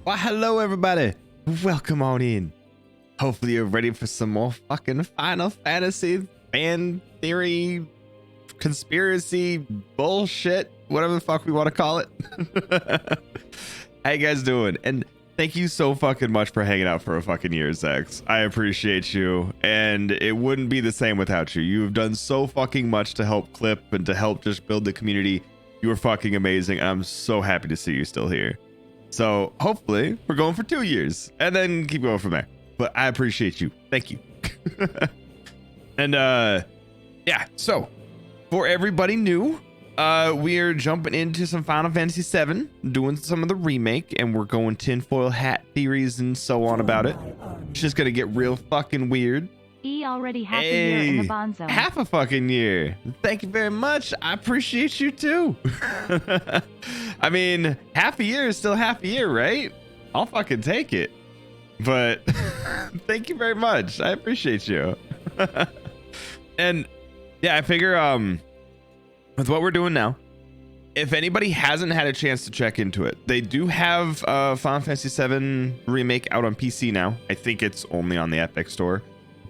Well, hello everybody. Welcome on in. Hopefully you're ready for some more fucking Final Fantasy fan theory, conspiracy, bullshit, whatever the fuck we want to call it. How you guys doing? And thank you so fucking much for hanging out for a fucking year, Zex. I appreciate you, and it wouldn't be the same without you. You have done so fucking much to help Clip and to help just build the community. You are fucking amazing. I'm so happy to see you still here. So hopefully we're going for 2 years and then keep going from there. But I appreciate you. Thank you. And yeah, so for everybody new, we're jumping into some Final Fantasy VII, doing some of the remake, and we're going tinfoil hat theories and so on about it. It's just gonna get real fucking weird. Already half a year in the bond zone. Half a fucking year. Thank you very much. I appreciate you too. I mean, half a year is still half a year, right? I'll fucking take it. But thank you very much. I appreciate you. And yeah, I figure with what we're doing now, if anybody hasn't had a chance to check into it, they do have Final Fantasy VII Remake out on PC now. I think it's only on the Epic Store,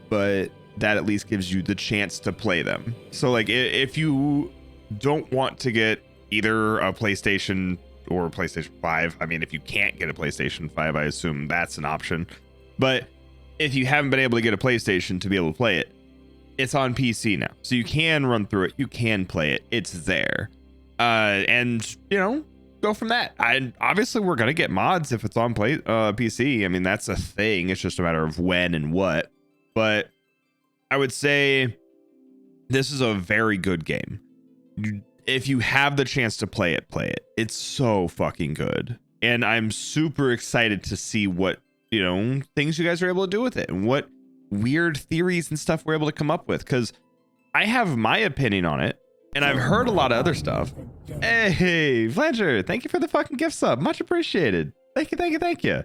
but that at least gives you the chance to play them. So like if you don't want to get either a PlayStation or a PlayStation 5, I mean, if you can't get a PlayStation 5, I assume that's an option. But if you haven't been able to get a PlayStation to be able to play it, it's on PC now. So you can run through it. You can play it. It's there. And, you know, go from that. Obviously, we're going to get mods if it's on PC. I mean, that's a thing. It's just a matter of when and what. But I would say this is a very good game. If you have the chance to play it, play it. It's so fucking good. And I'm super excited to see what, you know, things you guys are able to do with it and what weird theories and stuff we're able to come up with. Because I have my opinion on it, and I've heard a lot of other stuff. Hey, Fletcher, thank you for the fucking gift sub. Much appreciated. Thank you, thank you, thank you.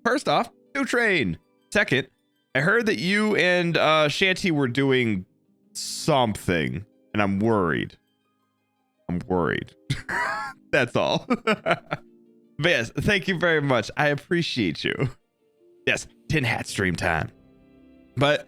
First off, new train. Second, I heard that you and Shanty were doing something, and I'm worried. That's all. But yes, thank you very much. I appreciate you. Yes, Tin Hat stream time. But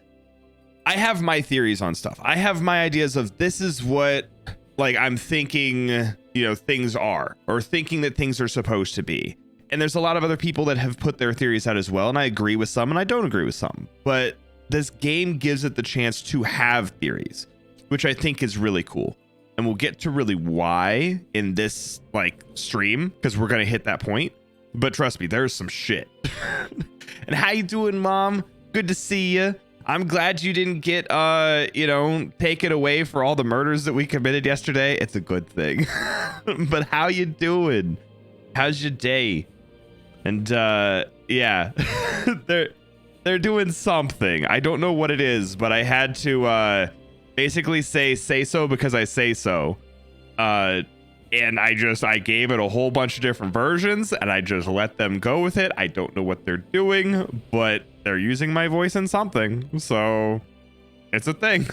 I have my theories on stuff. I have my ideas of this is what, like, I'm thinking, you know, things are, or thinking that things are supposed to be. And there's a lot of other people that have put their theories out as well, and I agree with some and I don't agree with some. But this game gives it the chance to have theories, which I think is really cool. And we'll get to really why in this like stream, because we're gonna hit that point. But trust me, there's some shit. And how you doing, Mom? Good to see you. I'm glad you didn't get you know, taken away for all the murders that we committed yesterday. It's a good thing. But how you doing? How's your day? And yeah, they're doing something. I don't know what it is, but I had to basically say so because I say so. And I gave it a whole bunch of different versions, and I just let them go with it. I don't know what they're doing, but they're using my voice in something, so it's a thing.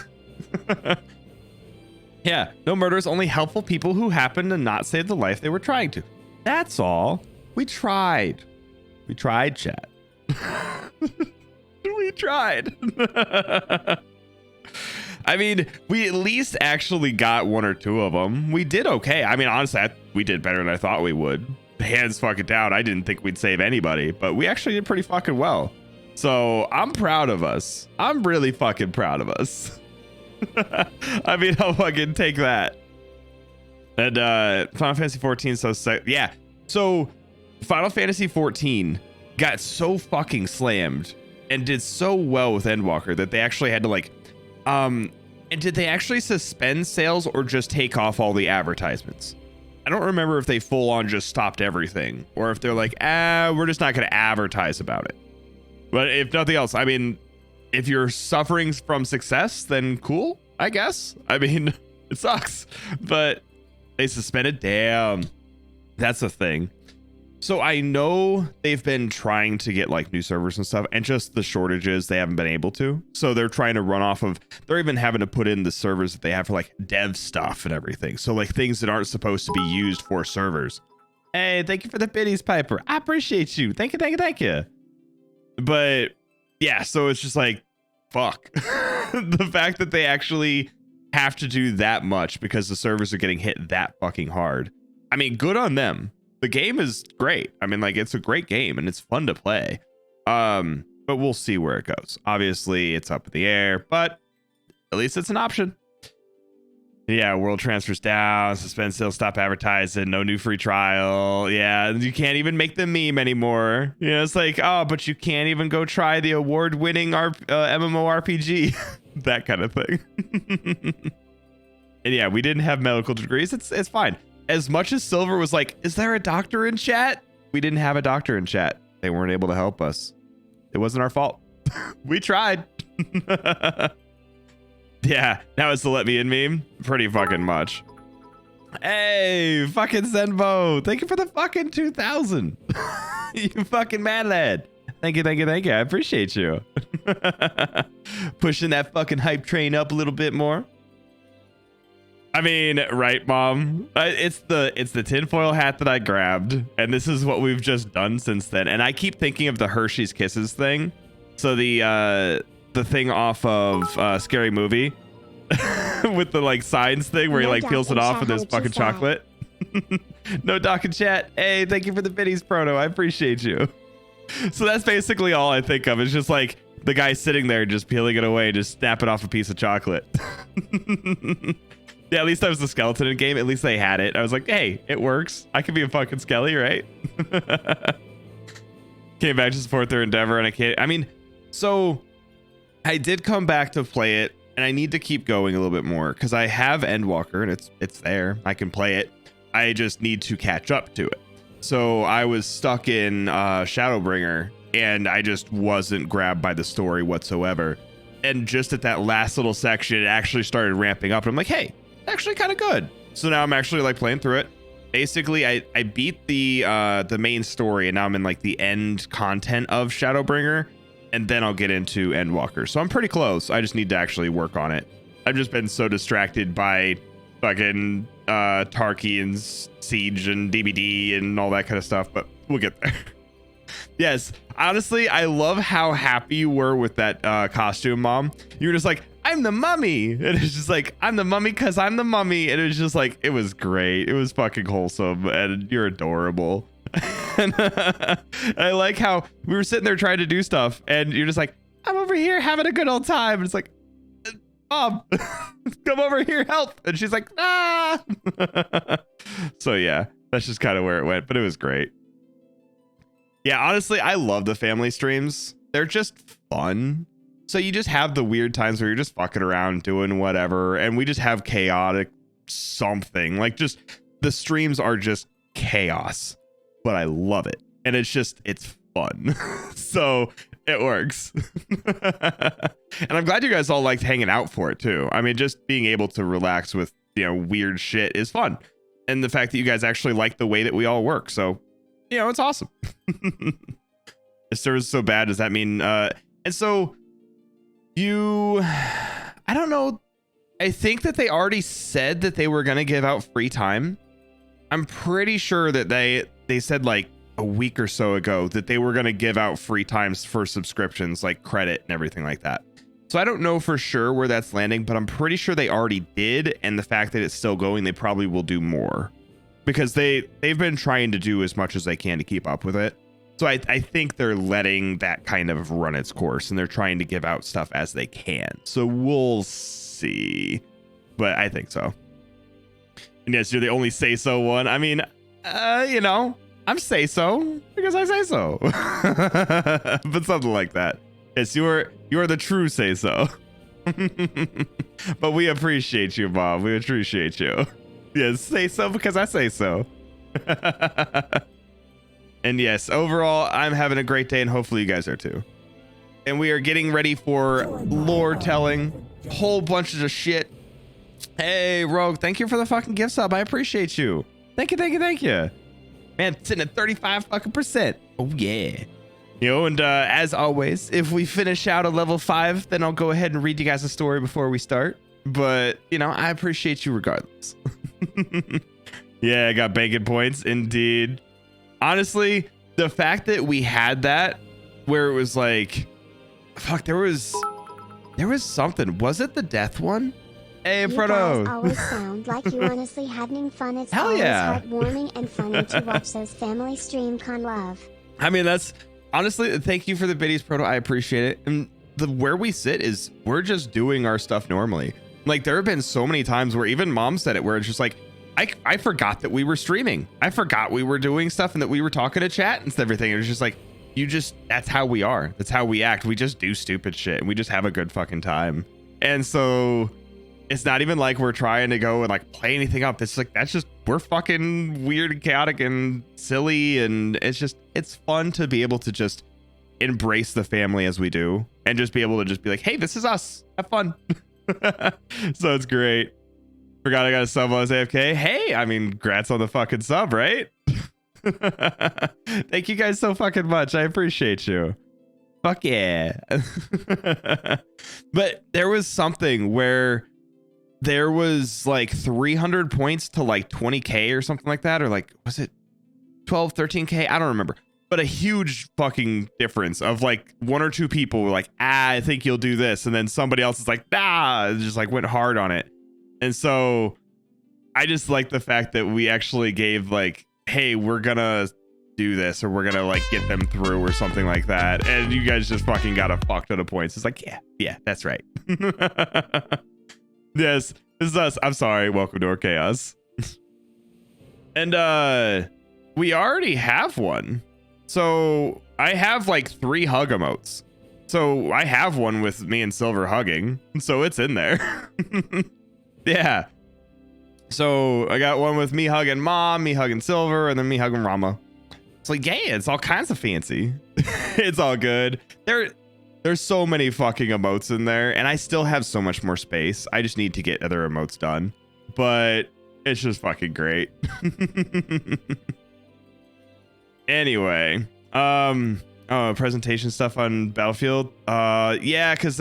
Yeah, no murders, only helpful people who happen to not save the life they were trying to. That's all. We tried, chat. We tried. I mean, we at least actually got one or two of them. We did okay. I mean, honestly, we did better than I thought we would. Hands fucking down. I didn't think we'd save anybody, but we actually did pretty fucking well. So I'm proud of us. I'm really fucking proud of us. I mean, I'll fucking take that. And Final Fantasy 14, yeah. So Final Fantasy 14 got so fucking slammed and did so well with Endwalker that they actually had to like, and did they actually suspend sales or just take off all the advertisements? I don't remember if they full on just stopped everything or if they're like, we're just not going to advertise about it. But if nothing else, I mean, if you're suffering from success, then cool, I guess. I mean, it sucks, but they suspended. Damn, that's a thing. So I know they've been trying to get like new servers and stuff, and just the shortages, they haven't been able to. So they're trying to run off of, they're even having to put in the servers that they have for like dev stuff and everything. So like things that aren't supposed to be used for servers. Hey, thank you for the biddies, Piper. I appreciate you. Thank you, thank you, thank you. But yeah, so it's just like, fuck. The fact that they actually have to do that much because the servers are getting hit that fucking hard. I mean, good on them. The game is great. I mean, like, it's a great game and it's fun to play. But we'll see where it goes. Obviously, it's up in the air, but at least it's an option. Yeah, world transfers down, suspend sales, stop advertising, no new free trial. Yeah, you can't even make the meme anymore. You know, it's like, oh, but you can't even go try the award-winning MMORPG. That kind of thing. And yeah, we didn't have medical degrees. It's fine. As much as Silver was like, is there a doctor in chat? We didn't have a doctor in chat. They weren't able to help us. It wasn't our fault. We tried. Yeah, now it's the let me in meme. Pretty fucking much. Hey, fucking Zenbo. Thank you for the fucking 2,000. You fucking mad lad. Thank you, thank you, thank you. I appreciate you. Pushing that fucking hype train up a little bit more. I mean, right, Mom? It's the tinfoil hat that I grabbed, and this is what we've just done since then. And I keep thinking of the Hershey's Kisses thing. So the thing off of Scary Movie with the like signs thing where he like peels it off and there's fucking chocolate. No doc in chat. Hey, thank you for the biddies, Proto. I appreciate you. So that's basically all I think of. It's just like the guy sitting there just peeling it away, just snapping off a piece of chocolate. Yeah, at least I was the skeleton in game. At least they had it. I was like, hey, it works. I could be a fucking skelly, right? Came back to support their endeavor, and I mean, so I did come back to play it, and I need to keep going a little bit more because I have Endwalker, and it's there. I can play it. I just need to catch up to it. So I was stuck in Shadowbringer, and I just wasn't grabbed by the story whatsoever. And just at that last little section, it actually started ramping up, and I'm like, hey, actually kind of good. So now I'm actually like playing through it. Basically, I beat the main story, and now I'm in like the end content of Shadowbringer, and then I'll get into Endwalker. So I'm pretty close. I just need to actually work on it. I've just been so distracted by fucking Tarkian's Siege and DBD and all that kind of stuff, but we'll get there. Yes, honestly, I love how happy you were with that costume, Mom. You were just like, I'm the mummy. And it's just like, I'm the mummy because I'm the mummy. And it was just like, it was great. It was fucking wholesome, and you're adorable. And I like how we were sitting there trying to do stuff, and you're just like, I'm over here having a good old time. And it's like, Mom, come over here, help. And she's like, ah. So yeah, that's just kind of where it went, but it was great. Yeah, honestly, I love the family streams. They're just fun. So you just have the weird times where you're just fucking around doing whatever, and we just have chaotic something. Like, just the streams are just chaos, but I love it. And it's fun. So it works. And I'm glad you guys all liked hanging out for it too. I mean, just being able to relax with, you know, weird shit is fun. And the fact that you guys actually like the way that we all work. So, you know, it's awesome. If server's so bad, does that mean and so I don't know. I think that they already said that they were gonna give out free time. I'm pretty sure that they said like a week or so ago that they were gonna give out free times for subscriptions, like credit and everything like that. So I don't know for sure where that's landing, but I'm pretty sure they already did, and the fact that it's still going, they probably will do more because they've been trying to do as much as they can to keep up with it. So I think they're letting that kind of run its course, and they're trying to give out stuff as they can. So we'll see, but I think so. And yes, you're the only say so one. I mean, you know, I'm say so because I say so. But something like that. Yes, you're the true say so. But we appreciate you, Bob. We appreciate you. Yes, say so because I say so. And yes, overall, I'm having a great day, and hopefully you guys are too. And we are getting ready for lore telling, whole bunches of shit. Hey, Rogue, thank you for the fucking gift sub. I appreciate you. Thank you, thank you, thank you. Man, sitting at 35 fucking %. Oh yeah. You know, and as always, if we finish out a level 5, then I'll go ahead and read you guys a story before we start. But, you know, I appreciate you regardless. Yeah, I got bacon points. Indeed. honestly, the fact that we had that where it was like, fuck, there was something. Was it the death one? Hey, You Frodo. guys always sound like you honestly having fun. It's Hell always yeah. heartwarming and funny to watch those family stream con love. I mean, that's honestly, thank you for the biddies, Proto. I appreciate it. And where we sit is we're just doing our stuff normally. Like, there have been so many times where even mom said it, where it's just like, I forgot that we were streaming. I forgot we were doing stuff and that we were talking to chat and everything. It was just like, that's how we are. That's how we act. We just do stupid shit and we just have a good fucking time. And so it's not even like we're trying to go and like play anything up. It's like, we're fucking weird and chaotic and silly. And it's fun to be able to just embrace the family as we do and just be able to just be like, hey, this is us. Have fun. So it's great. Forgot I got a sub while I was AFK. Hey, I mean, congrats on the fucking sub, right? Thank you guys so fucking much. I appreciate you. Fuck yeah. But there was something where there was like 300 points to like 20k or something like that, or like, was it 12, 13k? I don't remember. But a huge fucking difference of like one or two people were like, I think you'll do this. And then somebody else is like, nah, just like went hard on it. And so I just like the fact that we actually gave like, hey, we're gonna do this, or we're gonna like get them through or something like that. And you guys just fucking got a fuck ton of points. It's like, yeah, that's right. Yes, this is us. I'm sorry. Welcome to our chaos. And we already have one. So I have like 3 hug emotes. So I have one with me and Silver hugging. So it's in there. Yeah. So I got one with me hugging Mom, me hugging Silver, and then me hugging Rama. It's like, yeah, it's all kinds of fancy. It's all good. There's so many fucking emotes in there, and I still have so much more space. I just need to get other emotes done. But it's just fucking great. Anyway, presentation stuff on Battlefield. Yeah, because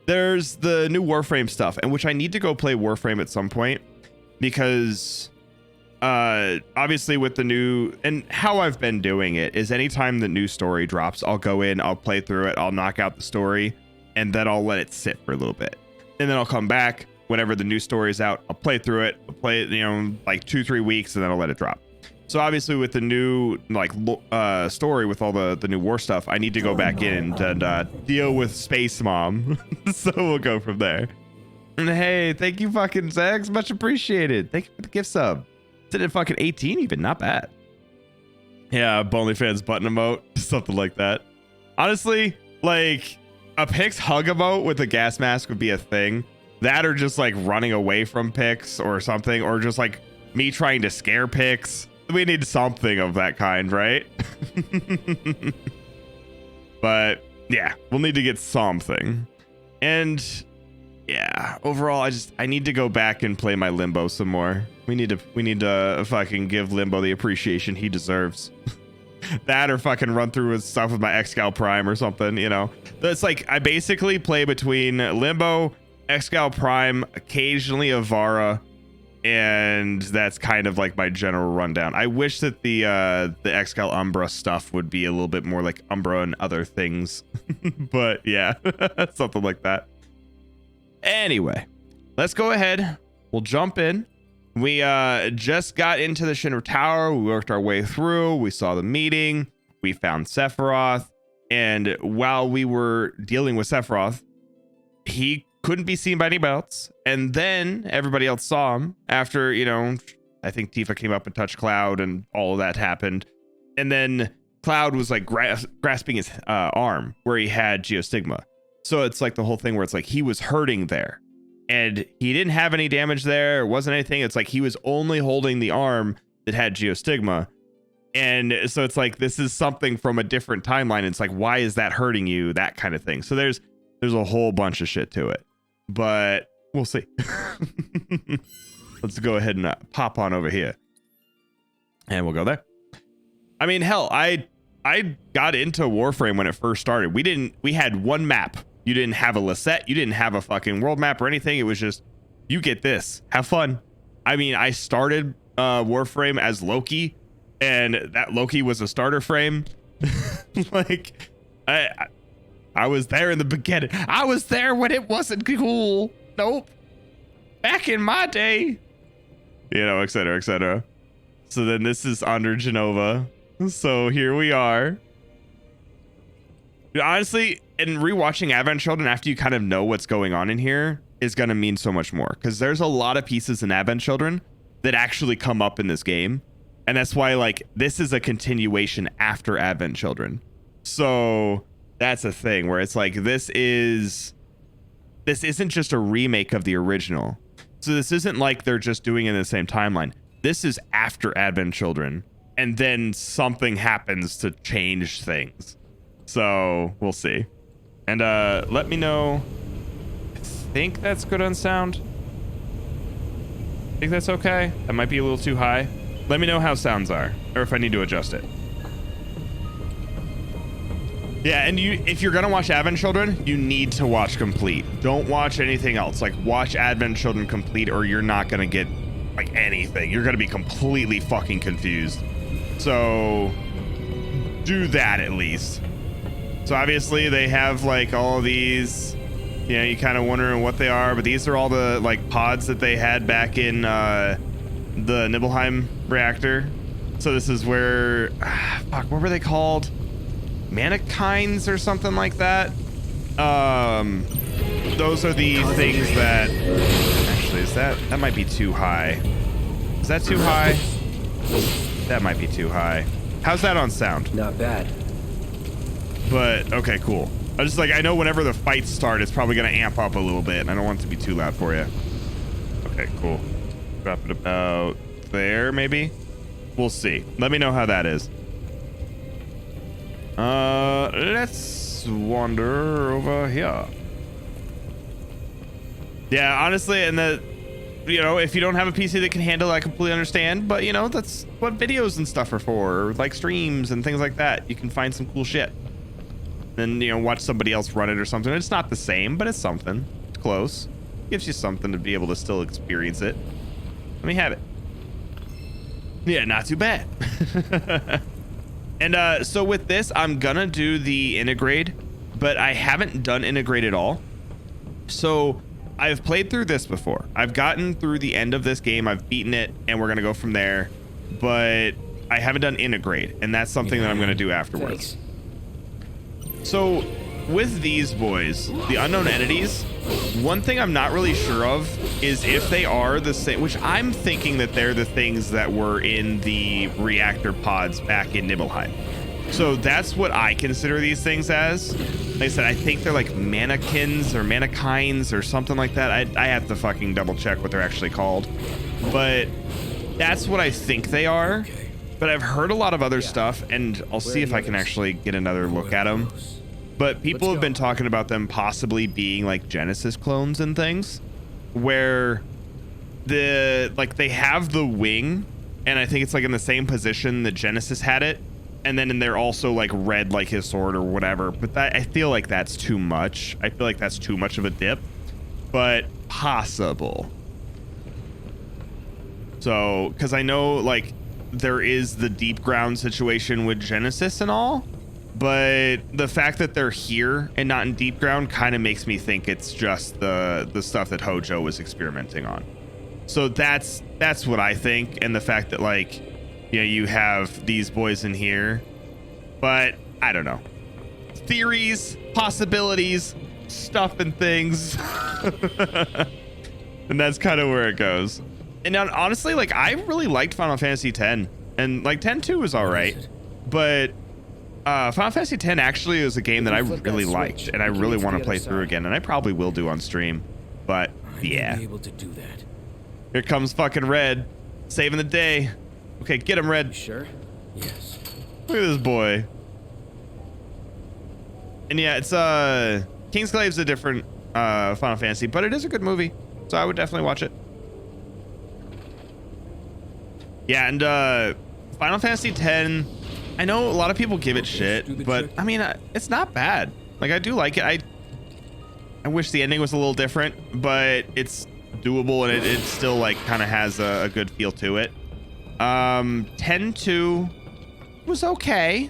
there's the new Warframe stuff, and which I need to go play Warframe at some point, because obviously with the new, and how I've been doing it is anytime the new story drops, I'll go in, I'll play through it, I'll knock out the story, and then I'll let it sit for a little bit, and then I'll come back whenever the new story is out. I'll play through it, I'll play it, like 2-3 weeks, and then I'll let it drop. So obviously with the new like story with all the new war stuff, I need to go back in and deal with Space Mom. So we'll go from there. And hey, thank you fucking Zags, much appreciated. Thank you for the gift sub. Did it fucking 18 even, not bad. Yeah, OnlyFans button emote, something like that. Honestly, like a Pix hug emote with a gas mask would be a thing. That or just like running away from Pix or something, or just like me trying to scare Pix. We need something of that kind, right? But yeah, we'll need to get something. And yeah, overall, I need to go back and play my Limbo some more. We need to fucking give Limbo the appreciation he deserves. That or fucking run through his stuff with my Excal Prime or something, you know. It's like I basically play between Limbo, Excal Prime, occasionally Avara, and that's kind of like my general rundown. I wish that the Excal Umbra stuff would be a little bit more like Umbra and other things. But yeah, something like that. Anyway, let's go ahead. We'll jump in. We just got into the Shinra Tower. We worked our way through. We saw the meeting. We found Sephiroth. And while we were dealing with Sephiroth, he couldn't be seen by anybody else. And then everybody else saw him after, I think Tifa came up and touched Cloud and all of that happened. And then Cloud was like grasping his arm where he had Geostigma. So it's like the whole thing where it's like he was hurting there and he didn't have any damage there. It wasn't anything. It's like he was only holding the arm that had Geostigma. And so it's like, this is something from a different timeline. It's like, why is that hurting you? That kind of thing. So there's a whole bunch of shit to it, but we'll see. Let's go ahead and pop on over here and we'll go there. I mean, hell, I got into Warframe when it first started. We had one map. You didn't have a Lisette. You didn't have a fucking world map or anything. It was just, you get this, have fun. I mean, I started Warframe as Loki, and that Loki was a starter frame. Like, I was there in the beginning. I was there when it wasn't cool. Nope. Back in my day. You know, et cetera, et cetera. So then this is under Jenova. So here we are. Honestly, and rewatching Advent Children after you kind of know what's going on in here is going to mean so much more, because there's a lot of pieces in Advent Children that actually come up in this game. And that's why, like, this is a continuation after Advent Children. So that's a thing where it's like, this isn't just a remake of the original. So this isn't like they're just doing it in the same timeline. This is after Advent Children, and then something happens to change things. So we'll see. And let me know. I think that's good on sound. I think that's okay. That might be a little too high. Let me know how sounds are, or if I need to adjust it. Yeah, and if you're gonna watch Advent Children, you need to watch complete. Don't watch anything else. Like, watch Advent Children complete, or you're not gonna get like anything. You're gonna be completely fucking confused. So do that at least. So obviously they have like all of these, you know, you kind of wondering what they are, but these are all the like pods that they had back in the Nibelheim reactor. So this is where, fuck, what were they called? Mannequins or something like that. Those are the things that, actually, that might be too high. Is that too high? That might be too high. How's that on sound? Not bad. But okay, cool. I know whenever the fights start, it's probably gonna amp up a little bit, and I don't want it to be too loud for you. Okay, cool. Drop it about there, maybe. We'll see. Let me know how that is. Let's wander over here. Yeah, honestly, and you know, if you don't have a PC that can handle it, I completely understand, but you know, that's what videos and stuff are for, or like streams and things like that. You can find some cool shit. Then, you know, watch somebody else run it or something. It's not the same, but it's something. It's close. Gives you something to be able to still experience it. Let me have it. Yeah, not too bad. And so with this, I'm gonna do the integrate, but I haven't done integrate at all. So I've played through this before. I've gotten through the end of this game. I've beaten it, and we're gonna go from there. But I haven't done integrate, and that's something that I'm gonna do afterwards. Thanks. So with these boys, the unknown entities, one thing I'm not really sure of is if they are the same, which I'm thinking that they're the things that were in the reactor pods back in Nibelheim. So that's what I consider these things as. Like I said, I think they're like mannequins or mannequins or something like that. I have to fucking double check what they're actually called. But that's what I think they are. But I've heard a lot of other stuff, and I'll see if I can actually get another look at them. But people have been talking about them possibly being like Genesis clones and things, where they have the wing, and I think it's like in the same position that Genesis had it, and then they're also like red like his sword or whatever. But that, I feel like that's too much. I feel like that's too much of a dip, but possible. So, because I know like there is the deep ground situation with Genesis and all. But the fact that they're here and not in deep ground kind of makes me think it's just the stuff that Hojo was experimenting on. So that's what I think. And the fact that, like, you know, you have these boys in here, but I don't know. Theories, possibilities, stuff and things. And that's kind of where it goes. And honestly, like, I really liked Final Fantasy X, and like 10-2 was all right, but Final Fantasy X actually is a game that I really liked, and I really want to play through again, and I probably will do on stream. But yeah, Able to do that. Here comes fucking Red, saving the day. Okay, get him, Red. Sure. Yes. Look at this boy. And yeah, it's Kingsclave's a different Final Fantasy, but it is a good movie, so I would definitely watch it. Yeah, and Final Fantasy X. I know a lot of people give it shit, but I mean, it's not bad. Like, I do like it. I wish the ending was a little different, but it's doable, and it still like kind of has a good feel to it. 10-2 was okay.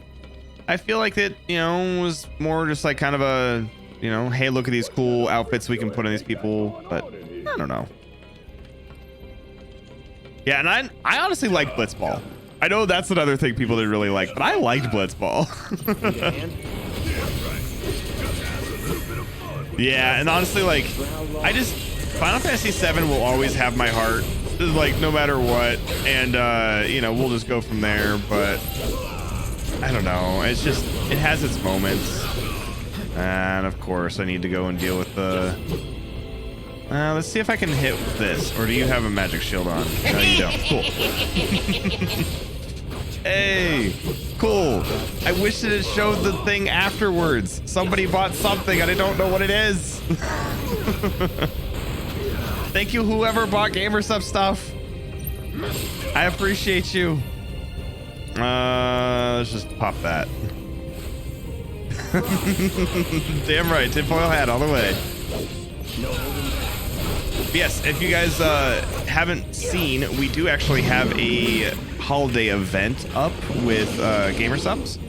I feel like it, you know, was more just like kind of a, you know, hey, look at these cool outfits we can put on these people, but I don't know. Yeah, and I honestly like Blitzball. I know that's another thing people didn't really like, but I liked Blitzball. Yeah, and honestly, like, Final Fantasy VII will always have my heart, like, no matter what, and, you know, we'll just go from there, but I don't know. It's just, it has its moments. And, of course, I need to go and deal with the... let's see if I can hit this, or do you have a magic shield on? No, you don't. Cool. Hey, cool. I wish that it showed the thing afterwards. Somebody bought something and I don't know what it is. Thank you, whoever bought GamerSup stuff. I appreciate you. Let's just pop that. Damn right, tinfoil hat all the way. Yes, if you guys haven't seen, we do actually have a holiday event up with GamerSups.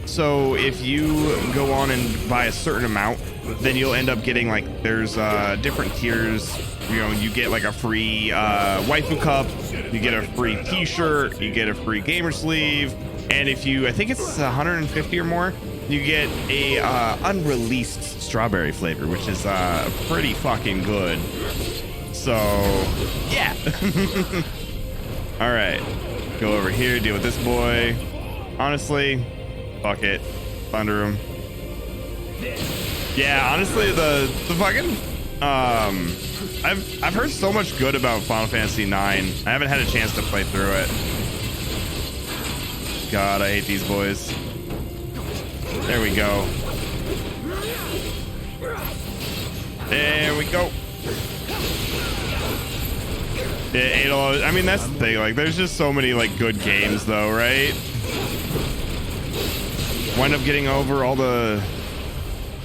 So if you go on and buy a certain amount, then you'll end up getting, like, there's different tiers. You know, you get like a free waifu cup, you get a free t-shirt, you get a free gamer sleeve, and if you, I think it's 150 or more, you get a unreleased strawberry flavor, which is pretty fucking good. So yeah. All right, go over here, deal with this boy. Honestly, fuck it, thunder him. Yeah, honestly, the fucking I've heard so much good about Final Fantasy IX. I haven't had a chance to play through it. God, I hate these boys. There we go. There we go. I mean, that's the thing. Like, there's just so many like good games, though, right? Wind up getting over all the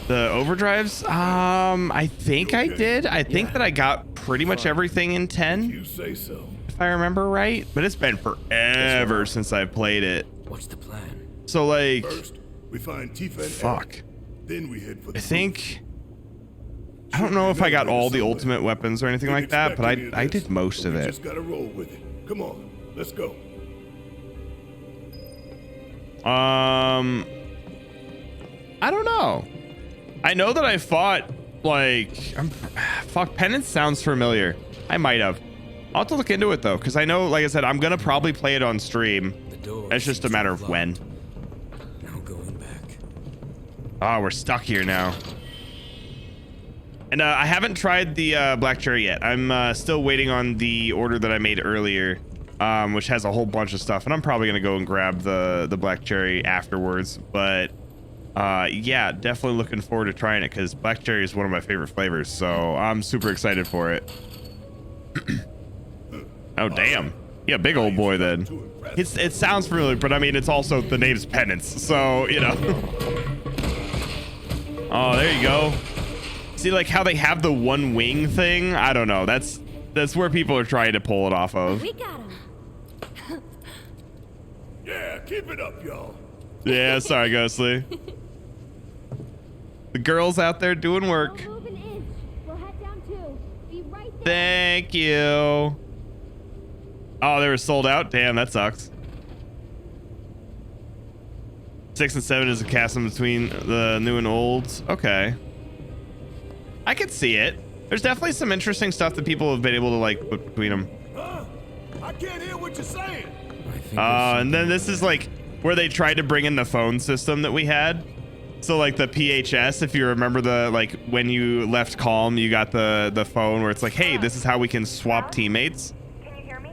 overdrives. I think I did. I think that I got pretty much everything in 10. You say so. If I remember right. But it's been forever since I played it. What's the plan? So like, First, we find Tifa and fuck. Eric. Then we head for the I think. I don't know if I got all the ultimate weapons or anything like that, but I did most of We it. just gotta roll with it. Come on, let's go. I don't know. I know that I fought like fuck, Penance sounds familiar. I might have. I'll have to look into it though, because I know, like I said, I'm gonna probably play it on stream. It's just a matter of when. No going back. Oh, we're stuck here now. And I haven't tried the black cherry yet. I'm still waiting on the order that I made earlier, which has a whole bunch of stuff, and I'm probably gonna go and grab the black cherry afterwards. But yeah, definitely looking forward to trying it, because black cherry is one of my favorite flavors, so I'm super excited for it. Oh damn, yeah, big old boy then. It sounds familiar, but I mean, it's also, the name's Penance, so you know. Oh, there you go. See, like how they have the one wing thing? I don't know. That's where people are trying to pull it off of. We got him. Yeah, keep it up, y'all. Yeah, sorry, Ghostly. The girls out there doing work. Don't move an inch. We'll head down too. Be right there. Thank you. Oh, they were sold out? Damn, that sucks. 6 and 7 is a chasm between the new and old. Okay. I could see it. There's definitely some interesting stuff that people have been able to like put between them. Huh? I can't hear what you're saying. And then this is like where they tried to bring in the phone system that we had. So like the PHS, if you remember, the like when you left Calm, you got the phone where it's like, hey, this is how we can swap teammates. Can you hear me?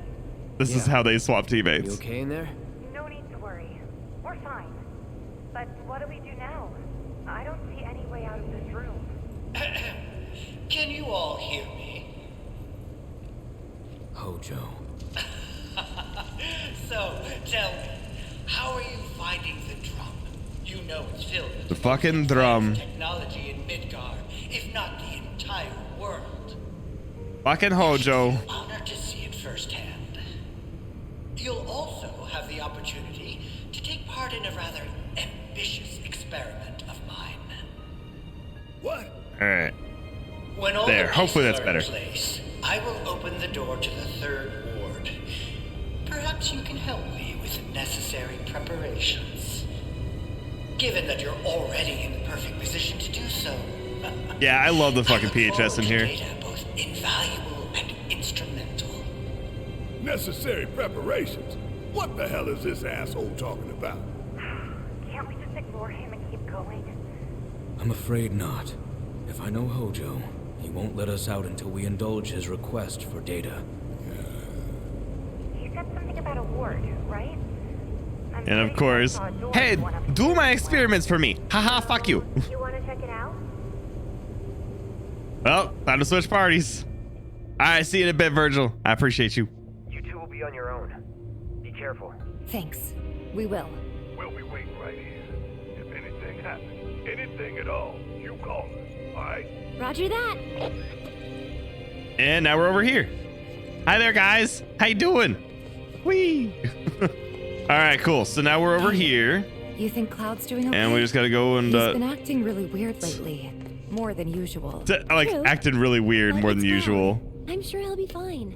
This is how they swap You teammates. okay in there? No need to worry. We're fine. But what do we do now? I don't see any way out of this room. Can you all hear me? Hojo. So, tell me, how are you finding the drum? You know it's filled with The fucking drum. technology in Midgar, if not the entire world. Fucking Hojo. Honor to see it firsthand. You'll have the opportunity to take part in a rather ambitious experiment of mine. What? All right. When all There, the hopefully pieces that's are in better. place, I will open the door to the third ward. Perhaps you can help me with the necessary preparations. Given that you're already in the perfect position to do so. Yeah, I love the fucking I look PHS in forward to here. data both invaluable and instrumental. Necessary preparations? What the hell is this asshole talking about? Can't we just ignore him and keep going? I'm afraid not. If I know Hojo, he won't let us out until we indulge his request for data. He said something about a ward, right? I'm And of pretty sure I course, saw a door hey, in one of the do my wards. experiments for me. Haha, fuck you. You want to check it out? Well, time to switch parties. All right, see you in a bit, Virgil. I appreciate you. You two will be on your own. Be careful. Thanks. We will. We'll be waiting right here. If anything happens, anything at all, you call us, all right? Roger that. And now we're over here. Hi there, guys. How you doing? Whee. All right, cool. So now we're over here, You think Cloud's doing okay? and we just gotta go and He's been acting really weird lately. More than usual. like True. acting really weird But more it's than Cloud. usual. I'm sure he'll be fine.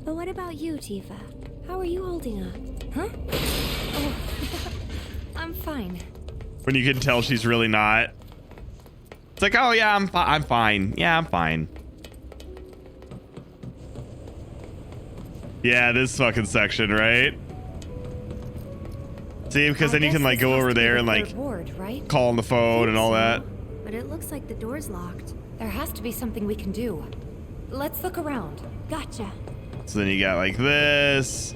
But what about you, Tifa? How are you holding up? Huh? Oh. I'm fine. When you can tell she's really not. It's like, oh yeah, I'm fine. Yeah, I'm fine. Yeah, this fucking section, right? See, because then you can like go over there and like Ward, right? call on the phone and all that. But it looks like the door's locked. There has to be something we can do. Let's look around. Gotcha. So then you got like this.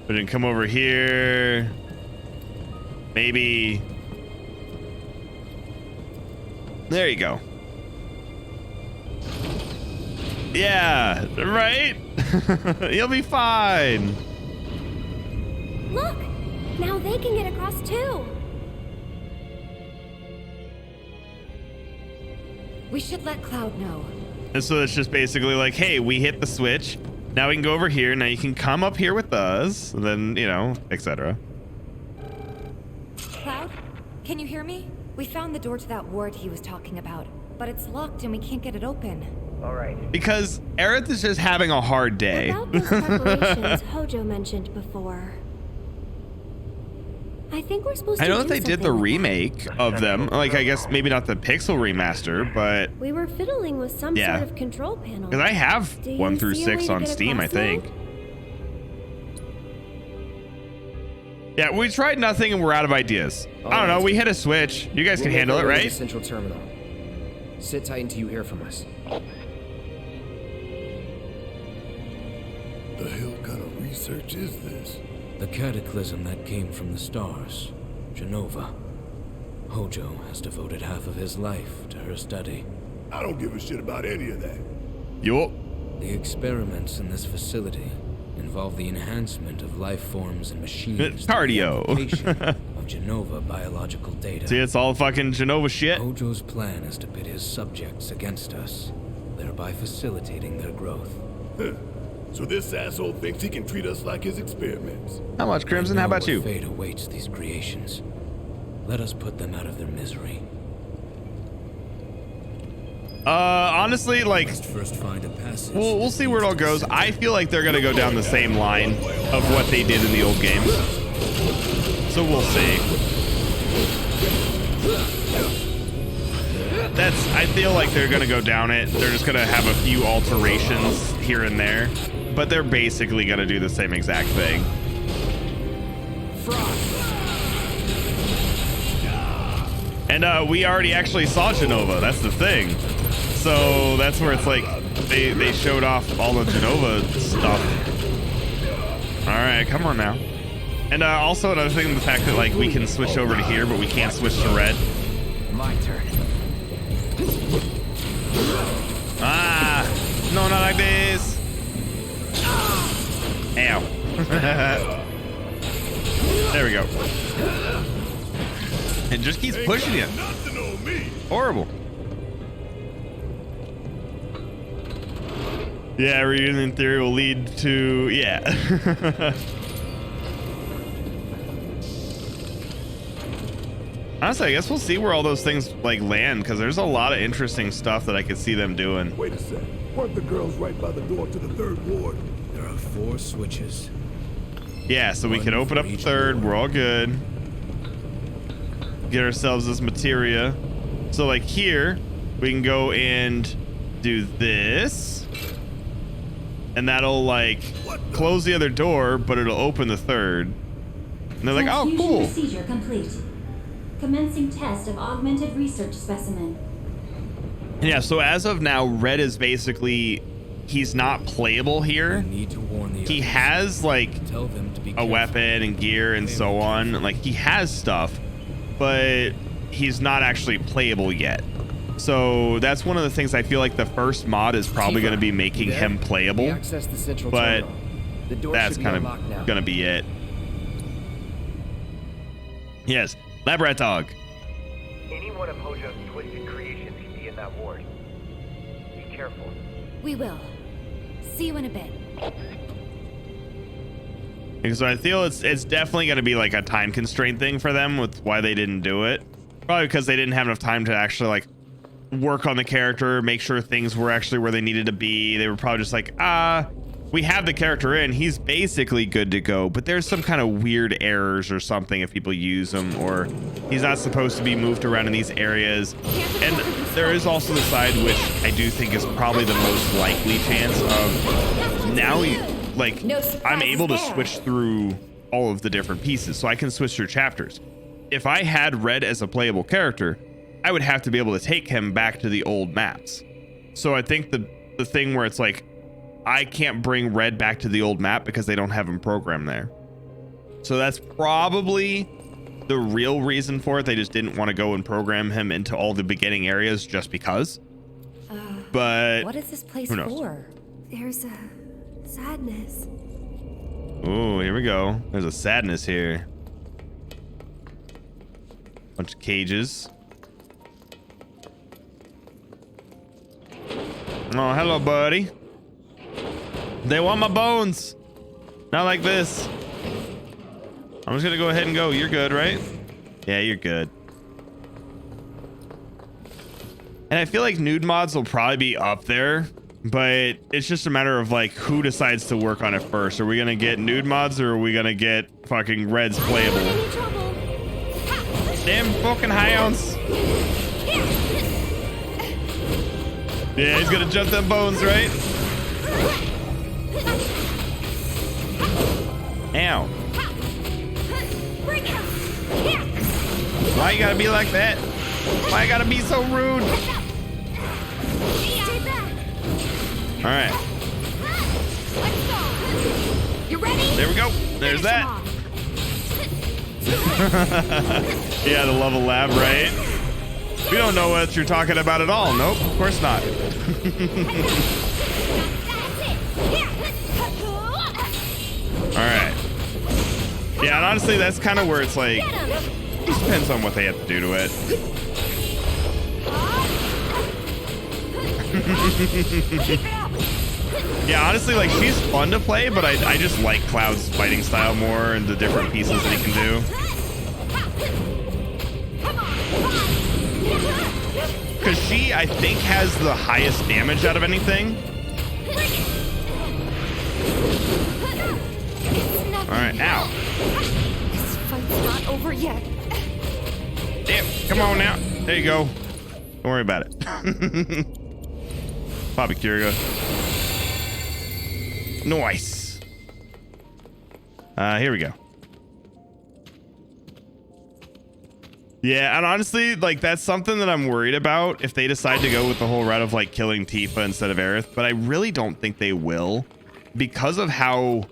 But then come over here. Maybe. There you go. Yeah, right? You'll be fine. Look! Now they can get across too. We should let Cloud know. And so it's just basically like, hey, we hit the switch. Now we can go over here. Now you can come up here with us. And then, you know, etc. Cloud, can you hear me? We found the door to that ward he was talking about, but it's locked and we can't get it open. All right. Because Aerith is just having a hard day. About those preparations Hojo mentioned before. I think we're supposed to I know do that they did the something with remake of them. Like, I guess maybe not the Pixel remaster, but that. We were fiddling with some Yeah. sort of control panel. because I have Do you 1 through see a way 6 to on get Steam, I across now? think. Yeah, we tried nothing and we're out of ideas. I don't know. We hit a switch. You guys can We'll handle it, make our way to right? the central terminal. Sit tight until you hear from us. The hell kind of research is this? The cataclysm that came from the stars, Genova. Hojo has devoted half of his life to her study. I don't give a shit about any of that. Yup. The experiments in this facility involve the enhancement of life forms and machines. through Cardio. the application of Genova biological data. See, it's all fucking Genova shit. Hojo's plan is to pit his subjects against us, thereby facilitating their growth. Huh. So this asshole thinks he can treat us like his experiments. How much, Crimson? I How know about what you? fate awaits these creations. Let us put them out of their misery. Honestly, like, Must first find a passage. we'll see where it all goes. I feel like they're gonna go down the same line of what they did in the old games. So we'll see. I feel like they're gonna go down it. They're just gonna have a few alterations here and there, but they're basically gonna do the same exact thing. And we already actually saw Genova. That's the thing. So that's where it's like they showed off all the Genova stuff. All right, come on now. And also another thing, the fact that like we can switch over to here, but we can't switch to red. My turn. Ah, no, not like this. Ow. There we go. It just keeps pushing you. Nothing on me. Horrible. Yeah, reunion theory will lead to, yeah. Honestly, I guess we'll see where all those things like land, because there's a lot of interesting stuff that I could see them doing. Wait a sec. Weren't the girls right by the door to the 3rd ward? There are 4 switches. Yeah, so we can open up the 3rd. We're all good. Get ourselves this materia. So like here, we can go and do this. And that'll like close the other door, but it'll open the 3rd. And they're like, oh, cool. Procedure complete. Commencing test of augmented research specimen. Yeah, so as of now, Red is basically, he's not playable here. Need to warn the He others. has like Tell them to be a careful. weapon and gear and so on. Like he has stuff, but he's not actually playable yet. So that's one of the things I feel like the first mod is probably going to be making him playable. Access the central But terminal. The door that's should be kind unlocked now. of going to be it. Yes, Lab Rat Dog. Any one of Hojo's twisted creations could be in that ward. Be careful. We will. See you in a bit. Because I feel it's definitely going to be like a time constraint thing for them with why they didn't do it. Probably because they didn't have enough time to actually like work on the character, make sure things were actually where they needed to be. They were probably just like, we have the character in, he's basically good to go, but there's some kind of weird errors or something if people use him, or he's not supposed to be moved around in these areas. And there is also the side which I do think is probably the most likely chance of now like I'm able to switch through all of the different pieces, so I can switch through chapters. If I had Red as a playable character, I would have to be able to take him back to the old maps. So I think the thing where it's like I can't bring Red back to the old map because they don't have him programmed there. So that's probably the real reason for it. They just didn't want to go and program him into all the beginning areas just because. But What is this place who knows? for? There's a sadness. Oh, here we go. There's a sadness here. Bunch of cages. Oh, hello, buddy. They want my bones. Not like this. I'm just gonna go ahead and go. You're good, right? Yeah, you're good. And I feel like nude mods will probably be up there, but it's just a matter of like who decides to work on it first. Are we gonna get nude mods or are we gonna get fucking Red's playable? Damn fucking hounds. Yeah, he's gonna jump them bones, right? Ow. Why you gotta be like that? Why you gotta be so rude? All right. You ready? There we go. There's that. Yeah, the level lab, right? We don't know what you're talking about at all. Nope, of course not. All right. Yeah, and honestly, that's kind of where it's like, it just depends on what they have to do to it. Yeah, honestly, like, she's fun to play, but I just like Cloud's fighting style more and the different pieces that he can do. Because she, I think, has the highest damage out of anything. Alright, ow. This fight's not over yet. Damn, come on now. There you go. Don't worry about it. Bobby Kyriga. Nice. Here we go. Yeah, and honestly, like, that's something that I'm worried about if they decide to go with the whole route of like killing Tifa instead of Aerith, but I really don't think they will because of how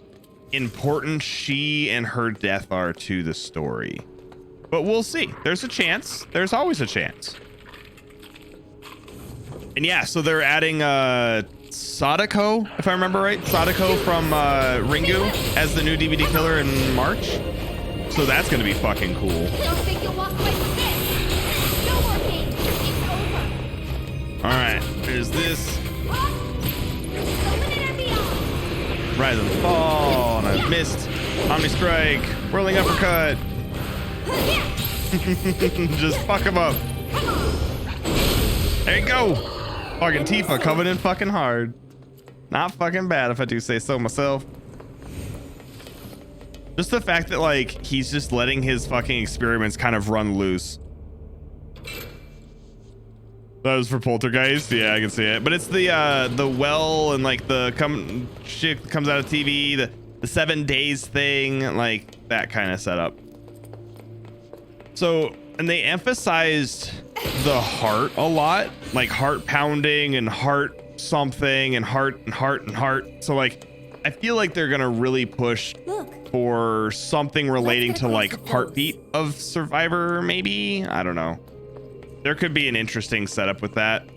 important she and her death are to the story. But we'll see. There's a chance. There's always a chance. And yeah, so they're adding Sadako, if I remember right. Sadako from Ringu as the new DVD killer in March. So that's going to be fucking cool. Don't think you'll walk away with this. No more games. It's over. All right, there's this. Rise and fall, and I've missed. Omni Strike, whirling uppercut. Just fuck him up. There you go. Fucking Tifa coming in fucking hard. Not fucking bad if I do say so myself. Just the fact that like he's just letting his fucking experiments kind of run loose. That was for Poltergeist. Yeah, I can see it. But it's the well and like the shit that comes out of TV, the 7 days thing, like that kind of setup. So, and they emphasized the heart a lot, like heart pounding and heart something and heart and heart and heart. So like, I feel like they're gonna really push for something relating to like heartbeat of Survivor, maybe. I don't know. There could be an interesting setup with that.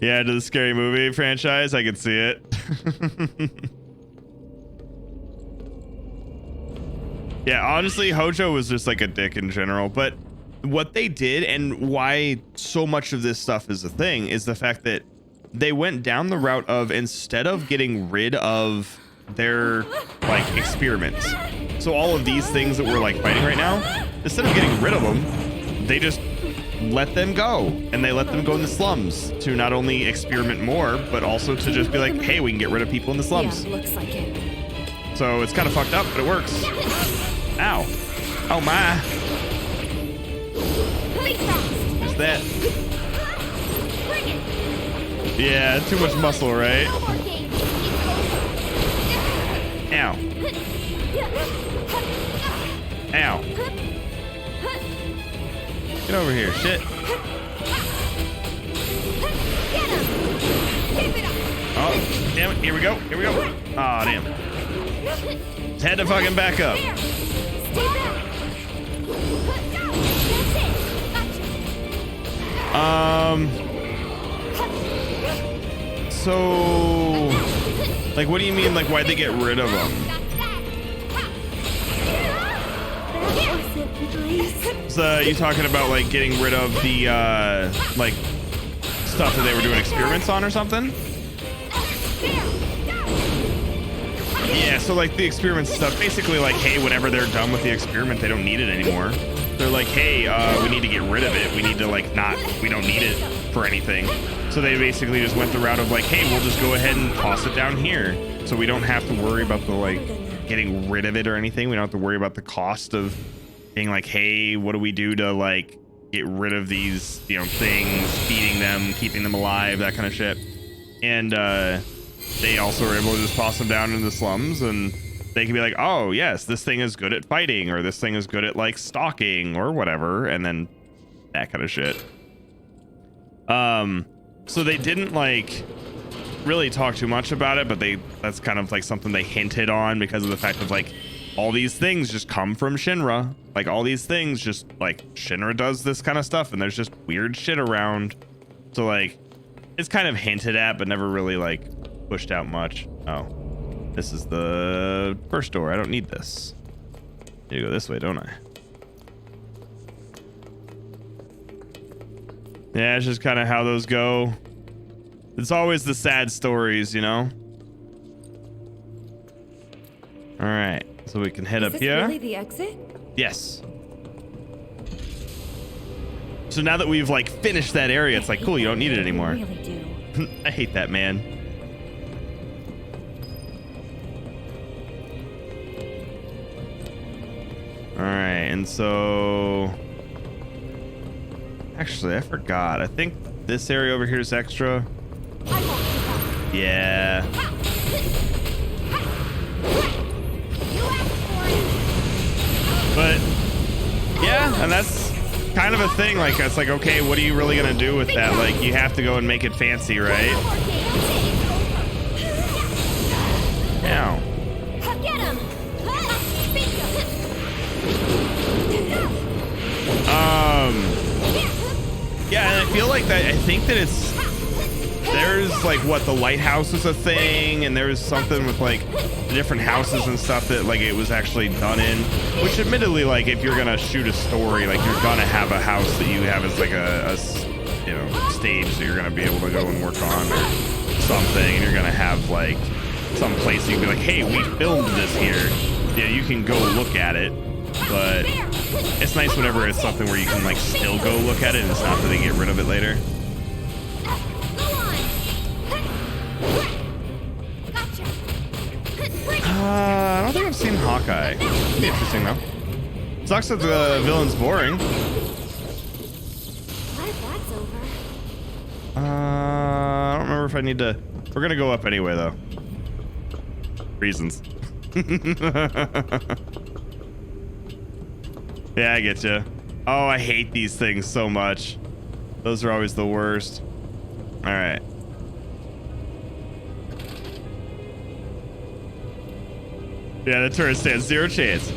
Yeah, to the Scary Movie franchise, I could see it. Yeah, honestly, Hojo was just like a dick in general, but what they did and why so much of this stuff is a thing is the fact that they went down the route of, instead of getting rid of their like experiments, so all of these things that we're like fighting right now, instead of getting rid of them, they just let them go, and they let them go in the slums to not only experiment more, but also to just be like, hey, we can get rid of people in the slums. Yeah, looks like it. So it's kind of fucked up, but it works. Ow. Oh my. What's that? Yeah, too much muscle, right? Ow. Ow. Get over here, shit. Oh, damn it. Here we go. Here we go. Aw, damn. Just had to fucking back up. So, like, what do you mean, like, why'd they get rid of them? So, you talking about, like, getting rid of the, like, stuff that they were doing experiments on or something? Yeah, so, like, the experiment stuff, basically, like, hey, whenever they're done with the experiment, they don't need it anymore. They're like, hey, we need to get rid of it. We need to, like, we don't need it for anything. So they basically just went the route of like, hey, we'll just go ahead and toss it down here. So we don't have to worry about the like getting rid of it or anything. We don't have to worry about the cost of being like, hey, what do we do to like get rid of these, you know, things, feeding them, keeping them alive, that kind of shit. And they also were able to just toss them down into the slums, and they can be like, oh yes, this thing is good at fighting, or this thing is good at like stalking or whatever, and then that kind of shit. So they didn't like really talk too much about it, but that's kind of like something they hinted on because of the fact of like all these things just come from Shinra. Like all these things just like Shinra does this kind of stuff, and there's just weird shit around. So like it's kind of hinted at, but never really like pushed out much. Oh, this is the first door. I don't need this. Need to go this way, don't I? Yeah, it's just kind of how those go. It's always the sad stories, you know? All right, so we can head up here. Is this really the exit? Yes. So now that we've like finished that area, it's like, cool, you don't need it anymore. I really do. I hate that, man. All right, and so... Actually, I forgot. I think this area over here is extra. Yeah. But yeah, and that's kind of a thing. Like, it's like, okay, what are you really gonna do with that? Like, you have to go and make it fancy, right? Ow. Yeah, and I feel like that. I think that there's like what the lighthouse is a thing, and there's something with like the different houses and stuff that like it was actually done in. Which, admittedly, like if you're gonna shoot a story, like you're gonna have a house that you have as like a you know stage that you're gonna be able to go and work on or something, and you're gonna have like some place you can be like, hey, we filmed this here. yeah, you can go look at it, but it's nice whenever it's something where you can like still go look at it and it's not that they get rid of it later. I don't think I've seen Hawkeye. It'd be interesting though. Sucks that the villain's boring. I don't remember if I need to. We're gonna go up anyway though. Reasons. Yeah, I get you. Oh, I hate these things so much. Those are always the worst. All right. Yeah, the turret stands 0 chance.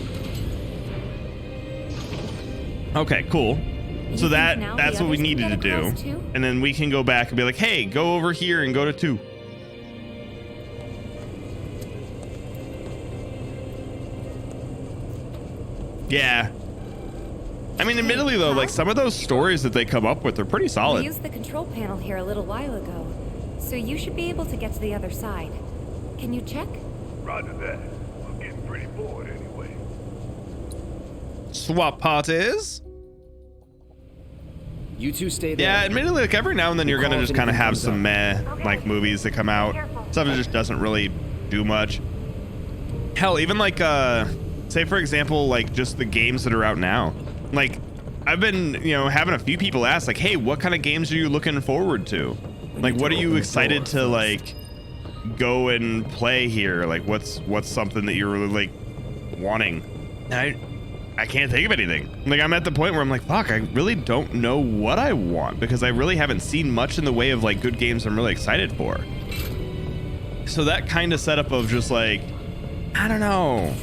Okay, cool. So that's what we needed to do. And then we can go back and be like, hey, go over here and go to 2. Yeah. I mean, admittedly though, like some of those stories that they come up with are pretty solid. We used the control panel here a little while ago, so you should be able to get to the other side. Can you check? Roger that. I'm getting pretty bored anyway. Swap parties. You two stay there. Yeah, admittedly, like every now and then you're gonna just kind of have some meh like movies that come out. Stuff that just doesn't really do much. Hell, even like say for example, like just the games that are out now. Like I've been, you know, having a few people ask like, hey, what kind of games are you looking forward to? Like, what are you excited to like go and play here? Like, what's something that you're really like wanting? And I can't think of anything. Like, I'm at the point where I'm like, fuck, I really don't know what I want because I really haven't seen much in the way of like good games I'm really excited for. So that kind of setup of just like, I don't know.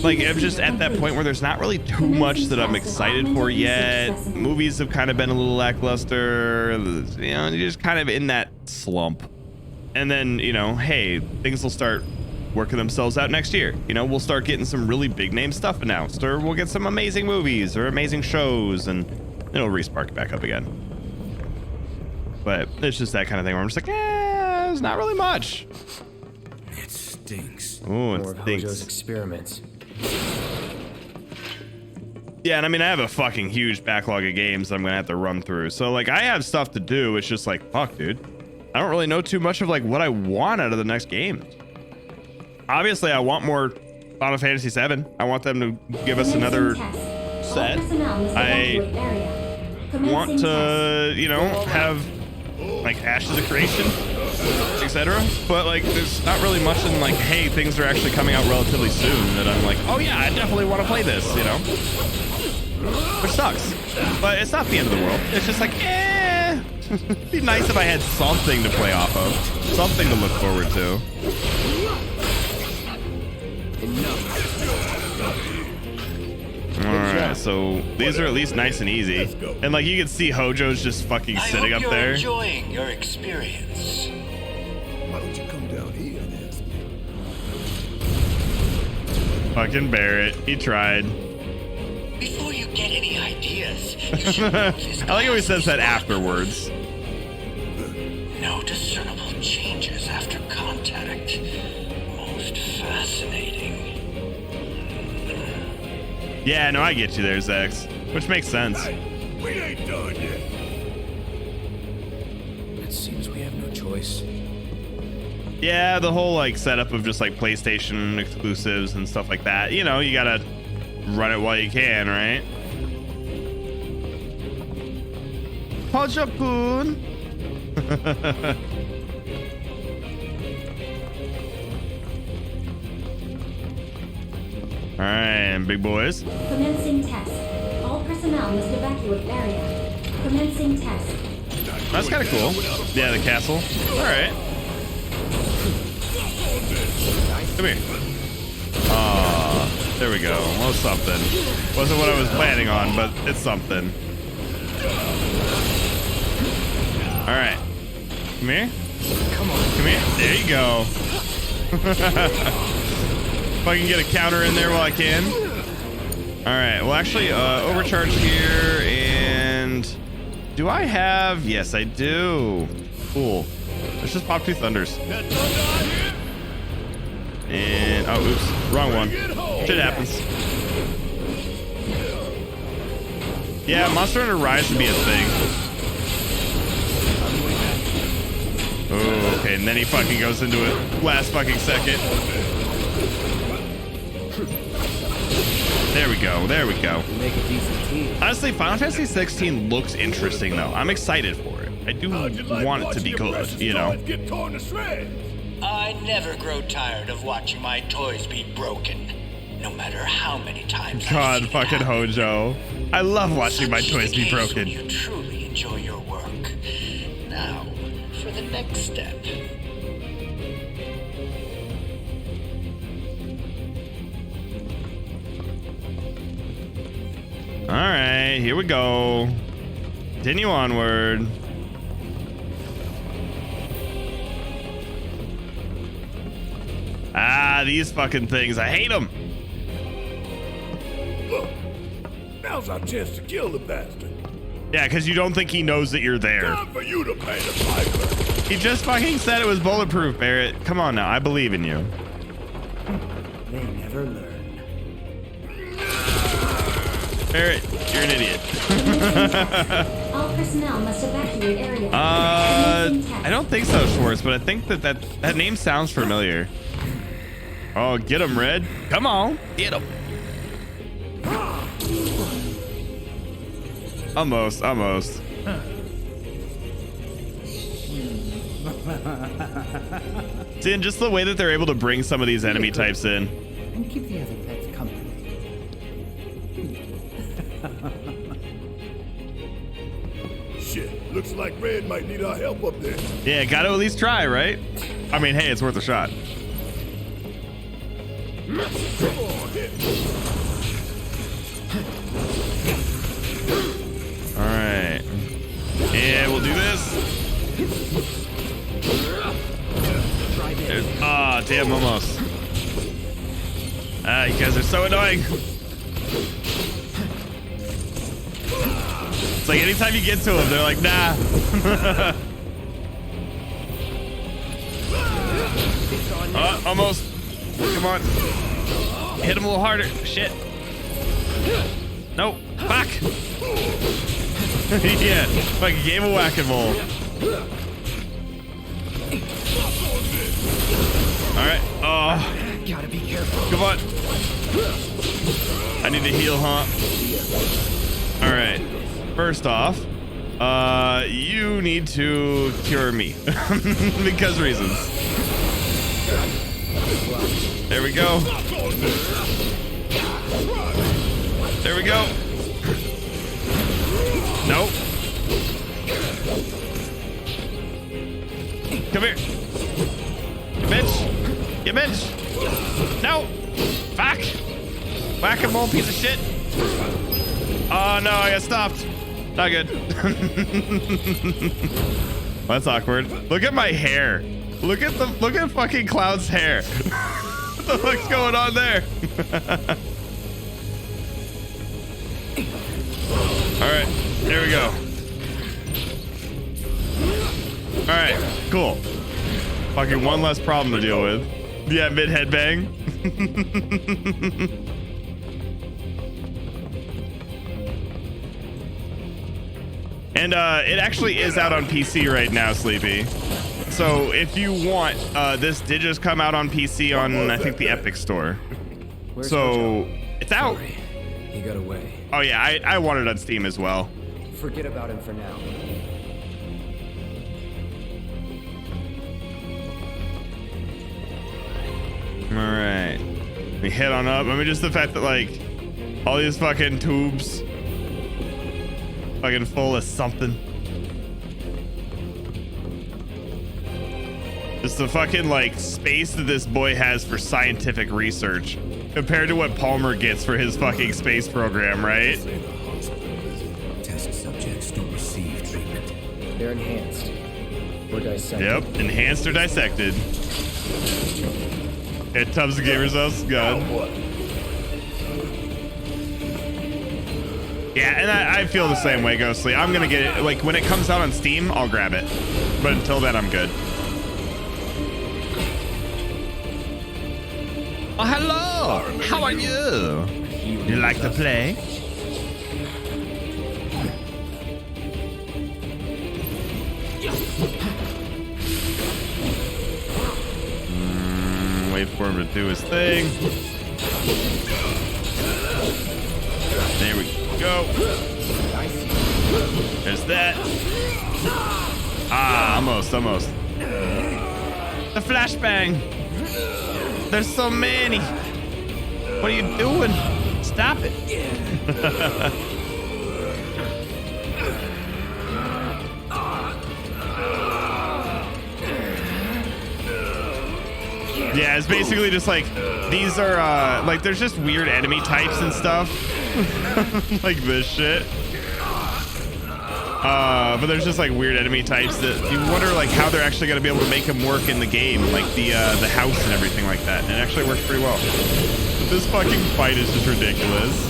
Like, I'm just at that point where there's not really too much that I'm excited for yet. Movies have kind of been a little lackluster. You know, you're just kind of in that slump. And then, you know, hey, things will start working themselves out next year. You know, we'll start getting some really big name stuff announced, or we'll get some amazing movies or amazing shows, and it'll re-spark back up again. But it's just that kind of thing where I'm just like, there's not really much. It stinks. Oh, it More of stinks. Hojo's experiments. Yeah, and I mean, I have a fucking huge backlog of games I'm gonna have to run through. So like, I have stuff to do. It's just like, fuck, dude. I don't really know too much of like what I want out of the next game. Obviously, I want more Final Fantasy VII. I want them to give us another set. I want to, you know, have like Ashes of Creation, etc. But like, there's not really much in like, hey, things are actually coming out relatively soon that I'm like, oh yeah, I definitely want to play this, you know? Which sucks, but it's not the end of the world. It's just like, it'd be nice if I had something to play off of, something to look forward to. Alright, so these are at least nice and easy. And like, you can see Hojo's just fucking sitting up there. Enjoying your experience. Why don't you come down here and ask me? Fucking Barrett, he tried. Before you get any ideas, you should know this. I like how he says that afterwards. No discernible changes after contact. Most fascinating. Yeah, no, I get you there, Zex. Which makes sense. Hey, we ain't done yet. It seems we have no choice. Yeah, the whole like setup of just like PlayStation exclusives and stuff like that. You know, you gotta run it while you can, right? Hojo-kun. All right, big boys. Commencing test. All personnel must evacuate area. Commencing test. That's kind of cool. Yeah, the castle. All right. Come here. There we go. Well, something. Wasn't what I was planning on, but it's something. All right. Come here. Come on. Come here. There you go. If I can get a counter in there while I can. All right. Well, actually, overcharge here. And do I have? Yes, I do. Cool. Let's just pop 2 thunders. And oh, oops, wrong one. Shit happens. Yeah, Monster Hunter Rise would be a thing. Oh, okay, and then he fucking goes into it last fucking second. There we go. There we go. Honestly, Final Fantasy 16 looks interesting, though. I'm excited for it. I do want it to be good, you know. I never grow tired of watching my toys be broken, no matter how many times. God, fucking Hojo. I love watching my toys be broken. You truly enjoy your work. Now, for the next step. All right, here we go. Continue onward. Ah, these fucking things. I hate them. Look, now's our chance to kill the bastard. Yeah, because you don't think he knows that you're there. Time for you to pay the piper. He just fucking said it was bulletproof, Barrett. Come on now, I believe in you. They never learn. Barrett, you're an idiot. All personnel must evacuate area. I don't think so, Schwartz, but I think that name sounds familiar. Oh, get him, Red. Come on, get him. Almost. See, and just the way that they're able to bring some of these enemy types in. And keep the other pets company. Shit, looks like Red might need our help up there. Yeah, gotta at least try, right? I mean, hey, it's worth a shot. Come on, hit. All right. Yeah, we'll do this. Ah, damn, almost. Ah, you guys are so annoying. It's like anytime you get to them, they're like, nah. Almost. Come on. Hit him a little harder. Shit. No. Fuck. Yeah. Fucking game of whack-a-mole. Alright. Oh. Gotta be careful. Come on. I need to heal, huh? Alright. First off, you need to cure me. Because reasons. There we go. There we go. Nope. Come here. You bitch. You bitch. No. Fuck. Whack-a-mole piece of shit. Oh no, I got stopped. Not good. That's awkward. Look at my hair. Look at fucking Cloud's hair. What the fuck's going on there? Alright, there we go. Alright, cool. Fucking one less problem to deal with. Yeah, mid headbang. And it actually is out on PC right now, Sleepy. So if you want, this did just come out on PC on, I think, the Epic Store. So it's out. He got away. Oh yeah, I want it on Steam as well. Forget about him for now. All right, we head on up. I mean, just the fact that like all these fucking tubes, fucking full of something. Just the fucking like space that this boy has for scientific research compared to what Palmer gets for his fucking space program, right? Test subjects don't receive treatment. They're enhanced. Or dissected. Yep, enhanced or dissected. At Tubbs the Gamer's House, God. Yeah, and I feel the same way, Ghostly. I'm gonna get it, like when it comes out on Steam, I'll grab it. But until then, I'm good. Oh, hello. How are you? You like to play? Wait for him to do his thing. There we go. There's that. Ah, almost. The flashbang. There's so many. What are you doing? Stop it. Yeah, it's basically just like, these are like, there's just weird enemy types and stuff. Like this shit. But there's just like weird enemy types that you wonder like how they're actually going to be able to make them work in the game, like the house and everything like that. And it actually works pretty well. But this fucking fight is just ridiculous.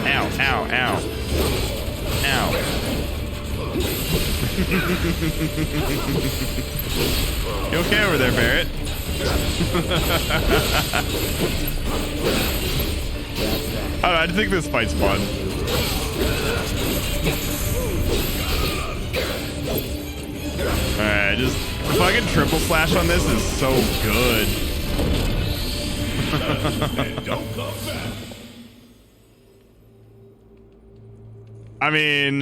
Ow, ow, ow. Ow. You okay over there, Barrett? I don't know, I think this fight's fun. Alright, just fucking triple slash on this is so good. I mean,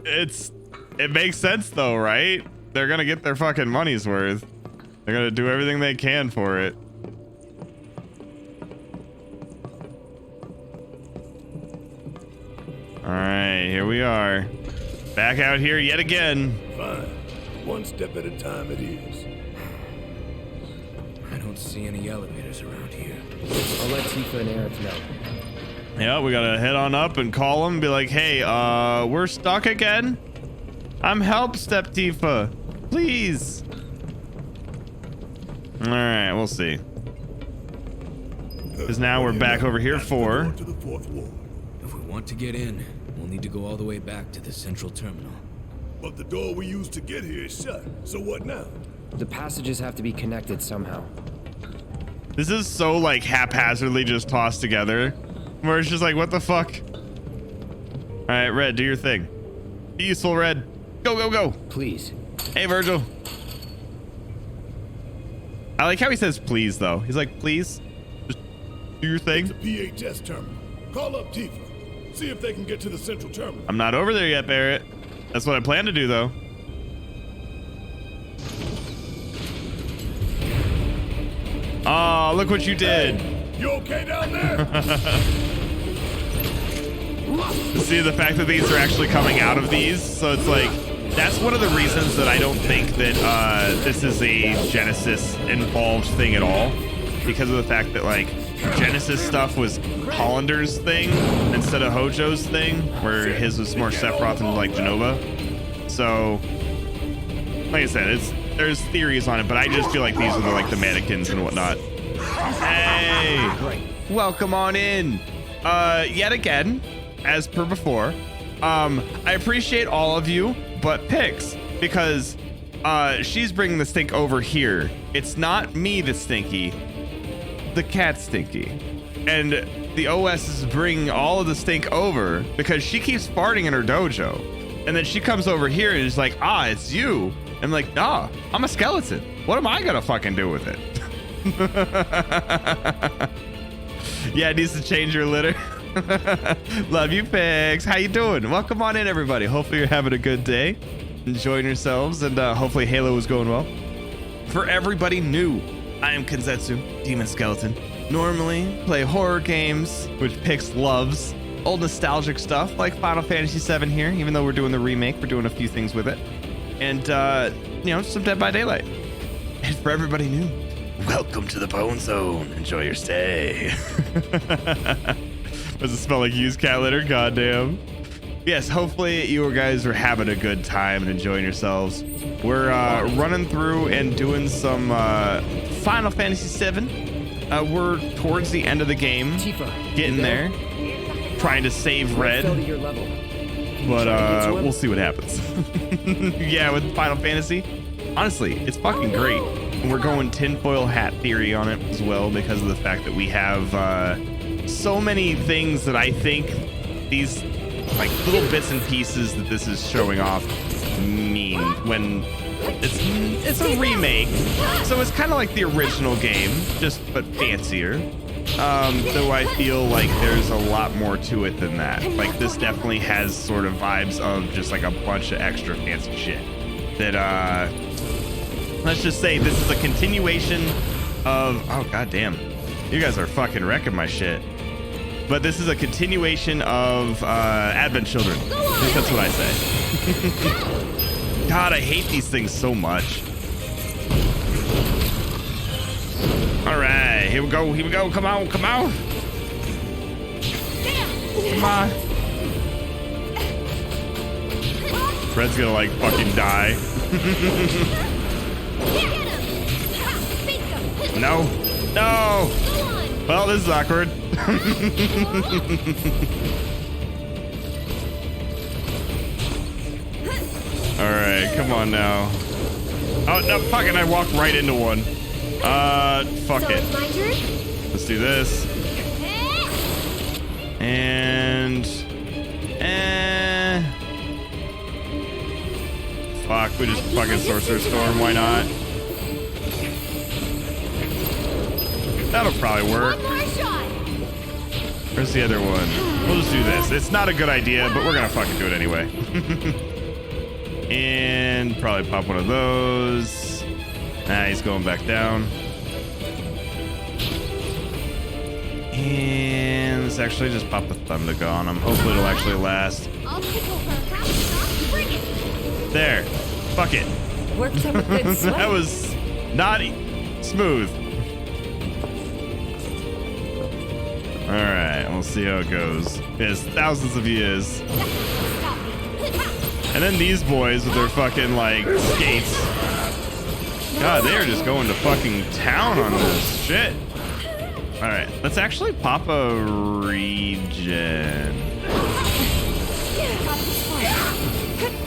it makes sense though, right? They're gonna get their fucking money's worth. They're gonna do everything they can for it. All right, here we are. Back out here yet again. Fine. One step at a time it is. I don't see any elevators around here. I'll let Tifa and Eric know. Yeah, we gotta head on up and call them and be like, hey, we're stuck again. I'm help, Step Tifa. Please. All right, we'll see. Because now we're back over here for... If we want to get in, we'll need to go all the way back to the central terminal. But the door we used to get here is shut. So what now? The passages have to be connected somehow. This is so like haphazardly just tossed together. Where it's just like, what the fuck? All right, Red, do your thing. Be useful, Red. Go, go, go. Please. Hey, Virgil. I like how he says please, though. He's like, please, just do your thing. It's a PHS terminal. Call up Tifa. See if they can get to the central terminal. I'm not over there yet, Barrett. That's what I plan to do, though. Oh, look what you did. Hey, you okay down there? See the fact that these are actually coming out of these, so it's like, that's one of the reasons that I don't think that this is a Genesis involved thing at all, because of the fact that like Genesis stuff was Hollander's thing instead of Hojo's thing, where his was more Sephiroth and like Jenova. So like I said, there's theories on it, but I just feel like these are the mannequins and whatnot. Hey, welcome on in. Yet again, as per before, I appreciate all of you but Pix, because she's bringing the stink over here. It's not me that's stinky, the cat's stinky, and the OS is bringing all of the stink over because she keeps farting in her dojo, and then she comes over here and is like, ah, it's you. I'm like, nah, I'm a skeleton. What am I gonna fucking do with it? Yeah, it needs to change your litter. Love you, Pigs. How you doing? Welcome on in, everybody. Hopefully you're having a good day, enjoying yourselves, and hopefully Halo is going well. For everybody new, I am Kenzetsu, Demon Skeleton. Normally play horror games, which Pix loves. Old nostalgic stuff like Final Fantasy VII here, even though we're doing the remake, we're doing a few things with it. And, you know, some Dead by Daylight. And for everybody new, welcome to the Bone Zone. Enjoy your stay. Does it smell like used cat litter? Goddamn. Yes, hopefully you guys are having a good time and enjoying yourselves. We're running through and doing some Final Fantasy VII. We're towards the end of the game. Tifa, getting there. Trying to save Red. But we'll see what happens. Yeah, with Final Fantasy. honestly, it's fucking great. And we're going tinfoil hat theory on it as well because of the fact that we have so many things that I think these like little bits and pieces that this is showing off mean when it's a remake, so it's kind of like the original game, just but fancier. Though I feel like there's a lot more to it than that. Like this definitely has sort of vibes of just like a bunch of extra fancy shit that let's just say this is a continuation of, oh god damn, you guys are fucking wrecking my shit. But this is a continuation of Advent Children. I think that's what I say. God, I hate these things so much. All right, here we go. Here we go. Come on, come on. Come on. Fred's gonna like fucking die. No. No. Well, this is awkward. All right, come on now. Oh, no, fucking, I walked right into one. Fuck it. Let's do this. And... Fuck, we just fucking Sorcerer's Storm, why not? That'll probably work. Where's the other one? We'll just do this. It's not a good idea, but we're gonna fucking do it anyway. And probably pop one of those. Nah, he's going back down. And let's actually just pop the Thundaga on him. Hopefully it'll actually last. There. Fuck it. Worked up a good sweat. That was not smooth. All right, we'll see how it goes. It's thousands of years. And then these boys with their fucking like skates. God, they are just going to fucking town on this shit. All right, let's actually pop a regen.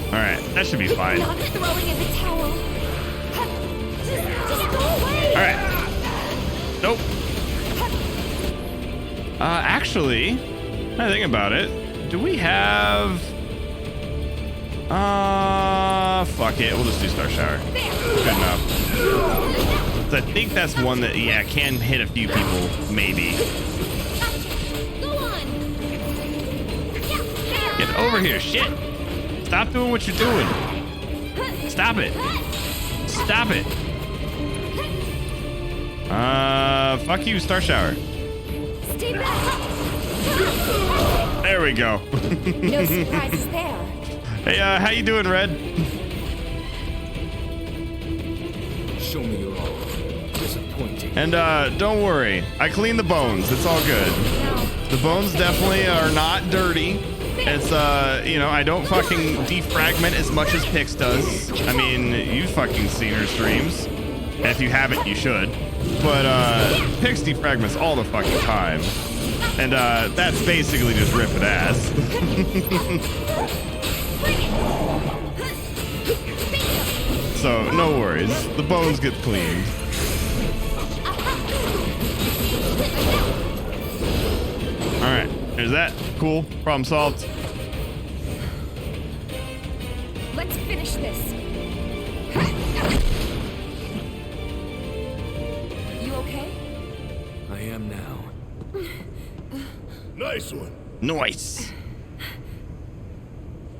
All right, that should be fine. Not throwing in the towel. Just go away. All right. Nope. Actually, I think about it. Do we have? Fuck it. We'll just do Star Shower. Good enough. So I think that's one that, yeah, can hit a few people, maybe. Get over here, shit. Stop doing what you're doing. Stop it. Stop it. Fuck you, Star Shower. Stay back. There we go. No surprises there. Hey, how you doing, Red? Show me your all. Disappointing. And don't worry, I cleaned the bones. It's all good. The bones definitely are not dirty. It's you know, I don't fucking defragment as much as Pix does. I mean, you've fucking seen her streams. And if you haven't, you should. But Pix defragments all the fucking time. And that's basically just ripping ass. So no worries, the bones get cleaned. All right, there's that. Cool, problem solved. Let's finish this. You okay? I am now. Nice one. Nice.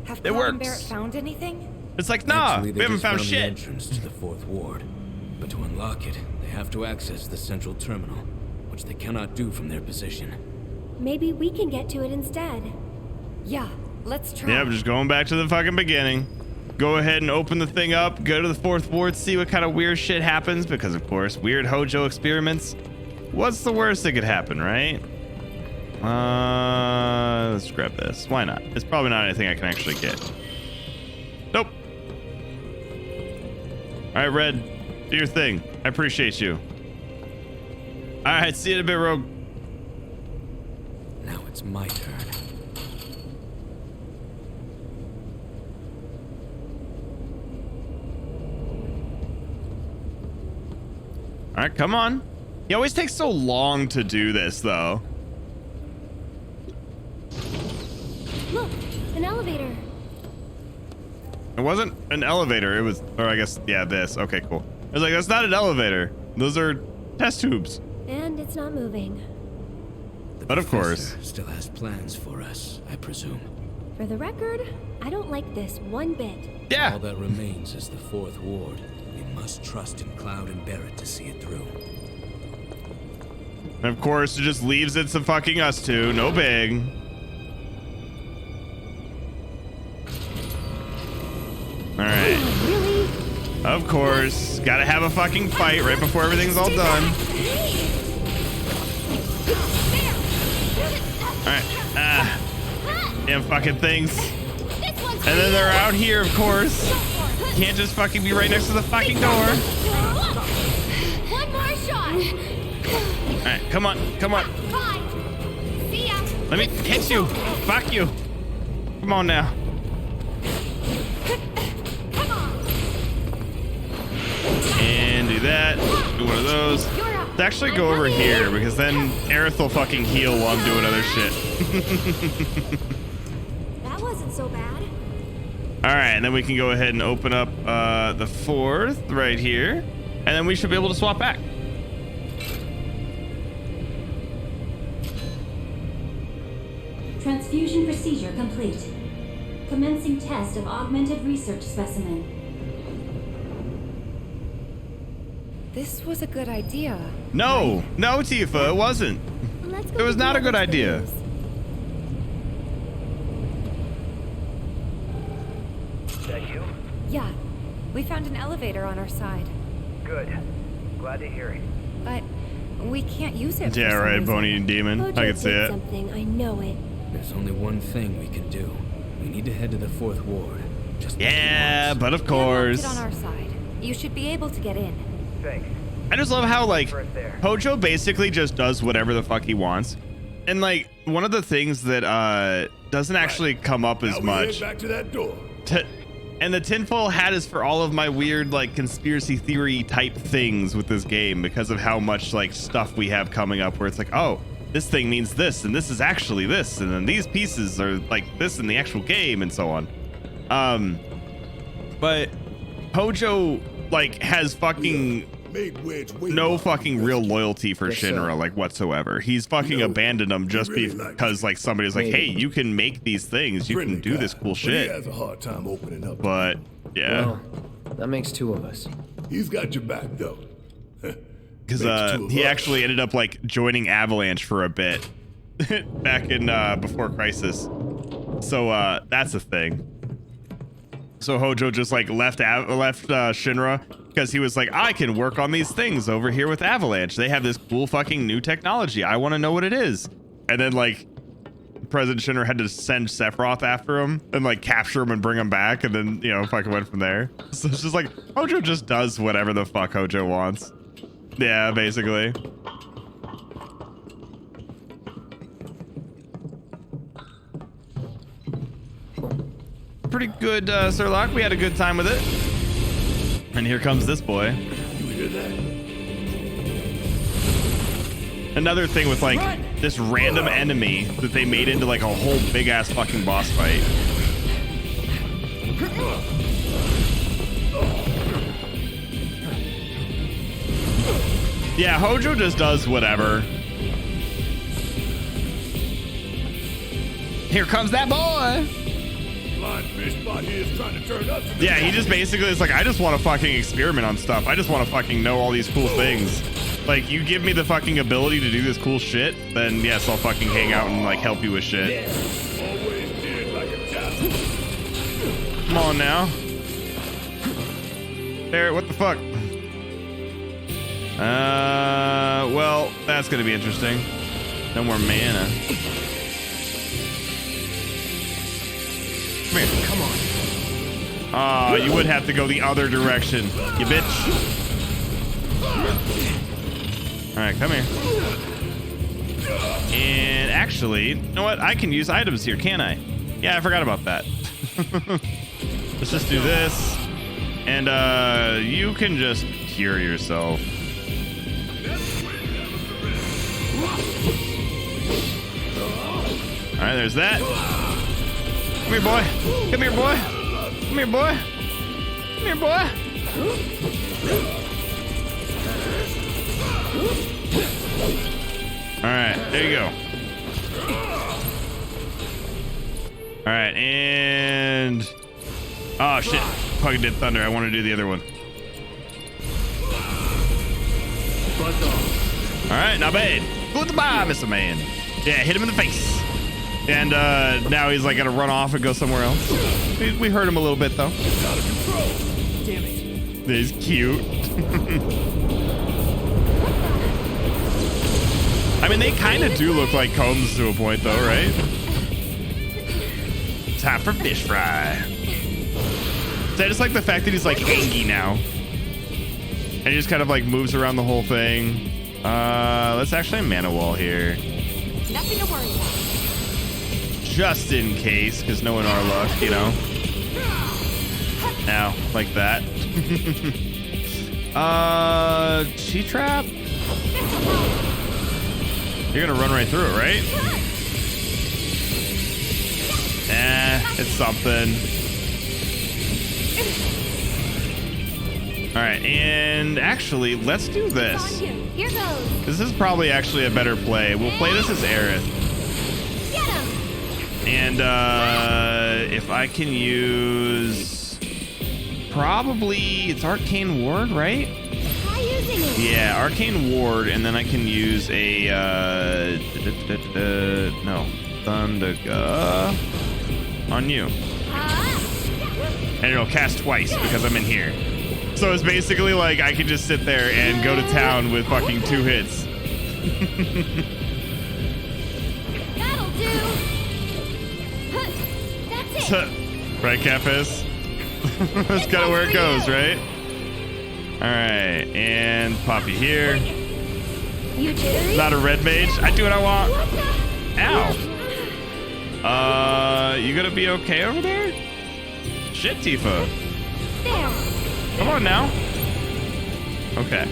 Have It Cloud and works. Barrett found anything? It's like, nah, Actually, we they haven't just found the shit. entrance to the 4th ward. But to unlock it, they have to access the central terminal, which they cannot do from their position. Maybe we can get to it instead. Yeah, let's try. Yeah, we're just going back to the fucking beginning. Go ahead and open the thing up, go to the 4th ward, see what kind of weird shit happens, because of course, weird Hojo experiments. What's the worst that could happen, right? Let's grab this. Why not? It's probably not anything I can actually get. Nope. All right, Red, do your thing. I appreciate you. All right, see you in a bit, Rogue. Now it's my turn. All right, come on. He always takes so long to do this, though. Look, an elevator. It wasn't an elevator. It was, or I guess, yeah, this. Okay, cool. I was like, that's not an elevator. Those are test tubes. And it's not moving. But of course. Still has plans for us, I presume. For the record, I don't like this one bit. Yeah. All that remains is the 4th ward. We must trust in Cloud and Barrett to see it through. And of course, it just leaves it to fucking us two. No big. All right. Really? Of course. Gotta have a fucking fight right before everything's all done. All right. Damn fucking things. And then they're out here, of course. Can't just fucking be right next to the fucking door. One more shot. All right, come on, come on. Bye. See ya. Let me hit you. Fuck you. Come on now. And do that. Do one of those. Let's actually go over here because then Aerith will fucking heal while I'm doing other shit. That wasn't so bad. All right, and then we can go ahead and open up the 4th right here, and then we should be able to swap back. Transfusion procedure complete. Commencing test of augmented research specimen. This was a good idea. No, no, Tifa, it wasn't. It was not a good idea. Is that you? Yeah, we found an elevator on our side. Good. Glad to hear it. But we can't use it. Yeah, right, Bony Demon. Hojo I can see did it. something. I know it. There's only one thing we can do. We need to head to the 4th ward. Just Yeah, but of We unlocked course. it on our side. You should be able to get in. Thanks. I just love how like Right there. Hojo basically just does whatever the fuck he wants. And like one of the things that doesn't actually come up as much. Back to that door. And the tinfoil hat is for all of my weird like conspiracy theory type things with this game because of how much like stuff we have coming up where it's like, oh, this thing means this and this is actually this and then these pieces are like this in the actual game and so on. But Hojo like has fucking no fucking real loyalty for Shinra like whatsoever. He's fucking abandoned him just because like somebody's like, hey, you can make these things, you can do this cool shit. He has a hard time opening up. But yeah, Well, that makes 2 of us. He's got your back though. because he actually ended up like joining Avalanche for a bit back in before Crisis. So that's a thing. So Hojo just like left Shinra because he was like, I can work on these things over here with Avalanche. They have this cool fucking new technology. I want to know what it is. And then like President Shinra had to send Sephiroth after him and like capture him and bring him back. And then, you know, fucking went from there. So it's just like Hojo just does whatever the fuck Hojo wants. Yeah, basically. Pretty good, Sherlock. We had a good time with it. And here comes this boy. Another thing with like this random enemy that they made into like a whole big ass fucking boss fight. Yeah, Hojo just does whatever. Here comes that boy. Yeah, he just basically is like, I just want to fucking experiment on stuff. I just want to fucking know all these cool things. Like, you give me the fucking ability to do this cool shit, then yes, I'll fucking hang out and like help you with shit. Come on now. There, what the fuck? Well, that's gonna be interesting. No more mana. Come here. Come on. Ah, you would have to go the other direction, you bitch. All right, come here. And actually, you know what? I can use items here, can't I? Yeah, I forgot about that. Let's just do this. And you can just cure yourself. All right, there's that. Come here, boy. Come here, boy. Come here, boy. Come here, boy. All right, there you go. All right, and oh shit, fucking did thunder. I want to do the other one. All right, not bad. Goodbye, Mr. Man. Yeah, hit him in the face. And now he's like gonna run off and go somewhere else. We hurt him a little bit though. It's out of control. Damn it. He's cute. I mean, they kind of do look like combs to a point though, right? Time for fish fry. So I just like the fact that he's like Angie now. And he just kind of like moves around the whole thing. Let's actually mana wall here. Nothing to worry about. Just in case, because knowing our luck, you know. Now, like that. Chi trap? You're gonna run right through it, right? It's something. All right, and actually, let's do this. Here goes. This is probably actually a better play. We'll play this as Aerith. Get him. And if I can use, probably it's Arcane Ward, right? Try using it. Yeah, Arcane Ward, and then I can use a no, Thundaga on you, and it'll cast twice because I'm in here. So it's basically like I can just sit there and go to town with fucking 2 hits. That'll do. That's it. Right, Capis? That's kind of where it goes, right? All right, and Poppy here. You jittery? Not a red mage. I do what I want. Ow. You gonna be okay over there? Shit, Tifa. There. Come on now. Okay.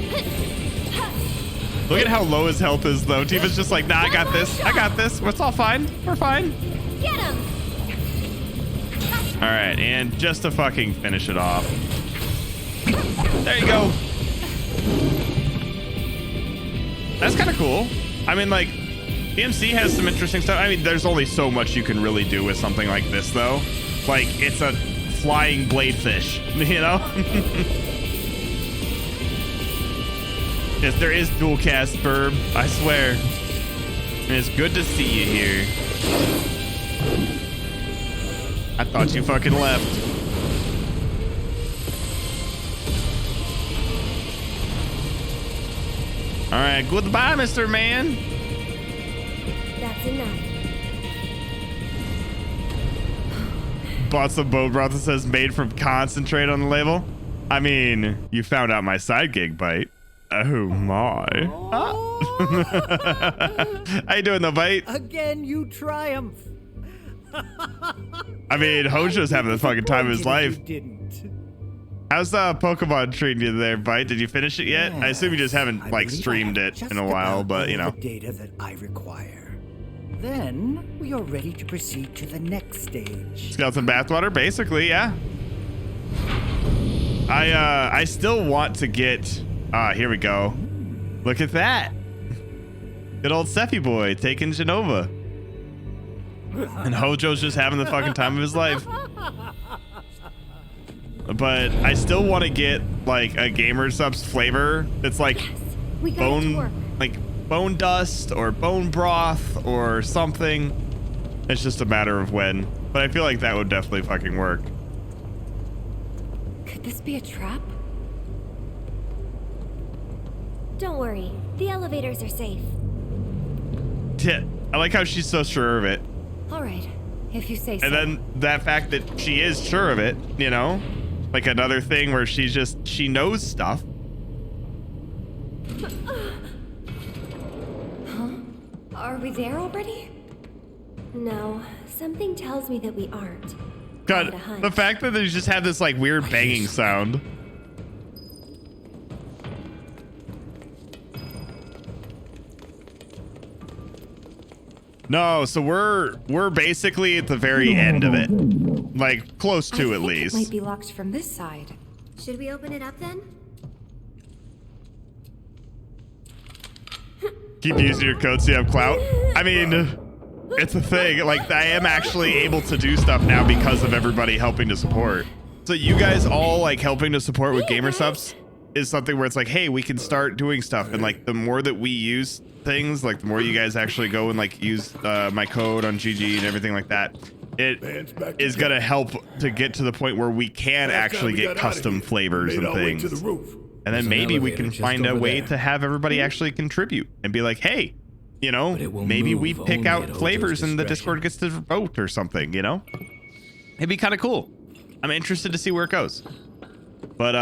Look at how low his health is, though. Tifa's just like, nah, I got this. I got this. It's all fine. We're fine. Get him. All right, and just to fucking finish it off. There you go. That's kind of cool. I mean, like, DMC has some interesting stuff. I mean, there's only so much you can really do with something like this, though. Like, it's a flying bladefish, you know? Yes, there is dual cast, Burb. I swear. And it's good to see you here. I thought you fucking left. All right, goodbye, Mr. Man. That's enough. Bought some bone broth that says made from concentrate on the label. I mean, you found out my side gig bite. Oh my. How you doing, though, Bite? Again, you triumph. I mean, Hojo's having the fucking time of his life. How's Pokemon treating you there, Bite? Did you finish it yet? I assume you just haven't like streamed it in a while, but you know. The data that I require. Then we are ready to proceed to the next stage. Skeleton bathwater, basically, yeah. I still want to get. Here we go. Look at that. Good old Sephi boy taking Jenova. And Hojo's just having the fucking time of his life. But I still want to get like a Gamer Subs flavor that's like bone dust or bone broth or something. It's just a matter of when. But I feel like that would definitely fucking work. Could this be a trap? Don't worry. The elevators are safe. I like how she's so sure of it. All right, if you say so. And then that fact that she is sure of it, you know? Like another thing where she knows stuff. Huh? Are we there already? No, something tells me that we aren't. God, the fact that they just have this like weird banging sound. No, so we're basically at the very end of it. Like, close to at least. It might be locked from this side. Should we open it up then? Keep using your code so you have clout. I mean, it's a thing. Like, I am actually able to do stuff now because of everybody helping to support. So you guys all like helping to support with gamer subs is something where it's like, hey, we can start doing stuff. And like, the more that we use things, like the more you guys actually go and like use my code on GG and everything like that, it is going to help to get to the point where we can actually get custom flavors and things. And then maybe we can find a way to have everybody actually contribute and be like, hey, you know, maybe we pick out flavors and the Discord gets to vote or something, you know? It'd be kind of cool. I'm interested to see where it goes. But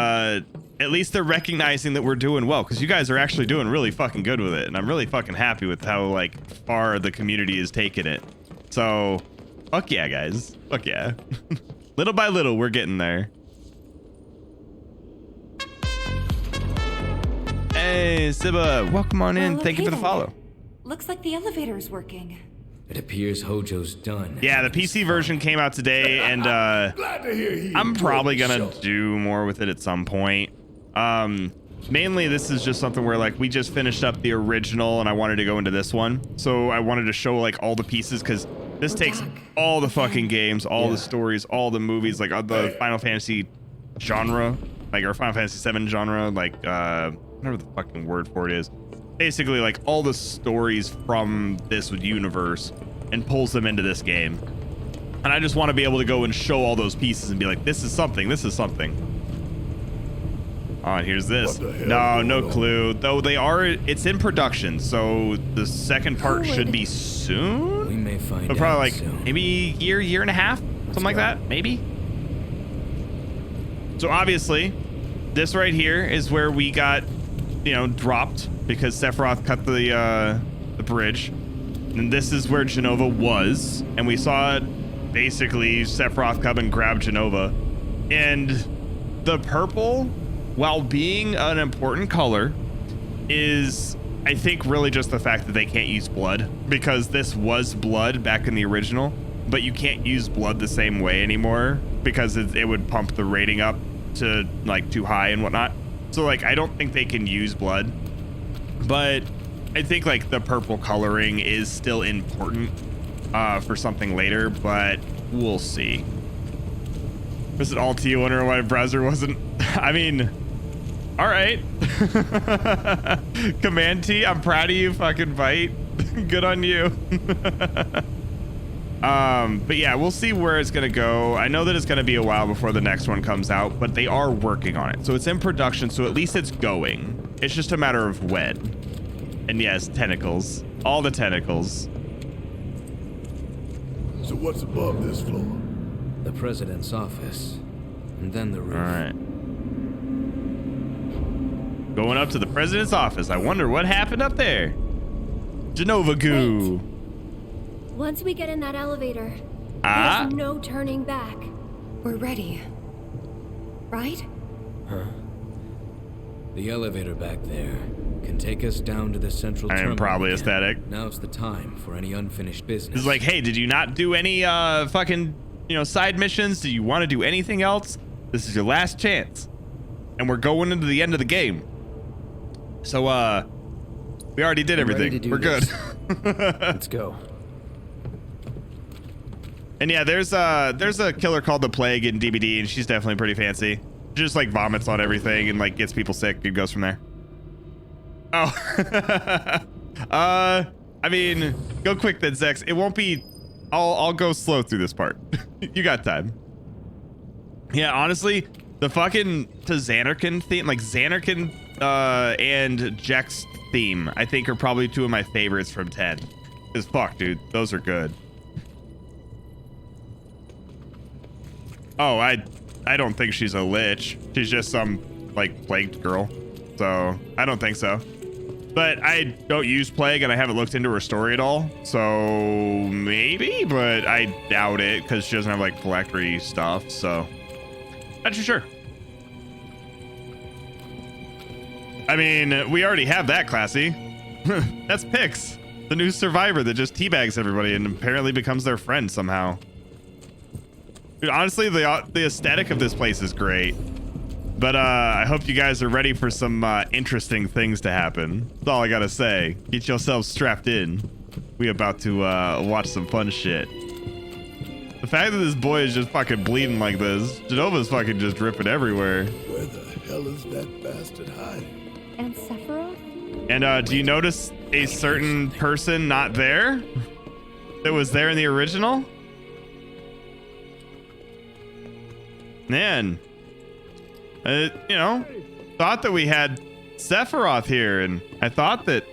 at least they're recognizing that we're doing well, because you guys are actually doing really fucking good with it. And I'm really fucking happy with how like far the community is taking it. So fuck yeah, guys. Fuck yeah. Little by little, we're getting there. Hey, Siba, welcome on in. Thank you for the follow. Looks like the elevator is working. It appears Hojo's done. Yeah, the PC version came out today, and I'm probably gonna do more with it at some point. Mainly, this is just something where like we just finished up the original, and I wanted to go into this one, so I wanted to show like all the pieces, because this takes all the fucking games, all the stories, all the movies, like the Final Fantasy genre, like our Final Fantasy 7 genre, like whatever the fucking word for it is. Basically like all the stories from this universe and pulls them into this game. And I just want to be able to go and show all those pieces and be like, this is something, this is something. Oh, and here's this. No clue. Though they are, it's in production, so the second part should be soon? We may find out probably like soon. Maybe year and a half, something like that, maybe. So obviously, this right here is where we got, you know, dropped because Sephiroth cut the bridge. And this is where Jenova was, and we saw basically Sephiroth come and grab Jenova. And the purple, while being an important color, is I think really just the fact that they can't use blood, because this was blood back in the original, but you can't use blood the same way anymore because it would pump the rating up to like too high and whatnot. So like I don't think they can use blood, but I think like the purple coloring is still important for something later, but we'll see. Was it all T? Wonder why browser wasn't? I mean, all right. Command T, I'm proud of you, fucking bite. Good on you. But yeah, we'll see where it's gonna go. I know that it's gonna be a while before the next one comes out, but they are working on it. So it's in production, so at least it's going. It's just a matter of when. And yes, tentacles. All the tentacles. So what's above this floor? The president's office. And then the roof. All right. Going up to the president's office. I wonder what happened up there. Jenova goo. Wait. Once we get in that elevator, there's no turning back. We're ready. Right? Huh? The elevator back there can take us down to the central terminal. I am probably again. aesthetic. Now's the time for any unfinished business. It's like, hey, did you not do any fucking, you know, side missions? Do you want to do anything else? This is your last chance. And we're going into the end of the game. So we already did everything. We're good. Let's go. And yeah, there's a killer called the Plague in DBD, and she's definitely pretty fancy. She just like vomits on everything and like gets people sick and goes from there. Oh. I mean, go quick then, Zex. It won't be. I'll go slow through this part. You got time. Yeah, honestly, the fucking Zanarkand theme, like Zanarkand and Jack's theme, I think are probably two of my favorites from 10. Cause fuck, dude, those are good. Oh, I don't think she's a lich. She's just some like plagued girl. So I don't think so. But I don't use Plague and I haven't looked into her story at all. So maybe, but I doubt it because she doesn't have like phylactery stuff. So not too sure. I mean, we already have that, Classy. That's Pix. The new survivor that just teabags everybody and apparently becomes their friend somehow. Dude, honestly, the aesthetic of this place is great. But I hope you guys are ready for some interesting things to happen. That's all I gotta say. Get yourselves strapped in. We about to watch some fun shit. The fact that this boy is just fucking bleeding like this. Jenova's fucking just dripping everywhere. Where the hell is that bastard hiding? And Sephiroth? And do you notice a certain person not there? That was there in the original? Man. You know, thought that we had Sephiroth here, and I thought that,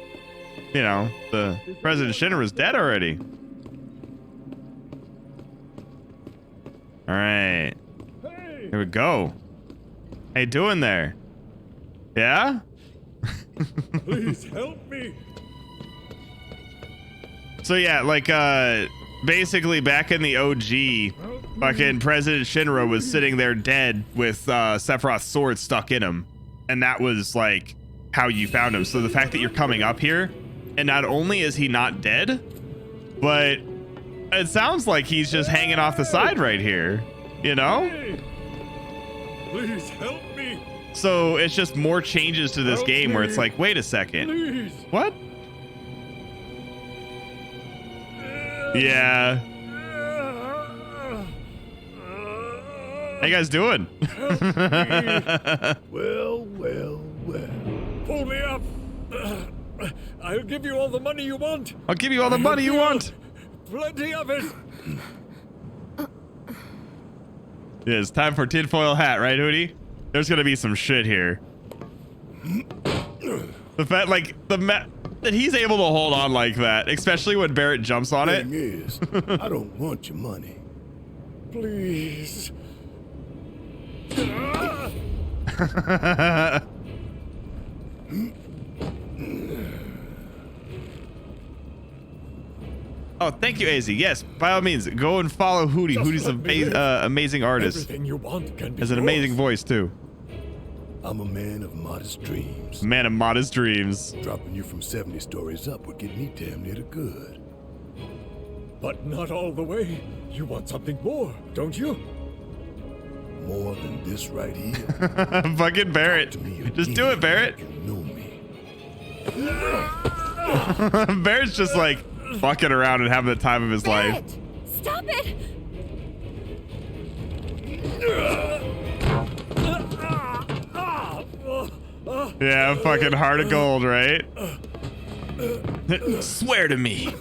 you know, the President Shinra was dead already. All right. Here we go. How you doing there? Yeah? Please help me. So yeah, like basically back in the OG, fucking President Shinra was sitting there dead with Sephiroth's sword stuck in him. And that was like how you found him. So the fact that you're coming up here, and not only is he not dead, but it sounds like he's just hanging off the side right here, you know? Please help me. So it's just more changes to this game where it's like, wait a second. Please. What? Yeah. How you guys doing? Well. Pull me up. I'll give you all the money you want. I'll give you all the money you want. Plenty of it. Yeah, it's time for tinfoil hat, right, Hootie? There's gonna be some shit here. The fact, like, that he's able to hold on like that, especially when Barrett jumps on it. Thing is, I don't want your money. Please. Oh, thank you, AZ. Yes, by all means, go and follow Hootie. Hootie's an amazing artist. Everything you want can be Has an amazing voice, too. I'm a man of modest dreams. Man of modest dreams. Dropping you from 70 stories up would get me damn near to good. But not all the way. You want something more, don't you? More than this right here. Fucking Barrett. Just do it, Barrett. You know me. Barrett's just like fucking around and having the time of his life. Stop it! Yeah, fucking heart of gold, right? Swear to me.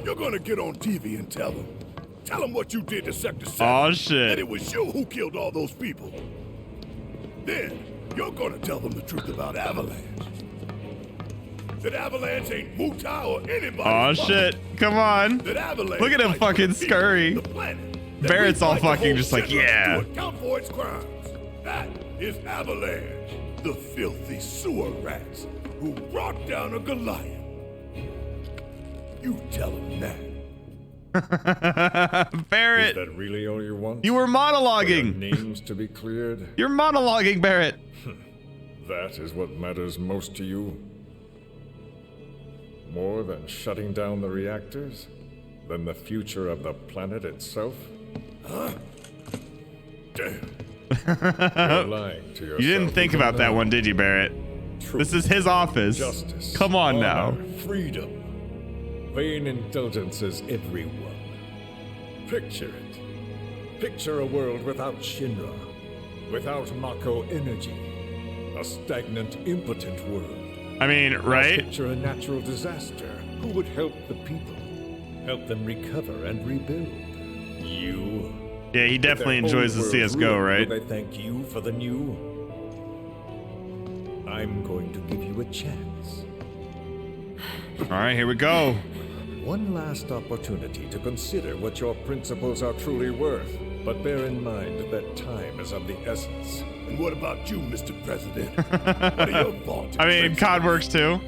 You're gonna get on TV and tell them. Tell them what you did to Sector 7. Oh, shit. And it was you who killed all those people. Then, you're gonna tell them the truth about Avalanche. That Avalanche ain't Mutai or anybody. Oh, shit. Come on. That Avalanche look at him fucking scurry. Barrett's all fucking just like, yeah. To account for its crimes. That is Avalanche. The filthy sewer rats who brought down a Goliath. You tell him that. Barrett. Is that really all you want? You were monologuing. Names to be cleared. You're monologuing, Barrett. That is what matters most to you. More than shutting down the reactors? Than the future of the planet itself? Huh? Damn. You're lying to yourself. You didn't think about that one, did you, Barrett? Truth, this is his office. Justice, come on honor, now. Freedom. Vain indulgences, everyone. Picture it. Picture a world without Shinra. Without Mako energy. A stagnant, impotent world. I mean, right? Now picture a natural disaster. Who would help the people? Help them recover and rebuild? You. Yeah, he definitely enjoys the CSGO, right? Will they thank you for the new? I'm going to give you a chance. All right, here we go. One last opportunity to consider what your principles are truly worth. But bear in mind that time is of the essence. And what about you, Mr. President? What are your thoughts? I mean, COD works too.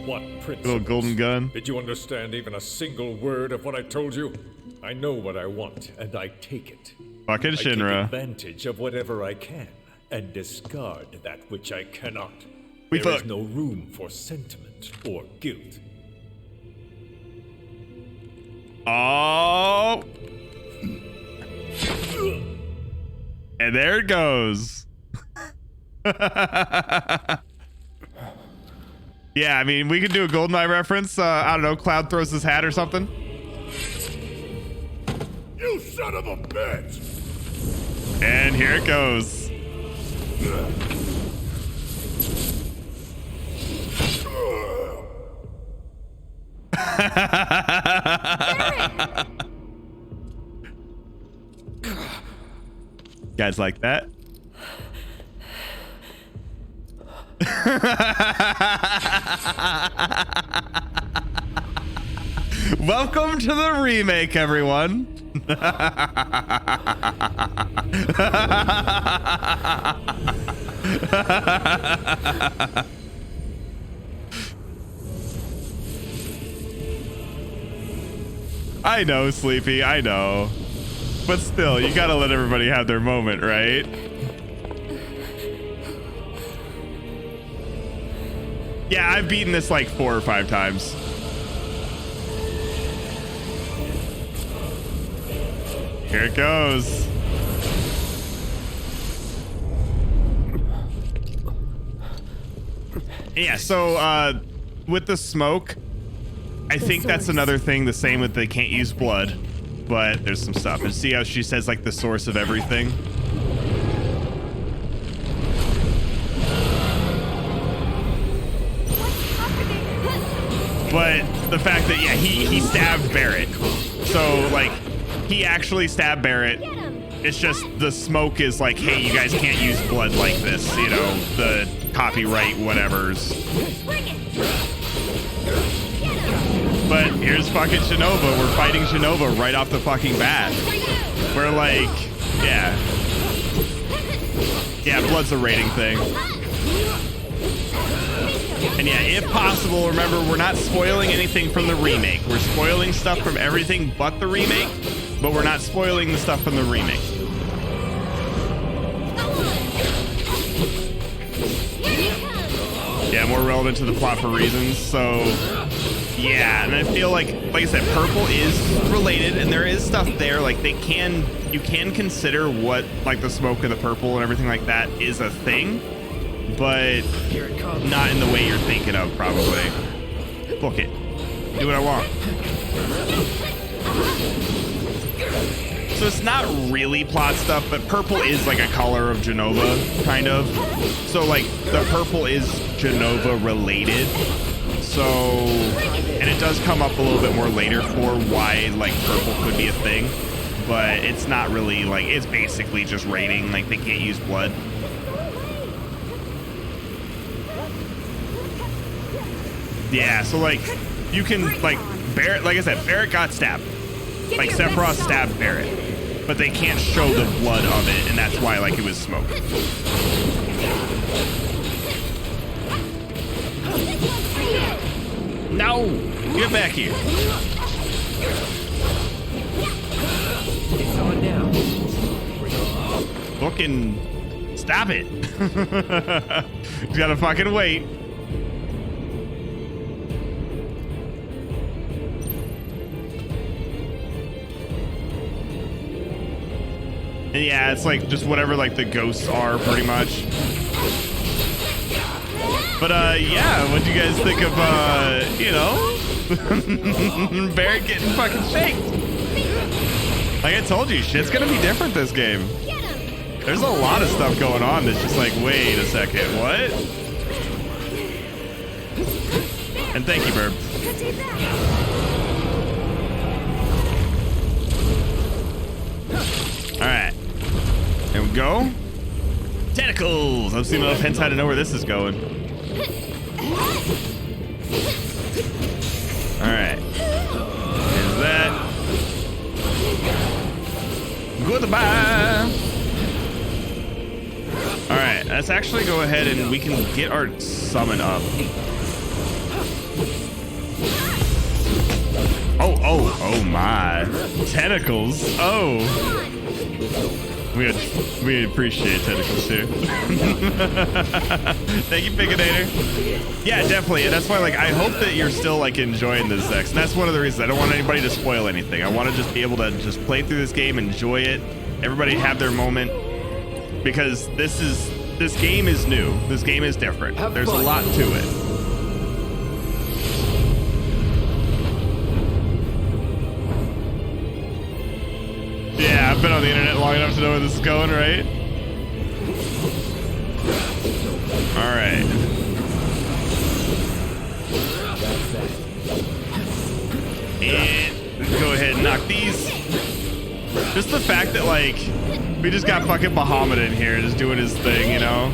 What principles? Little golden gun. Did you understand even a single word of what I told you? I know what I want, and I take it. Fucking Shinra. I take advantage of whatever I can, and discard that which I cannot. There is no room for sentiment or guilt. Oh. And there it goes. Yeah, I mean, we could do a GoldenEye reference. I don't know, Cloud throws his hat or something. You son of a bitch! And here it goes. Guys like that? Welcome to the remake, everyone. I know, Sleepy, I know. But still, you gotta let everybody have their moment, right? Yeah, I've beaten this like 4 or 5 times. Here it goes. Yeah, so with the smoke, I think that's another thing, the same with they can't use blood, but there's some stuff. And see how she says like the source of everything? But the fact that, yeah, he stabbed Barrett. So like, he actually stabbed Barrett. It's just the smoke is like, hey, you guys can't use blood like this, you know, the copyright whatevers. But here's fucking Jenova. We're fighting Jenova right off the fucking bat. We're like, yeah. Yeah, blood's a rating thing. And yeah, if possible, remember, we're not spoiling anything from the remake. We're spoiling stuff from everything but the remake, but we're not spoiling the stuff from the remake. Yeah, more relevant to the plot for reasons, so yeah, and I feel like I said, purple is related, and there is stuff there, like you can consider what, like the smoke of the purple and everything like that is a thing, but not in the way you're thinking of, probably. Book it. Do what I want. So it's not really plot stuff, but purple is like a color of Jenova, kind of. So like the purple is Jenova related. So, and it does come up a little bit more later for why like purple could be a thing, but it's not really like, it's basically just rating, like they can't use blood. Yeah, so like you can like Barrett, like I said, Barrett got stabbed. Like Sephiroth stabbed Barrett, but they can't show the blood of it, and that's why like it was smoke. No, get back here. It's on now. Fucking stop it. You gotta fucking wait. And yeah, it's like just whatever like the ghosts are pretty much. But yeah, what do you guys think of you know, Barrett getting fucking shaked? Like I told you, shit's gonna be different this game. There's a lot of stuff going on that's just like, wait a second, what? And thank you, Burb. All right, here we go. Tentacles. I'm seeing enough hentai to know where this is going. All right, there's that. Goodbye. All right, let's actually go ahead and we can get our summon up. Oh my. Tentacles. Oh. We appreciate tentacles too. Thank you, Pickinator. Yeah, definitely. And that's why, like, I hope that you're still like enjoying this, Zex. And that's one of the reasons I don't want anybody to spoil anything. I want to just be able to just play through this game, enjoy it. Everybody have their moment, because this game is new. This game is different. There's a lot to it. Yeah, I've been on the internet long enough to know where this is going, right? All right. And go ahead and knock these. Just the fact that, like, we just got fucking Bahamut in here just doing his thing, you know?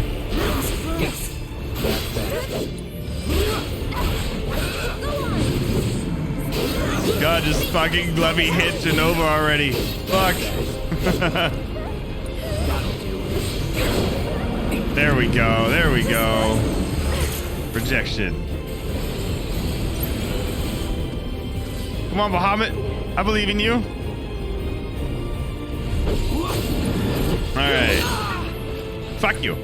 God, just fucking let me hit Jenova already. Fuck. There we go. There we go. Rejection. Come on, Bahamut. I believe in you. All right. Fuck you.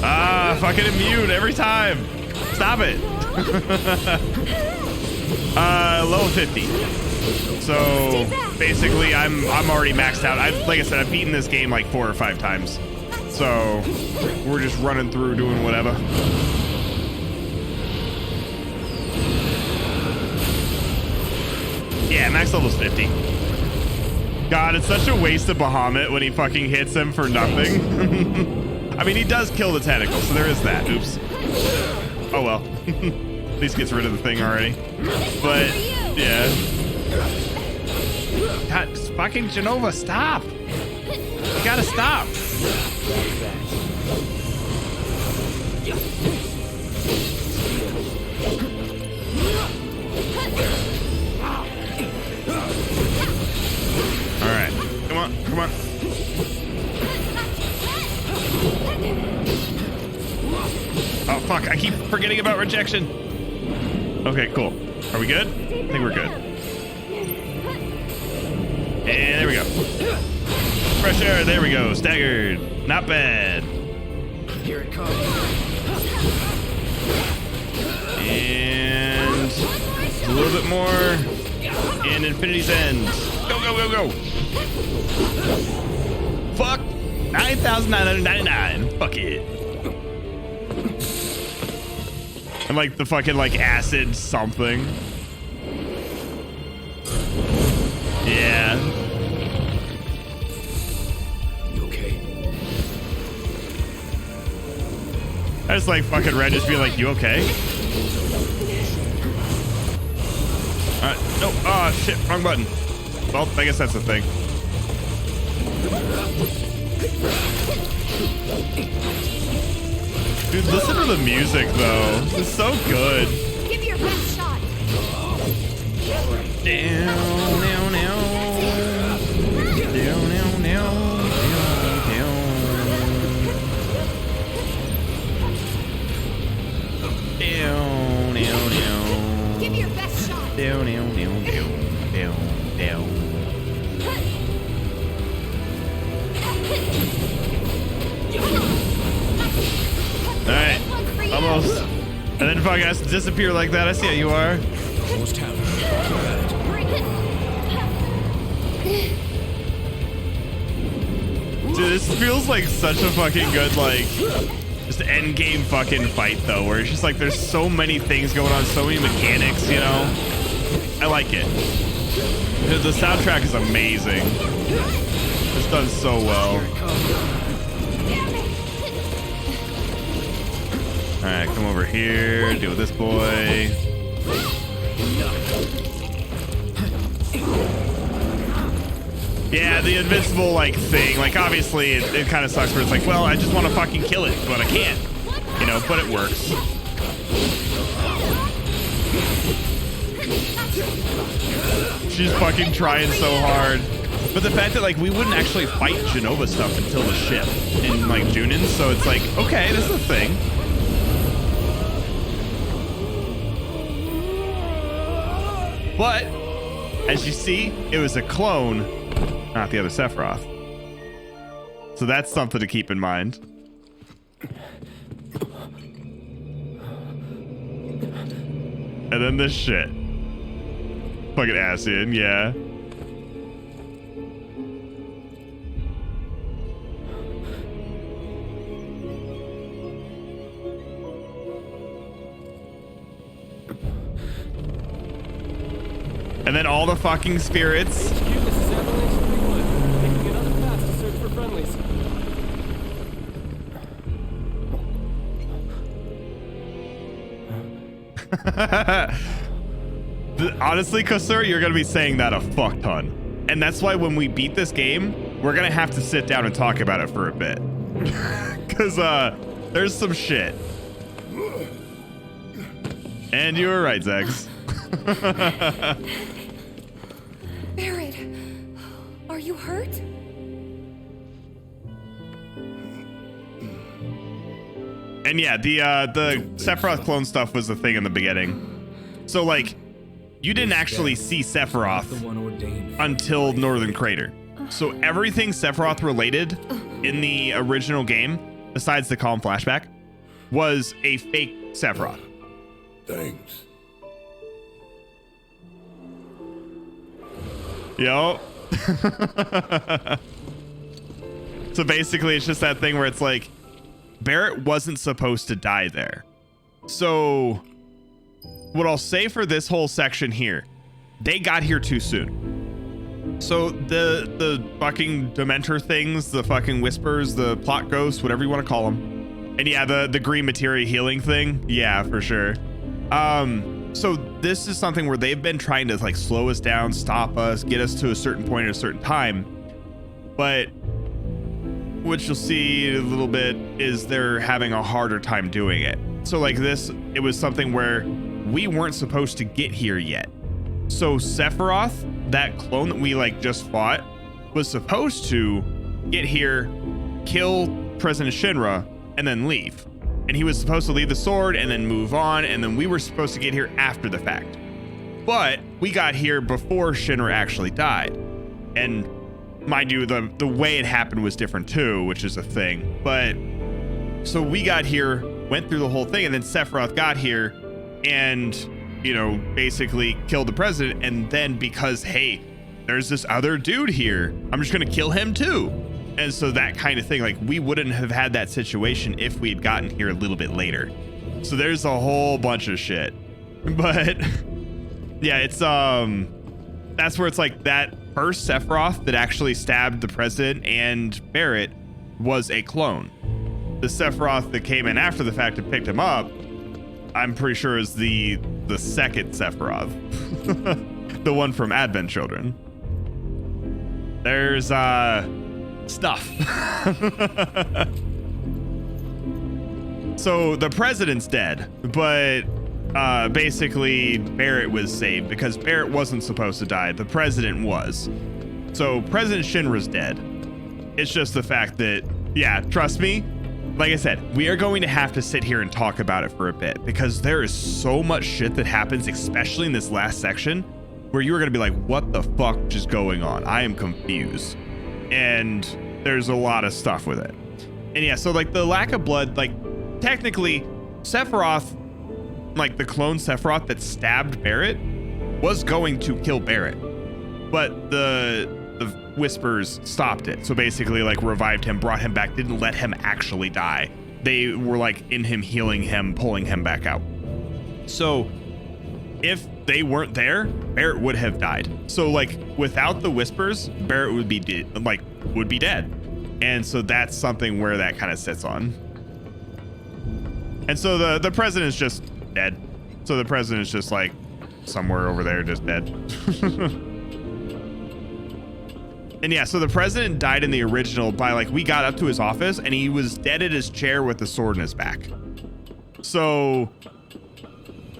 Ah, fucking immune every time. Stop it. Level 50. So basically I'm already maxed out. Like I said, I've beaten this game like 4 or 5 times. So we're just running through doing whatever. Yeah, max level's 50. God, it's such a waste of Bahamut when he fucking hits him for nothing. I mean, he does kill the tentacle, so there is that. Oops. Oh well. At least gets rid of the thing already. But yeah. God, fucking Jenova, stop! You gotta stop. All right, come on, come on. Oh fuck, I keep forgetting about rejection. Okay, cool. Are we good? I think we're good. And there we go. Fresh air, there we go. Staggered. Not bad. Here it comes. And a little bit more. And Infinity's End. Go, go, go, go. Fuck. 9,999. Fuck it. And like the fucking like acid something. Yeah. You okay? I just like fucking Red just be like, you okay? Alright, no, oh shit, wrong button. Well, I guess that's the thing. Dude, listen to the music though. It's so good. Give your best shot. Down, down, down. Down, down, down. Down, down, down. Give your best shot. Down, down, down, down, down, down. Alright, almost. And then fuck has to disappear like that. I see how you are. Almost have it. Dude, this feels like such a fucking good, like, just end game fucking fight though, where it's just like there's so many things going on, so many mechanics, you know? I like it. The soundtrack is amazing. It's done so well. Alright, come over here, deal with this boy. Yeah, the invincible like thing, like obviously it kind of sucks where it's like, well, I just want to fucking kill it, but I can't, you know, but it works. She's fucking trying so hard. But the fact that like we wouldn't actually fight Jenova stuff until the ship in like Junin, so it's like, okay, this is a thing. But as you see, it was a clone, not the other Sephiroth. So that's something to keep in mind. And then this shit. Fucking Ascian, yeah. And then all the fucking spirits. HQ, this is Avalanche 3-1. Taking another pass to search for friendlies. Honestly, Kosur, you're gonna be saying that a fuck ton. And that's why when we beat this game, we're gonna have to sit down and talk about it for a bit. Cause there's some shit. And you were right, Zex. Barret, are you hurt? And yeah, the Sephiroth clone stuff was the thing in the beginning. So like, you didn't actually see Sephiroth until Northern Crater. So everything Sephiroth related in the original game, besides the calm flashback, was a fake Sephiroth. Thanks. Yo. So basically, it's just that thing where it's like, Barret wasn't supposed to die there. So what I'll say for this whole section here, they got here too soon. So the fucking Dementor things, the fucking Whispers, the plot ghosts, whatever you want to call them. And yeah, the green materia healing thing. Yeah, for sure. So this is something where they've been trying to like slow us down, stop us, get us to a certain point at a certain time. But what you'll see a little bit is they're having a harder time doing it. So like this, it was something where we weren't supposed to get here yet. So Sephiroth, that clone that we like just fought, was supposed to get here, kill President Shinra, and then leave. And he was supposed to leave the sword and then move on, and then we were supposed to get here after the fact. But we got here before Shinra actually died. And mind you, the way it happened was different too, which is a thing. But so we got here, went through the whole thing, and then Sephiroth got here and, you know, basically killed the president. And then because, hey, there's this other dude here, I'm just going to kill him too. And so that kind of thing, like we wouldn't have had that situation if we had gotten here a little bit later. So there's a whole bunch of shit. But yeah, it's that's where it's like that first Sephiroth that actually stabbed the president and Barret was a clone. The Sephiroth that came in after the fact and picked him up, I'm pretty sure is the second Sephiroth. The one from Advent Children. There's stuff. So the president's dead, but basically Barret was saved because Barret wasn't supposed to die. The president was. So President Shinra's dead. It's just the fact that, yeah, trust me, like I said, we are going to have to sit here and talk about it for a bit because there is so much shit that happens, especially in this last section, where you're going to be like, what the fuck is going on? I am confused. And there's a lot of stuff with it. And yeah, so like the lack of blood, like technically Sephiroth, like the clone Sephiroth that stabbed Barret was going to kill Barret, but the Whispers stopped it. So basically like revived him, brought him back, didn't let him actually die. They were like in him, healing him, pulling him back out. So if they weren't there, Barret would have died. So like without the Whispers, Barret would be dead. And so that's something where that kind of sits on. And so the president's just dead. So the president's just like somewhere over there, just dead. And yeah, so the president died in the original by like, we got up to his office and he was dead at his chair with the sword in his back. So,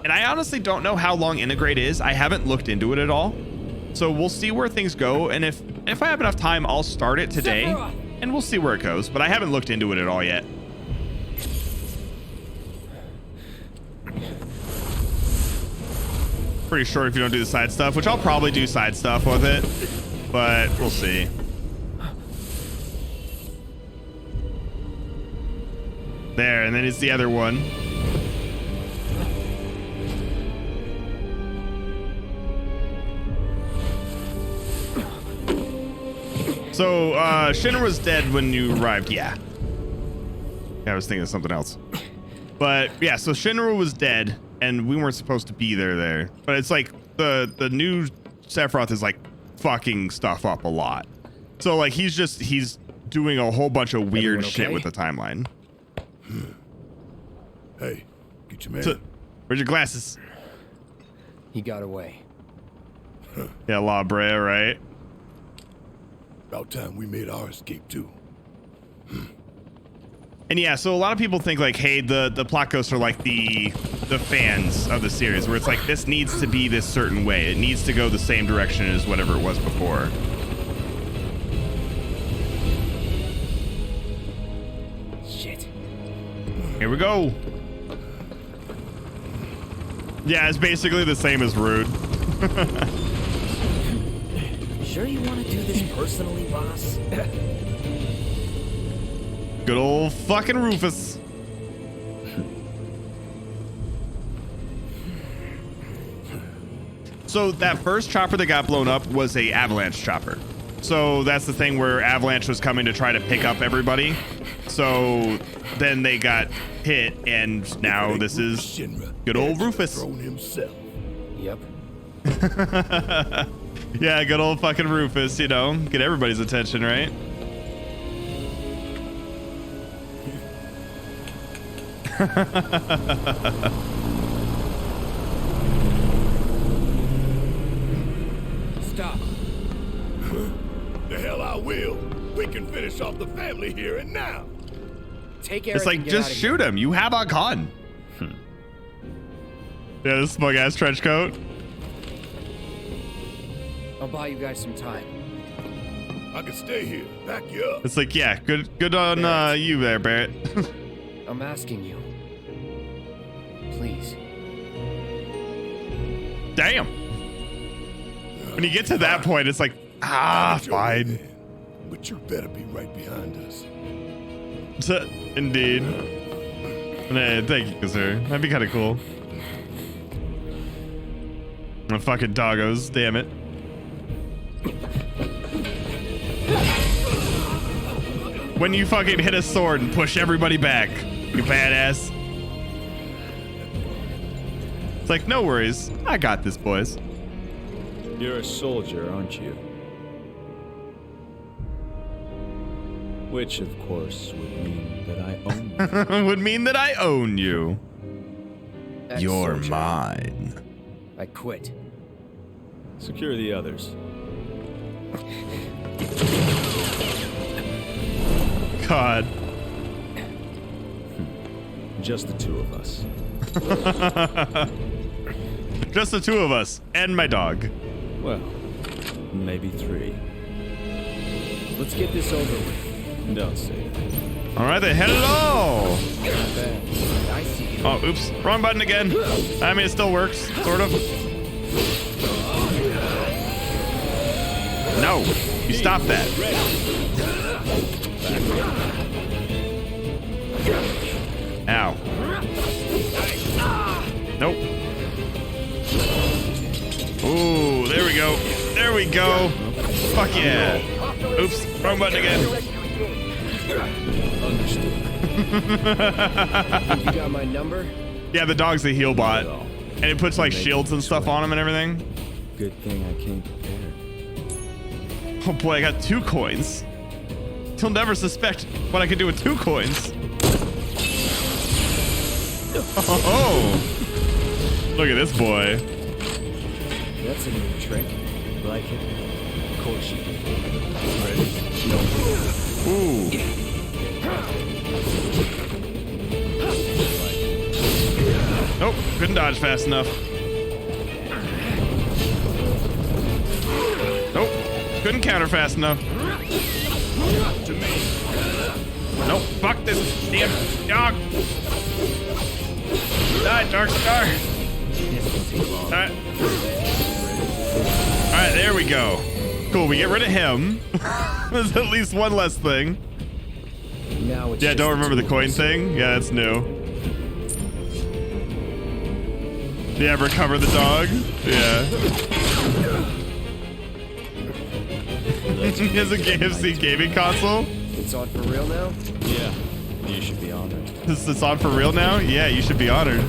and I honestly don't know how long Integrate is. I haven't looked into it at all. So we'll see where things go. And if I have enough time, I'll start it today and we'll see where it goes. But I haven't looked into it at all yet. pretty short if you don't do the side stuff, which I'll probably do side stuff with it, but we'll see. There, and then it's the other one. So, Shinra was dead when you arrived. Yeah, I was thinking of something else. But yeah, so Shinra was dead, and we weren't supposed to be there. But it's like the new Sephiroth is like fucking stuff up a lot. So like he's doing a whole bunch of weird shit with the timeline. Hey, get your man. So, where's your glasses? He got away. Yeah, La Brea, right? About time we made our escape too. And yeah, so a lot of people think like, hey, the plot ghosts are like the fans of the series, where it's like this needs to be this certain way. It needs to go the same direction as whatever it was before. Shit. Here we go. Yeah, it's basically the same as Rude. Sure you want to do this personally, boss? Good old fucking Rufus. So that first chopper that got blown up was a Avalanche chopper. So that's the thing where Avalanche was coming to try to pick up everybody. So then they got hit, and now this is good old Rufus. Yep. Yeah, good old fucking Rufus, you know, get everybody's attention, right? Stop. The hell I will. We can finish off the family here and now. Take It's like, just shoot him. You have a gun. Yeah, this smug ass trench coat. I'll buy you guys some time. I can stay here. Back you up. It's like, yeah, good on you there, Barrett. I'm asking you. Please. Damn. When you get to that point, it's like, fine. But you better be right behind us. Indeed. Nah, thank you, sir. That'd be kind of cool. Oh, fucking doggos, damn it. When you fucking hit a sword and push everybody back, you badass. It's like, no worries. I got this, boys. You're a soldier, aren't you? Which, of course, would mean that I own you. Would mean that I own you. You're Ex-soldier. mine. I quit. Secure the others. God. Just the two of us. Just the two of us and my dog. Well, maybe three. Let's get this over with. Don't say that. All right, then. Hello. I see you. Oh, oops. Wrong button again. I mean, it still works, sort of. No. You stop that. Ow. Nope. Ooh, there we go. There we go. Fuck yeah. Oops, wrong button again. Understood. You got my number? Yeah, the dog's the heal bot. And it puts like shields and stuff on him and everything. Good thing I came prepared. Oh boy, I got 2 coins. He'll never suspect what I could do with 2 coins. Oh, look at this boy. That's a new trick. Like it? Of course you do. Ready? No. Ooh. Nope, couldn't dodge fast enough. Nope, couldn't counter fast enough. Nope, fuck this damn dog. Die, Dark Star. Alright, there we go. Cool, we get rid of him. There's at least one less thing. Now it's yeah, don't remember the coin thing? Yeah, that's new. Yeah, recover the dog. Yeah. He has a KFC gaming console? It's on for real now? Yeah, you should be honored. It's on for real now? Yeah, you should be honored.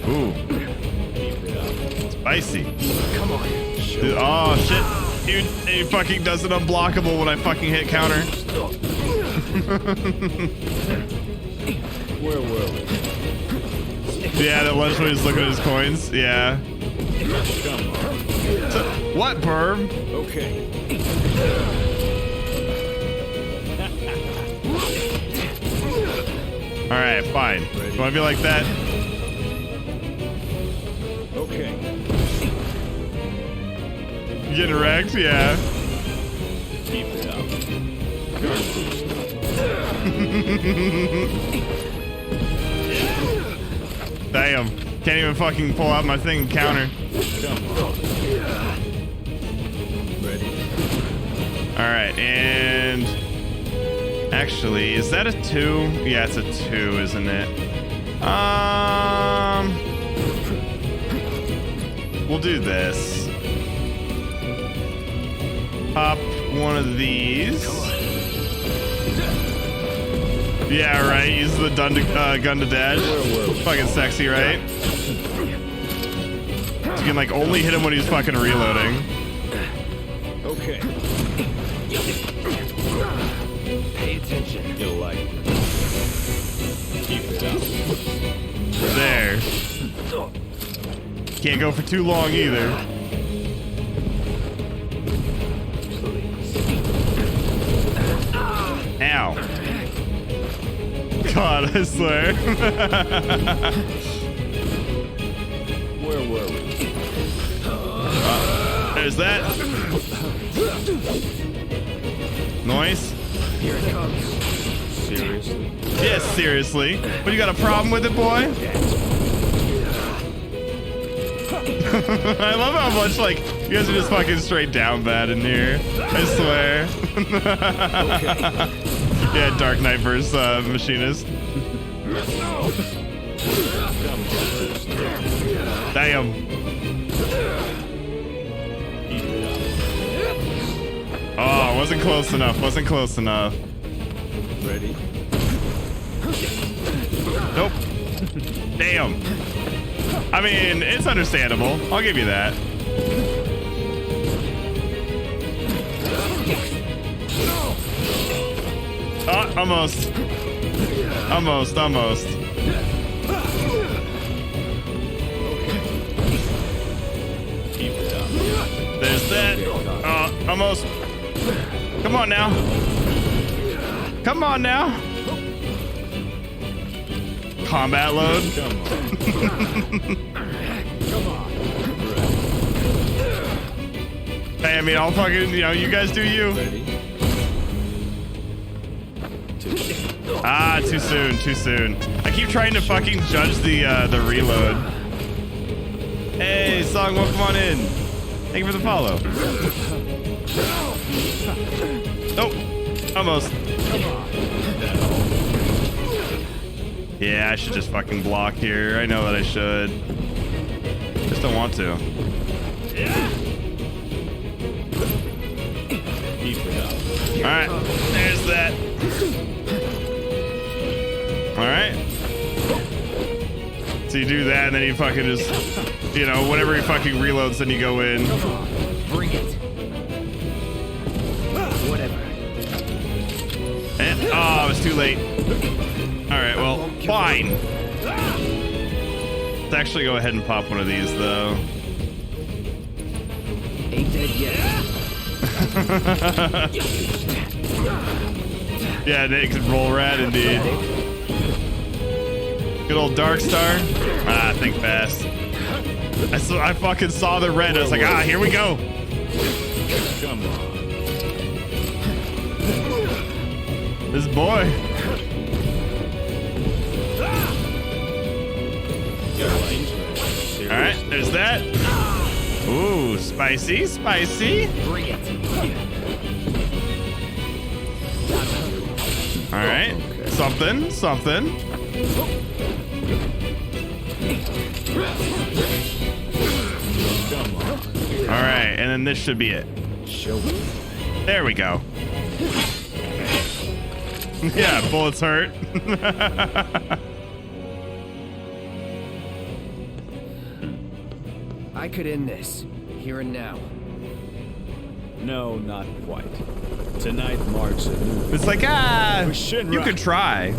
Ooh. Spicy. Come on. Dude, oh shit. He fucking does it unblockable when I fucking hit counter. Where were we? Yeah, that lunch when he's looking at his coins. Yeah. What, Burb? Okay. Alright, fine. You wanna be like that? Okay. You getting wrecked? Yeah. Keep it up. Damn. Can't even fucking pull out my thing and counter. Ready? Alright, and... Actually, is that a 2? Yeah, it's a 2, isn't it? We'll do this. Pop one of these. Yeah, right. Use the gun to dash. Fucking sexy, right? You can like only hit him when he's fucking reloading. Okay. Pay attention. You'll like it. Keep it up. There. Can't go for too long either. Ow. God, I swear. Where were we? There's that. Noise. Here it comes. Seriously? Yes, seriously. But you got a problem with it, boy? I love how much, like, you guys are just fucking straight down bad in here. I swear. Yeah, Dark Knight versus Machinist. Damn. Oh, wasn't close enough. Wasn't close enough. Ready? Nope. Damn. I mean, it's understandable. I'll give you that. Oh, almost. Almost, almost. Keep it up. There's that. Almost. Come on now. Come on now. Combat load. Come on. Hey, I mean, I'll fucking, you know, you guys do you. Ready? Ah, too soon, too soon. I keep trying to fucking judge the reload. Hey, Song, welcome on in. Thank you for the follow. Oh, almost. Yeah, I should just fucking block here. I know that I should. Just don't want to. Alright, there's that. Alright. So you do that, and then you fucking just, you know, whenever he fucking reloads, then you go in. Bring it. Whatever. And, oh, it was too late. Alright, well, fine. Let's actually go ahead and pop one of these, though. Ain't dead yet. Yeah, naked roll rat, indeed. Good old Dark Star. Ah, think fast. I fucking saw the red. I was like, ah, here we go. Come on. This boy. All right, there's that. Ooh, spicy, spicy. Bring it. All right, something, something. All right, and then this should be it. There we go. Yeah, bullets hurt. I could end this, here and now. No, not quite. Tonight marks a new... It's like, you could try.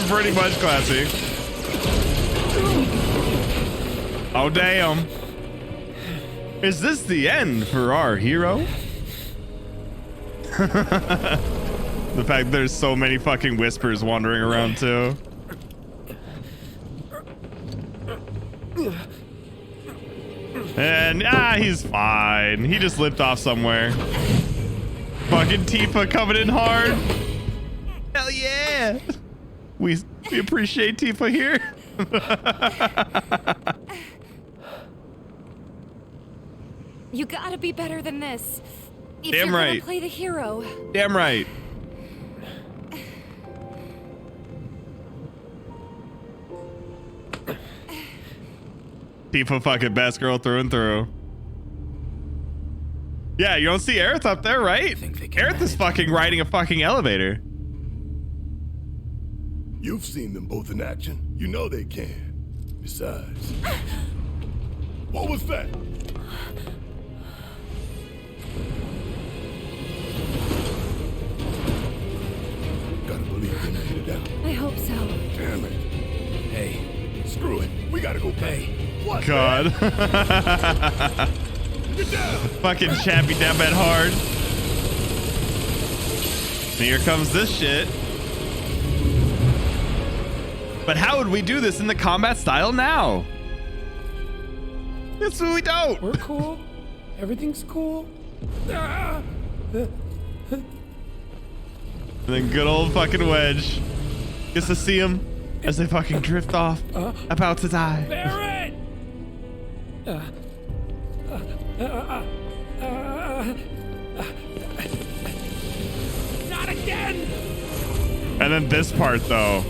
Pretty much classy. Oh, damn. Is this the end for our hero? The fact there's so many fucking whispers wandering around too. And he's fine. He just limped off somewhere. Fucking Tifa coming in hard. Hell yeah. We appreciate Tifa here. You gotta be better than this. If Damn you're right. gonna play the hero. Damn right. Tifa fucking best girl through and through. Yeah, you don't see Aerith up there, right? Aerith is fucking riding a fucking elevator. You've seen them both in action. You know they can. Besides, what was that? Gotta believe they made it out. I hope so. Damn it. Hey, screw it. We gotta go pay. What? God. Get down. Fucking chappy down bed hard. And here comes this shit. But how would we do this in the combat style now? That's what we don't. We're cool. Everything's cool. Ah! And then good old fucking Wedge gets to see him as they fucking drift off, about to die. Barret! Not again! And then this part though.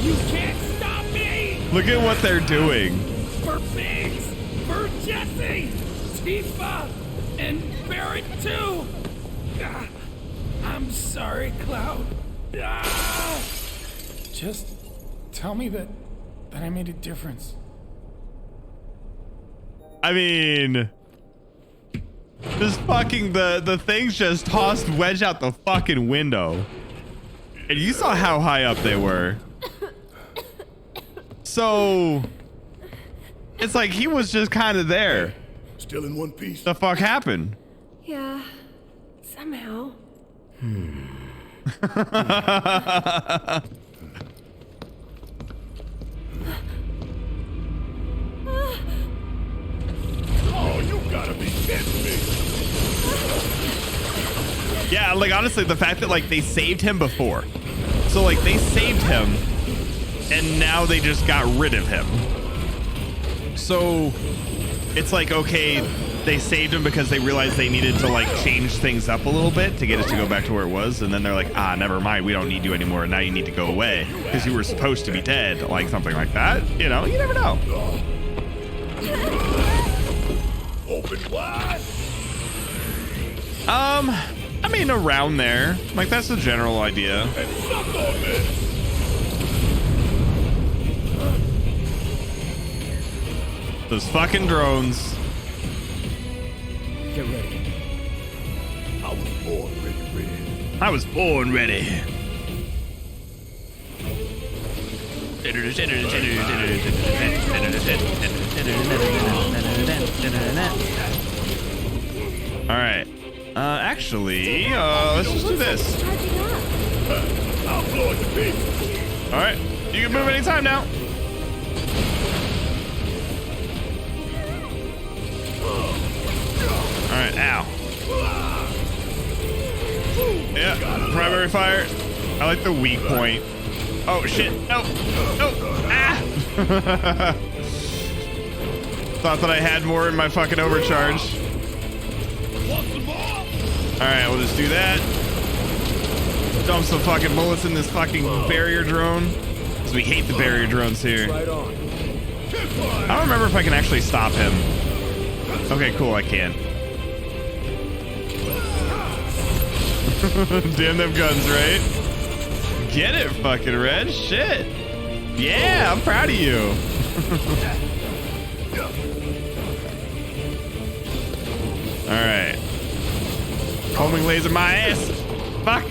You can't stop me! Look at what they're doing. For Biggs! For Jesse! Tifa! And Barret too! I'm sorry, Cloud. Just tell me that I made a difference. I mean, just fucking the things just tossed Wedge out the fucking window. And you saw how high up they were. So it's like he was just kind of there. Still in one piece. The fuck happened? Yeah, somehow. Oh, you gotta be kidding me. Yeah, like honestly, the fact that like they saved him before. So like they saved him and now they just got rid of him. So it's like, okay, they saved him because they realized they needed to like change things up a little bit to get it to go back to where it was. And then they're like, never mind. We don't need you anymore. Now you need to go away because you were supposed to be dead. Like something like that. You know, you never know. Open wide. I mean, around there. Like, that's the general idea. And suck on this. Those fucking drones. Get ready. I was born ready, Red. I was born ready. All right. Actually, let's just do this. I'll blow it to pieces. All right. You can move anytime now. All right. Ow. Yeah, primary fire. I like the weak point. Oh shit! No! No! Ah! Thought that I had more in my fucking overcharge. All right, we'll just do that. Dump some fucking bullets in this fucking barrier drone, because we hate the barrier drones here. I don't remember if I can actually stop him. Okay, cool, I can. Damn them guns, right? Get it, fucking Red. Shit. Yeah, I'm proud of you. All right. Homing laser my ass. Fuck.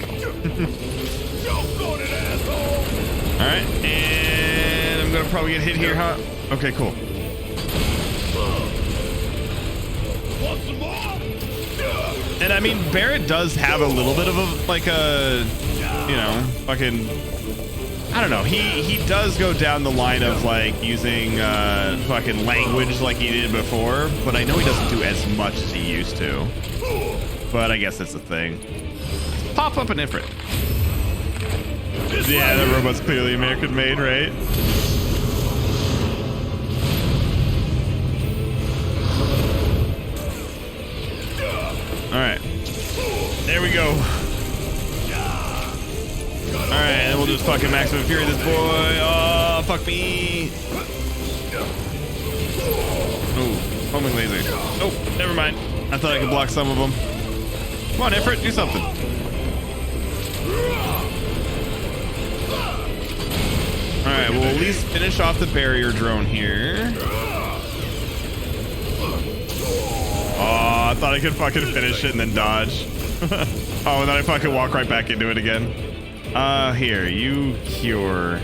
All right, and I'm gonna probably get hit here, huh? Okay, cool. And I mean, Barret does have a little bit of a, like a, you know, fucking, I don't know. He does go down the line of like using fucking language like he did before, but I know he doesn't do as much as he used to. But I guess that's the thing. Pop up an Ifrit. Yeah, the robot's clearly American made, right? All right, there we go. All right, and we'll just fucking maximum fury this boy. Oh, fuck me. Oh, homing laser. Oh, never mind. I thought I could block some of them. Come on, Ifrit, do something. All right, we'll at least finish off the barrier drone here. Oh, I thought I could fucking finish it and then dodge. Oh, and then I fucking walk right back into it again. Here, you cure.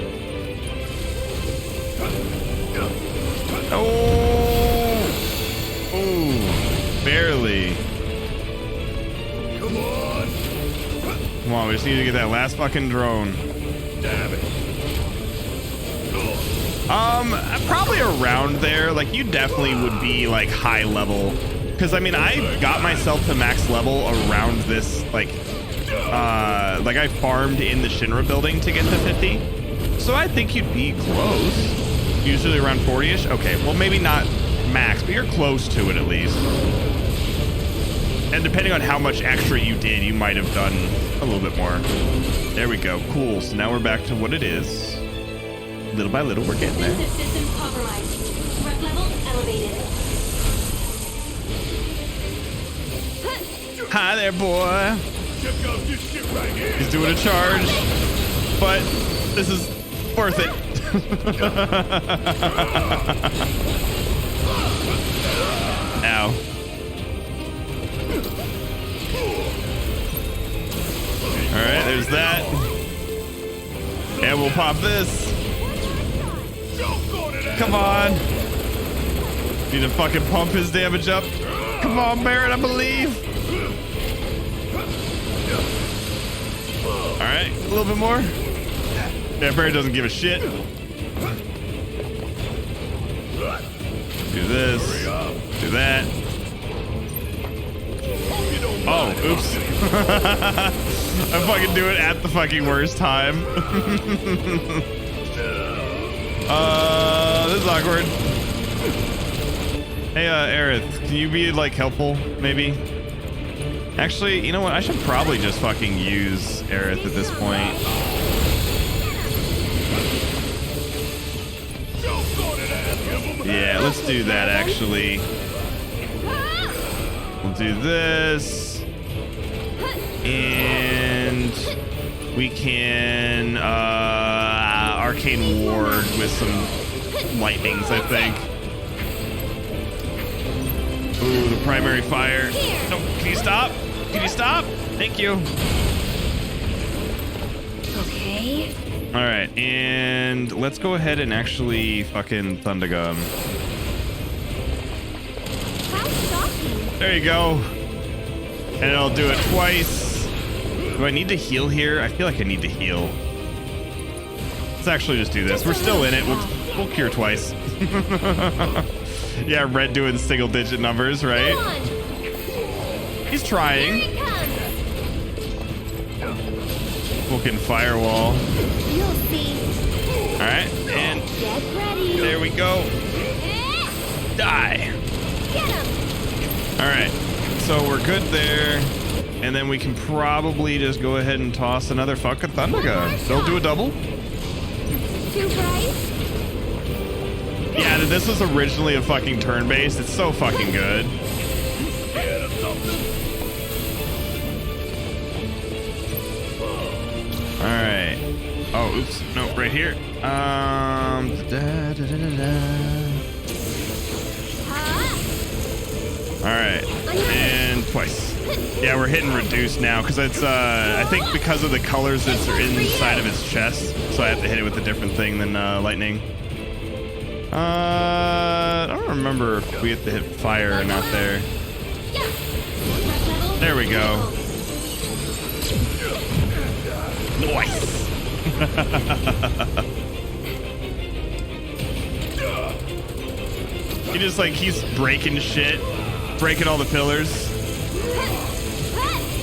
Oh! Oh, barely. Come on, we just need to get that last fucking drone. Damn it. Probably around there. Like, you definitely would be like high level. Because I mean, I got myself to max level around this, like I farmed in the Shinra building to get to 50. So I think you'd be close. Usually around 40-ish. Okay, well maybe not max, but you're close to it at least. And depending on how much extra you did, you might have done a little bit more. There we go. Cool. So now we're back to what it is. Little by little, we're getting there. Systems compromised. Threat level elevated. Hi there, boy. He's doing a charge, but this is worth it. Ow. All right, there's that. And we'll pop this. Come on. Need to fucking pump his damage up. Come on, Barret, I believe. All right, a little bit more. Yeah, Barret doesn't give a shit. Do this. Do that. Oh, oops. I fucking do it at the fucking worst time. This is awkward. Hey, Aerith, can you be like helpful, maybe? Actually, you know what? I should probably just fucking use Aerith at this point. Yeah, let's do that actually. We'll do this. And we can arcane ward with some lightnings, I think. Ooh, the primary fire. No, can you stop? Can you stop? Thank you. Okay. All right, and let's go ahead and actually fucking Thundergun. There you go. And it'll do it twice. Do I need to heal here? I feel like I need to heal. Let's actually just do this. We're still in it. We'll cure twice. Yeah, Red doing single digit numbers, right? He's trying. Fucking firewall. You'll see. All right, and Get ready. there we go. Die. Get him. All right, so we're good there. And then we can probably just go ahead and toss another fucking Thunder Gun. They'll do a double. Too bright. Yeah, this was originally a fucking turn-based. It's so fucking good. All right. Oh, oops. No, right here. All right. And twice. Yeah, we're hitting reduce now because it's I think because of the colors that are inside of its chest, so I have to hit it with a different thing than lightning. I don't remember if we have to hit fire or not there. There we go. Nice. He just like he's breaking shit, breaking all the pillars.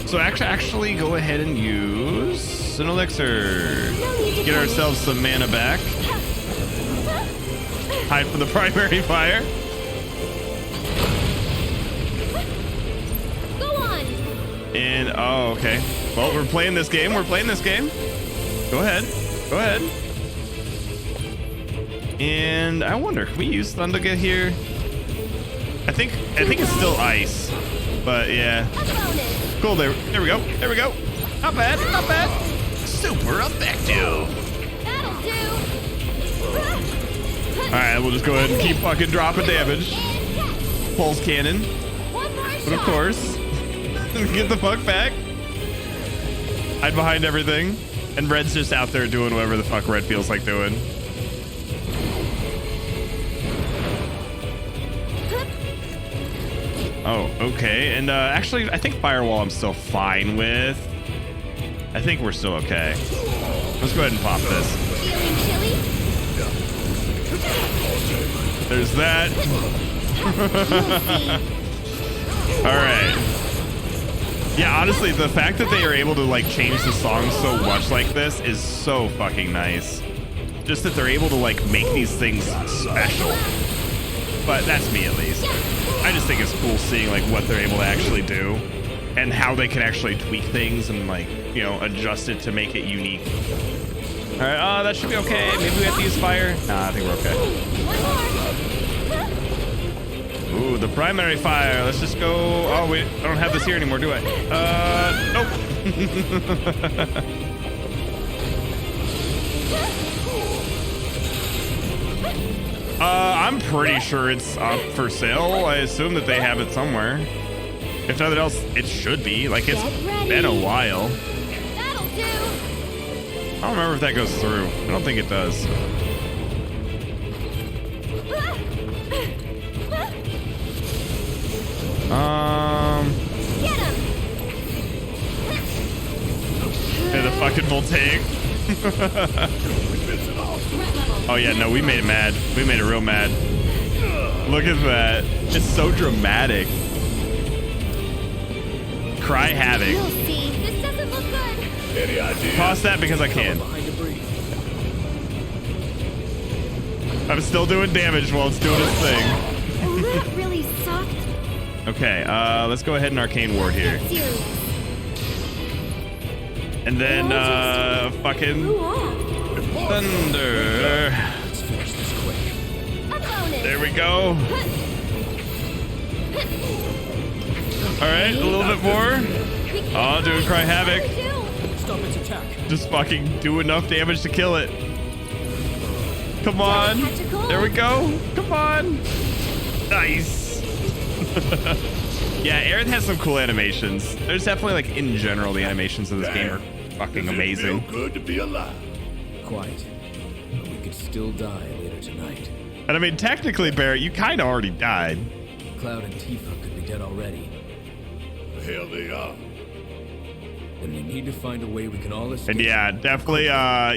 So actually go ahead and use an elixir. Get ourselves some mana back. Hide from the primary fire. Go on. And oh, okay. Well, we're playing this game. We're playing this game. Go ahead. Go ahead. And I wonder, can we use Thunderga here? I think it's still ice. But yeah. Cool, there we go. There we go. Not bad, not bad. Super effective. That'll do. Alright, we'll just go ahead and keep fucking dropping damage. Pulse cannon. But of course, get the fuck back. Hide behind everything. And Red's just out there doing whatever the fuck Red feels like doing. Oh, okay. And actually, I think Firewall I'm still fine with. I think we're still okay. Let's go ahead and pop this. There's that. All right. Yeah, honestly, the fact that they are able to like change the song so much like this is so fucking nice. Just that they're able to like make these things special. But that's me at least. I just think it's cool seeing like what they're able to actually do and how they can actually tweak things and like, you know, adjust it to make it unique. All right, that should be okay. Maybe we have to use fire. Nah, I think we're okay. Ooh, the primary fire. Let's just go. Oh, wait, I don't have this here anymore, do I? Nope. I'm pretty sure it's up for sale. I assume that they have it somewhere. If nothing else, it should be. Like, it's been a while. That'll do. I don't remember if that goes through. I don't think it does. Get him. Yeah, the fucking voltaic. Oh yeah, no, we made it mad. We made it real mad. Look at that. It's so dramatic. Cry Havoc. You'll see. This doesn't look good. Any idea? Toss that because I can. I'm still doing damage while it's doing its thing. Oh, that really sucked. Okay, let's go ahead and Arcane Ward here. And then, fucking Thunder. Let's finish this quick. There we go. All right, a little bit more. Oh, doing Cry Havoc. Stop its attack. Just fucking do enough damage to kill it. Come on. There we go. Come on. Nice. Yeah, Aerith has some cool animations. There's definitely, like, in general, the animations of this game are fucking amazing. Feel good to be alive. Quite. But we could still die later tonight. And I mean, technically, Barrett, you kind of already died. Cloud and Tifa could be dead already. The hell they are. And we need to find a way we can all escape. And yeah, definitely,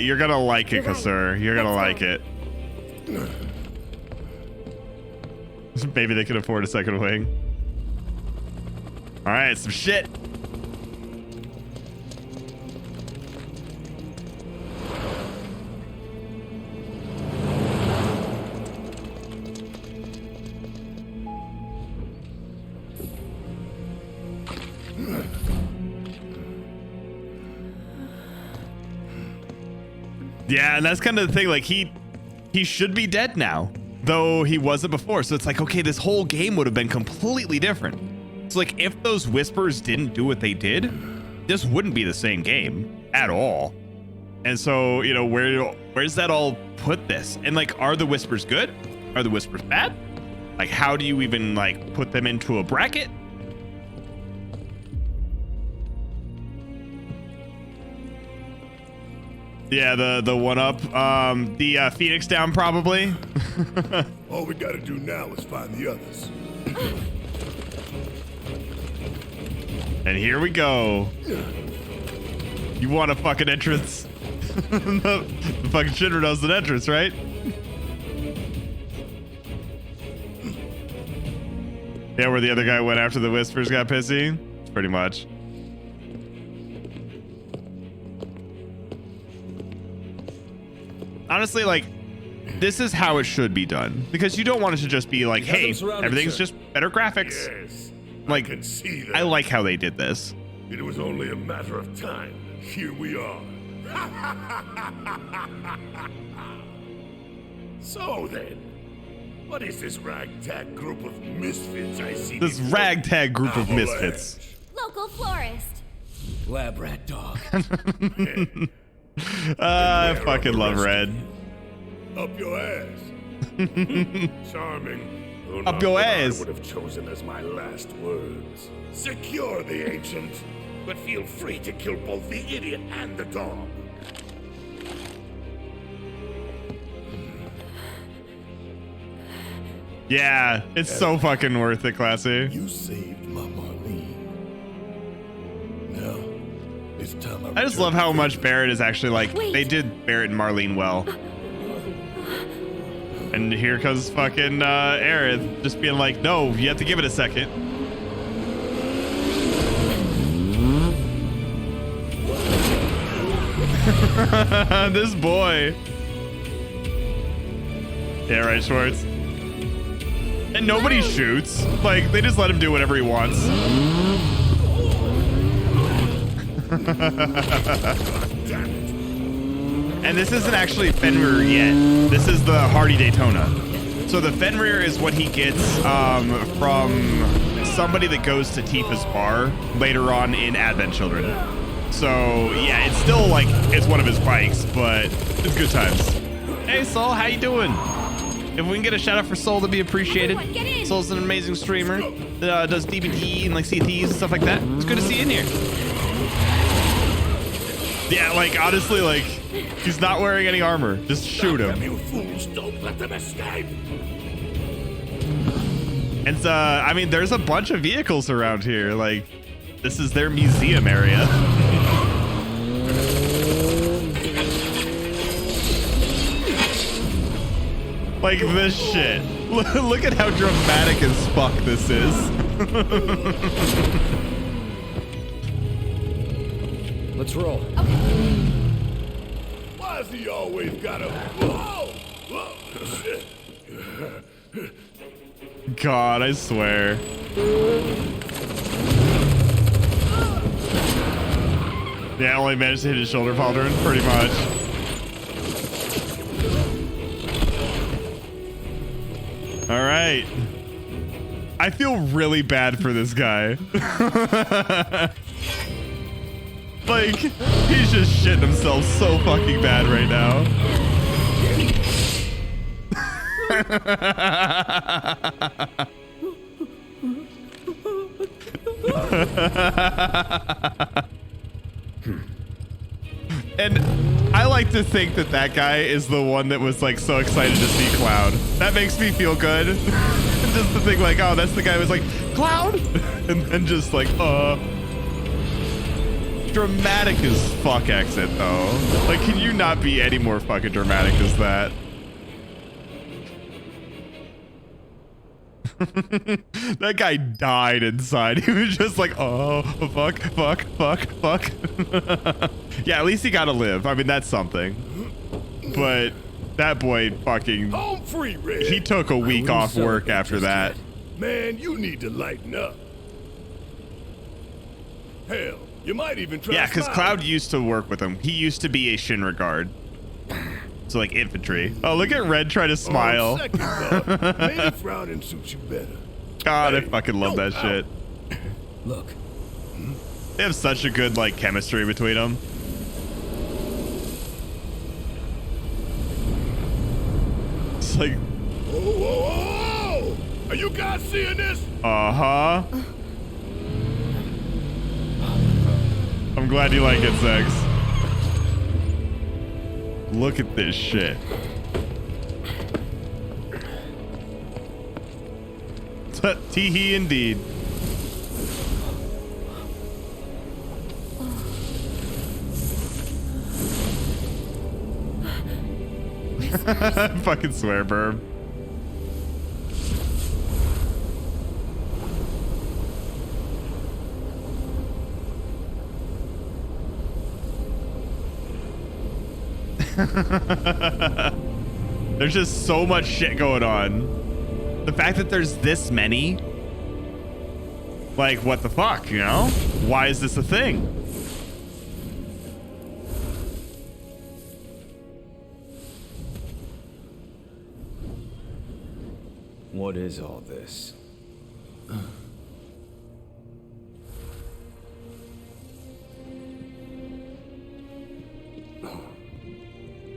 you're gonna like it, Kasur. You're gonna like it. Maybe they can afford a second wing. All right, some shit. Yeah, and that's kind of the thing. Like he should be dead now, though he wasn't before. So it's like, okay, this whole game would have been completely different. It's like if those whispers didn't do what they did, this wouldn't be the same game at all. And so, you know, where's that all put this? And like, are the whispers good? Are the whispers bad? Like, how do you even like put them into a bracket? Yeah, the one up, the Phoenix down probably. All we gotta do now is find the others. And here we go. You want a fucking entrance? The fucking shitter knows the entrance, right? Yeah, where the other guy went after the whispers got pissy. Pretty much. Honestly, like, this is how it should be done. Because you don't want it to just be like, hey, everything's just better graphics. Yes, like, I can see that. I like how they did this. It was only a matter of time. Here we are. So then, what is this ragtag group of misfits I see? This ragtag group of misfits. Local florist. Lab rat dog. I fucking love Red. Up your ass. Charming. Up your ass. I would have chosen as my last words. Secure the ancient, but feel free to kill both the idiot and the dog. Yeah, it's so fucking worth it, Classy. You saved my Marlene. Now, it's time I just love how much Barrett is actually like, they did Barrett and Marlene well. And here comes fucking Aerith just being like, no, you have to give it a second. This boy. Yeah, right, Schwartz. And nobody shoots. Like, they just let him do whatever he wants. And this isn't actually Fenrir yet. This is the Hardy Daytona. So the Fenrir is what he gets from somebody that goes to Tifa's bar later on in Advent Children. So yeah, it's still like, it's one of his bikes, but it's good times. Hey Soul, how you doing? If we can get a shout out for Soul, that'd be appreciated. Soul's an amazing streamer that does DBT and like CTs and stuff like that. It's good to see you in here. Yeah, like honestly, like he's not wearing any armor. Just shoot him. You fools, don't let them escape. And I mean, there's a bunch of vehicles around here. Like, this is their museum area. Like this shit. Look at how dramatic as fuck this is. Let's roll. Why has he always got a... Whoa! Whoa! Shit. God, I swear. Yeah, I only managed to hit his shoulder pauldron, pretty much. All right. I feel really bad for this guy. Like, he's just shitting himself so fucking bad right now. And I like to think that that guy is the one that was like so excited to see Cloud. That makes me feel good. Just to think like, oh, that's the guy who was like, Cloud? And then just like, dramatic as fuck exit though. Like, can you not be any more fucking dramatic as that? That guy died inside. He was just like, oh, fuck. Yeah, at least he got to live. I mean, that's something. But that boy fucking... Home free, Red. He took a week off work after that. Man, you need to lighten up. Hell, you might even try. Yeah, because Cloud used to work with him. He used to be a Shinra guard. So like infantry. Oh, look at Red try to smile. Second thought, maybe frowning suits you better. God, I fucking love that shit. Look. They have such a good like chemistry between them. It's like, Whoa, whoa, whoa! Are you guys seeing this? uh-huh. I'm glad you like it, Zex. Look at this shit. Teehee indeed. Fucking swear, Burb. There's just so much shit going on. The fact that there's this many, like, what the fuck, you know? Why is this a thing? What is all this?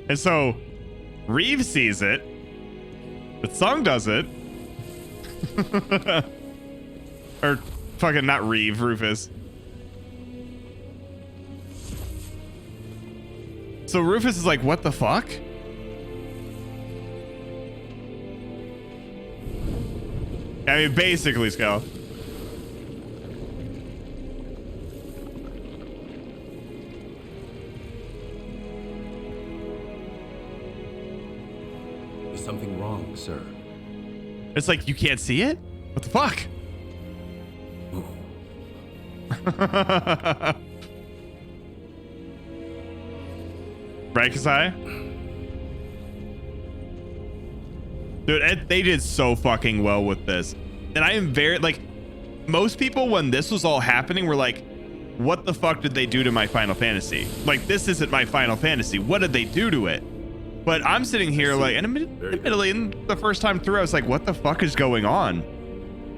And so Reeve sees it, but Sung does it. Or fucking not Reeve, Rufus. So Rufus is like, what the fuck? I mean, basically, Skull. Is something wrong, sir? It's like, you can't see it? What the fuck? Right, Kasai? Dude, they did so fucking well with this. And I am very, like, most people when this was all happening were like, what the fuck did they do to my Final Fantasy? Like, this isn't my Final Fantasy. What did they do to it? But I'm sitting here like, and admittedly, in the first time through, I was like, what the fuck is going on?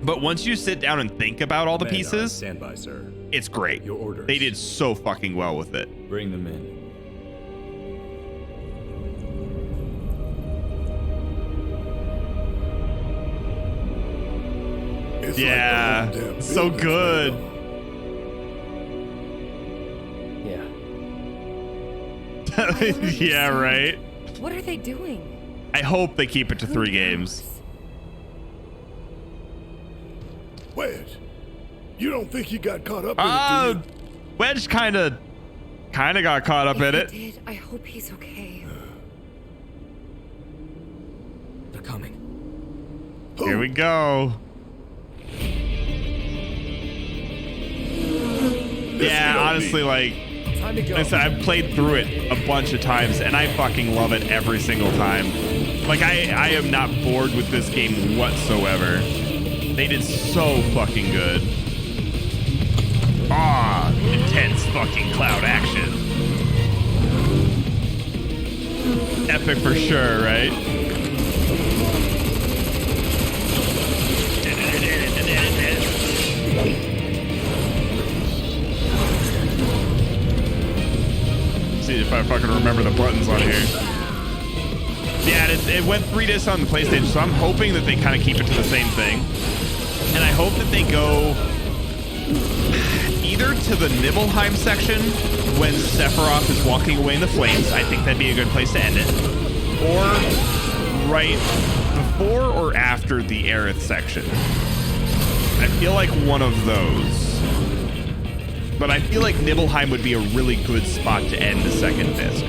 But once you sit down and think about all the pieces, Stand by, sir. it's great. Your orders. They did so fucking well with it. Bring them in. It's Yeah, like the whole damn so building's good. Yeah. Yeah, right. What are they doing? I hope they keep it to 3 games. Wedge, you don't think he got caught up in it, do you? Wedge kind of got caught up in If it. he did, I hope he's okay. They're coming. Here we go. Yeah, honestly, like I said, I've played through it a bunch of times and I fucking love it every single time. Like I am not bored with this game whatsoever. They did so fucking good. Ah, intense fucking cloud action. Epic for sure, right? See if I fucking remember the buttons on here. Yeah, it went 3 discs on the PlayStation, so I'm hoping that they kind of keep it to the same thing. And I hope that they go either to the Nibelheim section when Sephiroth is walking away in the flames. I think that'd be a good place to end it. Or right before or after the Aerith section. I feel like one of those. But I feel like Nibelheim would be a really good spot to end the second disc.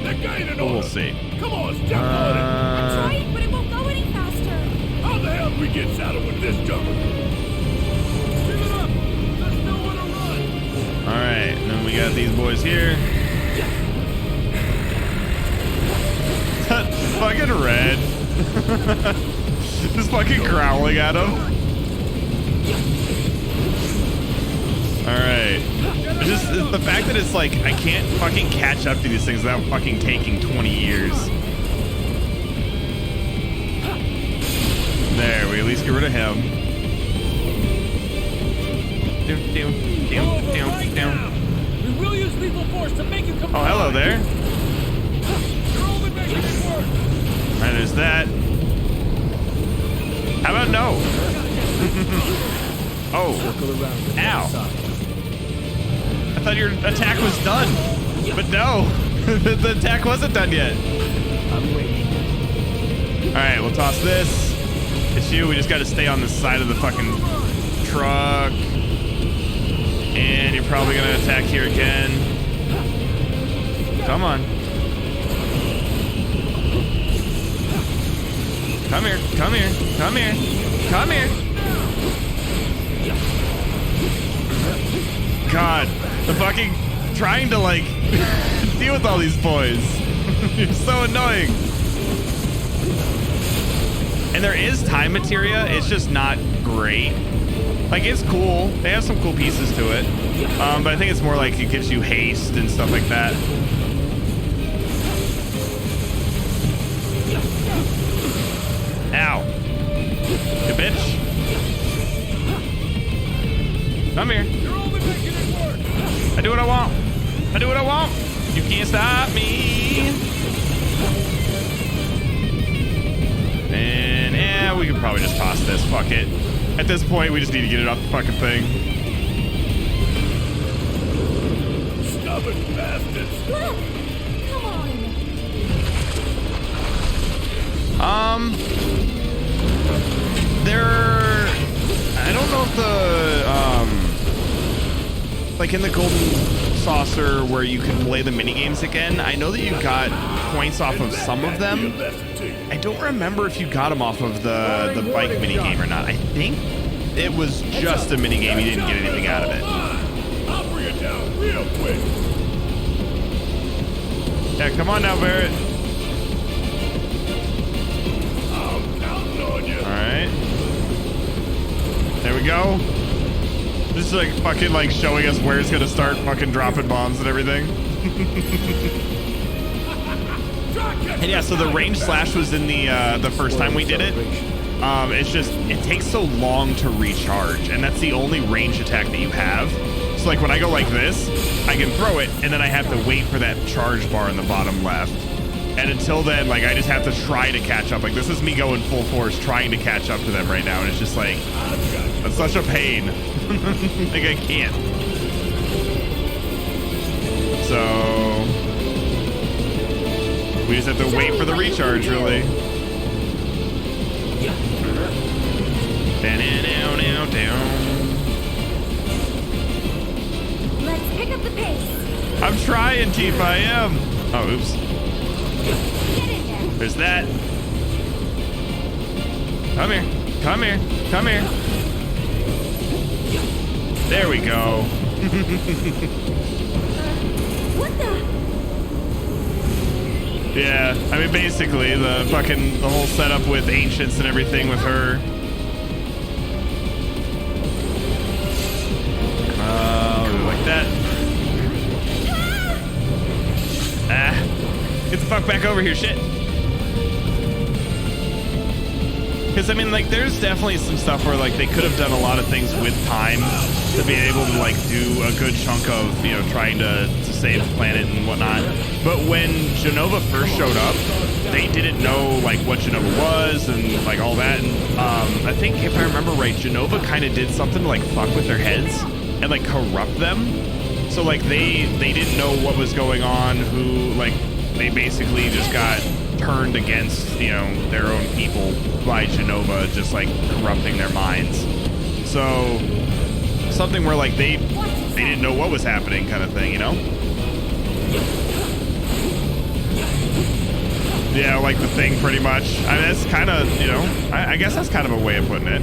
But we'll see. Come on, step on it. I'm trying, but it won't go any faster. How the hell do we get saddled with this jumper? Give it up. There's nowhere to run. All right, and then we got these boys here. Fucking Red. Just fucking growling at him. All right. It's just the fact that it's like I can't fucking catch up to these things without fucking taking 20 years. There, we at least get rid of him. We will use lethal force to make you come. Oh, hello there. You're only making it work. Alright, there's that. How about no? Oh. Ow. I thought your attack was done. But no. The attack wasn't done yet. I'm waiting. Alright, we'll toss this. It's you. We just got to stay on the side of the fucking truck. And you're probably going to attack here again. Come on. Come here. Come here. Come here. Come here. God. The fucking trying to like deal with all these boys. You're so annoying. And there is time materia. It's just not great. Like, it's cool. They have some cool pieces to it. But I think it's more like it gives you haste and stuff like that. Ow. You bitch. Come here. I do what I want. I do what I want. You can't stop me. And yeah, we could probably just toss this. Fuck it. At this point, we just need to get it off the fucking thing. Stubborn bastards. Look! Come on! I don't know if the, like in the Golden Saucer where you can play the minigames again, I know that you got points off of some of them. I don't remember if you got them off of the bike minigame or not. I think it was just a minigame. You didn't get anything out of it. I'll bring it down real quick. Yeah, come on now, Barrett. I'm counting on you. All right. There we go. This is like fucking like showing us where it's gonna start fucking dropping bombs and everything. And yeah, so the range slash was in the first time we did it. It's just, it takes so long to recharge, and that's the only range attack that you have. So like when I go like this, I can throw it, and then I have to wait for that charge bar in the bottom left. And until then, like I just have to try to catch up. Like this is me going full force trying to catch up to them right now, and it's just like, that's such a pain. Like I can't. So we just have to wait for the recharge, really. Let's pick up the pace. I'm trying, Tifa, I am. Oh, oops. There's that. Come here. Come here. Come here. There we go. What the? Yeah, I mean, basically, the whole setup with ancients and everything with her. Like that. Ah, get the fuck back over here, shit. Because, I mean, like, there's definitely some stuff where, like, they could have done a lot of things with time to be able to, like, do a good chunk of, you know, trying to save the planet and whatnot. But when Jenova first showed up, they didn't know, like, what Jenova was and, like, all that. And I think, if I remember right, Jenova kind of did something to, like, fuck with their heads and, like, corrupt them. So, like, they didn't know what was going on, like, they basically just got turned against, you know, their own people by Jenova, just like corrupting their minds. So something where like they didn't know what was happening, kind of thing, you know? Yeah, like the Thing, pretty much. I mean, that's kind of, you know, I guess that's kind of a way of putting it.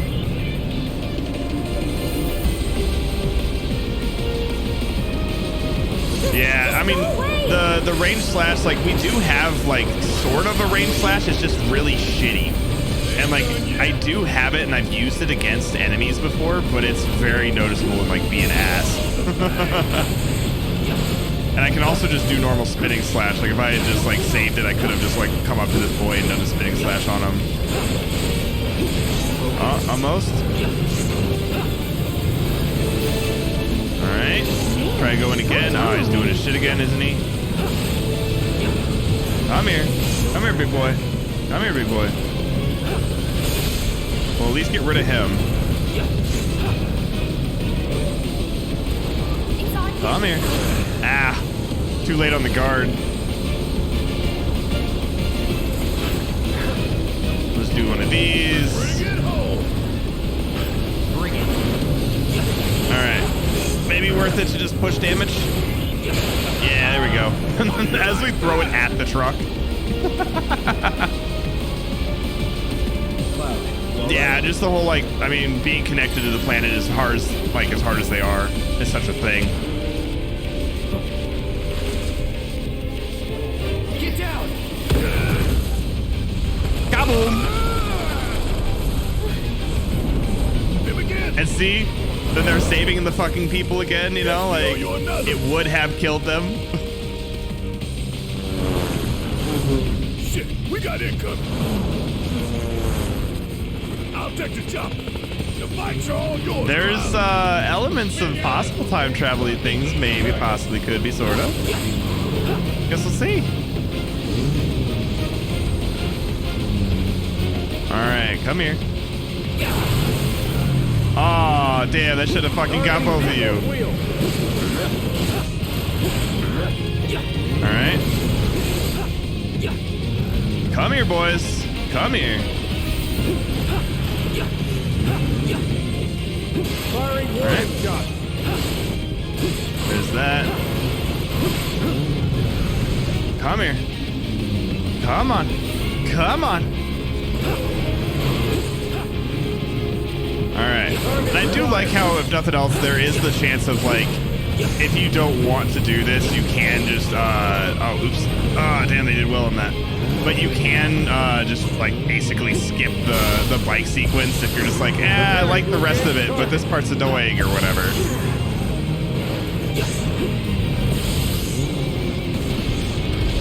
Yeah, I mean, the range slash, like, we do have, like, sort of a range slash. It's just really shitty. And, like, I do have it, and I've used it against enemies before, but it's very noticeable in, like, being ass. And I can also just do normal spinning slash. Like if I had just like saved it, I could have just like come up to this boy and done a spinning slash on him. Oh, almost. All right. Try going again. Oh, he's doing his shit again, isn't he? Come here. Come here, big boy. Come here, big boy. Well, at least get rid of him. Come here. Ah. Too late on the guard. Let's do one of these. Bring it. Alright. Maybe worth it to just push damage. Yeah, there we go. As we throw it at the truck. Yeah, just the whole like, I mean, being connected to the planet as hard as they are is such a thing. Get down. Kaboom! And see, then they're saving the fucking people again, you know, like it would have killed them. Shit, we got incoming. I'll take the jump. The fights are all yours. There's elements of possible time travel-y things, maybe, possibly, could be, sort of. Guess we'll see. Alright, come here. Aw, damn, that should have fucking got both of you. Alright. Come here, boys. Come here. Firing warning shot. There's that. Come here. Come on. Come on. Alright. And I do like how, if nothing else, there is the chance of, like, if you don't want to do this, you can just, oh, oops. Oh, damn, they did well on that. But you can just, like, basically skip the bike sequence if you're just like, I like the rest of it, but this part's annoying or whatever.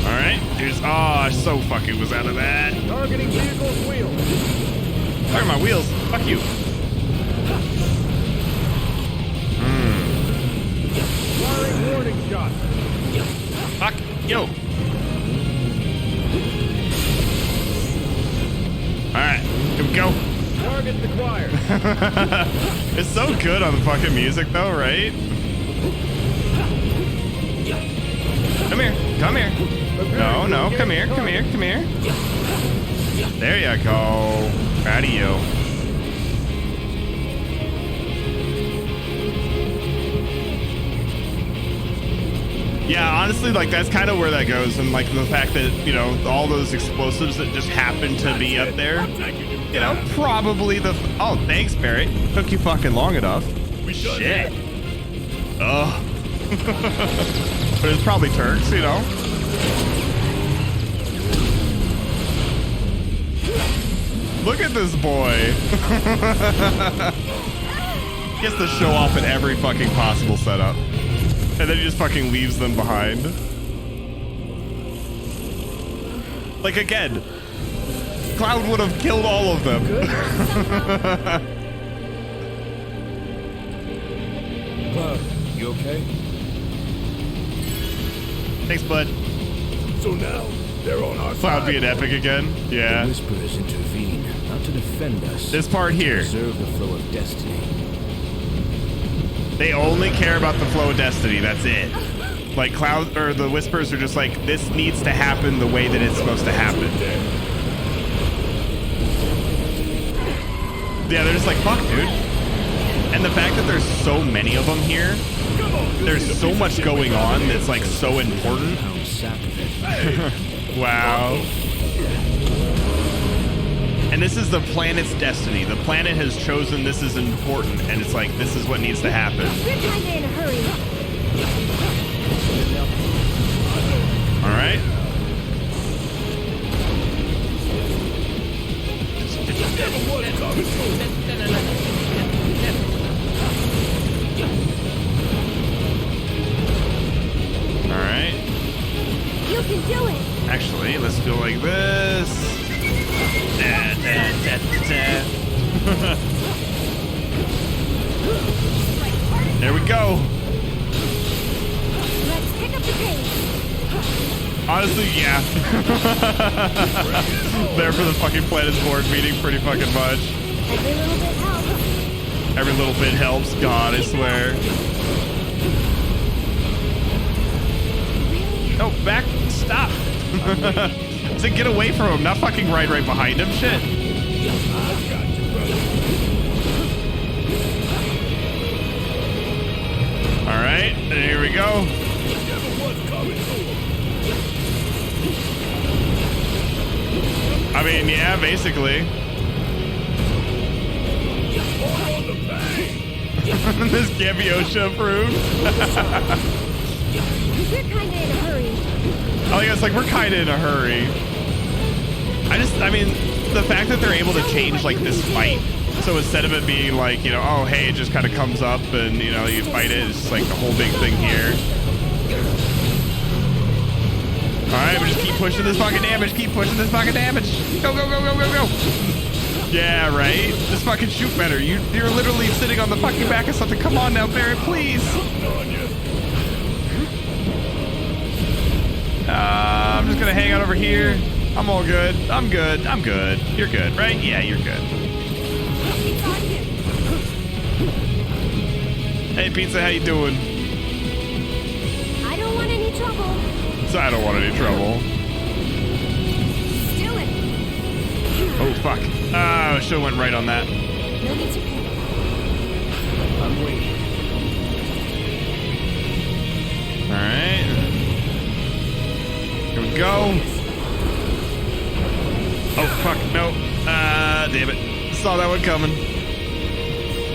Alright, here's, oh, so fucking was out of that. Targeting vehicle's wheels. Where are my wheels? Fuck you. Firing warning shot. Fuck, yo. Alright, here we go. Target acquired. It's so good on the fucking music though, right? Come here, come here. No, no, come here, come here, come here. There you go. Proud of you. Yeah, honestly, like, that's kind of where that goes. And, like, the fact that, you know, all those explosives that just happen to be up there, you know, probably the... Oh, thanks, Barrett. Took you fucking long enough. Shit. Ugh. But it's probably Turks, you know? Look at this boy. He has to show off in every fucking possible setup. And then he just fucking leaves them behind. Like, again, Cloud would have killed all of them. Cloud, you okay? Thanks, bud. So now, they're on our Cloud side. being epic again. Yeah. The Whisperers intervene, not to defend us. This part here. Preserve the flow of destiny. They only care about the flow of destiny. That's it. Like, Cloud or the Whispers are just like, this needs to happen the way that it's supposed to happen. Yeah, they're just like, fuck, dude. And the fact that there's so many of them here, there's so much going on that's like so important. Wow. And this is the planet's destiny. The planet has chosen this is important, and it's like, this is what needs to happen. We're kinda in a hurry. All right. You can do it. Actually, let's go like this. Da, da, da, da. There we go. Let's pick up the pace. Honestly, yeah. There for the fucking Planet's board meeting pretty fucking much. Every little bit helps. Every little bit helps, God, I swear. Oh, back. Stop. So get away from him, not fucking right behind him. Shit. All right, here we go. I mean, yeah, basically. This can't be OSHA approved. We're kinda in a hurry. I think it's like we're kind of in a hurry. I mean, the fact that they're able to change like this fight. So instead of it being like, you know, oh, hey, it just kind of comes up and, you know, you fight it. It's just like the whole big thing here. All right, we just keep pushing this fucking damage. Keep pushing this fucking damage. Go, go, go, go, go, go. Yeah, right? Just fucking shoot better. You're literally sitting on the fucking back of something. Come on now, Barret, please. I'm just gonna hang out over here. I'm all good. I'm good. I'm good. You're good, right? Yeah, you're good. Hey, Pizza, how you doing? I don't want any trouble. So I don't want any trouble. Do it. Oh, fuck. Oh, should've went right on that. No need to panic. I'm waiting. All right. Here we go. Oh, fuck, no. Damn it. Saw that one coming.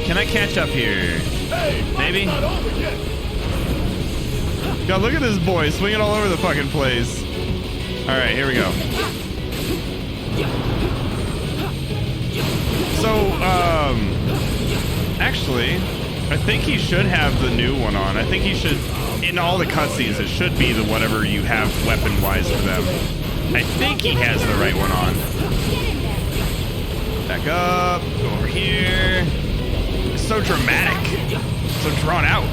Can I catch up here? Maybe? God, look at this boy swinging all over the fucking place. All right, here we go. So, actually, I think he should have the new one on. I think he should, in all the cutscenes, it should be the whatever you have weapon-wise for them. I think he has the right one on. Back up, go over here. It's so dramatic, so drawn out.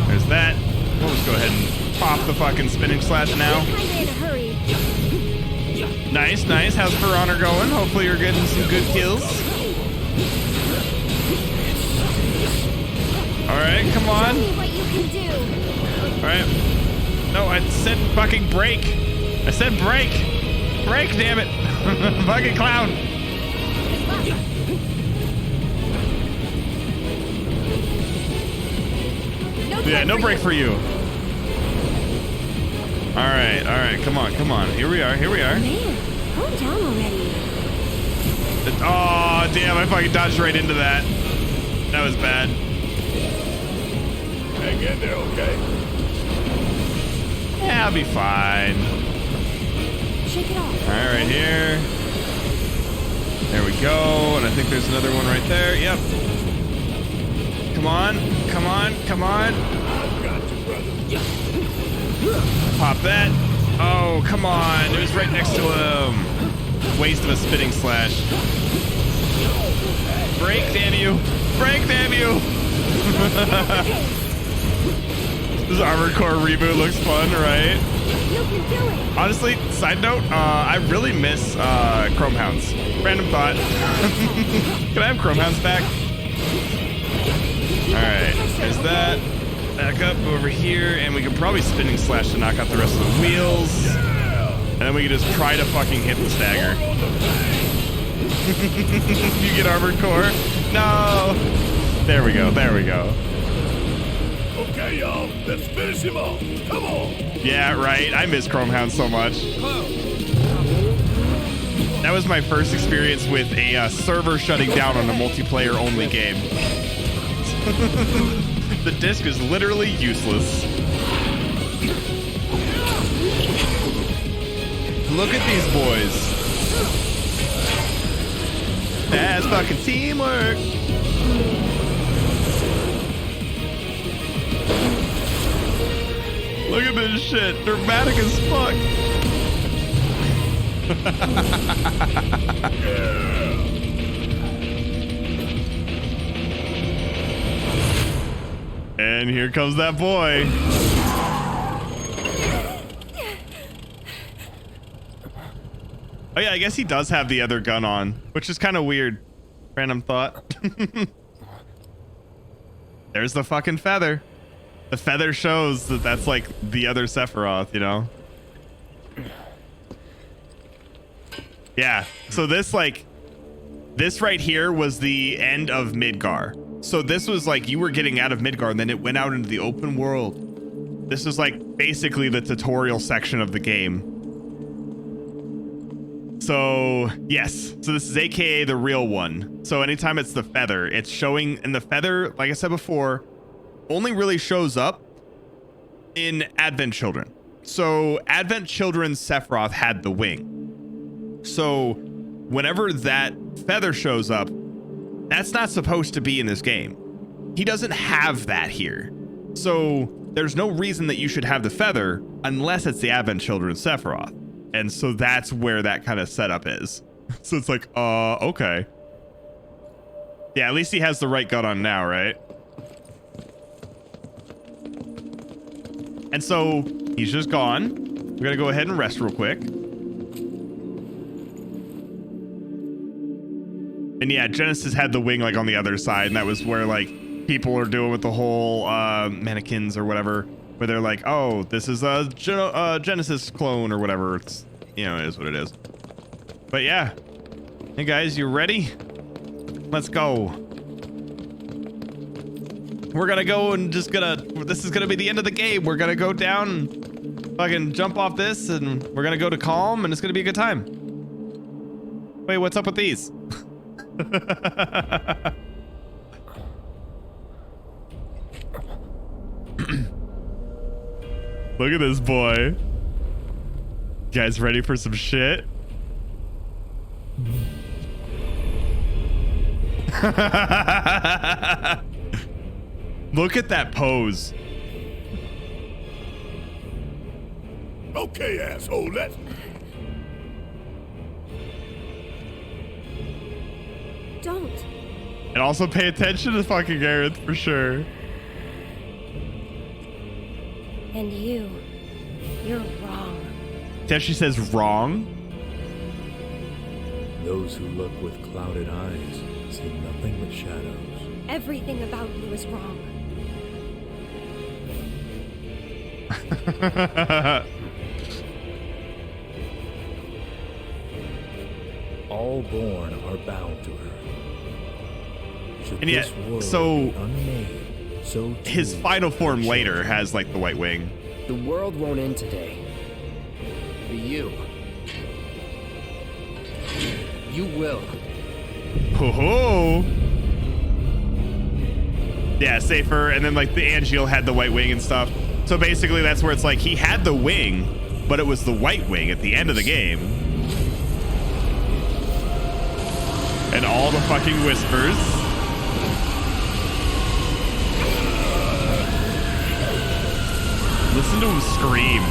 There's that. We'll just go ahead and pop the fucking spinning slash now. Nice, nice. How's For Honor going? Hopefully you're getting some good kills. All right, come on. All right. No, I said fucking break. I said break. Break, damn it. Fucking clown. Yeah, no break for you. All right, come on, come on. Here we are, here we are. Man, calm down already. Oh, damn, I fucking dodged right into that. That was bad. Hang in there, okay? Yeah, I'll be fine. Shake it off. All right, right here. There we go, and I think there's another one right there. Yep. Come on, come on, come on. Pop that. Oh, come on. It was right next to him. Waste of a spinning slash. Break, damn you. Break, damn you. This Armored Core reboot looks fun, right? You can do it. Honestly, side note, I really miss Chrome Hounds. Random thought. Can I have Chrome Hounds back? Alright, there's that. Back up over here, and we can probably spinning slash to knock out the rest of the wheels. And then we can just try to fucking hit the stagger. You get Armored Core? No! There we go, there we go. Okay, y'all, let's finish him off. Come on. Yeah, right. I miss Chrome Hound so much. That was my first experience with a server shutting down on a multiplayer-only game. The disc is literally useless. Look at these boys. That's fucking teamwork. Look at this shit. Dramatic as fuck. And here comes that boy. Oh yeah, I guess he does have the other gun on, which is kind of weird. Random thought. There's the fucking feather. The feather shows that that's like the other Sephiroth, you know? Yeah, so this right here was the end of Midgar. So this was like you were getting out of Midgar and then it went out into the open world. This is like basically the tutorial section of the game. So yes, so this is AKA the real one. So anytime it's the feather, it's showing, and the feather, like I said before, only really shows up in Advent Children. So Advent Children's Sephiroth had the wing. So whenever that feather shows up, that's not supposed to be in this game. He doesn't have that here. So there's no reason that you should have the feather unless it's the Advent Children's Sephiroth. And so that's where that kind of setup is. So it's like, okay. Yeah, at least he has the right gun on now, right? And so he's just gone. We're gonna go ahead and rest real quick. And yeah, Genesis had the wing like on the other side, and that was where like people are doing with the whole mannequins or whatever, where they're like, oh, this is a Genesis clone or whatever. It's, you know, it is what it is. But yeah. Hey guys, you ready? Let's go. We're gonna go and this is gonna be the end of the game. We're gonna go down, fucking jump off this, and we're gonna go to Calm, and it's gonna be a good time. Wait, what's up with these? Look at this boy. You guys ready for some shit? Look at that pose. Okay, asshole, let's... Don't. And also pay attention to fucking Aerith for sure. And you're wrong. Teshi says wrong? Those who look with clouded eyes see nothing but shadows. Everything about you is wrong. All born are bound to her. Should and yet, so unmade, so his final form later has like the white wing. The world won't end today. But you will. Ho ho. Yeah, safer. And then like the Angeal had the white wing and stuff. So basically that's where it's like he had the wing, but it was the white wing at the end of the game. And all the fucking whispers. Listen to him scream.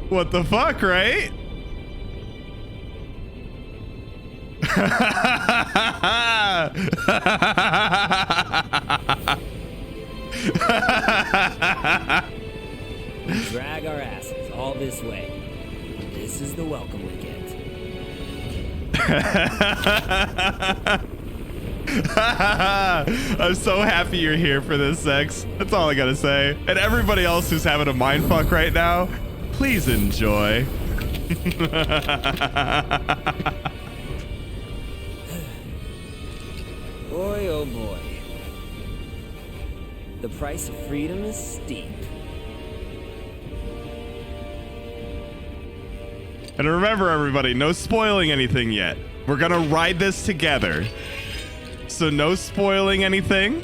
What the fuck, right? Drag our asses all this way. This is the welcome we get. I'm so happy you're here for this, Sex. That's all I gotta say. And everybody else who's having a mindfuck right now, please enjoy. Boy, oh boy. The price of freedom is steep. And remember, everybody, no spoiling anything yet. We're gonna ride this together. So no spoiling anything.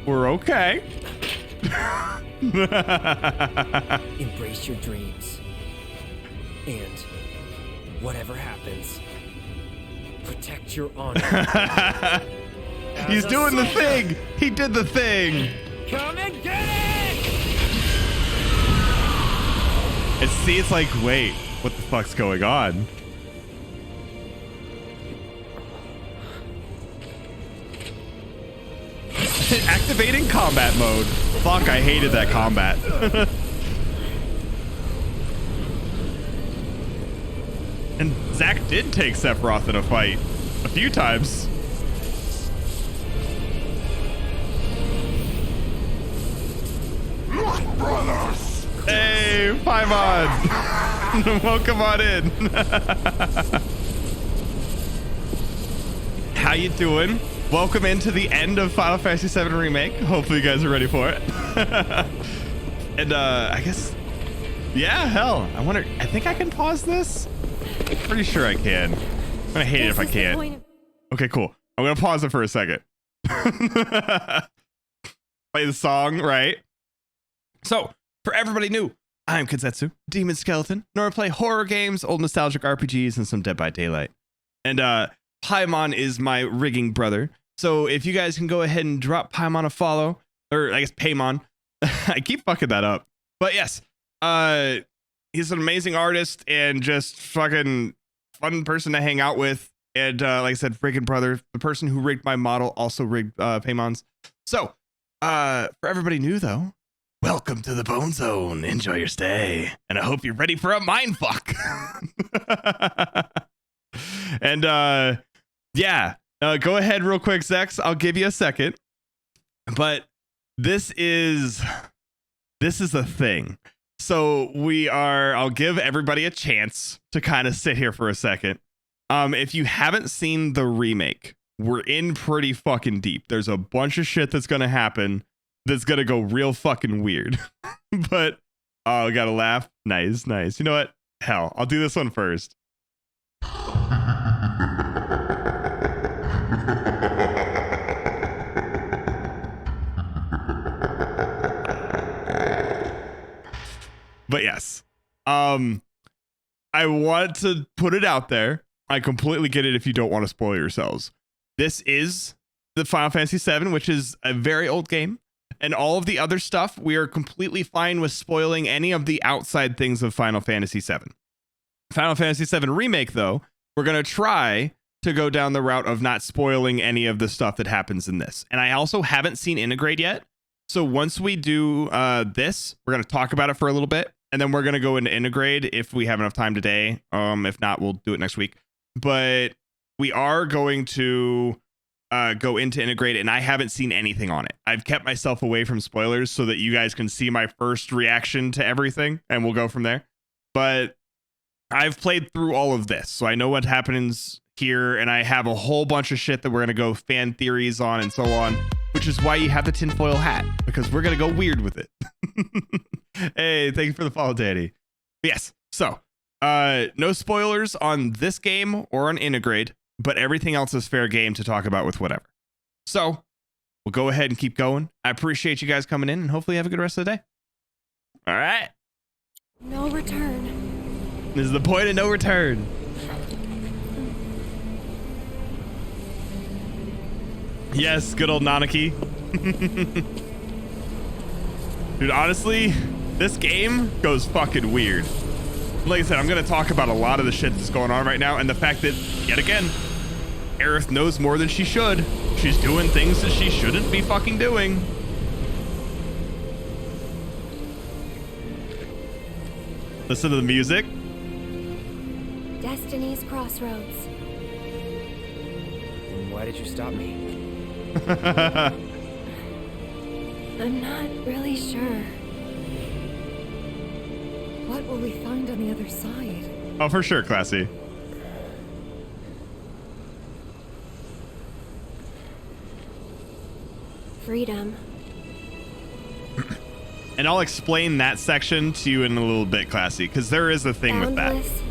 We're okay. Embrace your dreams. And whatever happens, protect your honor. He's doing the thing. He did the thing. Come and get it! And see, it's like, wait, what the fuck's going on? Activating combat mode. Fuck, I hated that combat. And Zack did take Sephiroth in a fight a few times. Brothers. Hey, Paimon. Welcome on in. How you doing? Welcome into the end of Final Fantasy VII Remake. Hopefully you guys are ready for it. And I guess, yeah, hell, I think I can pause this. Pretty sure I can. I'm gonna hate it if I can't. Okay, cool. I'm gonna pause it for a second. Play the song, right? So, for everybody new, I'm Kensetsu, Demon Skeleton. Normally play horror games, old nostalgic RPGs, and some Dead by Daylight. And Paimon is my rigging brother. So if you guys can go ahead and drop Paimon a follow, or I guess Paimon. I keep fucking that up. But yes, he's an amazing artist and just fucking fun person to hang out with. And like I said, friggin' brother, the person who rigged my model also rigged Paimon's. So for everybody new though, welcome to the Bone Zone. Enjoy your stay. And I hope you're ready for a mindfuck. And yeah, go ahead real quick, Zex. I'll give you a second. But this is the thing. So I'll give everybody a chance to kind of sit here for a second. If you haven't seen the remake, we're in pretty fucking deep. There's a bunch of shit that's going to happen that's going to go real fucking weird. But, oh, gotta laugh. Nice. You know what? Hell, I'll do this one first. But yes, I want to put it out there. I completely get it if you don't want to spoil yourselves. This is the Final Fantasy VII, which is a very old game. And all of the other stuff, we are completely fine with spoiling any of the outside things of Final Fantasy VII. Final Fantasy VII Remake, though, we're going to try to go down the route of not spoiling any of the stuff that happens in this. And I also haven't seen Integrate yet. So once we do this, we're going to talk about it for a little bit. And then we're going to go into Integrate if we have enough time today. If not, we'll do it next week. But we are going to go into Integrate, and I haven't seen anything on it. I've kept myself away from spoilers so that you guys can see my first reaction to everything, and we'll go from there. But I've played through all of this, so I know what happens here, and I have a whole bunch of shit that we're going to go fan theories on and so on, which is why you have the tinfoil hat, because we're going to go weird with it. Hey, thank you for the follow, Danny. Yes, so no spoilers on this game or on Integrate, but everything else is fair game to talk about with whatever. So we'll go ahead and keep going. I appreciate you guys coming in, and hopefully you have a good rest of the day. All right. No return. This is the point of no return. Yes, good old Nanaki. Dude, honestly, this game goes fucking weird. Like I said, I'm going to talk about a lot of the shit that's going on right now, and the fact that, yet again, Aerith knows more than she should. She's doing things that she shouldn't be fucking doing. Listen to the music. Destiny's Crossroads. Why did you stop me? I'm not really sure. What will we find on the other side? Oh, for sure, Classy. Freedom. And I'll explain that section to you in a little bit, Classy, because there is a thing with that. Boundless,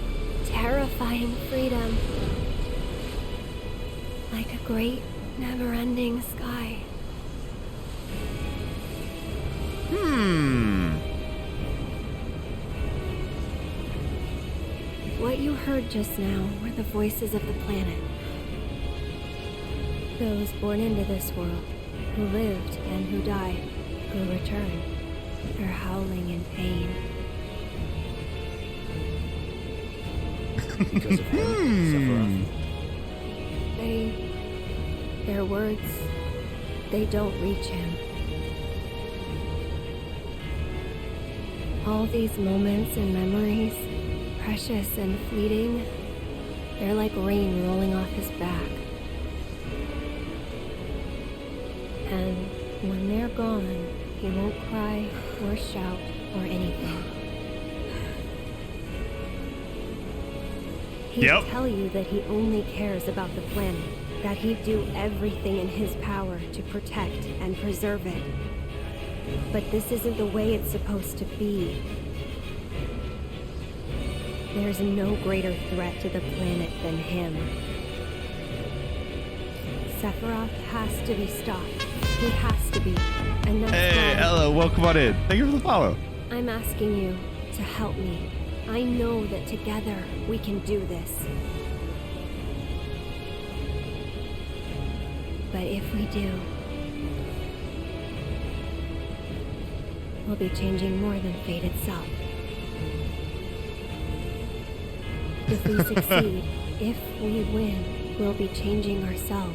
terrifying freedom. Like a great, never-ending sky. What you heard just now were the voices of the planet. Those born into this world, who lived and who died, who returned. They're howling in pain. Because of him, Sephiroth? Their words, they don't reach him. All these moments and memories, precious and fleeting, they're like rain rolling off his back. And when they're gone, he won't cry or shout or anything. He'd tell you that he only cares about the planet, that he'd do everything in his power to protect and preserve it. But this isn't the way it's supposed to be. There's no greater threat to the planet than him. Sephiroth has to be stopped. He has to be. And that's Hey, Ella, welcome on in. Thank you for the follow. I'm asking you to help me. I know that together we can do this. But if we do, we'll be changing more than fate itself. If we succeed, if we win, we'll be changing ourselves.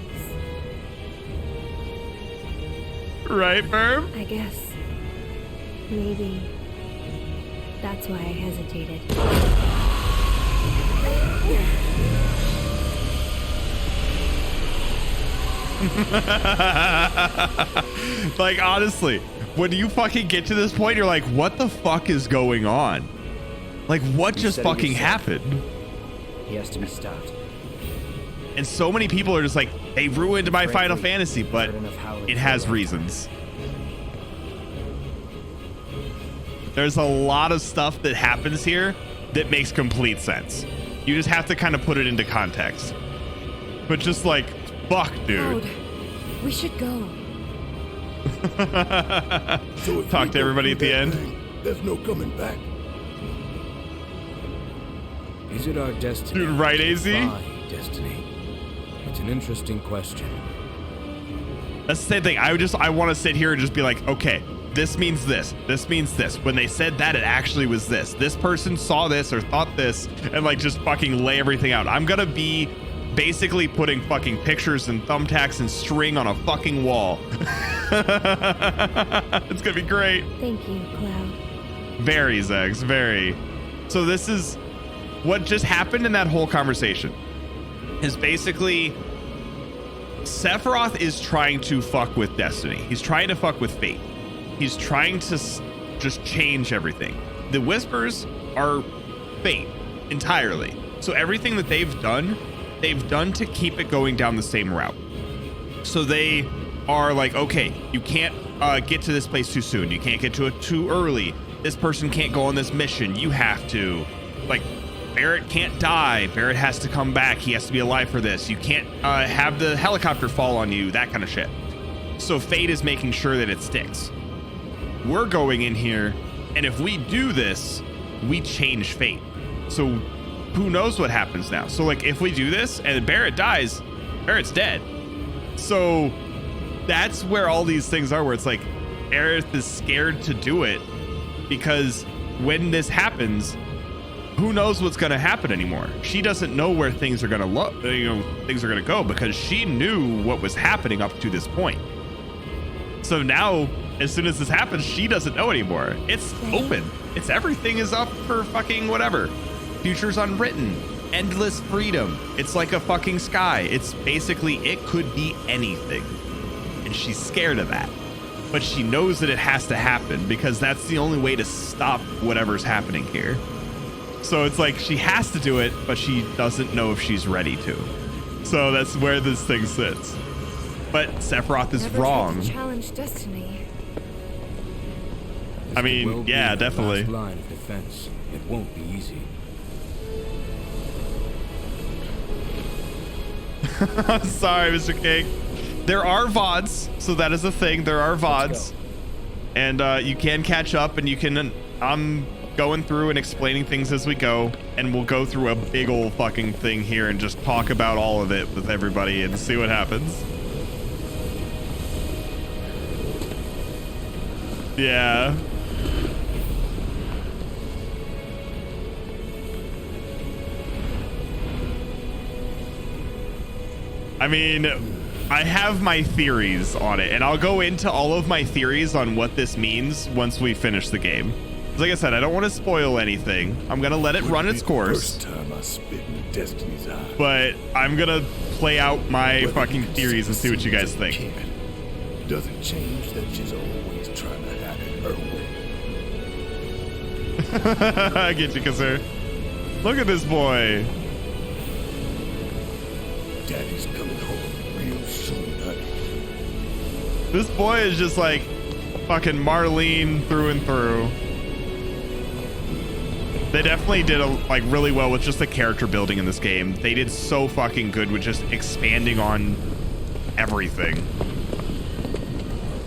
Right, Merv? I guess maybe that's why I hesitated. Like, honestly, when you fucking get to this point, you're like, what the fuck is going on? Like, what just fucking happened? He has to be stopped. And so many people are just like, they ruined my Final Fantasy, but it has reasons. There's a lot of stuff that happens here that makes complete sense. You just have to kind of put it into context. But just like, fuck, dude. Cloud, we should go. Talk to everybody at the end. There's no coming back. Is it our destiny? Dude, right, AZ? Destiny. It's an interesting question. That's the same thing. I want to sit here and just be like, okay, this means this. This means this. When they said that, it actually was this. This person saw this or thought this, and like just fucking lay everything out. I'm gonna be basically putting fucking pictures and thumbtacks and string on a fucking wall. It's gonna be great. Thank you, Cloud. Very, Zegs, very. So this is what just happened in that whole conversation. Is basically Sephiroth is trying to fuck with destiny. He's trying to fuck with fate. He's trying to just change everything. The Whispers are fate entirely. So everything that they've done to keep it going down the same route. So they are like, okay, you can't get to this place too soon. You can't get to it too early. This person can't go on this mission. You have to. Like, Barrett can't die. Barrett has to come back. He has to be alive for this. You can't have the helicopter fall on you, that kind of shit. So fate is making sure that it sticks. We're going in here, and if we do this, we change fate. So who knows what happens now? So like, if we do this and Barrett dies, Barrett's dead. So that's where all these things are, where it's like Aerith is scared to do it because when this happens, who knows what's going to happen anymore? She doesn't know where things are going to look, things are going to go, because she knew what was happening up to this point. So now, as soon as this happens, she doesn't know anymore. It's open. It's everything is up for fucking whatever. Future's unwritten. Endless freedom. It's like a fucking sky. It's basically, it could be anything. And she's scared of that. But she knows that it has to happen because that's the only way to stop whatever's happening here. So it's like she has to do it, but she doesn't know if she's ready to. So that's where this thing sits. But Sephiroth is wrong. Challenge destiny. I mean, yeah, definitely. Line of defense. It won't be easy. Sorry, Mr. King. There are VODs, so that is a thing. There are VODs. And you can catch up, and you can... I'm going through and explaining things as we go, and we'll go through a big old fucking thing here and just talk about all of it with everybody and see what happens. Yeah. I mean, I have my theories on it, and I'll go into all of my theories on what this means once we finish the game. Like I said, I don't want to spoil anything. I'm gonna let it run its course. First time I spit in Destiny's eye. But I'm gonna play out my fucking theories and see what you guys think. Doesn't change that she's always trying to have it her way. I get you, Kazir. Look at this boy. Daddy's coming home real soon, honey. This boy is just like fucking Marlene through and through. They definitely did like really well with just the character building in this game. They did so fucking good with just expanding on everything.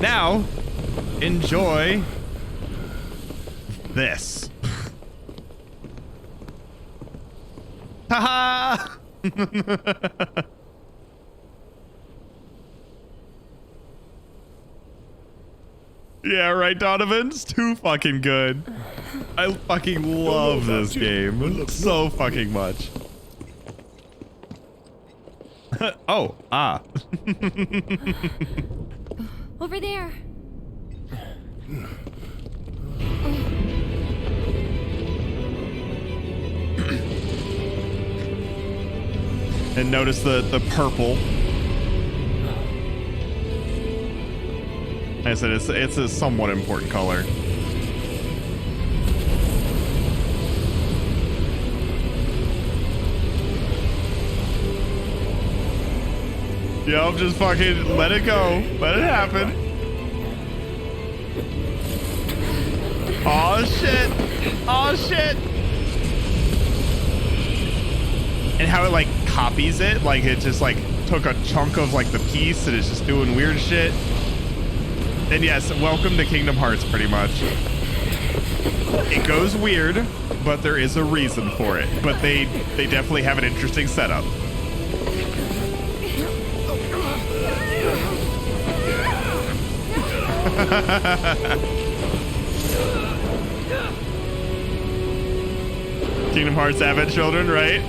Now, enjoy this. Haha! Yeah, right, Donovan? It's too fucking good. I fucking love this game so fucking much. Oh, ah. Over there. And notice the purple. Like I said, it's a somewhat important color. Yo, just fucking let it go. Let it happen. Oh shit. Oh shit. And how it like copies it, like it just like took a chunk of like the piece and it's just doing weird shit. And yes, welcome to Kingdom Hearts, pretty much. It goes weird, but there is a reason for it. But they definitely have an interesting setup. Kingdom Hearts Advent Children, right?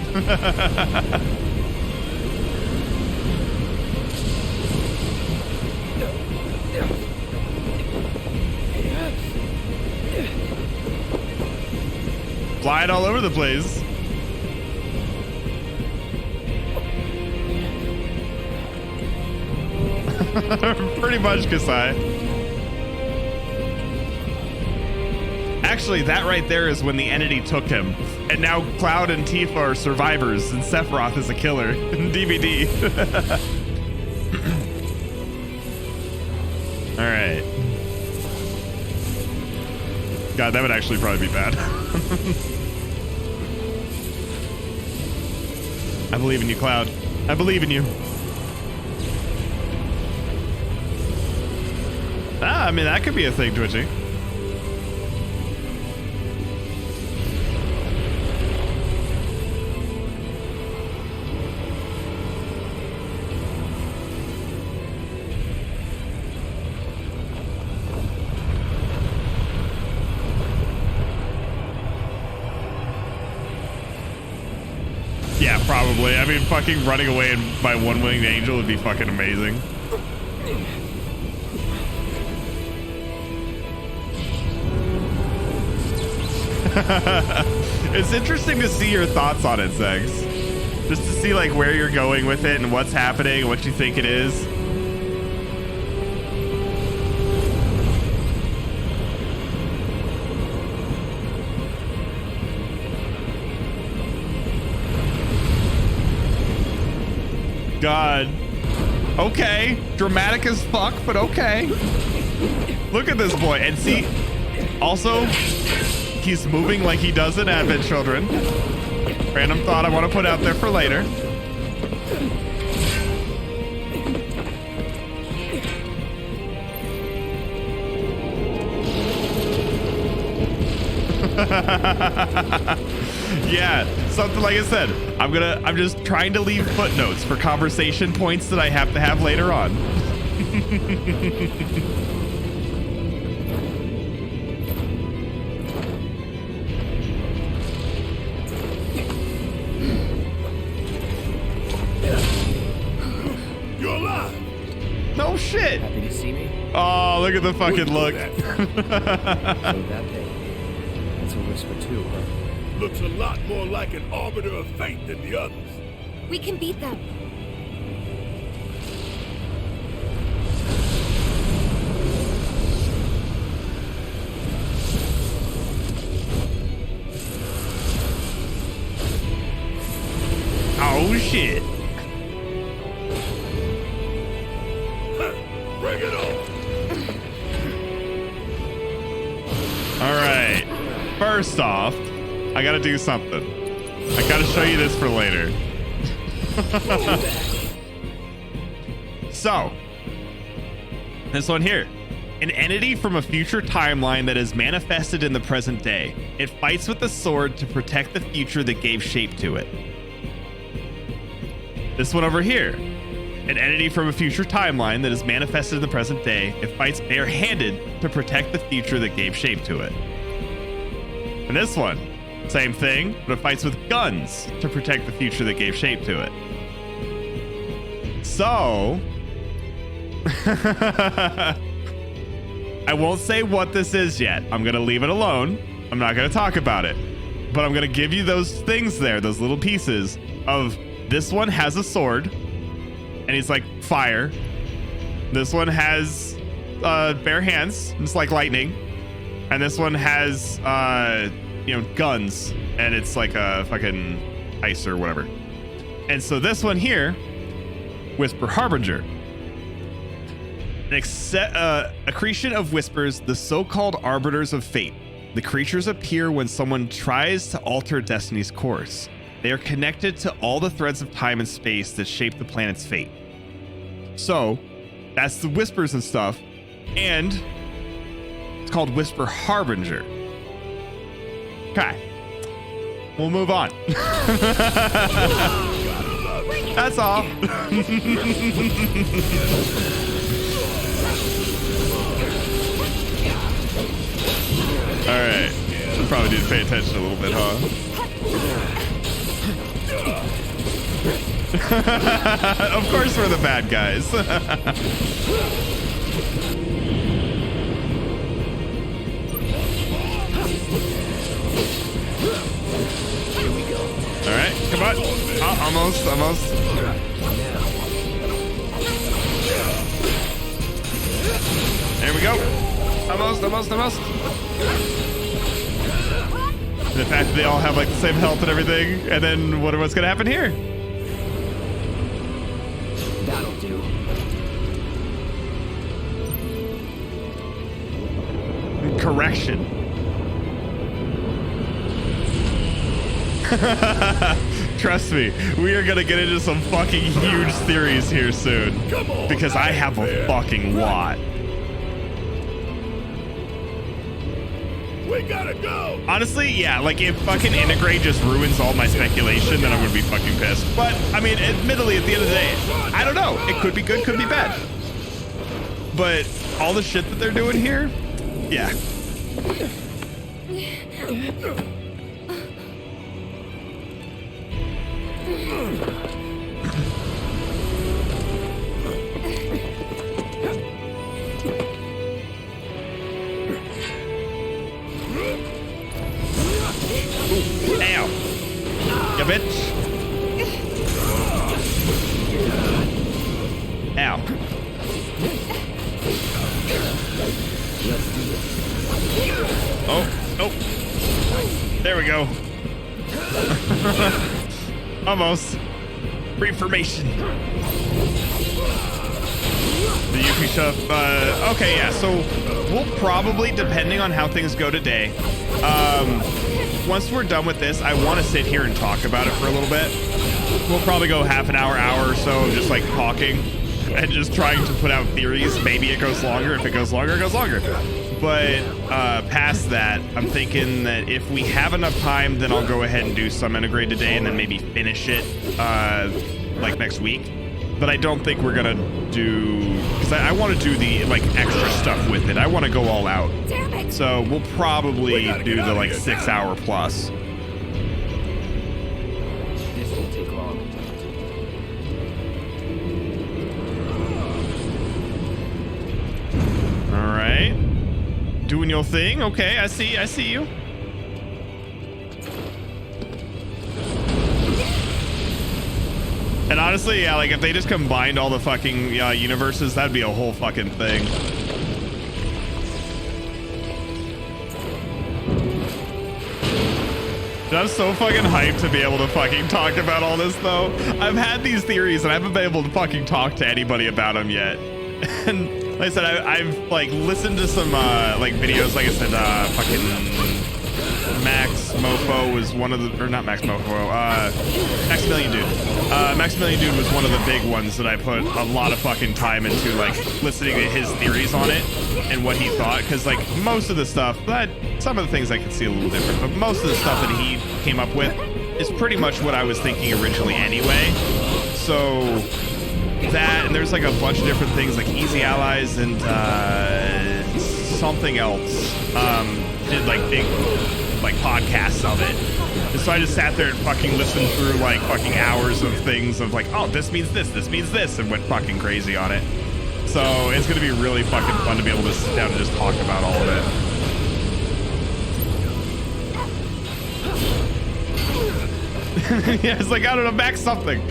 Flying all over the place. Pretty much, Kasai. Actually, that right there is when the entity took him. And now Cloud and Tifa are survivors, and Sephiroth is a killer in DBD. All right. God, that would actually probably be bad. I believe in you, Cloud. I believe in you. Ah, I mean, that could be a thing, Twitchy. Yeah, probably. I mean, fucking running away in my one-winged angel would be fucking amazing. It's interesting to see your thoughts on it, Zex. Just to see like where you're going with it and what's happening and what you think it is. God. Okay. Dramatic as fuck, but okay. Look at this boy. And see, also, he's moving like he does in Advent Children. Random thought I want to put out there for later. Yeah, something like I said. I'm just trying to leave footnotes for conversation points that I have to have later on. You're alive. No shit. Happy to see me? Oh, look at the fucking look. So that thing. That's a whisper too, huh? Looks a lot more like an arbiter of fate than the others. We can beat them. Oh shit. Bring it on. All right. First off, I gotta do something. I gotta show you this for later. So, this one here. An entity from a future timeline that is manifested in the present day. It fights with the sword to protect the future that gave shape to it. This one over here. An entity from a future timeline that is manifested in the present day. It fights bare-handed to protect the future that gave shape to it. And this one, same thing, but it fights with guns to protect the future that gave shape to it. So, I won't say what this is yet. I'm going to leave it alone. I'm not going to talk about it. But I'm going to give you those things there, those little pieces of this one has a sword. And he's like fire. This one has bare hands. It's like lightning. And this one has guns. And it's like a fucking ice or whatever. And so this one here, Whisper Harbinger. An accretion of whispers, the so-called arbiters of fate. The creatures appear when someone tries to alter destiny's course. They are connected to all the threads of time and space that shape the planet's fate. So, that's the whispers and stuff. And it's called Whisper Harbinger. Okay. We'll move on. That's all. All right. We probably need to pay attention a little bit, huh? Of course we're the bad guys. All right, come on. Oh, almost. There we go. Almost. And the fact that they all have like the same health and everything, and then what's gonna happen here? That'll do. Correction. Trust me, we are gonna get into some fucking huge theories here soon. Because I have a fucking lot. We gotta go. Honestly, yeah, like if fucking Integrate just ruins all my speculation, then I'm gonna be fucking pissed. But I mean, admittedly, at the end of the day, I don't know. It could be good, could be bad. But all the shit that they're doing here, yeah. Ow. You bitch. Ow. Oh, there we go. Almost. Reformation. The Yuki stuff. Okay, yeah, so we'll probably, depending on how things go today, once we're done with this, I want to sit here and talk about it for a little bit. We'll probably go half an hour or so of just like talking and just trying to put out theories. Maybe it goes longer. If it goes longer, it goes longer. But past that, I'm thinking that if we have enough time, then I'll go ahead and do some Intergrade today and then maybe finish it like next week. But I don't think we're gonna do, because I want to do the like extra stuff with it. I want to go all out. Damn it. So we'll probably do the like 6 hour plus. This won't take long. All right, doing your thing. Okay, I see you. And honestly, yeah, like if they just combined all the fucking universes, that'd be a whole fucking thing. Dude, I'm so fucking hyped to be able to fucking talk about all this though. I've had these theories and I haven't been able to fucking talk to anybody about them yet. And like I said, I've like listened to some like videos, like I said, fucking Max Mofo was one of the, or not Max Mofo, Maximilian Dude. Maximilian Dude was one of the big ones that I put a lot of fucking time into, like listening to his theories on it and what he thought. Cause like most of the stuff, but some of the things I could see a little different, but most of the stuff that he came up with is pretty much what I was thinking originally anyway. So that, and there's like a bunch of different things like Easy Allies and something else did like big like podcasts of it. And so I just sat there and fucking listened through like fucking hours of things of like, oh, this means this means this, and went fucking crazy on it. So it's gonna be really fucking fun to be able to sit down and just talk about all of it. Yeah, it's like, I don't know, back something.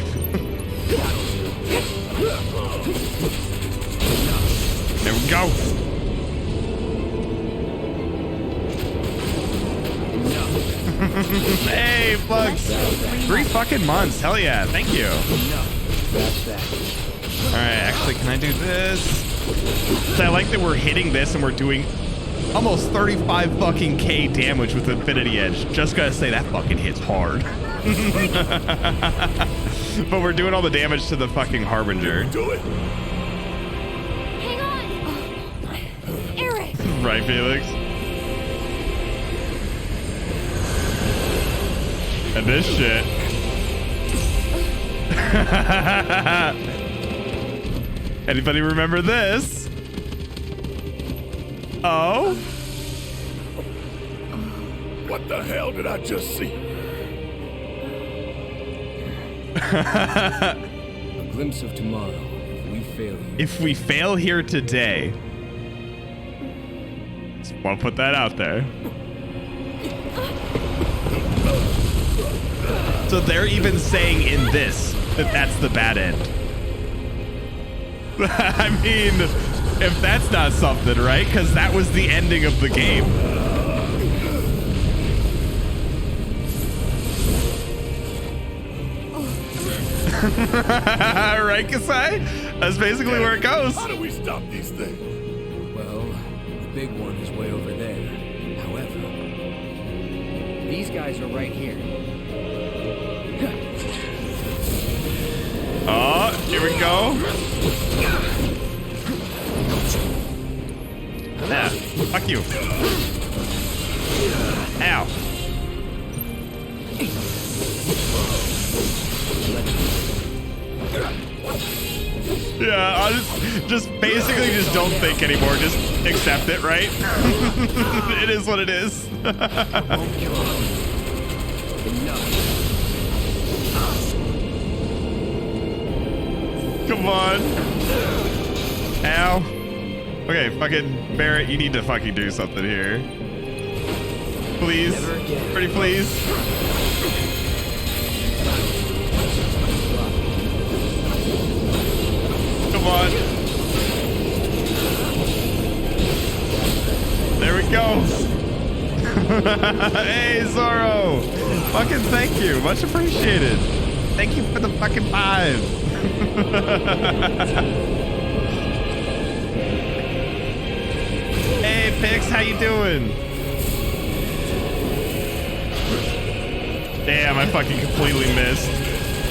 There we go. Hey, Bugs. 3 fucking months. Hell yeah. Thank you. All right, actually, can I do this? So I like that we're hitting this and we're doing almost 35 fucking K damage with Infinity Edge. Just gotta say that fucking hits hard. But we're doing all the damage to the fucking Harbinger. Do it. Hang on. Eric. Right, Felix? And this shit. Anybody remember this? Oh? What the hell did I just see? A glimpse of tomorrow if we fail here. If we fail here today. Just want to put that out there. So they're even saying in this that that's the bad end. I mean, if that's not something, right? Because that was the ending of the game. Right, Kasai? That's basically where it goes. How do we stop these things? Well, the big one is way over there. However, these guys are right here. Oh, here we go. Yeah, fuck you. Ow. Yeah, I'll just basically just don't think anymore. Just accept it, right? It is what it is. Come on. Ow. Okay, fucking Barrett, you need to fucking do something here. Please. Pretty please. Come on. There we go. Hey, Zoro. Fucking thank you. Much appreciated. Thank you for the fucking 5. Hey, Pix, how you doing? Damn, I fucking completely missed.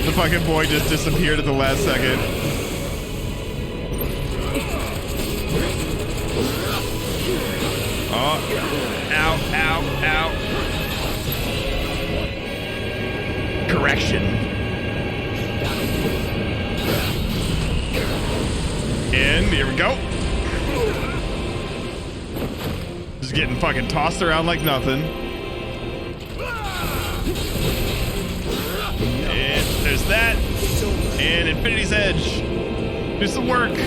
The fucking boy just disappeared at the last second. Ow, ow, ow. Correction. And here we go. Just getting fucking tossed around like nothing. And there's that. And Infinity's Edge. Do some work.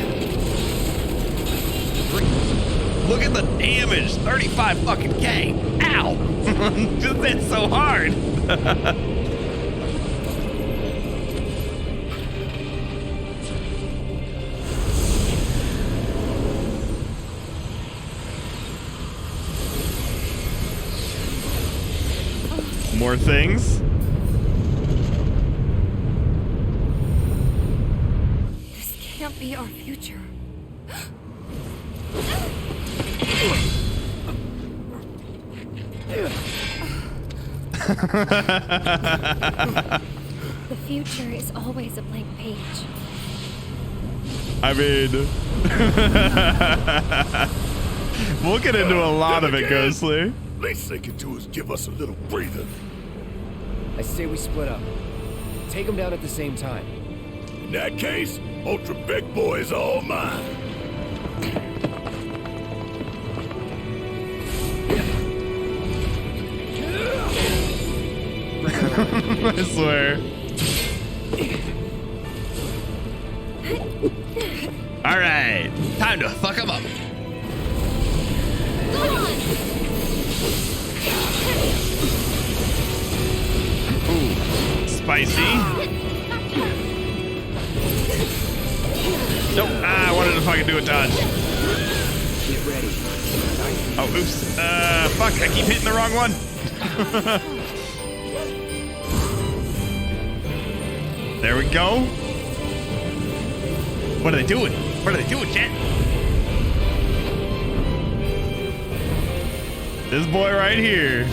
Look at the damage. 35 fucking K. Ow. Just hit so hard. More things. This can't be our future. The future is always a blank page. I mean, we'll get into a lot of it, Ghostly. Least they can do is give us a little breather. I say we split up. Take them down at the same time. In that case, Ultra Big Boy is all mine. I swear. All right, time to fuck him up. Ooh, spicy. Nope. I wanted to fucking do a dodge. Get ready. Oh, oops. Fuck, I keep hitting the wrong one. There we go. What are they doing? What are they doing, chat? This boy right here.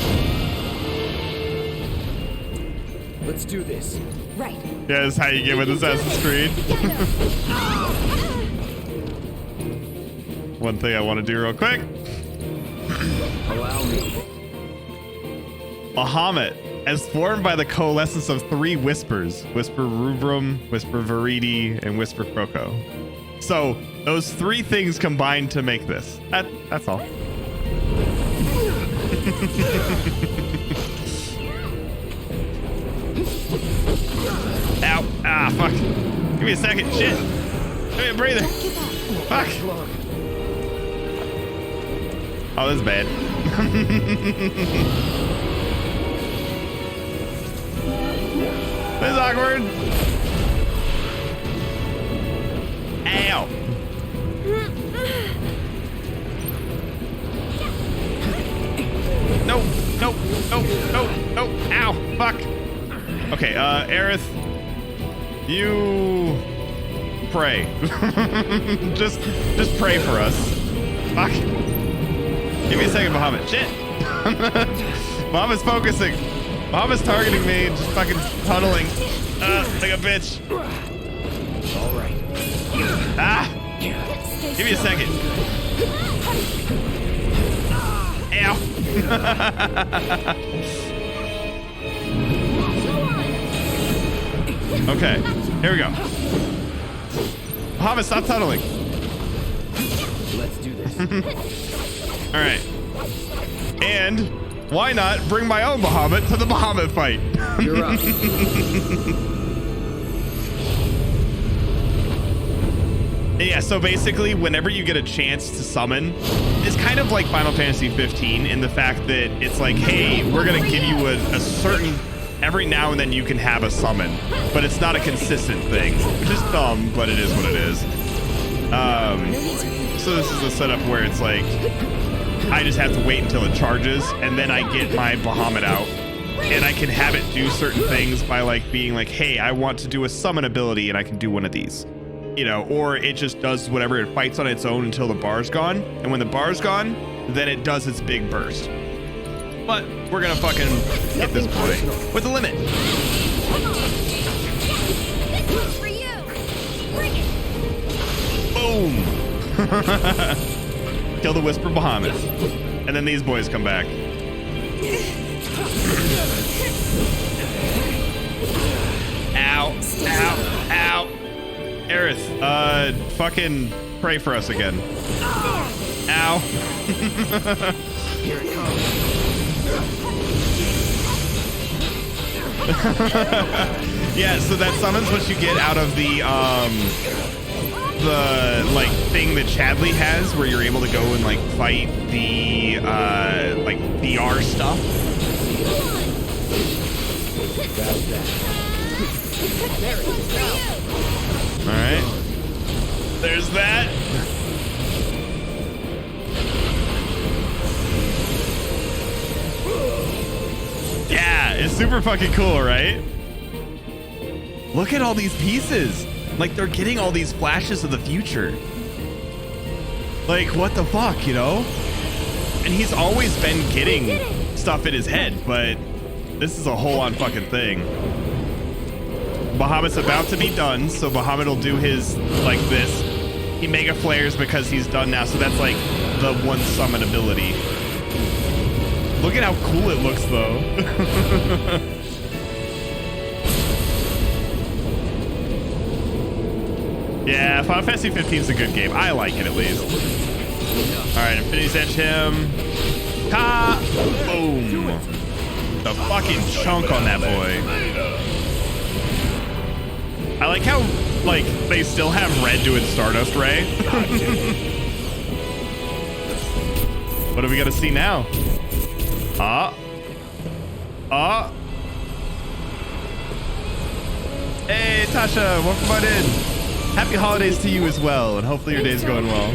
Let's do this. Right. Yeah, that's how you get with Assassin's Creed. One thing I want to do real quick. Allow me. Bahamut, as formed by the coalescence of 3 whispers: Whisper Rubrum, Whisper Veridi, and Whisper Croco. So those 3 things combined to make this. That's all. Ow. Ah, fuck. Give me a second. Shit. Give me a breather. Fuck. Oh, this is bad. This is awkward. Ow. Nope. Nope. Nope. Nope. Nope. Ow. Fuck. Okay, Aerith, you pray. just pray for us. Fuck. Give me a second, Bahamut. Shit. Bahamut's focusing. Bahamut's targeting me, just fucking tunneling. Like a bitch. All right. Ah. Give me a second. Ow. Okay, here we go. Bahamut, stop tunneling. Let's do this. All right. And why not bring my own Bahamut to the Bahamut fight? You're up. Yeah, so basically, whenever you get a chance to summon, it's kind of like Final Fantasy 15 in the fact that it's like, hey, we're going to give you a certain... Every now and then you can have a summon, but it's not a consistent thing, which is dumb, but it is what it is. So this is a setup where it's like, I just have to wait until it charges, and then I get my Bahamut out, and I can have it do certain things by like being like, hey, I want to do a summon ability, and I can do one of these. You know, or it just does whatever, it fights on its own until the bar's gone, and when the bar's gone, then it does its big burst. But we're gonna fucking hit this boy with the limit. For you. Bring it. Boom. Kill the Whisper Bahamut. And then these boys come back. Ow, ow, ow. Aerith, fucking pray for us again. Ow. Here it comes. Yeah, so that summons what you get out of the like thing that Chadley has, where you're able to go and like fight the like VR stuff. All right, there's that. Yeah, it's super fucking cool, right? Look at all these pieces. Like, they're getting all these flashes of the future. Like, what the fuck, you know? And he's always been getting stuff in his head, but this is a whole-on fucking thing. Bahamut's about to be done, so Bahamut will do his, like, this. He mega flares because he's done now, so that's, like, the one summon ability. Look at how cool it looks, though. Yeah, Final Fantasy 15 is a good game. I like it, at least. All right, Infinity's Edge him. Ta! Boom. The fucking chunk on that boy. I like how, like, they still have Red doing Stardust Ray. What are we gonna see now? Hey, Tasha, welcome on in. Happy holidays to you as well, and hopefully your day's going well.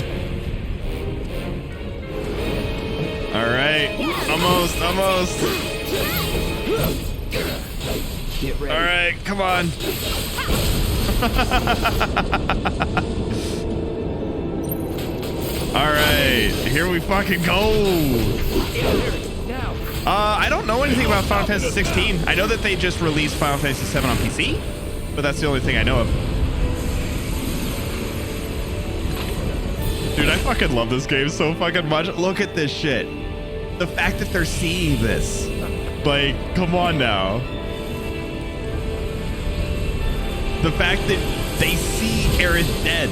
All right, almost. Get ready. All right, come on. All right, here we fucking go. I don't know anything about Final Fantasy 16. I know that they just released Final Fantasy 7 on PC, but that's the only thing I know of. Dude, I fucking love this game so fucking much. Look at this shit. The fact that they're seeing this. Like, come on now. The fact that they see Aerith dead.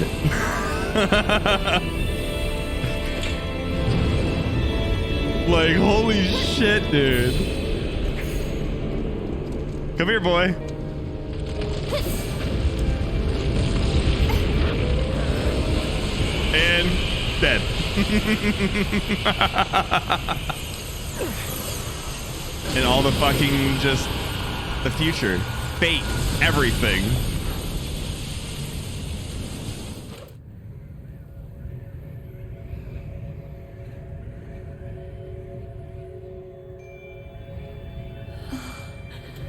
Like, holy shit, dude. Come here, boy. And dead. And all the fucking just the future, fate, everything.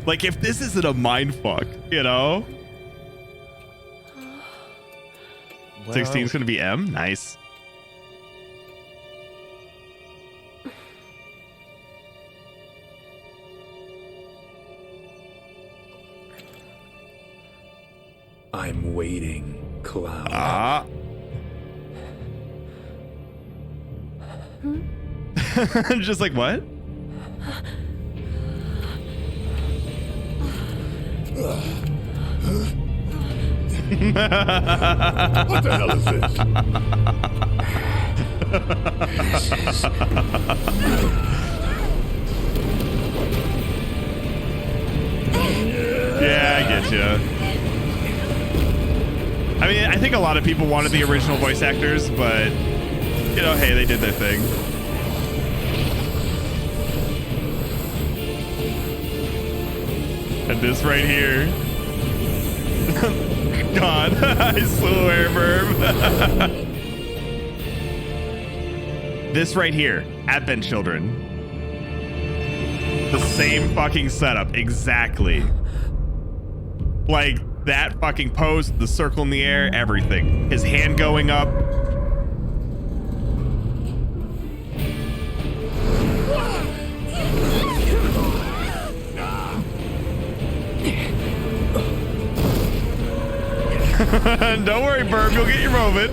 Like, if this isn't a mind fuck, you know? 16 is going to be M? Nice. I'm waiting, Cloud. Just like, what? What the hell is this? Yeah, I get you. I mean, I think a lot of people wanted the original voice actors, but, you know, hey, they did their thing. And this right here. God, I swear, Verb. This right here, Advent Children. The same fucking setup, exactly. Like, that fucking pose, the circle in the air, everything. His hand going up. Don't worry, Burb, you'll get your moment.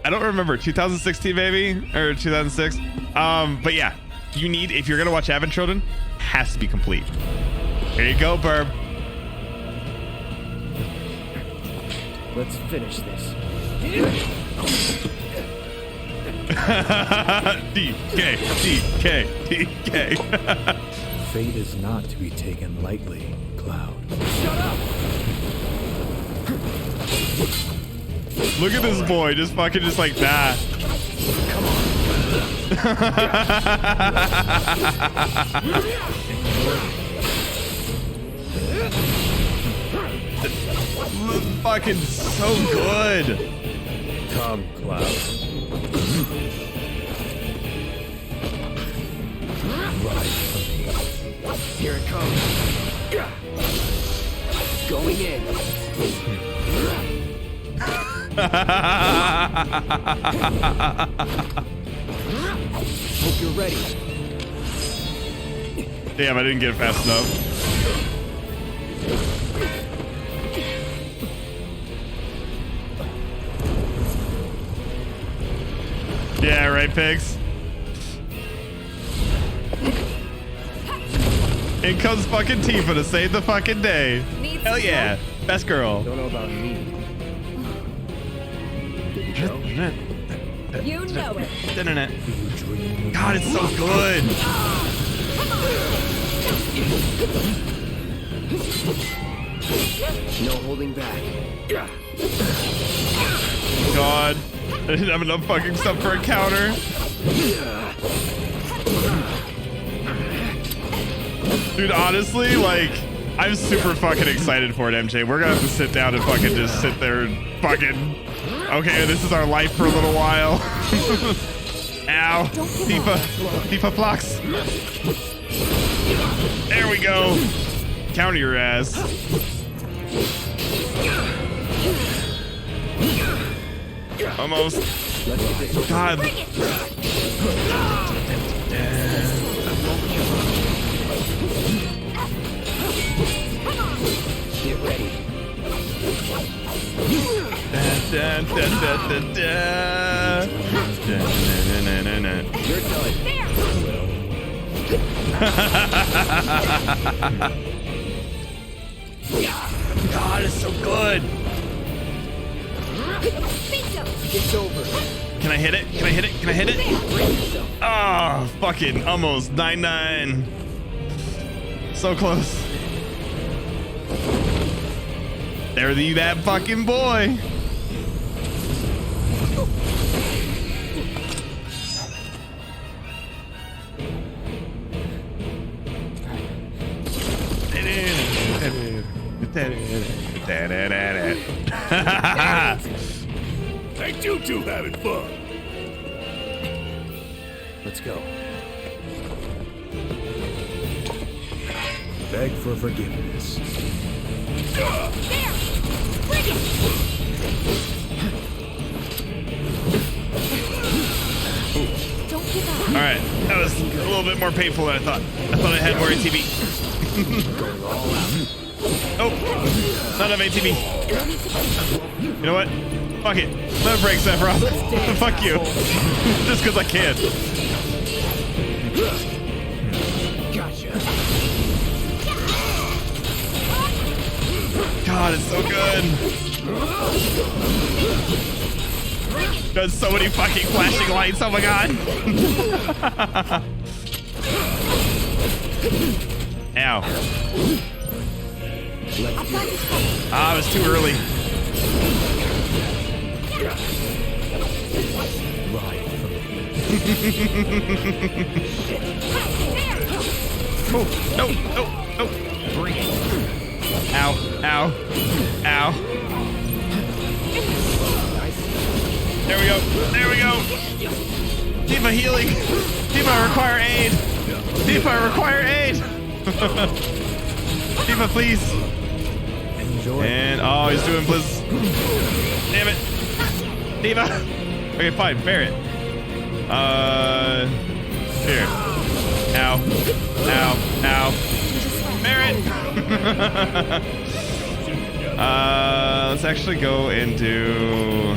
I don't remember, 2016 maybe, or 2006. But yeah, you need, if you're gonna watch Advent Children, has to be complete. Here you go, Burb. Let's finish this. DK. Fate is not to be taken lightly, Cloud. Shut up! Look at this boy, just fucking just like that. Fucking so good. Come, Cloud. Ride for me. Here it comes. Going in. Hope you're ready. Damn, I didn't get it fast enough. Yeah, right, pigs. In comes fucking Tifa to save the fucking day. Hell yeah, best girl. Don't know about me. You know it. God, it's so good. No holding back. God, I didn't have enough fucking stuff for a counter. Dude, honestly, like, I'm super fucking excited for it, MJ. We're gonna have to sit down and fucking just sit there and fucking... Okay, this is our life for a little while. Ow. Tifa flocks. There we go. Counter your ass. Almost. God. Get ready. You're done. God, it's so good. It's over. Can I hit it? Can I hit it? Can I hit it? Oh, fucking almost 9-9. So close. There you that fucking boy. Ain't you two having fun? Let's go. Beg for forgiveness. There! Bring it! Don't give up. All right, that was a little bit more painful than I thought. I thought I had more ATB. Oh, not enough ATB. You know what? Fuck it. Let it break, Sephiroth. Fuck you. Just because I can. Gotcha. God, it's so good. There's so many fucking flashing lights. Oh my god. Ow. Ah, it was too early. Oh, no, no, no. Ow, ow, ow. There we go, there we go. Tifa healing. Tifa, I require aid. Tifa, I require aid. Tifa, please. Enjoy. And, oh, he's doing Blizz. Damn it. Tifa. Okay, fine, Barret. Here. Ow. Ow. Ow. Barret. Let's actually go and do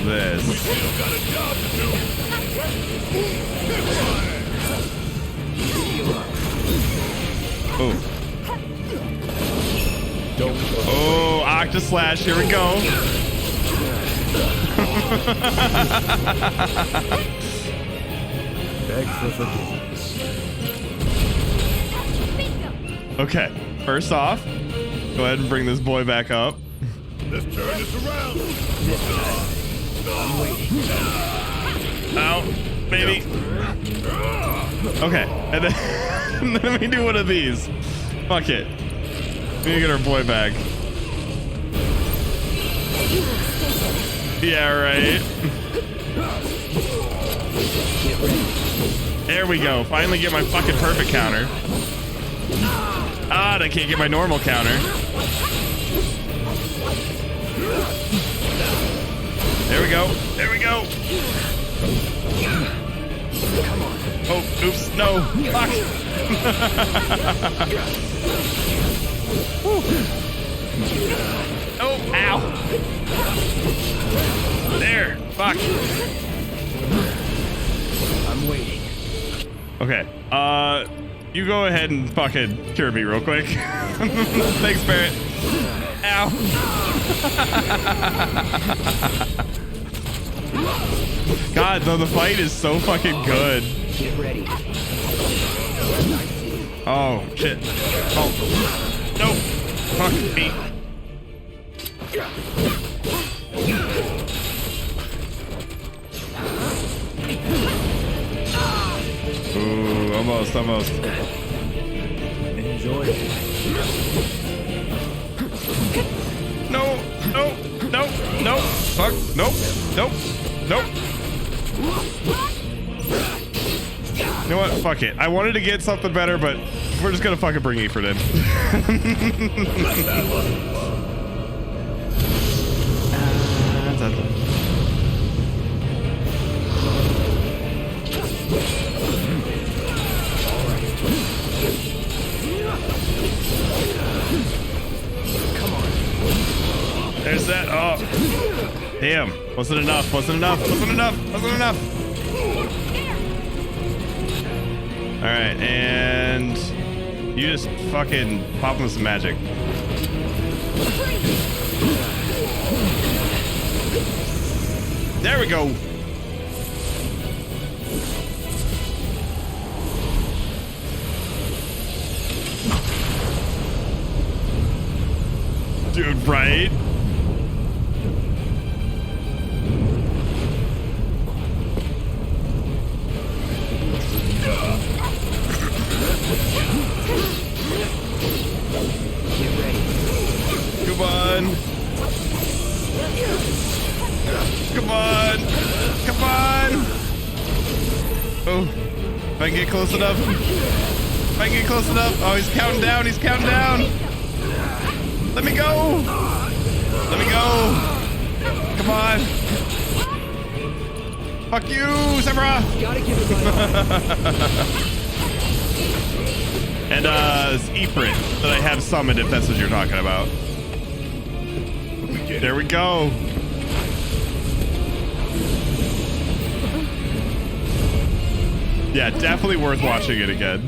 this. Oh. Oh, Octaslash, here we go. Beg for forgiveness. Okay, first off, go ahead and bring this boy back up. Let's turn this around. Ow, baby. Okay, and then let me do one of these. Fuck it. We need to get our boy back. Yeah, right. There we go. Finally get my fucking perfect counter. Ah, I can't get my normal counter. There we go. There we go. Oh, oops. No. Fuck. Oh, ow. There. Fuck. I'm waiting. Okay. You go ahead and fucking cure me real quick. Thanks, Barret. Ow. God, though, the fight is so fucking good. Get ready. Oh, shit. Oh. No. Fuck me. Ooh, almost. Enjoy it. No. Fuck. Nope. You know what? Fuck it. I wanted to get something better, but we're just gonna fucking bring Ifrit in. There's that. Oh. Damn. Wasn't enough. Alright, and you just fucking pop him with some magic. There we go. Dude, right? Come on. Oh, if I can get close enough. Oh, he's counting down. Let me go. Come on. Fuck you, Sephiroth. Gotta give it And it's Ifrit that I have summoned, if that's what you're talking about. There we go. Yeah, definitely worth watching it again.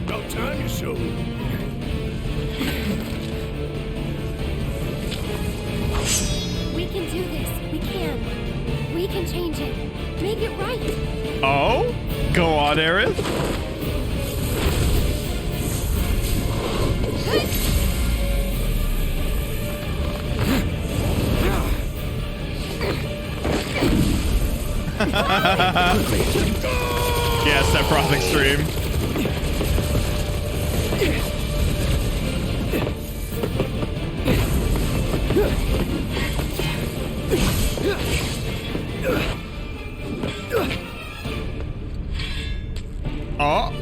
About time you showed. We can do this. We can change it. Make it right. Oh? Go on, Aerith. Yeah, Sephiroth Extreme. Oh.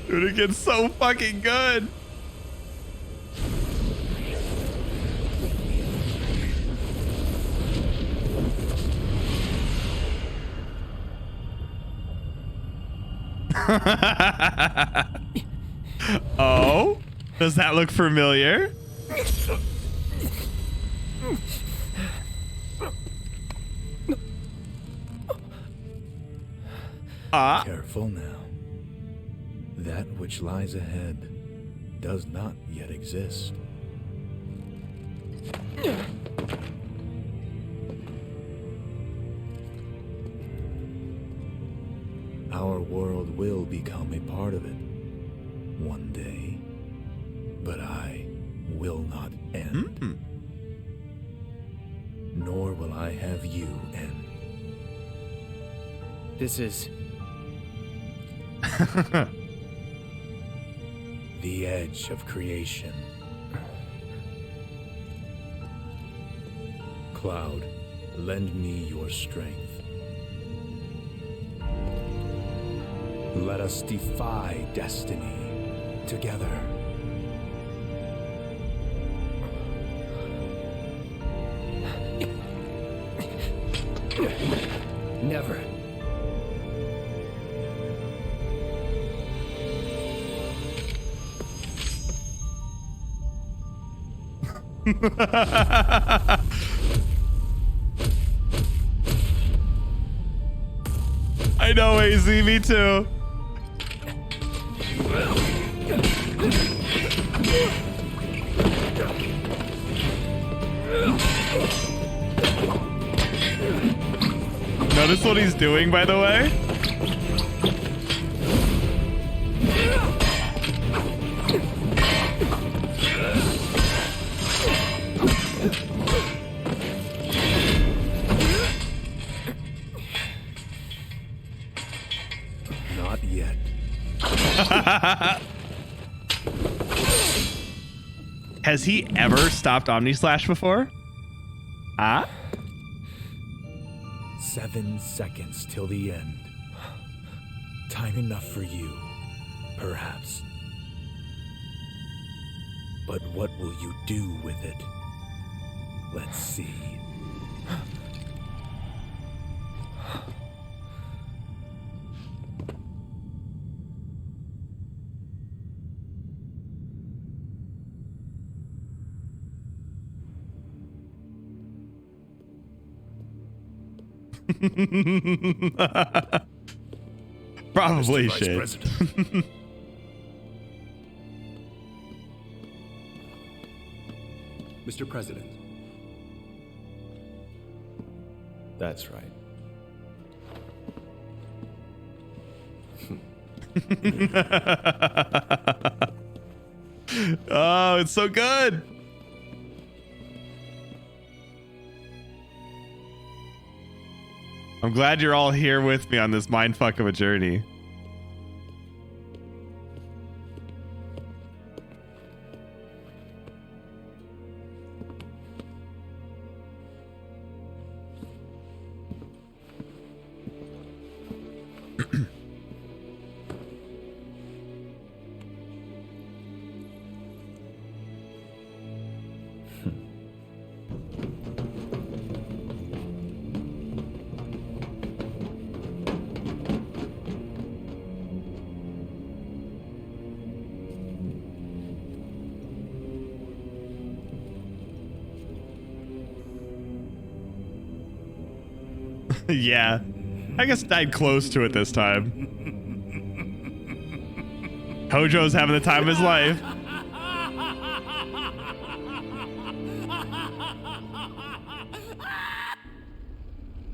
Dude, it gets so fucking good. Oh, does that look familiar? Careful now. That which lies ahead does not yet exist. Our world will become a part of it one day, but I will not end. Nor will I have you end. This is... the edge of creation. Cloud, lend me your strength. Let us defy destiny together. Never. I know, AZ, me too. Notice what he's doing, by the way? Not yet. Has he ever stopped Omnislash before? Ah? 7 seconds till the end. Time enough for you, perhaps. But what will you do with it? Let's see. Probably Mr. Vice should. President. Mr. President. That's right. Oh, it's so good. I'm glad you're all here with me on this mindfuck of a journey. Yeah, I guess died close to it this time. Hojo's having the time of his life.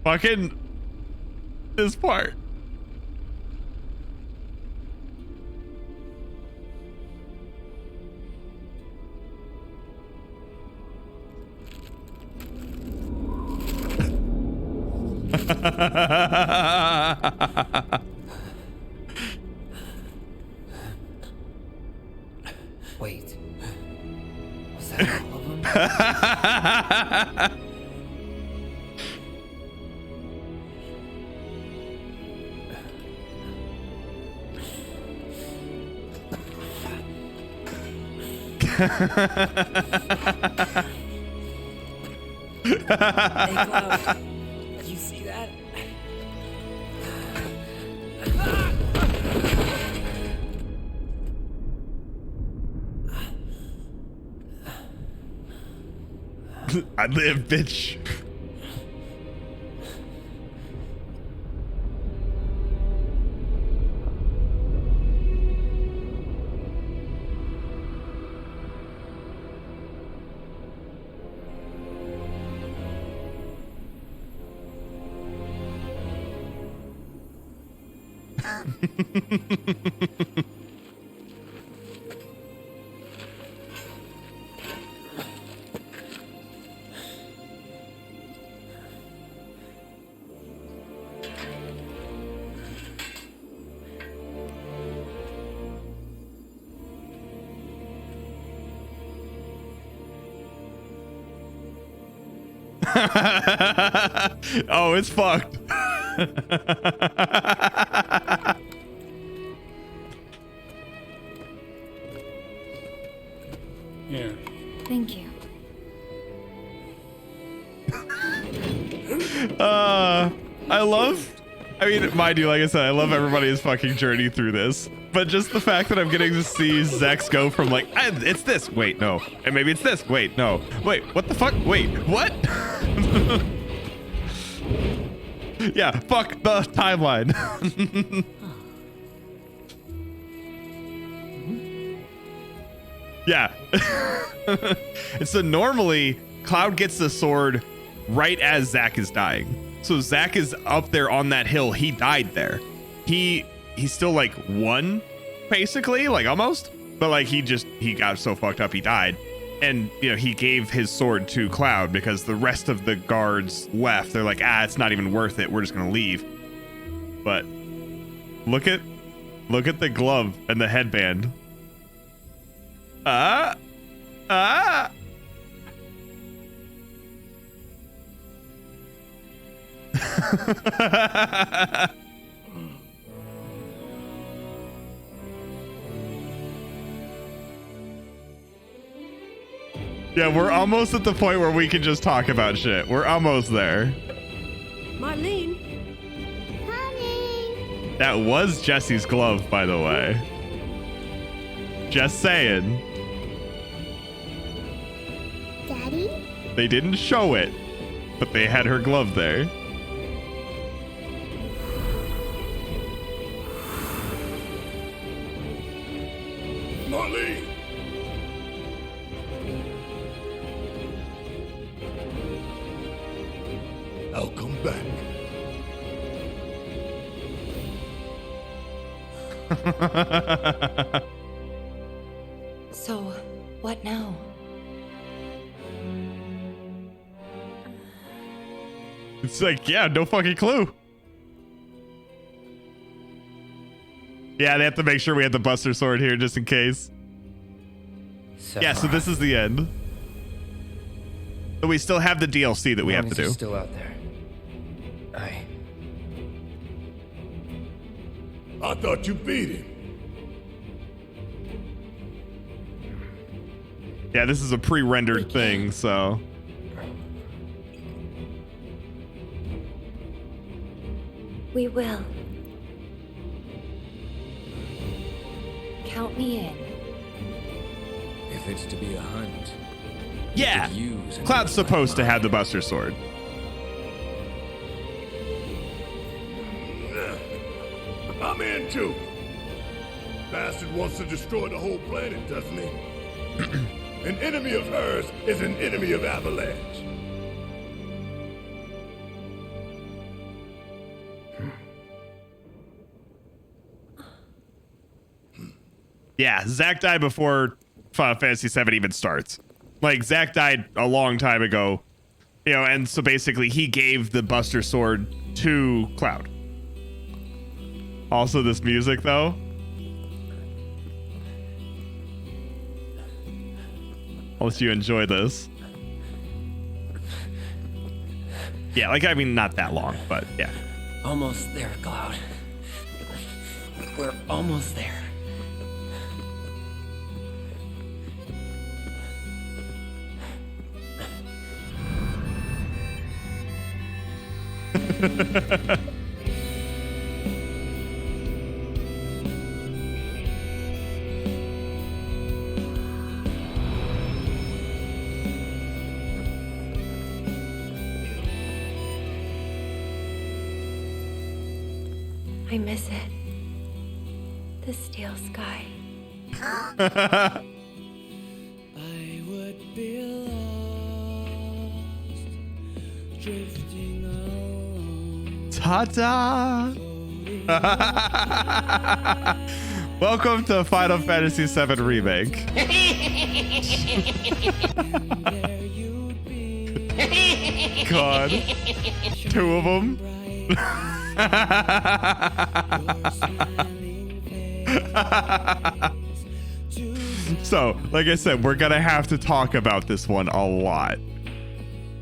Fucking this part. Wait. Was that all of them? Hey, Cloud. You see that? I live, bitch. Oh, it's fucked. Here. Thank you. I mean, mind you, like I said, I love everybody's fucking journey through this. But just the fact that I'm getting to see Zex go from like, it's this, wait, no. And maybe it's this, wait, no. Wait, what the fuck? Wait, what? Yeah, fuck the timeline. Yeah. And so normally, Cloud gets the sword right as Zack is dying. So Zack is up there on that hill. He died there. He's still like won, basically, like almost. But like he got so fucked up he died. And you know, he gave his sword to Cloud because the rest of the guards left. They're like, it's not even worth it. We're just gonna leave. But look at the glove and the headband. Yeah, we're almost at the point where we can just talk about shit. We're almost there. Marlene. That was Jesse's glove, by the way. Just saying. Daddy? They didn't show it, but they had her glove there. Marlene! I'll come back. So, what now? It's like, yeah, no fucking clue. Yeah, they have to make sure we have the Buster Sword here just in case. Yeah, so this is the end. But we still have the DLC that we have to do. Still out there. I thought you beat him. Yeah, this is a pre-rendered thing, so. We will. Count me in. If it's to be a hunt. Yeah, Cloud's supposed to have the Buster Sword. I'm in too. Bastard wants to destroy the whole planet, doesn't he? An enemy of hers is an enemy of Avalanche. Yeah, Zack died before Final Fantasy VII even starts. Like, Zack died a long time ago, you know, and so basically he gave the Buster Sword to Cloud. Also, this music, though. I'll let you enjoy this. Yeah, like, I mean, not that long, but yeah. Almost there, Cloud. We're almost there. I miss it. The steel sky. Ta-da! Welcome to Final Fantasy VII Remake. God. 2 of them. So, like I said, we're gonna have to talk about this one a lot.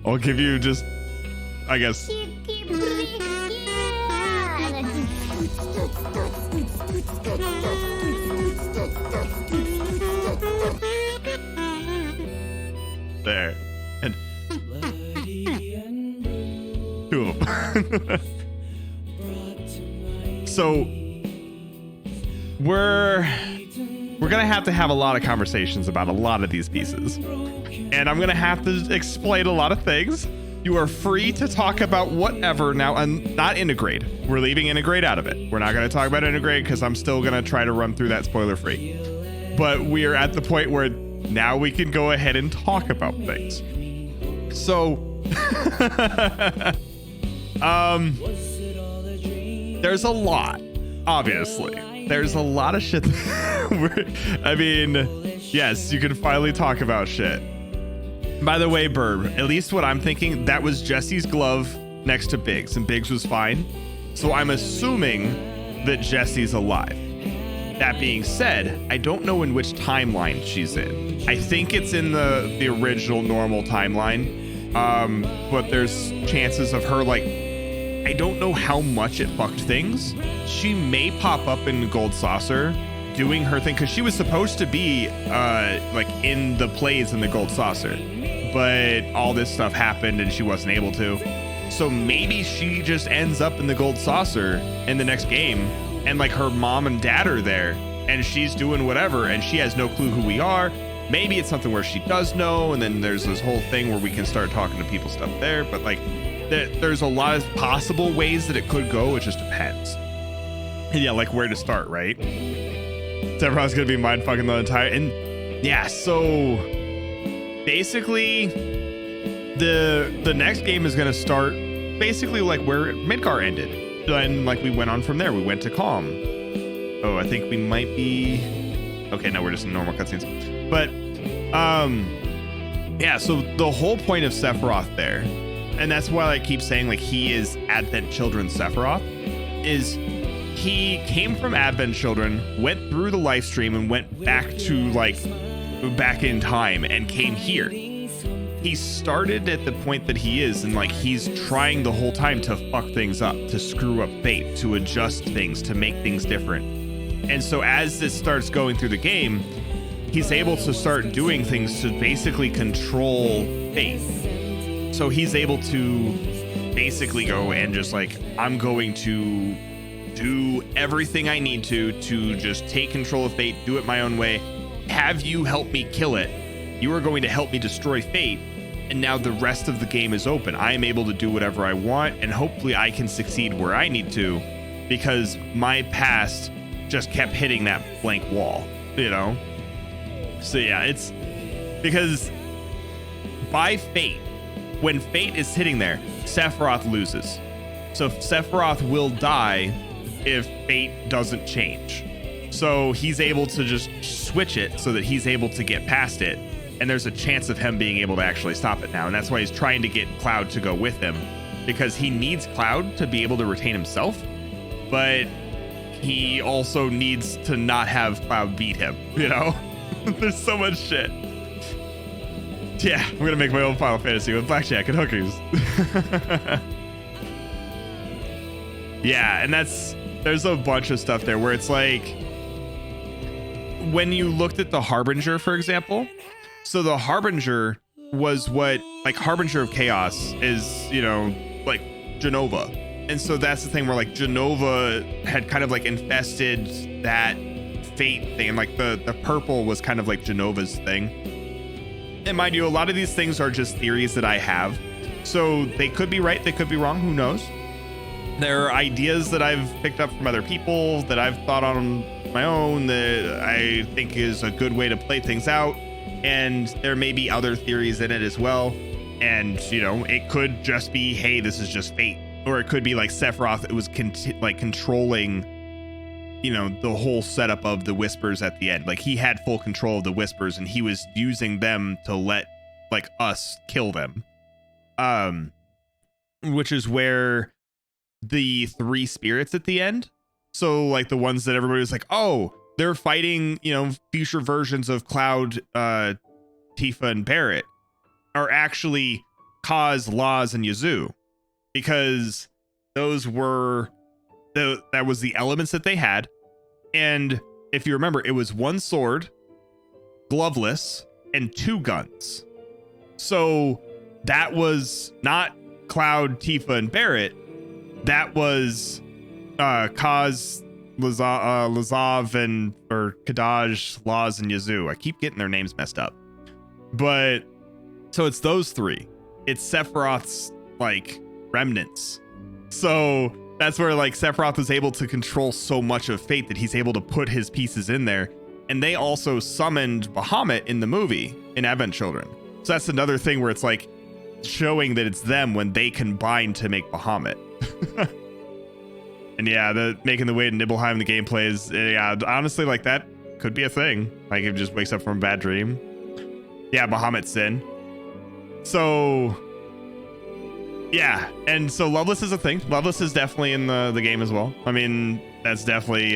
I'll give you just, I guess. There. And 2 of them. So we're gonna have to have a lot of conversations about a lot of these pieces, and I'm gonna have to explain a lot of things. You are free to talk about whatever now, and not integrate. We're leaving integrate out of it. We're not gonna talk about integrate because I'm still gonna try to run through that spoiler free. But we are at the point where now we can go ahead and talk about things. So there's a lot, obviously. There's a lot of shit. I mean, yes, you can finally talk about shit. By the way, Burb, at least what I'm thinking, that was Jesse's glove next to Biggs, and Biggs was fine. So I'm assuming that Jesse's alive. That being said, I don't know in which timeline she's in. I think it's in the original normal timeline, but there's chances of her, like, I don't know how much it fucked things. She may pop up in Gold Saucer doing her thing, because she was supposed to be like in the plays in the Gold Saucer, but all this stuff happened and she wasn't able to. So maybe she just ends up in the Gold Saucer in the next game, and like her mom and dad are there and she's doing whatever and she has no clue who we are. Maybe it's something where she does know, and then there's this whole thing where we can start talking to people stuff there. But like there's a lot of possible ways that it could go. It just depends. Yeah, like where to start, right? Everyone's gonna be mind fucking the entire, and yeah, so basically the next game is gonna start basically like where Midgar ended, and like we went on from there. We went to Calm. Oh, I think we might be okay. No, we're just in normal cutscenes. But yeah, so the whole point of Sephiroth there, and that's why I keep saying like he is Advent Children Sephiroth, is he came from Advent Children, went through the life stream, and went back to like back in time and came here. He started at the point that he is, and like he's trying the whole time to fuck things up, to screw up fate, to adjust things, to make things different. And so as this starts going through the game, he's able to start doing things to basically control fate. So he's able to basically go and just like, I'm going to do everything I need to just take control of fate, do it my own way, have you help me kill it. You are going to help me destroy fate, and now the rest of the game is open. I am able to do whatever I want, and hopefully I can succeed where I need to, because my past just kept hitting that blank wall, you know? So yeah, it's because by fate, when fate is hitting there, Sephiroth loses. So Sephiroth will die if fate doesn't change. So he's able to just switch it so that he's able to get past it, and there's a chance of him being able to actually stop it now. And that's why he's trying to get Cloud to go with him, because he needs Cloud to be able to retain himself, but he also needs to not have Cloud beat him, you know? There's so much shit. Yeah, I'm gonna make my own Final Fantasy with blackjack and hookers. Yeah, and there's a bunch of stuff there where it's like, when you looked at the Harbinger, for example, so the Harbinger was what, like, Harbinger of Chaos is, you know, like Genova. And so that's the thing where like Genova had kind of like infested that fate thing, and like the purple was kind of like Genova's thing. And mind you, a lot of these things are just theories that I have, so they could be right, they could be wrong, who knows. There are ideas that I've picked up from other people that I've thought on my own that I think is a good way to play things out. And there may be other theories in it as well. And, you know, it could just be, hey, this is just fate. Or it could be like Sephiroth, it was controlling, you know, the whole setup of the Whispers at the end. Like he had full control of the Whispers and he was using them to let like us kill them. Which is where the 3 spirits at the end. So like the ones that everybody was like, oh, they're fighting, you know, future versions of Cloud, Tifa and Barret are actually Kaz, Laz, and Yazoo, because those were that was the elements that they had. And if you remember, it was 1 sword, gloveless, and 2 guns. So that was not Cloud, Tifa, and Barret. That was Kaz, Lazav, and or Kadaj, Laz, and Yazoo. I keep getting their names messed up. But so it's those 3. It's Sephiroth's like remnants. So that's where like Sephiroth was able to control so much of fate that he's able to put his pieces in there. And they also summoned Bahamut in the movie in Advent Children. So that's another thing where it's like showing that it's them when they combine to make Bahamut. And yeah, making the way to Nibelheim, the gameplay is, yeah, honestly, like that could be a thing. Like it just wakes up from a bad dream. Yeah, Bahamut's sin. So yeah, and so Loveless is a thing. Loveless is definitely in the game as well. I mean, that's definitely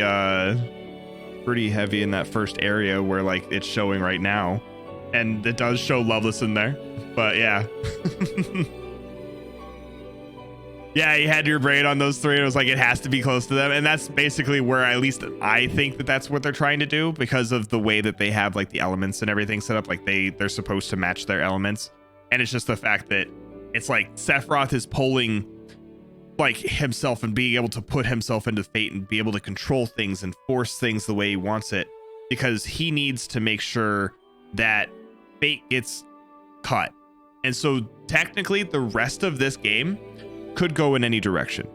pretty heavy in that first area where like it's showing right now. And it does show Loveless in there. But yeah. Yeah, you had your brain on those 3 and it was like it has to be close to them. And that's basically where at least I think that that's what they're trying to do, because of the way that they have like the elements and everything set up. Like they're supposed to match their elements. And it's just the fact that it's like Sephiroth is pulling like himself and being able to put himself into fate and be able to control things and force things the way he wants it, because he needs to make sure that fate gets cut. And so technically the rest of this game could go in any direction.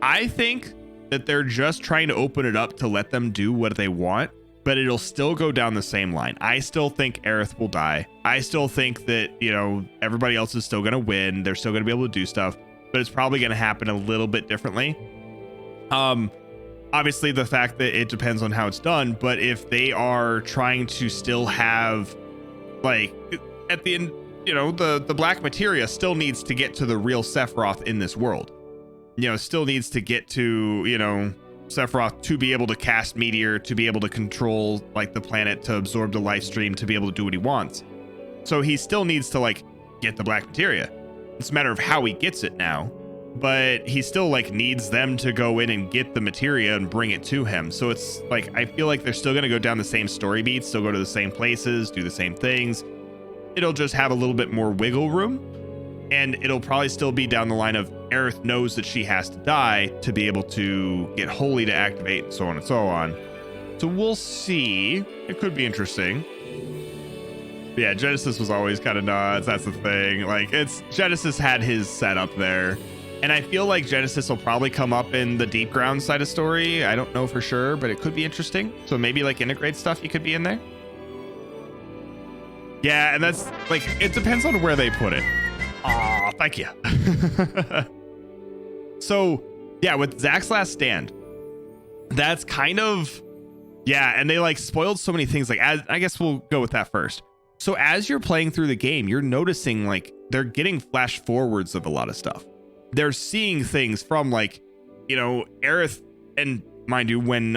I think that they're just trying to open it up to let them do what they want, but it'll still go down the same line. I still think Aerith will die. I still think that, you know, everybody else is still going to win. They're still going to be able to do stuff, but it's probably going to happen a little bit differently. Obviously the fact that it depends on how it's done, but if they are trying to still have like at the end, you know, the black materia still needs to get to the real Sephiroth in this world. You know, still needs to get to, you know, Sephiroth to be able to cast Meteor, to be able to control like the planet, to absorb the life stream, to be able to do what he wants. So he still needs to like get the black materia. It's a matter of how he gets it now, but he still like needs them to go in and get the materia and bring it to him. So it's like, I feel like they're still going to go down the same story beats, still go to the same places, do the same things. It'll just have a little bit more wiggle room, and it'll probably still be down the line of Aerith knows that she has to die to be able to get Holy to activate, and so on and so on. So we'll see. It could be interesting. But yeah, Genesis was always kind of nuts. That's the thing. Like, it's Genesis had his setup there, and I feel like Genesis will probably come up in the Deep Ground side of story. I don't know for sure, but it could be interesting. So maybe like integrate stuff, you could be in there. Yeah, and that's like, it depends on where they put it. Aw, thank you. So yeah, with Zack's Last Stand, that's kind of, yeah, and they like spoiled so many things. Like, I guess we'll go with that first. So as you're playing through the game, you're noticing like they're getting flash forwards of a lot of stuff. They're seeing things from like, you know, Aerith, and mind you, when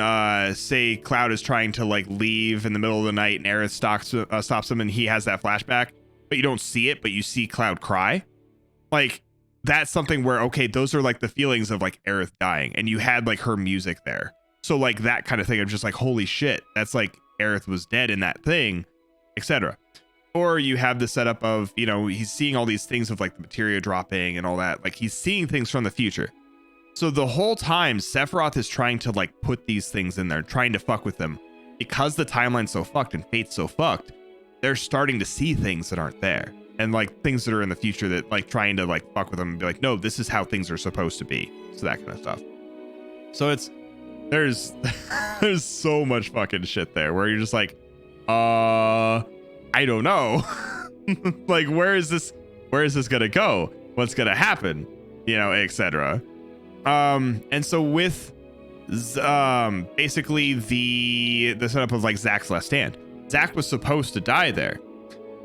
say Cloud is trying to like leave in the middle of the night and Aerith stops him and he has that flashback, but you don't see it, but you see Cloud cry. Like, that's something where, okay, those are like the feelings of like Aerith dying, and you had like her music there. So like that kind of thing of just like, holy shit, that's like Aerith was dead in that thing, etc. Or you have the setup of, you know, he's seeing all these things of like the materia dropping and all that. Like, he's seeing things from the future. So the whole time Sephiroth is trying to like put these things in there, trying to fuck with them, because the timeline's so fucked and fate's so fucked. They're starting to see things that aren't there. and like things that are in the future that like trying to like fuck with them and be like, no, this is how things are supposed to be. So that kind of stuff. So there's there's so much fucking shit there where you're just like, I don't know. Like, where is this gonna go? What's gonna happen? You know, etc. And so with basically the setup of like Zack's last stand, Zack was supposed to die there,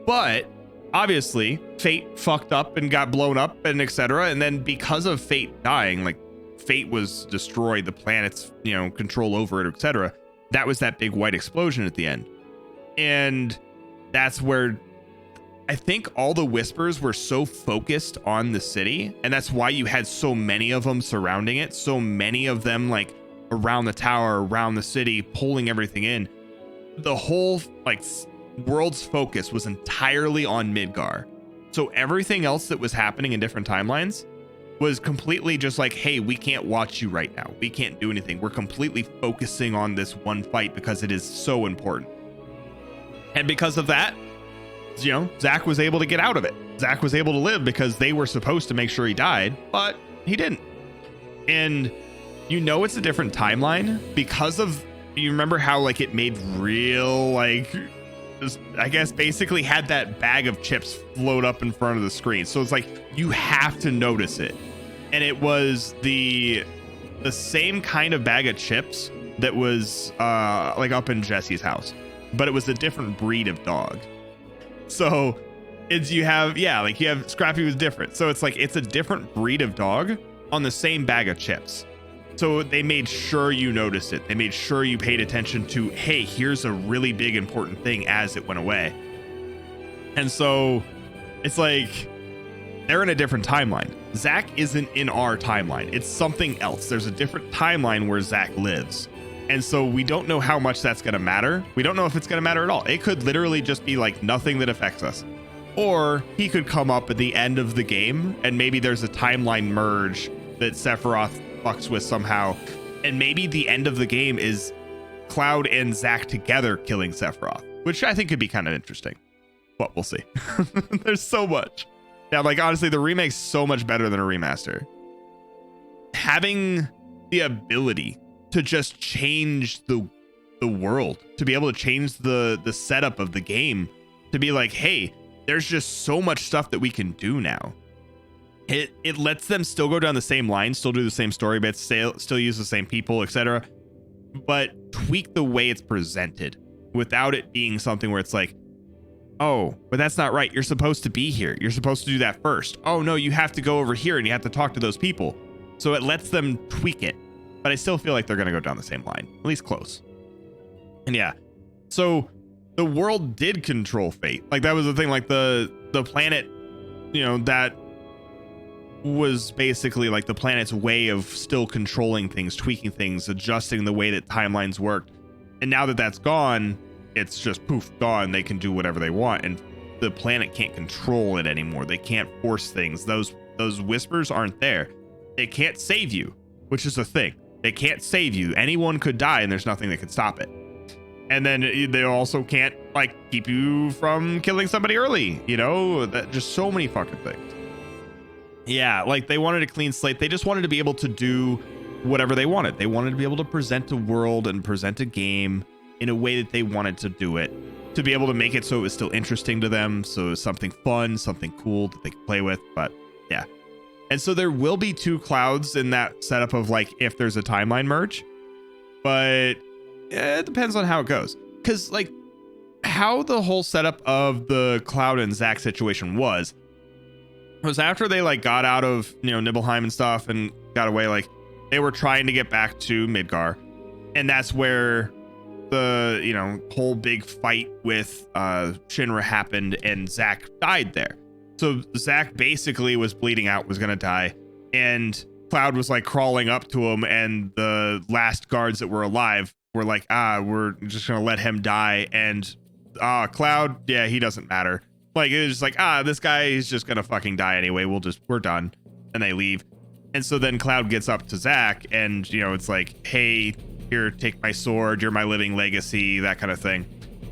but obviously Fate fucked up and got blown up and etc. And then because of Fate dying, like Fate was destroyed, the planet's, you know, control over it, etc. That was that big white explosion at the end. And that's where I think all the Whispers were so focused on the city, and that's why you had so many of them surrounding it, so many of them like around the tower, around the city, pulling everything in. The whole like world's focus was entirely on Midgar. So everything else that was happening in different timelines was completely just like, hey, we can't watch you right now. We can't do anything. We're completely focusing on this one fight because it is so important. And because of that, you know, Zack was able to get out of it. Zack was able to live because they were supposed to make sure he died, but he didn't. And you know, it's a different timeline because of, you remember how like it made real, like, just, I guess basically had that bag of chips float up in front of the screen. So it's like, you have to notice it. And it was the same kind of bag of chips that was like up in Jesse's house, but it was a different breed of dog. So it's, you have Scrappy was different. So it's like, it's a different breed of dog on the same bag of chips. So they made sure you noticed it. They made sure you paid attention to, hey, here's a really big important thing as it went away. And so it's like, they're in a different timeline. Zack isn't in our timeline. It's something else. There's a different timeline where Zack lives. And so we don't know how much that's going to matter. We don't know if it's going to matter at all. It could literally just be like nothing that affects us. Or he could come up at the end of the game and maybe there's a timeline merge that Sephiroth fucks with somehow. And maybe the end of the game is Cloud and Zack together killing Sephiroth, which I think could be kind of interesting. But we'll see. There's so much. Yeah, like honestly, the remake's so much better than a remaster. Having the ability to just change the world, to be able to change the setup of the game, to be like, hey, there's just so much stuff that we can do now. It lets them still go down the same line, still do the same story bits, still use the same people, etc., but tweak the way it's presented without it being something where it's like, oh, but that's not right. You're supposed to be here. You're supposed to do that first. Oh no, you have to go over here and you have to talk to those people. So it lets them tweak it. But I still feel like they're going to go down the same line, at least close. And yeah, so the world did control Fate. Like that was the thing, like the planet, you know, that was basically like the planet's way of still controlling things, tweaking things, adjusting the way that timelines worked. And now that that's gone, it's just poof, gone. They can do whatever they want. And the planet can't control it anymore. They can't force things. Those Whispers aren't there. It can't save you, which is the thing. They can't save you. Anyone could die and there's nothing that could stop it. And then they also can't like keep you from killing somebody early, you know, that just so many fucking things. Yeah, like they wanted a clean slate. They just wanted to be able to do whatever they wanted. They wanted to be able to present a world and present a game in a way that they wanted to do it, to be able to make it so it was still interesting to them. So it was something fun, something cool that they could play with. But yeah. And so there will be two Clouds in that setup of like if there's a timeline merge, but it depends on how it goes. Because like how the whole setup of the Cloud and Zack situation was after they like got out of, you know, Nibelheim and stuff and got away, like they were trying to get back to Midgar. And that's where the, you know, whole big fight with Shinra happened and Zack died there. So Zack basically was bleeding out, was going to die. And Cloud was like crawling up to him. And the last guards that were alive were like, we're just going to let him die. And Cloud, yeah, he doesn't matter. Like, it was just like, this guy is just going to fucking die anyway. We're done. And they leave. And so then Cloud gets up to Zack and, you know, it's like, hey, here, take my sword. You're my living legacy, that kind of thing.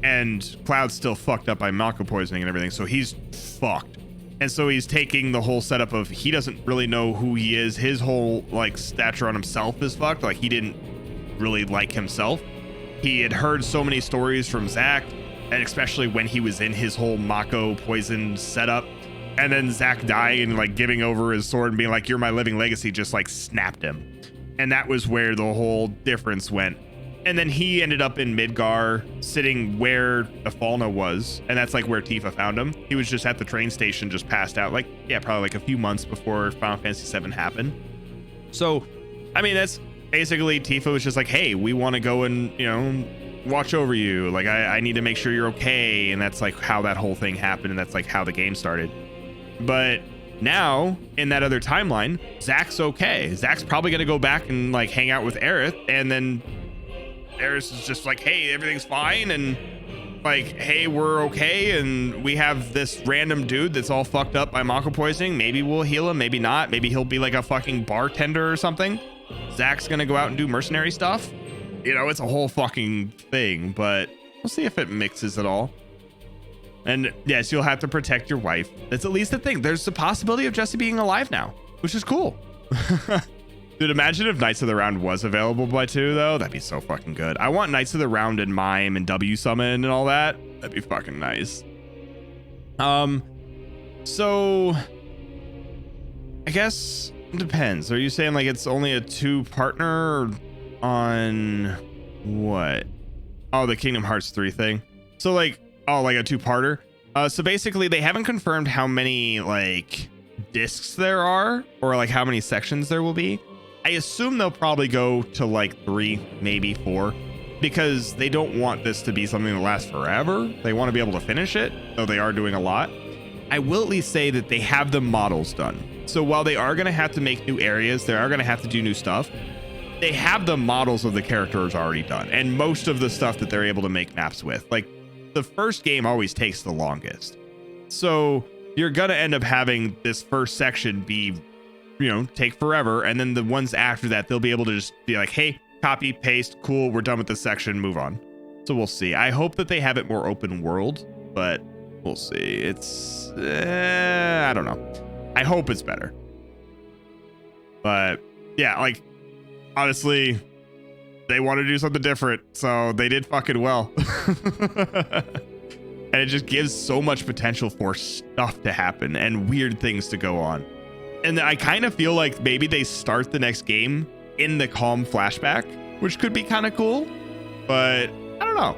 and Cloud's still fucked up by Mako poisoning and everything, so he's fucked. And so he's taking the whole setup of he doesn't really know who he is. His whole like stature on himself is fucked. Like he didn't really like himself. He had heard so many stories from Zack, and especially when he was in his whole Mako poison setup, and then Zack dying and like giving over his sword and being like, "You're my living legacy," just like snapped him. And that was where the whole difference went. And then he ended up in Midgar, sitting where Afalna was, and that's like where Tifa found him. He was just at the train station, just passed out, like, yeah, probably like a few months before Final Fantasy VII happened. So, I mean, that's basically Tifa was just like, hey, we want to go and, you know, watch over you. Like, I need to make sure you're okay. And that's like how that whole thing happened, and that's like how the game started. But now, in that other timeline, Zack's okay. Zack's probably going to go back and like hang out with Aerith, and then Aerith is just like, hey, everything's fine, and like, hey, we're okay, and we have this random dude that's all fucked up by Mako poisoning. Maybe we'll heal him, maybe not. Maybe he'll be like a fucking bartender or something. Zack's gonna go out and do mercenary stuff. You know, it's a whole fucking thing, but we'll see if it mixes at all. And yes, you'll have to protect your wife. That's at least the thing. There's the possibility of Jesse being alive now, which is cool. Dude, imagine if Knights of the Round was available by 2, though. That'd be so fucking good. I want Knights of the Round and Mime and W Summon and all that. That'd be fucking nice. So I guess it depends. Are you saying like it's only a 2-partner on what? Oh, the Kingdom Hearts 3 thing. So like, oh, like a 2-parter. So basically they haven't confirmed how many like discs there are, or like how many sections there will be. I assume they'll probably go to like 3, maybe 4, because they don't want this to be something that lasts forever. They want to be able to finish it, though they are doing a lot. I will at least say that they have the models done. So while they are going to have to make new areas, they are going to have to do new stuff, they have the models of the characters already done, and most of the stuff that they're able to make maps with. Like, the first game always takes the longest. So you're going to end up having this first section be, you know, take forever, and then the ones after that, they'll be able to just be like, hey, copy, paste, cool, we're done with this section, move on. So we'll see. I hope that they have it more open world, but we'll see. It's I don't know. I hope it's better, but yeah, like honestly, they want to do something different, so they did fucking well. And it just gives so much potential for stuff to happen and weird things to go on. And I kind of feel like maybe they start the next game in the Calm flashback, which could be kind of cool, but I don't know.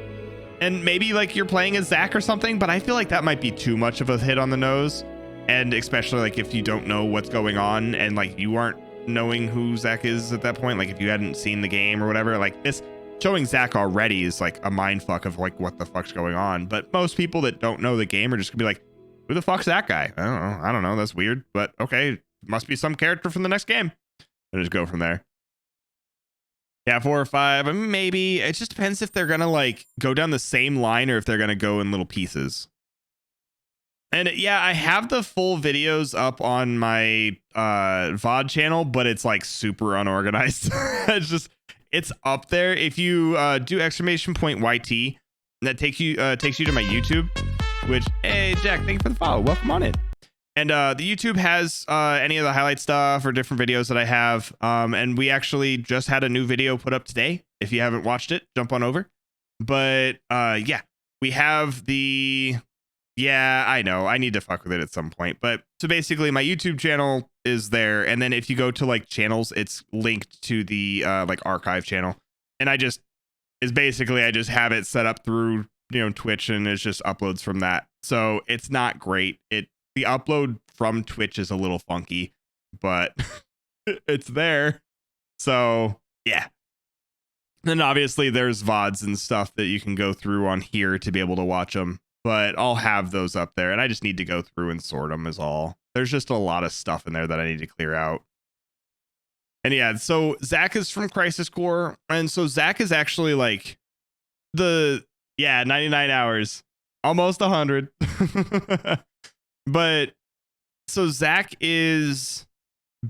And maybe like you're playing as Zack or something, but I feel like that might be too much of a hit on the nose. And especially like if you don't know what's going on and like you aren't knowing who Zack is at that point, like if you hadn't seen the game or whatever, like this showing Zack already is like a mind fuck of like what the fuck's going on. But most people that don't know the game are just gonna be like, who the fuck's that guy? I don't know. That's weird, but okay. Must be some character from the next game. And just go from there. Yeah, 4 or 5, maybe. It just depends if they're gonna like go down the same line or if they're gonna go in little pieces. And yeah, I have the full videos up on my VOD channel, but it's like super unorganized. It's up there. If you do !YT, that takes you to my YouTube, which, hey Jack, thank you for the follow. Welcome on in. And the YouTube has any of the highlight stuff or different videos that I have. And we actually just had a new video put up today. If you haven't watched it, jump on over. But yeah, we have the... Yeah, I know. I need to fuck with it at some point. But so basically my YouTube channel is there. And then if you go to like channels, it's linked to the like archive channel. And I just have it set up through, you know, Twitch, and it's just uploads from that. So it's not great. The upload from Twitch is a little funky, but it's there. So yeah. Then obviously there's VODs and stuff that you can go through on here to be able to watch them, but I'll have those up there, and I just need to go through and sort them is all. There's just a lot of stuff in there that I need to clear out. And yeah, so Zack is from Crisis Core, and so Zack is actually like 99 hours, almost 100. But so Zack is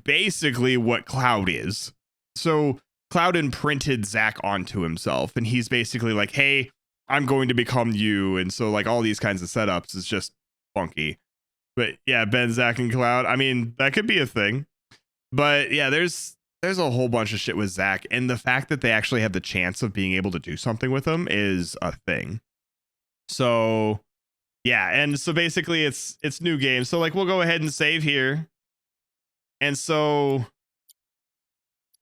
basically what Cloud is. So Cloud imprinted Zack onto himself, and he's basically like, hey, I'm going to become you. And so like all these kinds of setups is just funky. But yeah, Ben, Zack, and Cloud. I mean, that could be a thing. But yeah, there's a whole bunch of shit with Zack. And the fact that they actually have the chance of being able to do something with him is a thing. So yeah, and so basically it's new game. So like we'll go ahead and save here. And so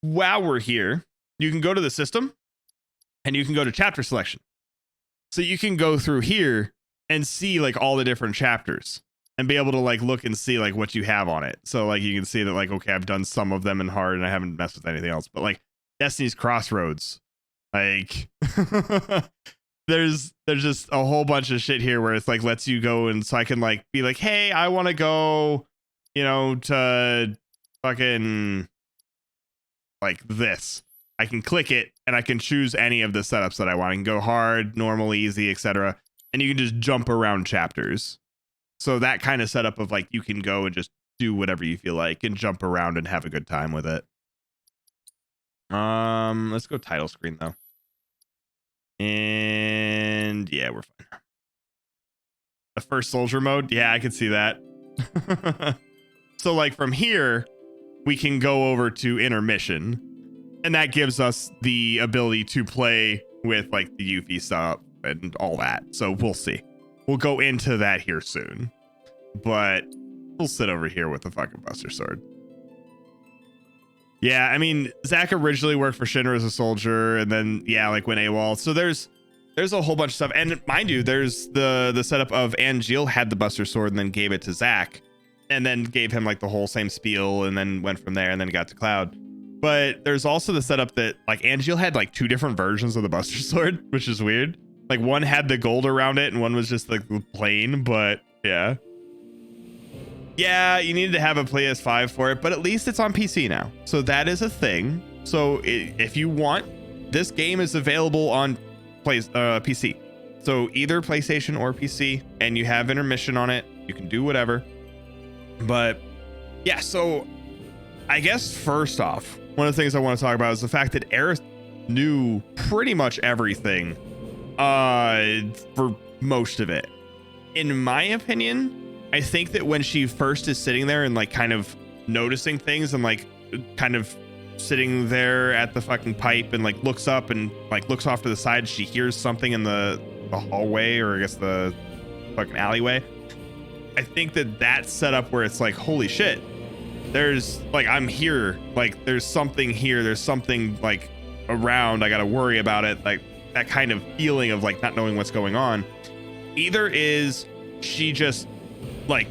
while we're here, you can go to the system and you can go to chapter selection. So you can go through here and see like all the different chapters and be able to like look and see like what you have on it. So like you can see that like, okay, I've done some of them in hard and I haven't messed with anything else, but like Destiny's Crossroads, like there's just a whole bunch of shit here where it's like lets you go. And so I can like be like, hey, I want to go, you know, to fucking like this. I can click it and I can choose any of the setups that I want. I can go hard, normal, easy, etc. And you can just jump around chapters. So that kind of setup of like you can go and just do whatever you feel like and jump around and have a good time with it. Let's go title screen though. And yeah, we're fine. The first soldier mode, yeah, I can see that. So like from here, we can go over to intermission. And that gives us the ability to play with like the Yuffie stuff and all that. So we'll see. We'll go into that here soon. But we'll sit over here with the fucking Buster Sword. Yeah, I mean, Zack originally worked for Shinra as a soldier and then, yeah, like went AWOL. So there's a whole bunch of stuff. And mind you, there's the setup of Angeal had the Buster Sword and then gave it to Zack. And then gave him like the whole same spiel and then went from there and then got to Cloud. But there's also the setup that like Angeal had like two different versions of the Buster Sword, which is weird. Like one had the gold around it and one was just like plain, but yeah. Yeah, you needed to have a PS5 for it, but at least it's on PC now. So that is a thing. So if you want, this game is available on PC. So either PlayStation or PC, and you have intermission on it. You can do whatever. But yeah, so I guess first off, one of the things I want to talk about is the fact that Aerith knew pretty much everything for most of it. In my opinion, I think that when she first is sitting there and like kind of noticing things and like kind of sitting there at the fucking pipe and like looks up and like looks off to the side, she hears something in the hallway, or I guess the fucking alleyway. I think that set up where it's like, holy shit, there's like, I'm here, like there's something here, there's something like around, I gotta worry about it, like that kind of feeling of like not knowing what's going on. Either is she just like,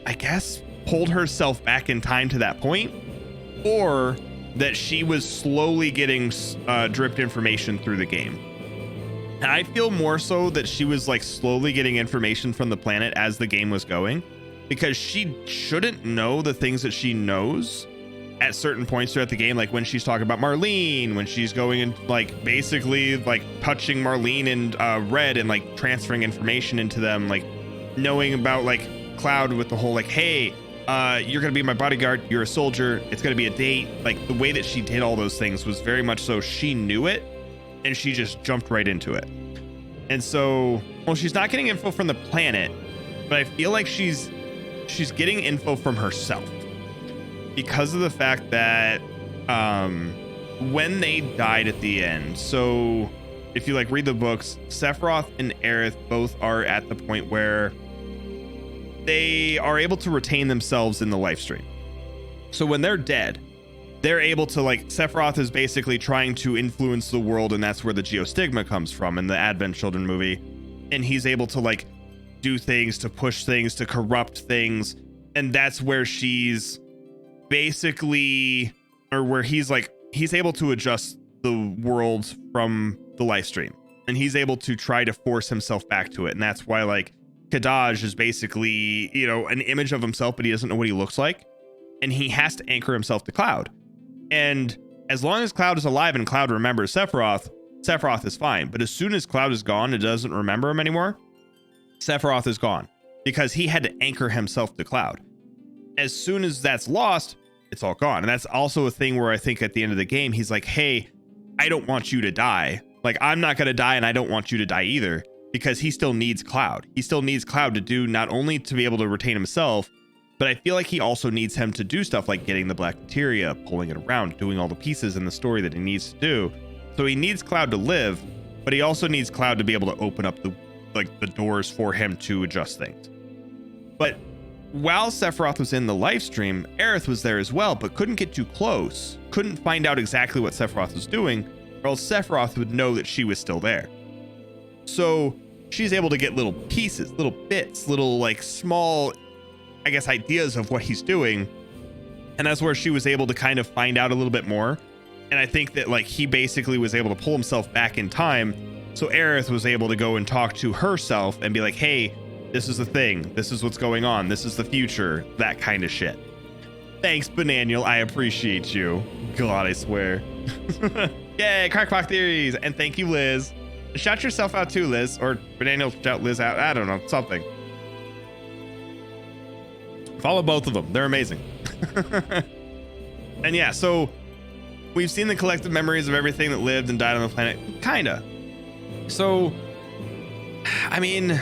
I guess, pulled herself back in time to that point, or that she was slowly getting dripped information through the game. And I feel more so that she was like slowly getting information from the planet as the game was going, because she shouldn't know the things that she knows at certain points throughout the game. Like when she's talking about Marlene, when she's going and like basically like touching Marlene and Red and like transferring information into them, like knowing about like Cloud with the whole like, hey, you're gonna be my bodyguard, you're a soldier, it's gonna be a date. Like the way that she did all those things was very much so she knew it and she just jumped right into it. And so, well, she's not getting info from the planet, but I feel like she's getting info from herself, because of the fact that when they died at the end, so if you like read the books, Sephiroth and Aerith both are at the point where they are able to retain themselves in the life stream. So when they're dead, they're able to like, Sephiroth is basically trying to influence the world, and that's where the Geostigma comes from in the Advent Children movie. And he's able to like do things, to push things, to corrupt things. And that's where she's basically, or where he's like, he's able to adjust the world from the life stream, and he's able to try to force himself back to it. And that's why like Kadaj is basically, you know, an image of himself, but he doesn't know what he looks like, and he has to anchor himself to Cloud. And as long as Cloud is alive and Cloud remembers Sephiroth is fine. But as soon as Cloud is gone and doesn't remember him anymore, Sephiroth is gone, because he had to anchor himself to Cloud. As soon as that's lost, it's all gone. And that's also a thing where I think at the end of the game, he's like, hey, I don't want you to die. Like, I'm not going to die and I don't want you to die either, because he still needs Cloud. He still needs Cloud to do, not only to be able to retain himself, but I feel like he also needs him to do stuff like getting the black materia, pulling it around, doing all the pieces in the story that he needs to do. So he needs Cloud to live, but he also needs Cloud to be able to open up the doors for him to adjust things. But while Sephiroth was in the live stream, Aerith was there as well, but couldn't get too close, couldn't find out exactly what Sephiroth was doing, or else Sephiroth would know that she was still there. So she's able to get little pieces, little bits, little like small, I guess, ideas of what he's doing. And that's where she was able to kind of find out a little bit more. And I think that like he basically was able to pull himself back in time. So Aerith was able to go and talk to herself and be like, hey, this is the thing. This is what's going on. This is the future. That kind of shit. Thanks, Bananiel. I appreciate you. God, I swear. Yay, Crackpot Theories. And thank you, Liz. Shout yourself out too, Liz. Or Bananiel shout Liz out. I don't know. Something. Follow both of them. They're amazing. And yeah, so we've seen the collective memories of everything that lived and died on the planet. Kinda. So, I mean,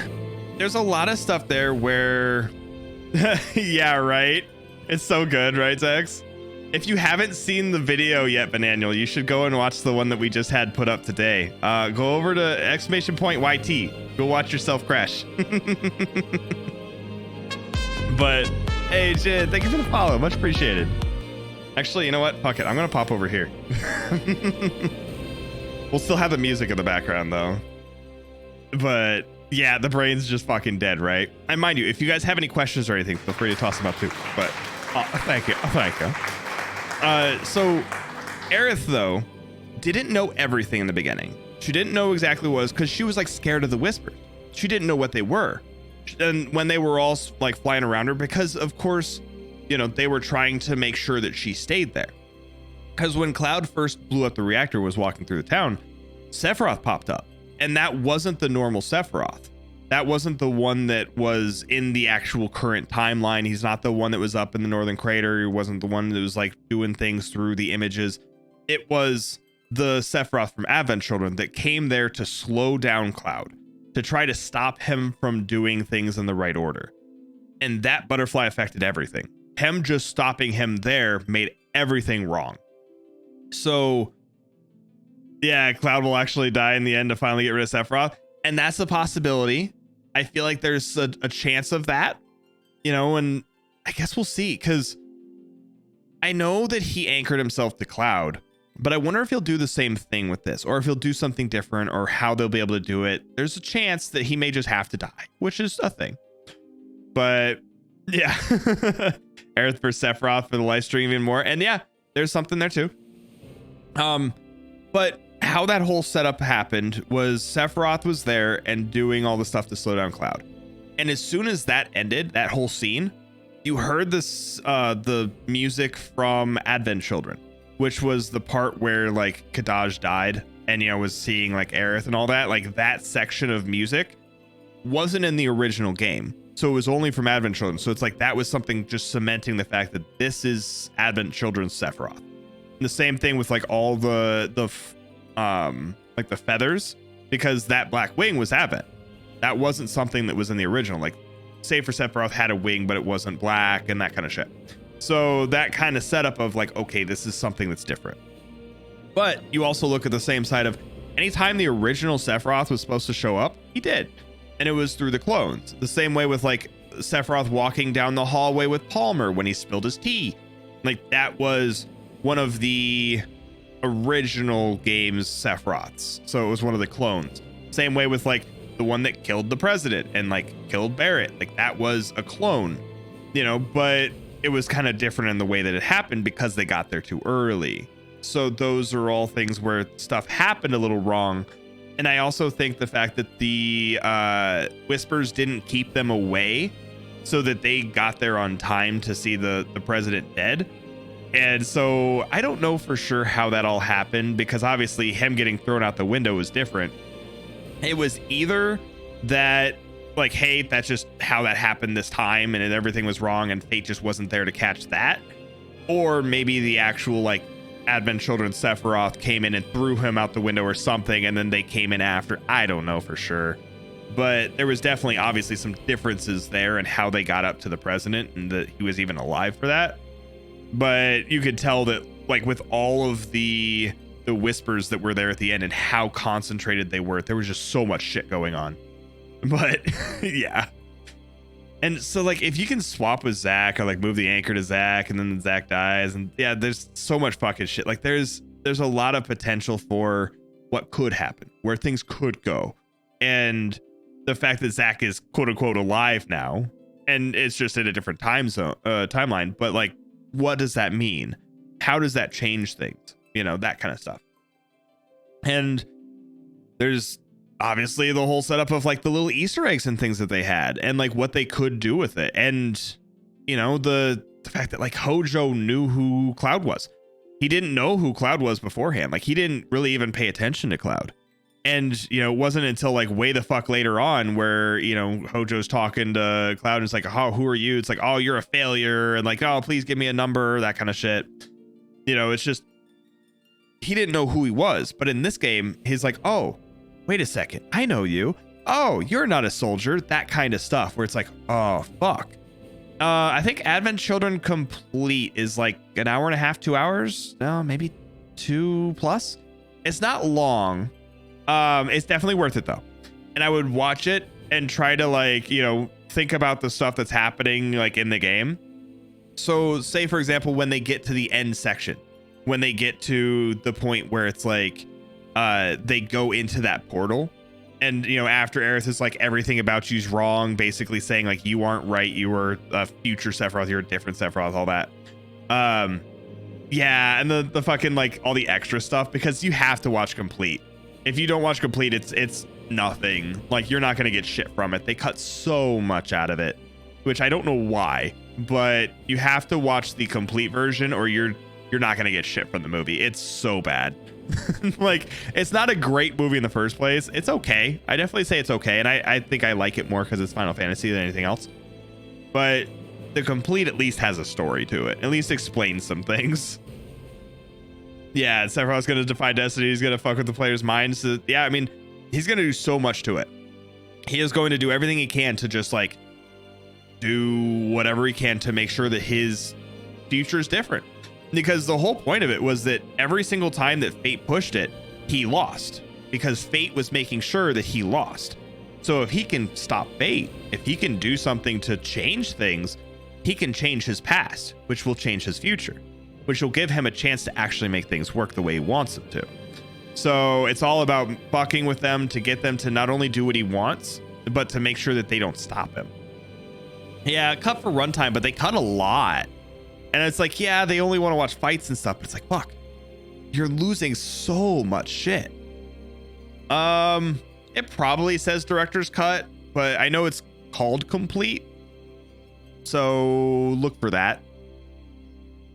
there's a lot of stuff there where, yeah, right? It's so good, right, Zex? If you haven't seen the video yet, Bananiel, you should go and watch the one that we just had put up today. Go over to !YT. Go watch yourself crash. But, hey, Jid, thank you for the follow. Much appreciated. Actually, you know what? Fuck it. I'm going to pop over here. We'll still have the music in the background, though. But yeah, the brain's just fucking dead, right? And mind you, if you guys have any questions or anything, feel free to toss them up too. But thank you. Thank you. So Aerith, though, didn't know everything in the beginning. She didn't know exactly what it was because she was like scared of the whispers. She didn't know what they were. And when they were all like flying around her, because of course, you know, they were trying to make sure that she stayed there. Because when Cloud first blew up the reactor, was walking through the town, Sephiroth popped up. And that wasn't the normal Sephiroth. That wasn't the one that was in the actual current timeline. He's not the one that was up in the Northern Crater. He wasn't the one that was like doing things through the images. It was the Sephiroth from Advent Children that came there to slow down Cloud, to try to stop him from doing things in the right order. And that butterfly affected everything. Him just stopping him there made everything wrong. So yeah, Cloud will actually die in the end to finally get rid of Sephiroth. And that's a possibility. I feel like there's a chance of that, you know, and I guess we'll see, because I know that he anchored himself to Cloud, but I wonder if he'll do the same thing with this, or if he'll do something different, or how they'll be able to do it. There's a chance that he may just have to die, which is a thing. But yeah, Aerith for Sephiroth for the live stream even more. And yeah, there's something there too. But how that whole setup happened was Sephiroth was there and doing all the stuff to slow down Cloud. And as soon as that ended, that whole scene, you heard this, the music from Advent Children, which was the part where like Kadaj died and, you know, was seeing like Aerith and all that. Like that section of music wasn't in the original game. So it was only from Advent Children. So it's like that was something just cementing the fact that this is Advent Children's Sephiroth. And the same thing with like all the like the feathers, because that black wing was Advent. That wasn't something that was in the original. Like, say for Sephiroth had a wing, but it wasn't black and that kind of shit. So that kind of setup of like, okay, this is something that's different. But you also look at the same side of anytime the original Sephiroth was supposed to show up, he did. And it was through the clones. The same way with like Sephiroth walking down the hallway with Palmer when he spilled his tea. Like that was one of the original game's Sephiroths. So it was one of the clones. Same way with like the one that killed the president and like killed Barrett. Like that was a clone, you know, but it was kind of different in the way that it happened because they got there too early. So those are all things where stuff happened a little wrong. And I also think the fact that the Whispers didn't keep them away so that they got there on time to see the president dead. And so I don't know for sure how that all happened, because obviously him getting thrown out the window was different. It was either that like, hey, that's just how that happened this time and everything was wrong and fate just wasn't there to catch that. Or maybe the actual like Advent Children Sephiroth came in and threw him out the window or something, and then they came in after. I don't know for sure. But there was definitely obviously some differences there in how they got up to the president and that he was even alive for that. But you could tell that, like, with all of the whispers that were there at the end and how concentrated they were, there was just so much shit going on. But yeah. And so, like, if you can swap with Zack or like move the anchor to Zack and then Zack dies, and yeah, there's so much fucking shit. Like, there's a lot of potential for what could happen, where things could go. And the fact that Zack is quote unquote alive now, and it's just in a different timeline, but like, what does that mean? How does that change things? You know, that kind of stuff. And there's obviously the whole setup of like the little Easter eggs and things that they had and like what they could do with it. And, you know, the fact that like Hojo knew who Cloud was. He didn't know who Cloud was beforehand. Like, he didn't really even pay attention to Cloud. And, you know, it wasn't until like way the fuck later on where, you know, Hojo's talking to Cloud and it's like, oh, who are you? It's like, oh, you're a failure. And like, oh, please give me a number, that kind of shit. You know, it's just, he didn't know who he was. But in this game, he's like, oh, wait a second, I know you. Oh, you're not a soldier. That kind of stuff where it's like, oh, fuck. I think Advent Children Complete is like an hour and a half, 2 hours. No, maybe 2+. It's not long. It's definitely worth it though. And I would watch it and try to like, you know, think about the stuff that's happening like in the game. So say, for example, when they get to the end section, when they get to the point where it's like, they go into that portal and, you know, after Aerith is like, everything about you's wrong, basically saying like, you aren't right. You were a future Sephiroth. You're a different Sephiroth, all that. Yeah. And the fucking like all the extra stuff, because you have to watch Complete. If you don't watch Complete, it's nothing. Like, you're not going to get shit from it. They cut so much out of it, which I don't know why, but you have to watch the Complete version or you're not going to get shit from the movie. It's so bad. Like, it's not a great movie in the first place. It's okay. I definitely say it's okay. And I think I like it more because it's Final Fantasy than anything else. But the Complete at least has a story to it. At least explains some things. Yeah, Sephiroth's going to defy destiny. He's going to fuck with the player's mind. So, yeah, I mean, he's going to do so much to it. He is going to do everything he can to just, like, do whatever he can to make sure that his future is different. Because the whole point of it was that every single time that Fate pushed it, he lost. Because Fate was making sure that he lost. So if he can stop Fate, if he can do something to change things, he can change his past, which will change his future, which will give him a chance to actually make things work the way he wants them to. So it's all about fucking with them to get them to not only do what he wants, but to make sure that they don't stop him. Yeah, cut for runtime, but they cut a lot. And it's like, yeah, they only want to watch fights and stuff, but it's like, fuck, you're losing so much shit. It probably says director's cut, but I know it's called Complete. So look for that.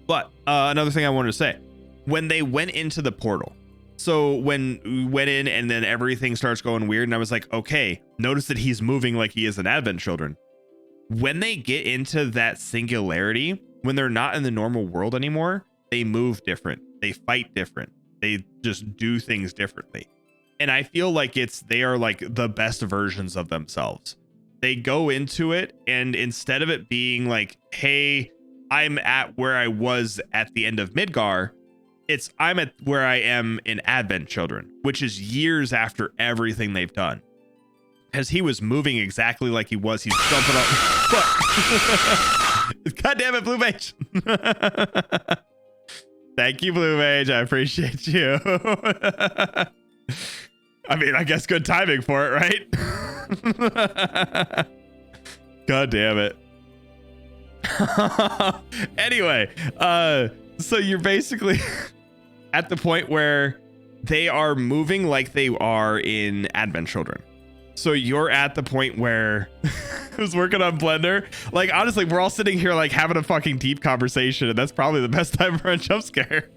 But another thing I wanted to say, when they went into the portal, so when we went in and then everything starts going weird and I was like, okay, notice that he's moving like he is in Advent Children. When they get into that singularity, when they're not in the normal world anymore, they move different. They fight different. They just do things differently. And I feel like they are like the best versions of themselves. They go into it and instead of it being like, hey, I'm at where I was at the end of Midgar, it's I'm at where I am in Advent Children, which is years after everything they've done. Because he was moving exactly like he was. He's jumping up. God damn it, Blue Mage. Thank you, Blue Mage. I appreciate you. I mean, I guess good timing for it, right? God damn it. Anyway, so you're basically at the point where they are moving like they are in Advent Children. So you're at the point where I was working on Blender. Like, honestly, we're all sitting here like having a fucking deep conversation, and that's probably the best time for a jump scare.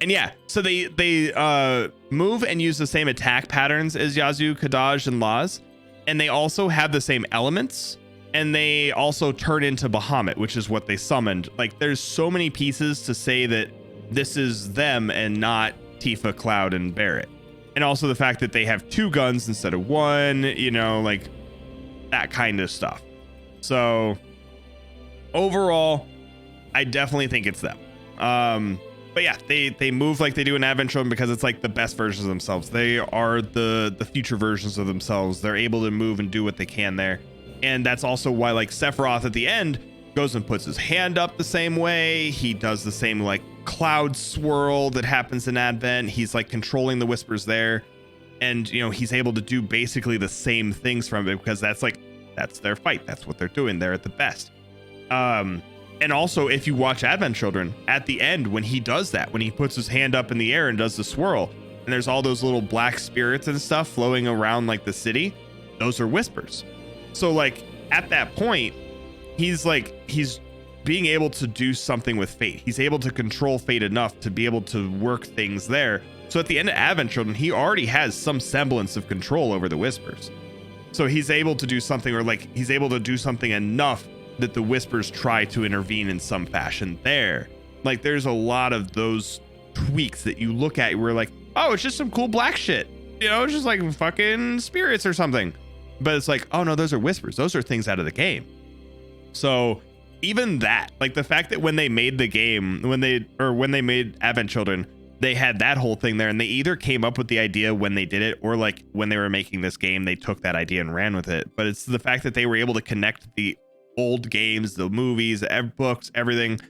And yeah, so they move and use the same attack patterns as Yazoo, Kadaj, and Laz, and they also have the same elements. and they also turn into Bahamut, which is what they summoned. Like, there's so many pieces to say that this is them and not Tifa, Cloud, and Barret. And also the fact that they have 2 guns instead of 1, you know, like that kind of stuff. So overall, I definitely think it's them. But yeah, they move like they do in Advent Children because it's like the best versions of themselves. They are the future versions of themselves. They're able to move and do what they can there. And that's also why, like, Sephiroth at the end goes and puts his hand up the same way. He does the same like cloud swirl that happens in Advent. He's like controlling the whispers there, and you know, he's able to do basically the same things from it because that's their fight. That's what they're doing. They're at the best. And also, if you watch Advent Children, at the end when he does that, when he puts his hand up in the air and does the swirl, and there's all those little black spirits and stuff flowing around like the city, those are whispers. So like at that point, he's being able to do something with fate. He's able to control fate enough to be able to work things there. So at the end of Advent Children, he already has some semblance of control over the whispers. So he's able to do something, or like he's able to do something enough that the whispers try to intervene in some fashion there. Like there's a lot of those tweaks that you look at where like, oh, it's just some cool black shit. You know, it's just like fucking spirits or something. But it's like, oh no, those are whispers. Those are things out of the game. So even that, like the fact that when they made the game, when they made Advent Children, they had that whole thing there, and they either came up with the idea when they did it, or like when they were making this game, they took that idea and ran with it. But it's the fact that they were able to connect the old games, the movies, books, everything,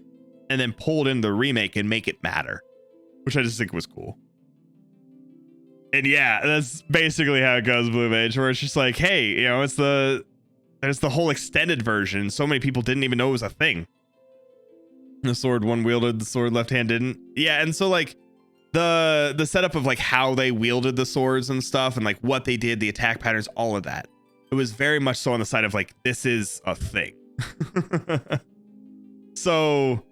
and then pull it in the remake and make it matter, which I just think was cool. And yeah, that's basically how it goes, Blue Mage, where it's just like, hey, you know, there's the whole extended version. So many people didn't even know it was a thing. The sword one wielded, the sword left hand didn't. Yeah, and so like the setup of like how they wielded the swords and stuff, and like what they did, the attack patterns, all of that. It was very much so on the side of like, this is a thing. So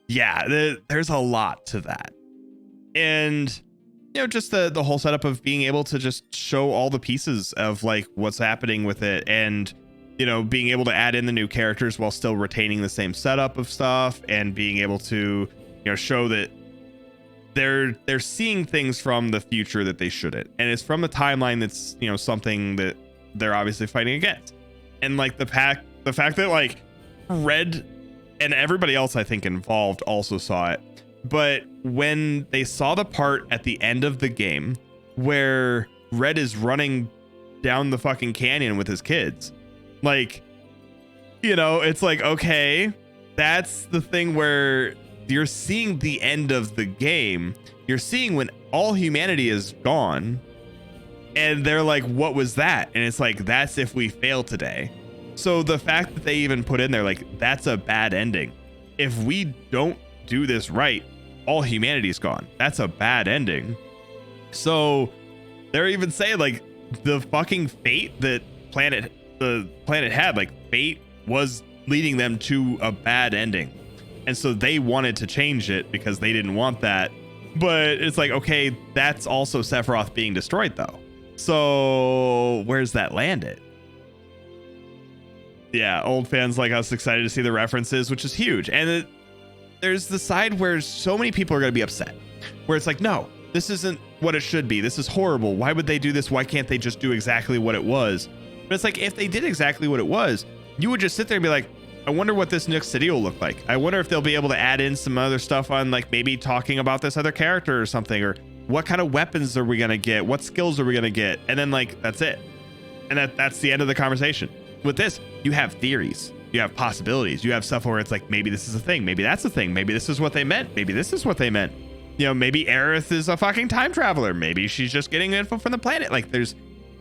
yeah, there's a lot to that. And you know, just the whole setup of being able to just show all the pieces of like what's happening with it, and you know, being able to add in the new characters while still retaining the same setup of stuff, and being able to, you know, show that they're seeing things from the future that they shouldn't, and it's from the timeline that's, you know, something that they're obviously fighting against. And like the fact that like Red and everybody else I think involved also saw it, but when they saw the part at the end of the game where Red is running down the fucking canyon with his kids, like, you know, it's like, okay, that's the thing where you're seeing the end of the game. You're seeing when all humanity is gone, and they're like, what was that? And it's like, that's if we fail today. So the fact that they even put in there, like, that's a bad ending. If we don't do this right, all humanity's gone. That's a bad ending. So they're even saying like the fucking fate that the planet had, like fate was leading them to a bad ending. And so they wanted to change it because they didn't want that. But it's like, okay, that's also Sephiroth being destroyed though. So where's that landed? Yeah, old fans like us excited to see the references, which is huge. And there's the side where so many people are going to be upset, where it's like, no, this isn't what it should be. This is horrible. Why would they do this? Why can't they just do exactly what it was? But it's like, if they did exactly what it was, you would just sit there and be like, I wonder what this next city will look like. I wonder if they'll be able to add in some other stuff on, like maybe talking about this other character or something, or what kind of weapons are we going to get? What skills are we going to get? And then like, that's it. And that's the end of the conversation. With this, you have theories, you have possibilities, you have stuff where it's like, maybe this is a thing. Maybe that's a thing. Maybe this is what they meant. Maybe this is what they meant. You know, maybe Aerith is a fucking time traveler. Maybe she's just getting info from the planet. Like there's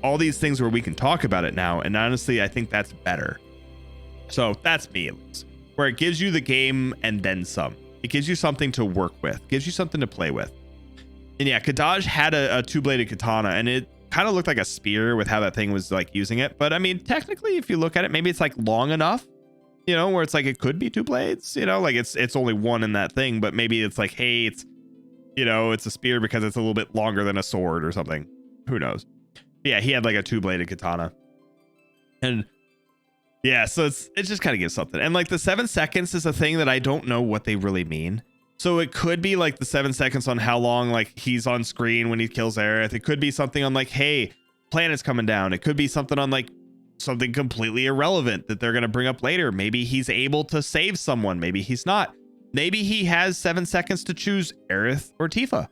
all these things where we can talk about it now. And honestly, I think that's better. So that's me, at least, where it gives you the game and then some. It gives you something to work with, gives you something to play with. And yeah, Kadaj had a two-bladed katana, and it kind of looked like a spear with how that thing was like using it. But I mean, technically, if you look at it, maybe it's like long enough, you know, where it's like it could be 2 blades, you know, like it's only one in that thing, but maybe it's like, hey, it's, you know, it's a spear because it's a little bit longer than a sword or something. Who knows? But yeah, he had like a 2-bladed katana. And Yeah, so it just kind of gives something. And like the 7 seconds is a thing that I don't know what they really mean. So it could be like the 7 seconds on how long like he's on screen when he kills Aerith. It could be something on like, hey, planet's coming down. It could be something on like something completely irrelevant that they're going to bring up later. Maybe he's able to save someone. Maybe he's not. Maybe he has 7 seconds to choose Aerith or Tifa.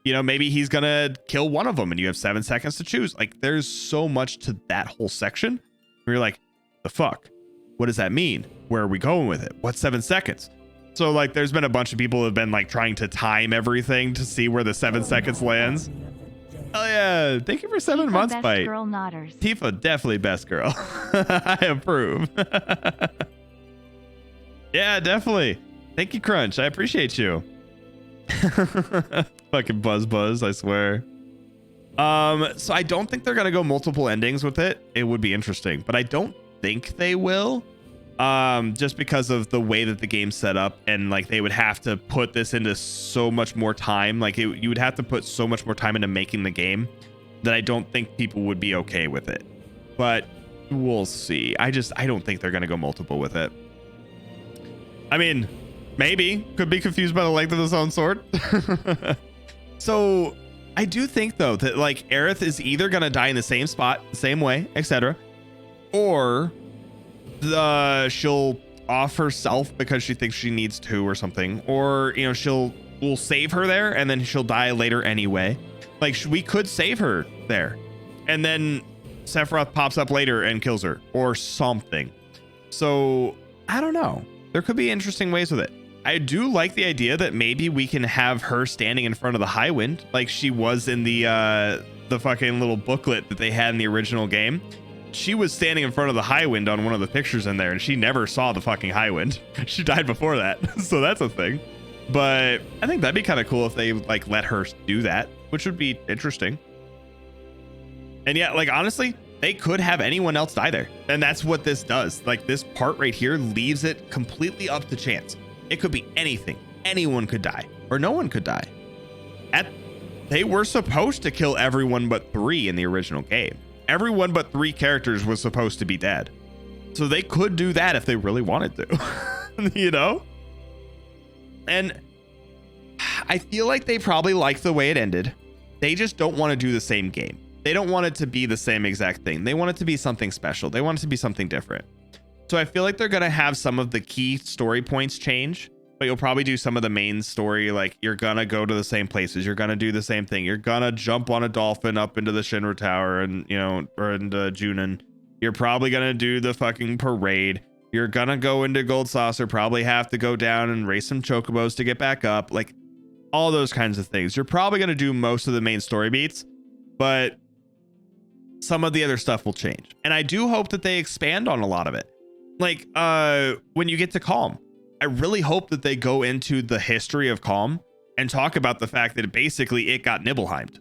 You know, maybe he's going to kill one of them and you have 7 seconds to choose. Like there's so much to that whole section where you're like, the fuck? What does that mean? Where are we going with it? What's 7 seconds? So like there's been a bunch of people who have been like trying to time everything to see where the 7 seconds lands. Oh yeah, thank you for 7 months, best Bite. girl nodders. Tifa, definitely best girl. I approve. Yeah, definitely. Thank you, Crunch. I appreciate you. Fucking buzz, I swear. So I don't think they're gonna go multiple endings with it. It would be interesting, but I don't think they will. Just because of the way that the game's set up, and like they would have to put this into so much more time. Like you would have to put so much more time into making the game that I don't think people would be okay with it. But we'll see. I don't think they're gonna go multiple with it. I mean, maybe could be confused by the length of his own sword. So I do think though that like Aerith is either gonna die in the same spot, same way, etc., or she'll off herself because she thinks she needs to or something, or you know we'll save her there and then she'll die later anyway. Like we could save her there and then Sephiroth pops up later and kills her or something. So I don't know, there could be interesting ways with it. I do like the idea that maybe we can have her standing in front of the Highwind like she was in the fucking little booklet that they had in the original game. She was standing in front of the Highwind on one of the pictures in there, and she never saw the fucking Highwind. She died before that, so that's a thing. But I think that'd be kind of cool if they like let her do that, which would be interesting. And yeah, like honestly, they could have anyone else die there, and that's what this does. Like this part right here leaves it completely up to chance. It could be anything. Anyone could die, or no one could die. They were supposed to kill everyone but 3 in the original game. Everyone but 3 characters was supposed to be dead. So they could do that if they really wanted to, you know? And I feel like they probably liked the way it ended. They just don't want to do the same game. They don't want it to be the same exact thing. They want it to be something special. They want it to be something different. So I feel like they're going to have some of the key story points change, but you'll probably do some of the main story. Like you're going to go to the same places. You're going to do the same thing. You're going to jump on a dolphin up into the Shinra Tower and, you know, or into Junon. You're probably going to do the fucking parade. You're going to go into Gold Saucer, probably have to go down and race some chocobos to get back up. Like all those kinds of things. You're probably going to do most of the main story beats, but some of the other stuff will change. And I do hope that they expand on a lot of it. Like when you get to Calm, I really hope that they go into the history of Calm and talk about the fact that basically it got Nibelheimed.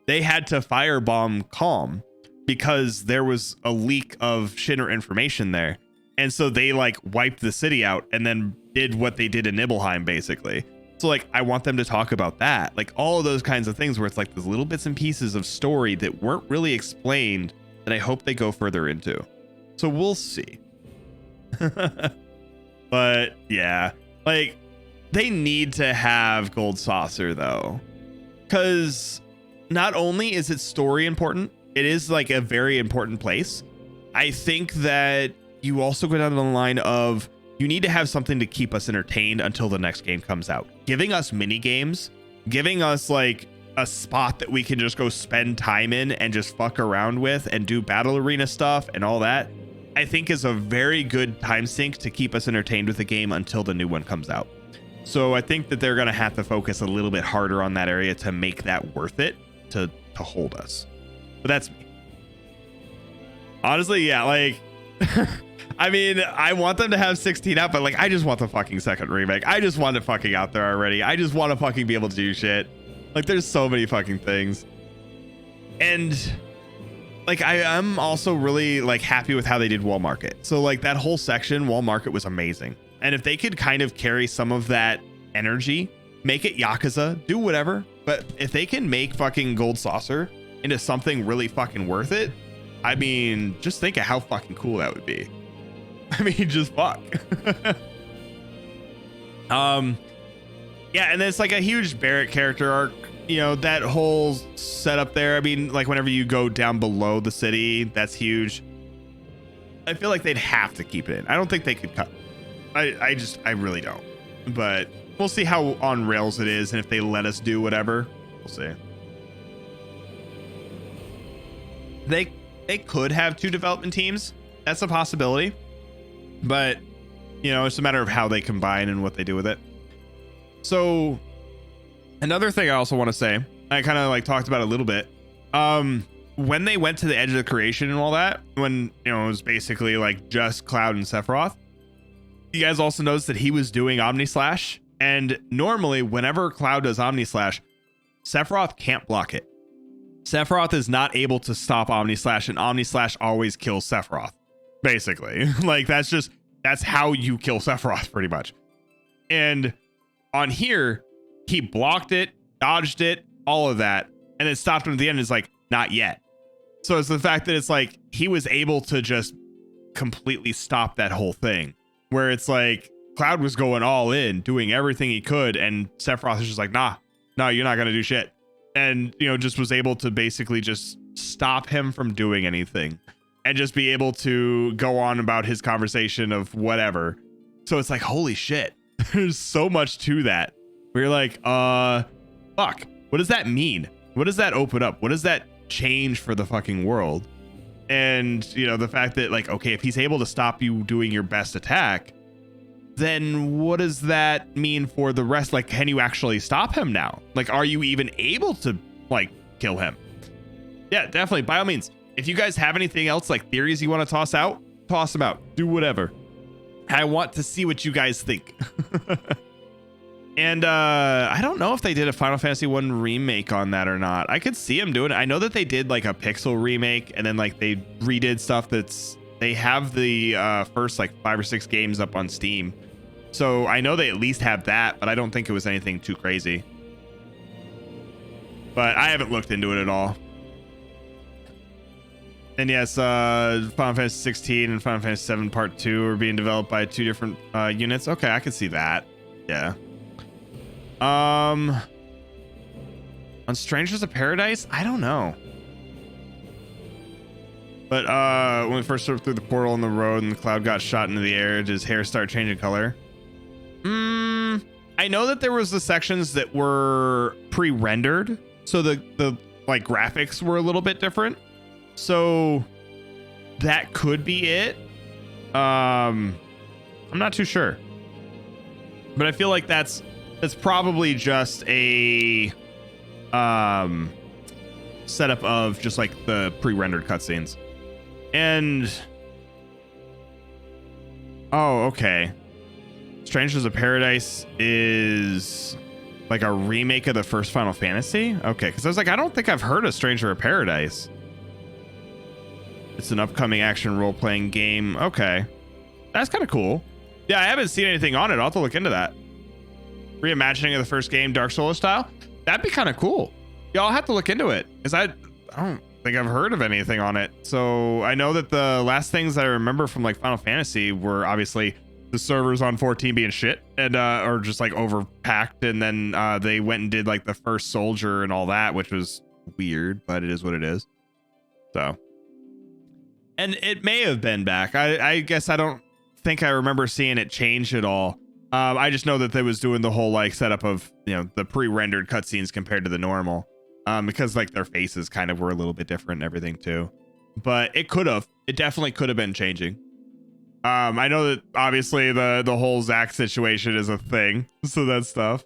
They had to firebomb Calm because there was a leak of Shinra information there. And so they like wiped the city out and then did what they did in Nibelheim basically. So like I want them to talk about that, like all of those kinds of things where it's like those little bits and pieces of story that weren't really explained that I hope they go further into. So we'll see. But yeah, like they need to have Gold Saucer though, because not only is its story important, it is like a very important place. I think that you also go down the line of you need to have something to keep us entertained until the next game comes out. Giving us mini games, giving us like a spot that we can just go spend time in and just fuck around with and do battle arena stuff and all that, I think is a very good time sink to keep us entertained with the game until the new one comes out. So I think that they're going to have to focus a little bit harder on that area to make that worth it to hold us. But that's me. Honestly, yeah, like I mean, I want them to have 16 out, but like I just want the fucking second remake. I just want it fucking out there already. I just want to fucking be able to do shit. Like there's so many fucking things. And like I'm also really like happy with how they did Wall Market. So like that whole section, Wall Market, was amazing. And if they could kind of carry some of that energy, make it Yakuza, do whatever, but if they can make fucking Gold Saucer into something really fucking worth it, I mean, just think of how fucking cool that would be. I mean, just fuck. Yeah, and it's like a huge Barrett character arc, you know, that whole setup there. I mean, like whenever you go down below the city, that's huge. I feel like they'd have to keep it in. I don't think they could cut. I really don't. But we'll see how on rails it is, and if they let us do whatever, we'll see. They could have 2 development teams. That's a possibility. But, you know, it's a matter of how they combine and what they do with it. So another thing I also want to say, I kind of like talked about it a little bit. When they went to the edge of the creation and all that, when, you know, it was basically like just Cloud and Sephiroth, you guys also noticed that he was doing Omni Slash. And normally whenever Cloud does Omni Slash, Sephiroth can't block it. Sephiroth is not able to stop Omni Slash, and Omni Slash always kills Sephiroth. Basically, like that's how you kill Sephiroth pretty much. And on here, he blocked it, dodged it, all of that, and then stopped him at the end. Is like, not yet. So it's the fact that it's like he was able to just completely stop that whole thing, where it's like Cloud was going all in, doing everything he could, and Sephiroth is just like, nah, no, you're not gonna do shit. And, you know, just was able to basically just stop him from doing anything and just be able to go on about his conversation of whatever. So it's like, holy shit, there's so much to that. We're like, fuck, what does that mean? What does that open up? What does that change for the fucking world? And, you know, the fact that like, okay, if he's able to stop you doing your best attack, then what does that mean for the rest? Like, can you actually stop him now? Like, are you even able to like kill him? Yeah, definitely. By all means, if you guys have anything else, like theories you want to toss out, toss them out. Do whatever. I want to see what you guys think. And I don't know if they did a Final Fantasy 1 remake on that or not. I could see them doing it. I know that they did like a Pixel remake, and then like they redid stuff that's, they have the first like 5 or 6 games up on Steam. So I know they at least have that, but I don't think it was anything too crazy. But I haven't looked into it at all. And yes, Final Fantasy 16 and Final Fantasy 7 Part 2 are being developed by 2 different units. Okay, I could see that. Yeah. On Strangers of Paradise, I don't know. But when we first slipped through the portal on the road and the Cloud got shot into the air, did his hair start changing color? I know that there was the sections that were pre-rendered, so the like graphics were a little bit different. So that could be it. I'm not too sure, but I feel like that's probably just a setup of just like the pre-rendered cutscenes. And oh, okay. Strangers of Paradise is like a remake of the first Final Fantasy. Okay, because I was like, I don't think I've heard of Stranger of Paradise. It's an upcoming action role-playing game. Okay, that's kind of cool. Yeah, I haven't seen anything on it. I'll have to look into that. Reimagining of the first game, Dark Souls style. That'd be kind of cool. Yeah, I'll have to look into it, because I don't think I've heard of anything on it. So I know that the last things that I remember from like Final Fantasy were obviously the servers on 14 being shit and or just like overpacked, and then they went and did like the first soldier and all that, which was weird, but it is what it is. So, and it may have been back. I guess I don't think I remember seeing it change at all. I just know that they was doing the whole like setup of, you know, the pre-rendered cutscenes compared to the normal, because like their faces kind of were a little bit different and everything too. But it definitely could have been changing. I know that obviously the whole Zack situation is a thing, so that's stuff.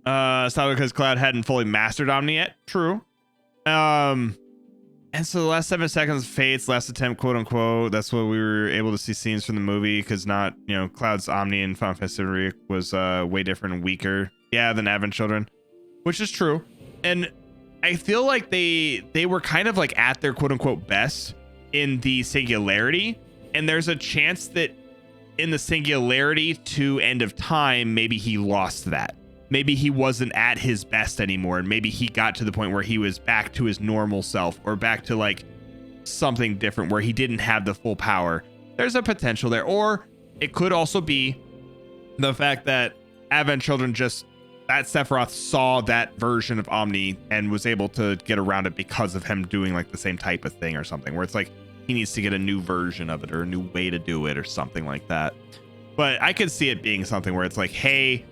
It's not because Cloud hadn't fully mastered Omni yet. True. And so the last 7 seconds of Fate's last attempt, quote unquote, that's what we were able to see scenes from the movie, because not, you know, Cloud's Omni in Final Fantasy was way different and weaker, yeah, than Advent Children, which is true. And I feel like they were kind of like at their quote unquote best in the Singularity, and there's a chance that in the Singularity to End of Time, maybe he lost that. Maybe he wasn't at his best anymore, and maybe he got to the point where he was back to his normal self, or back to like something different where he didn't have the full power. there's a potential there. Or it could also be the fact that Advent Children that Sephiroth saw that version of Omni and was able to get around it because of him doing like the same type of thing or something, where it's like he needs to get a new version of it or a new way to do it or something like that. But I could see it being something where it's like, hey,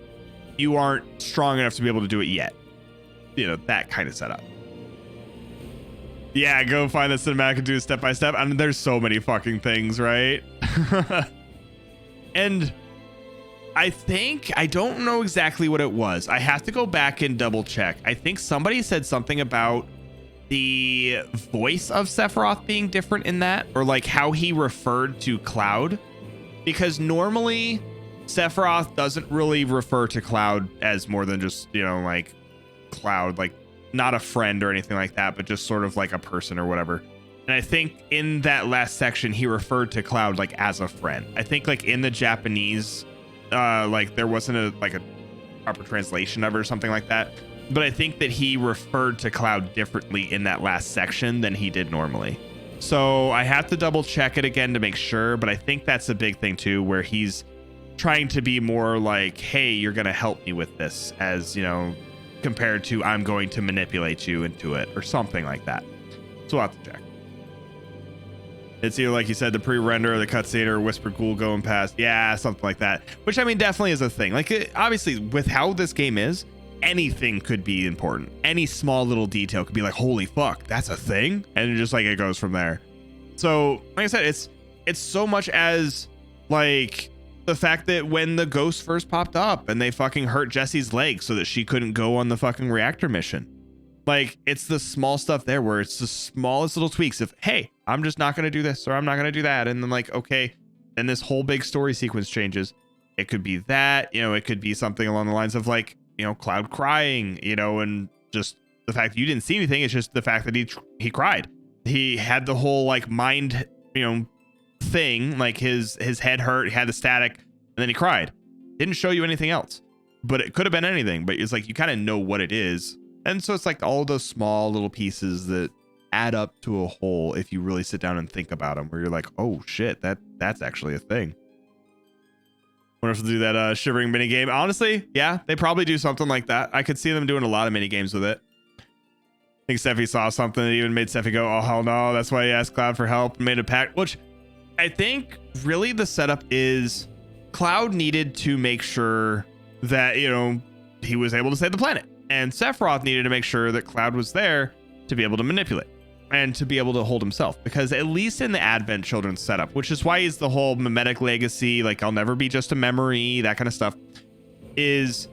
you aren't strong enough to be able to do it yet. You know, that kind of setup. Yeah, go find the cinematic and do it step by step. I mean, there's so many fucking things, right? And I don't know exactly what it was. I have to go back and double check. I think somebody said something about the voice of Sephiroth being different in that, or like how he referred to Cloud, because normally Sephiroth doesn't really refer to Cloud as more than just, you know, like Cloud, like not a friend or anything like that, but just sort of like a person or whatever. And I think in that last section, he referred to Cloud like as a friend. I think like in the Japanese, like there wasn't a proper translation of it or something like that. But I think that he referred to Cloud differently in that last section than he did normally. So I have to double check it again to make sure. But I think that's a big thing too, where he's trying to be more like, hey, you're going to help me with this, as, you know, compared to I'm going to manipulate you into it or something like that. So we'll have to check. It's either, like you said, the pre-render or the cutscene or Whispered Ghoul going past. Yeah, something like that. Which, I mean, definitely is a thing. Like, obviously, with how this game is, anything could be important. Any small little detail could be like, holy fuck, that's a thing? And just like it goes from there. So, like I said, it's so much as, like, the fact that when the ghost first popped up and they fucking hurt Jessie's leg so that she couldn't go on the fucking reactor mission. Like, it's the small stuff there where it's the smallest little tweaks of, hey, I'm just not going to do this or I'm not going to do that. And then like, okay, then this whole big story sequence changes. It could be that, you know, it could be something along the lines of like, you know, Cloud crying, you know, and just the fact that you didn't see anything. It's just the fact that he cried. He had the whole like mind, you know, thing, like his head hurt, he had the static, and then he cried. Didn't show you anything else, but it could have been anything. But it's like, you kind of know what it is. And so it's like all those small little pieces that add up to a whole if you really sit down and think about them, where you're like, oh shit, that's actually a thing. Wonder if they'll do that shivering mini game. Honestly, yeah, they probably do something like that. I could see them doing a lot of mini games with it. I think Sephi saw something that even made Sephi go, oh hell no. That's why he asked Cloud for help and made a pact, which I think really the setup is Cloud needed to make sure that, you know, he was able to save the planet. And Sephiroth needed to make sure that Cloud was there to be able to manipulate and to be able to hold himself. Because at least in the Advent Children setup, which is why he's the whole mimetic legacy, like I'll never be just a memory, that kind of stuff, is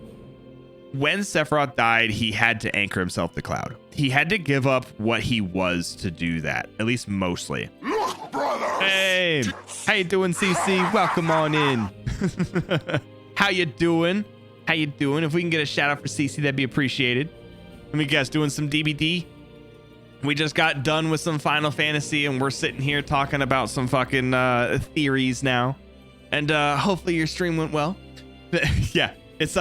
when Sephiroth died, he had to anchor himself to Cloud. He had to give up what he was to do that, at least mostly. Look, brothers! Hey, how you doing, CC? Welcome on in. How you doing? How you doing? If we can get a shout out for CC, that'd be appreciated. Let me guess, doing some DBD. We just got done with some Final Fantasy and we're sitting here talking about some fucking theories now. And hopefully your stream went well. Yeah, it's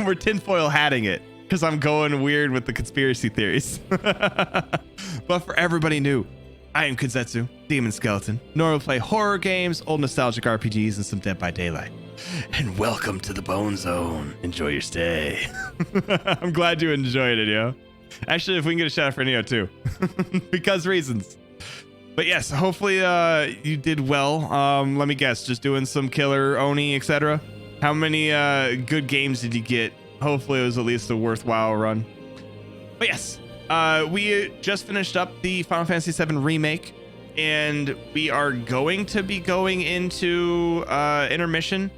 we're tinfoil hatting it because I'm going weird with the conspiracy theories. But for everybody new, I am Kenzetsu, Demon Skeleton. Normally play horror games, old nostalgic RPGs, and some Dead by Daylight. And welcome to the Bone Zone. Enjoy your stay. I'm glad you enjoyed it, yo. Actually, if we can get a shout out for Neo too, because reasons. But yes, hopefully you did well. Let me guess, just doing some killer Oni, etc. How many good games did you get? Hopefully it was at least a worthwhile run. But yes, we just finished up the Final Fantasy VII Remake, and we are going to be going into intermission.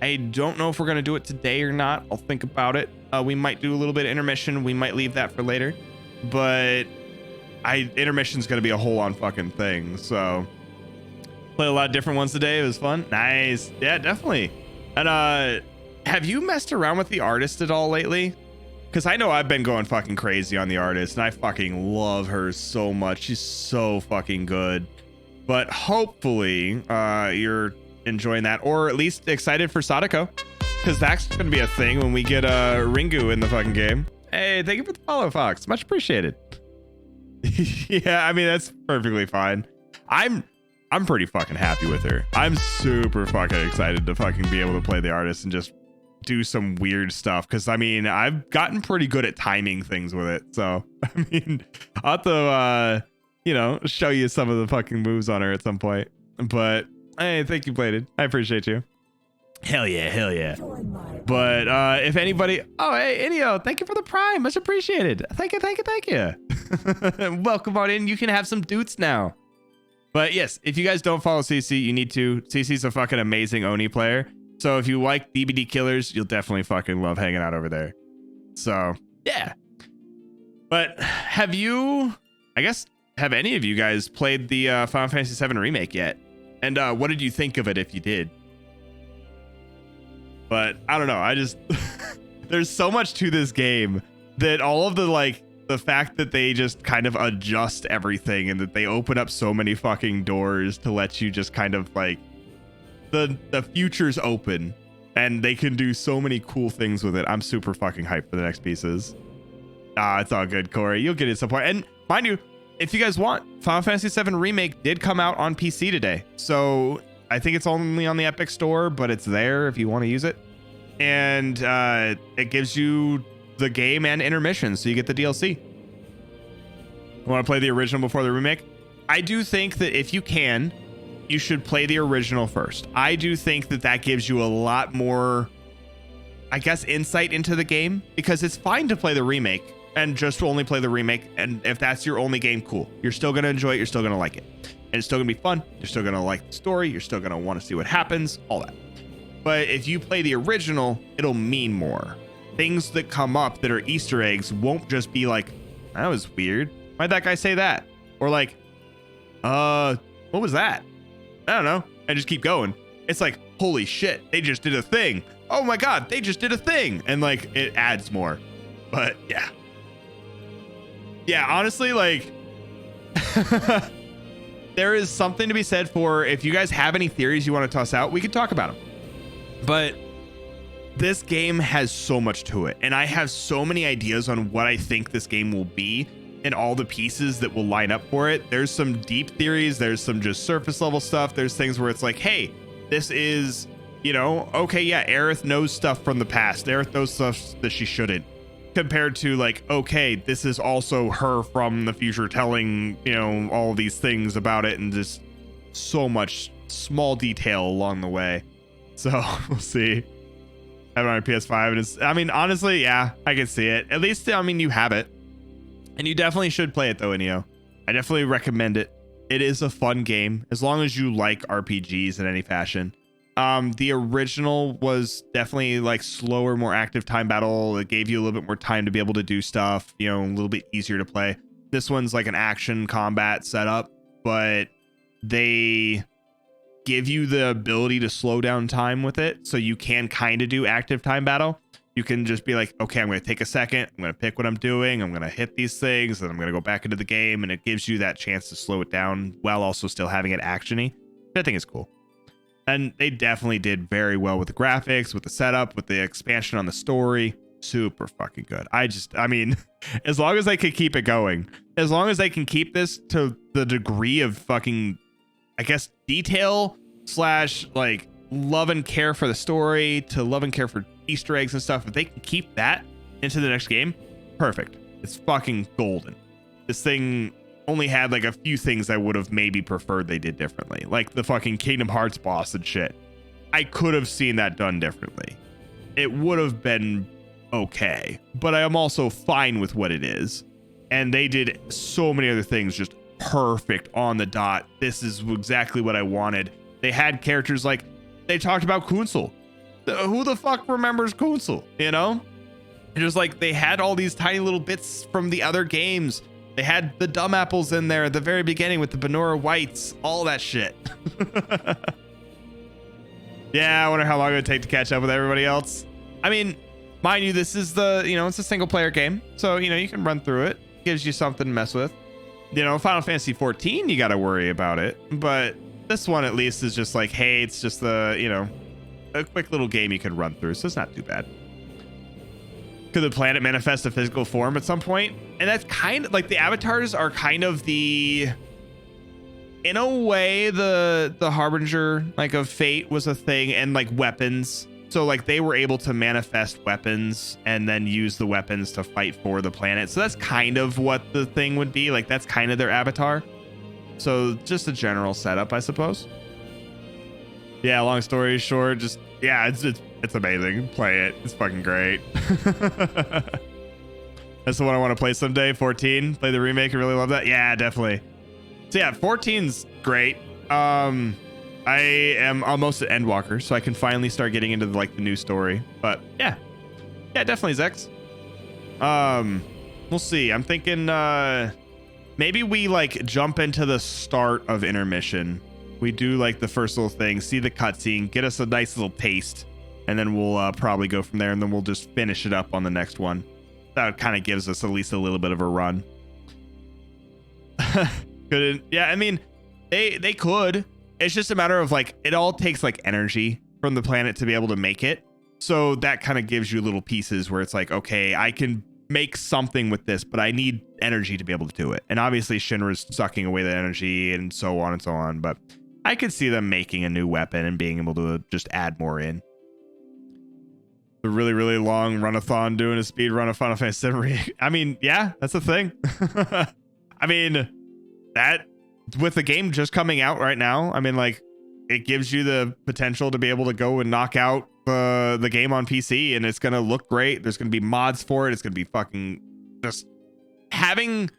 I don't know if we're going to do it today or not. I'll think about it. We might do a little bit of intermission. We might leave that for later. But intermission's going to be a whole on fucking thing. So played a lot of different ones today. It was fun. Nice. Yeah, definitely. And have you messed around with the artist at all lately? Because I know I've been going fucking crazy on the artist, and I fucking love her so much. She's so fucking good. But hopefully you're enjoying that, or at least excited for Sadako, because that's gonna be a thing when we get Ringu in the fucking game. Hey, thank you for the follow, Fox. Much appreciated. Yeah, I mean, that's perfectly fine. I'm I'm pretty fucking happy with her. I'm super fucking excited to fucking be able to play the artist and just do some weird stuff. Cause I mean, I've gotten pretty good at timing things with it. So, I mean, I'll have to, you know, show you some of the fucking moves on her at some point. But hey, thank you, Bladed. I appreciate you. Hell yeah, hell yeah. But if anybody, oh hey Inio, thank you for the prime, much appreciated. Thank you. Welcome on in. You can have some doots now. But yes, if you guys don't follow CC, you need to. CC's a fucking amazing Oni player. So if you like DBD killers, you'll definitely fucking love hanging out over there. So yeah. But have you, I guess, have any of you guys played the Final Fantasy VII Remake yet? And what did you think of it if you did? But I don't know. I just, there's so much to this game that all of the the fact that they just kind of adjust everything and that they open up so many fucking doors to let you just kind of like the future's open and they can do so many cool things with it. I'm super fucking hyped for the next pieces. It's all good, Corey. You'll get it at some point. And mind you, if you guys want, Final Fantasy VII Remake did come out on PC today. So I think it's only on the Epic Store, but it's there if you want to use it. And it gives you the game and intermission, so you get the DLC. Want to play the original before the remake? I do think that if you can, you should play the original first. I do think that that gives you a lot more, I guess, insight into the game, because it's fine to play the remake and just only play the remake. And if that's your only game, cool. You're still going to enjoy it. You're still going to like it. And it's still going to be fun. You're still going to like the story. You're still going to want to see what happens, all that. But if you play the original, it'll mean more. Things that come up that are Easter eggs won't just be like, that was weird. Why'd that guy say that? Or like, what was that? I don't know. And just keep going. It's like, holy shit, they just did a thing. Oh my God, they just did a thing. And like, it adds more. But yeah. Yeah, honestly, like, there is something to be said for, if you guys have any theories you want to toss out, we could talk about them. But this game has so much to it, and I have so many ideas on what I think this game will be and all the pieces that will line up for it. There's some deep theories. There's some just surface level stuff. There's things where it's like, hey, this is, you know, okay, yeah, Aerith knows stuff from the past. Aerith knows stuff that she shouldn't. Compared to like, okay, this is also her from the future telling, you know, all these things about it, and just so much small detail along the way. So we'll see. I have it on PS5, and it's, I mean, honestly, yeah, I can see it. At least, I mean, you have it. And you definitely should play it though, Inio. I definitely recommend it. It is a fun game, as long as you like RPGs in any fashion. The original was definitely like slower, more active time battle. It gave you a little bit more time to be able to do stuff, you know, a little bit easier to play. This one's like an action combat setup, but they give you the ability to slow down time with it, so you can kind of do active time battle. You can just be like, okay, I'm going to take a second, I'm going to pick what I'm doing, I'm going to hit these things, and I'm going to go back into the game, and it gives you that chance to slow it down while also still having it actiony. I think it's cool. And they definitely did very well with the graphics, with the setup, with the expansion on the story. Super fucking good. I mean, as long as they can keep it going, as long as they can keep this to the degree of fucking, I guess, detail slash like love and care for the story, to love and care for Easter eggs and stuff, if they can keep that into the next game, perfect. It's fucking golden. This thing only had like a few things I would have maybe preferred they did differently, like the fucking Kingdom Hearts boss and shit. I could have seen that done differently. It would have been okay, but I am also fine with what it is. And they did so many other things just perfect, on the dot. This is exactly what I wanted. They had characters like, they talked about Kunsel. Who the fuck remembers Kunsel, you know? Just like, they had all these tiny little bits from the other games. They had the dumb apples in there at the very beginning with the Benora Whites, all that shit. Yeah, I wonder how long it would take to catch up with everybody else. I mean, mind you, this is the, you know, it's a single player game, so, you know, you can run through it. Gives you something to mess with. You know, Final Fantasy 14, you got to worry about it, but this one at least is just like, hey, it's just the, you know, a quick little game you can run through, so it's not too bad. Could the planet manifest a physical form at some point? And that's kind of like, the avatars are kind of the in a way, the Harbinger like of fate was a thing, and like weapons. So like they were able to manifest weapons and then use the weapons to fight for the planet. So that's kind of what the thing would be. Like that's kind of their avatar. So just a general setup, I suppose. Yeah, long story short, just yeah, it's amazing. Play it. It's fucking great. That's the one I want to play someday. 14. Play the remake and really love that. Yeah, definitely. So yeah, 14's great. I am almost at Endwalker, so I can finally start getting into the new story. But yeah, definitely Zex. We'll see. I'm thinking maybe we like jump into the start of intermission. We do like the first little thing, see the cutscene, get us a nice little taste, and then we'll probably go from there, and then we'll just finish it up on the next one. That kind of gives us at least a little bit of a run. Couldn't. Yeah, I mean, they could. It's just a matter of like, it all takes like energy from the planet to be able to make it. So that kind of gives you little pieces where it's like, okay, I can make something with this, but I need energy to be able to do it. And obviously Shinra's sucking away the energy and so on and so on. But I could see them making a new weapon and being able to just add more in. The really, really long run-a-thon doing a speed run of Final Fantasy VII. I mean, yeah, that's a thing. I mean, that with the game just coming out right now, I mean, like, it gives you the potential to be able to go and knock out the game on PC, and it's going to look great. There's going to be mods for it. It's going to be fucking just having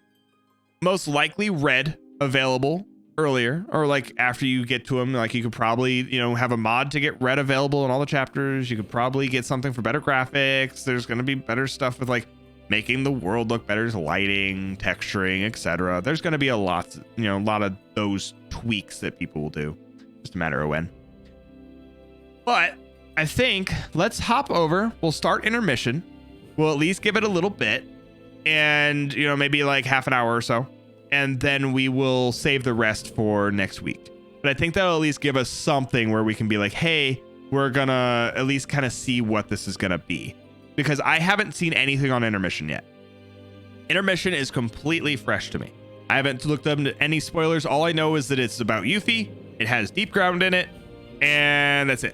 most likely Red available earlier, or like after you get to them, like you could probably, you know, have a mod to get Red available in all the chapters. You could probably get something for better graphics. There's going to be better stuff with like making the world look better, lighting, texturing, etc. There's going to be a lot of those tweaks that people will do. Just a matter of when. But I think let's hop over. We'll start intermission. We'll at least give it a little bit, and you know, maybe like half an hour or so, and then we will save the rest for next week. But I think that'll at least give us something where we can be like, hey, we're gonna at least kind of see what this is gonna be. Because I haven't seen anything on intermission yet. Intermission is completely fresh to me. I haven't looked up into any spoilers. All I know is that it's about Yuffie. It has Deep Ground in it, and that's it.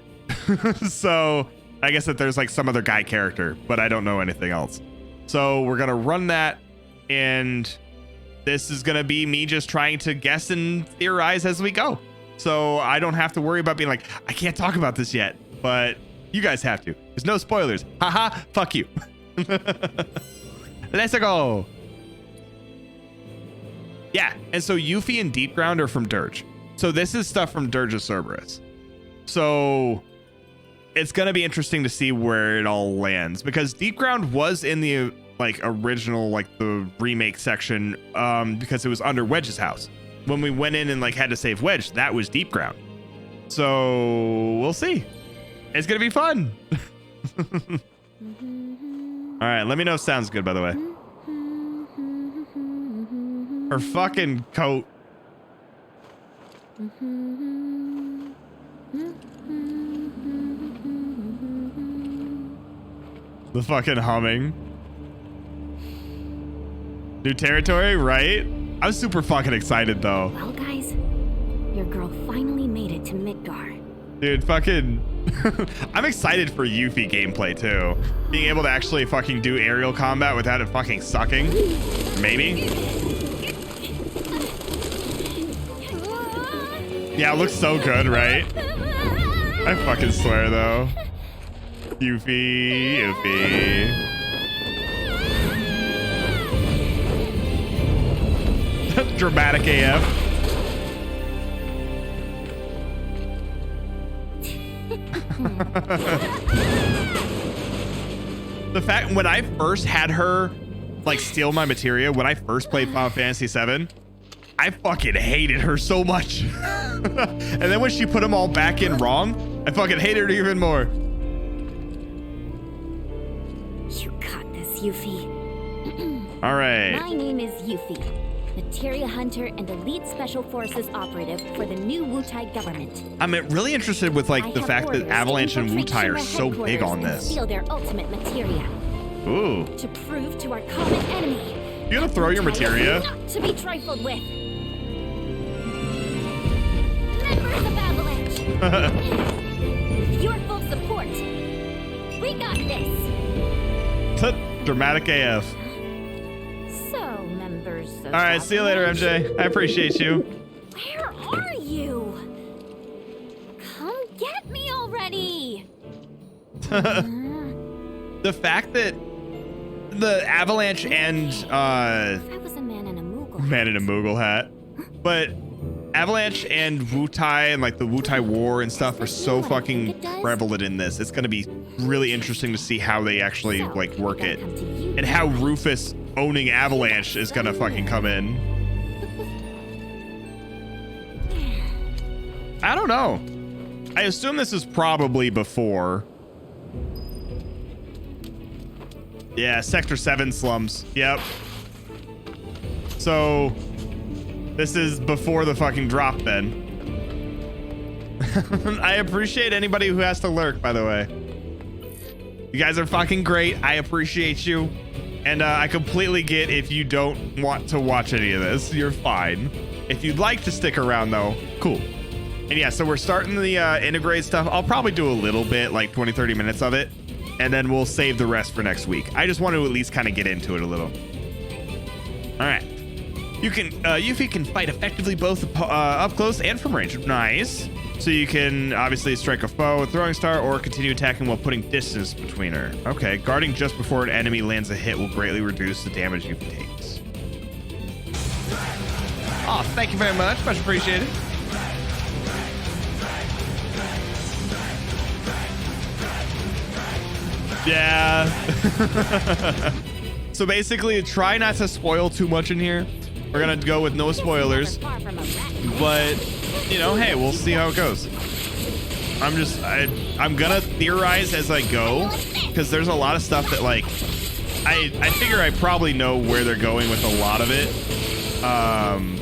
So I guess that there's like some other guy character, but I don't know anything else. So we're gonna run that, and this is gonna be me just trying to guess and theorize as we go. So I don't have to worry about being like, I can't talk about this yet, but you guys have to. There's no spoilers. Haha, fuck you. Let's go. Yeah, and so Yuffie and Deep Ground are from Dirge. So this is stuff from Dirge of Cerberus. So it's going to be interesting to see where it all lands, because Deep Ground was in the like original, like the remake section, because it was under Wedge's house. When we went in and like had to save Wedge, that was Deep Ground. So we'll see. It's going to be fun. All right, let me know if sounds good, by the way. Her fucking coat. The fucking humming. New territory, right? I'm super fucking excited, though. Well, guys, your girl finally made it to Midgar. Dude, fucking... I'm excited for Yuffie gameplay, too. Being able to actually fucking do aerial combat without it fucking sucking. Maybe. Yeah, it looks so good, right? I fucking swear, though. Yuffie. Dramatic AF. The fact when I first had her like steal my materia, when I first played Final Fantasy VII, I fucking hated her so much. And then when she put them all back in wrong, I fucking hated her even more. You got this, Yuffie. All right. My name is Yuffie, materia hunter and elite special forces operative for the new Wutai government. I'm really interested with like the fact that Avalanche and Wutai are so big on this. Steal their ultimate materia. Ooh. To prove to our common enemy. You gonna throw your materia? Not to be trifled with. With your full support, we got this. Dramatic AF. So, members of All right, see you later, MJ. I appreciate you. Where are you? Come get me already. The fact that the Avalanche and I was a man in a Moogle. man in a Moogle hat, but Avalanche and Wutai and like the Wutai War and stuff are so fucking prevalent in this. It's going to be really interesting to see how they actually like work it and how Rufus owning Avalanche is going to fucking come in. I don't know. I assume this is probably before. Yeah, Sector 7 slums. Yep. So this is before the fucking drop then. I appreciate anybody who has to lurk, by the way. You guys are fucking great. I appreciate you. And I completely get if you don't want to watch any of this. You're fine. If you'd like to stick around though, cool. And yeah, so we're starting the integrate stuff. I'll probably do a little bit, like 20-30 minutes of it. And then we'll save the rest for next week. I just want to at least kind of get into it a little. All right. Yuffie can fight effectively both up close and from range. Nice. So you can obviously strike a foe with throwing star or continue attacking while putting distance between her. Okay. Guarding just before an enemy lands a hit will greatly reduce the damage Yuffie takes. Oh, thank you very much. Much appreciated. Yeah. So basically, try not to spoil too much in here. We're gonna go with no spoilers, but you know, hey, we'll see how it goes. I'm gonna theorize as I go because there's a lot of stuff that like I figure I probably know where they're going with a lot of it,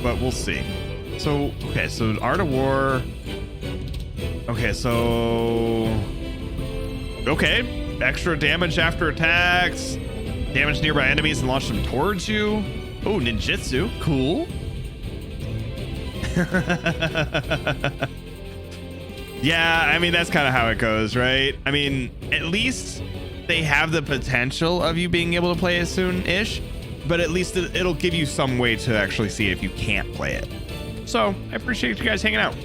but we'll see. So okay, so Art of War. Okay, so okay. Extra damage after attacks, damage nearby enemies and launch them towards you. Oh, ninjutsu, cool. Yeah, I mean, that's kind of how it goes, right? I mean, at least they have the potential of you being able to play it soon-ish, but at least it'll give you some way to actually see if you can't play it. So I appreciate you guys hanging out.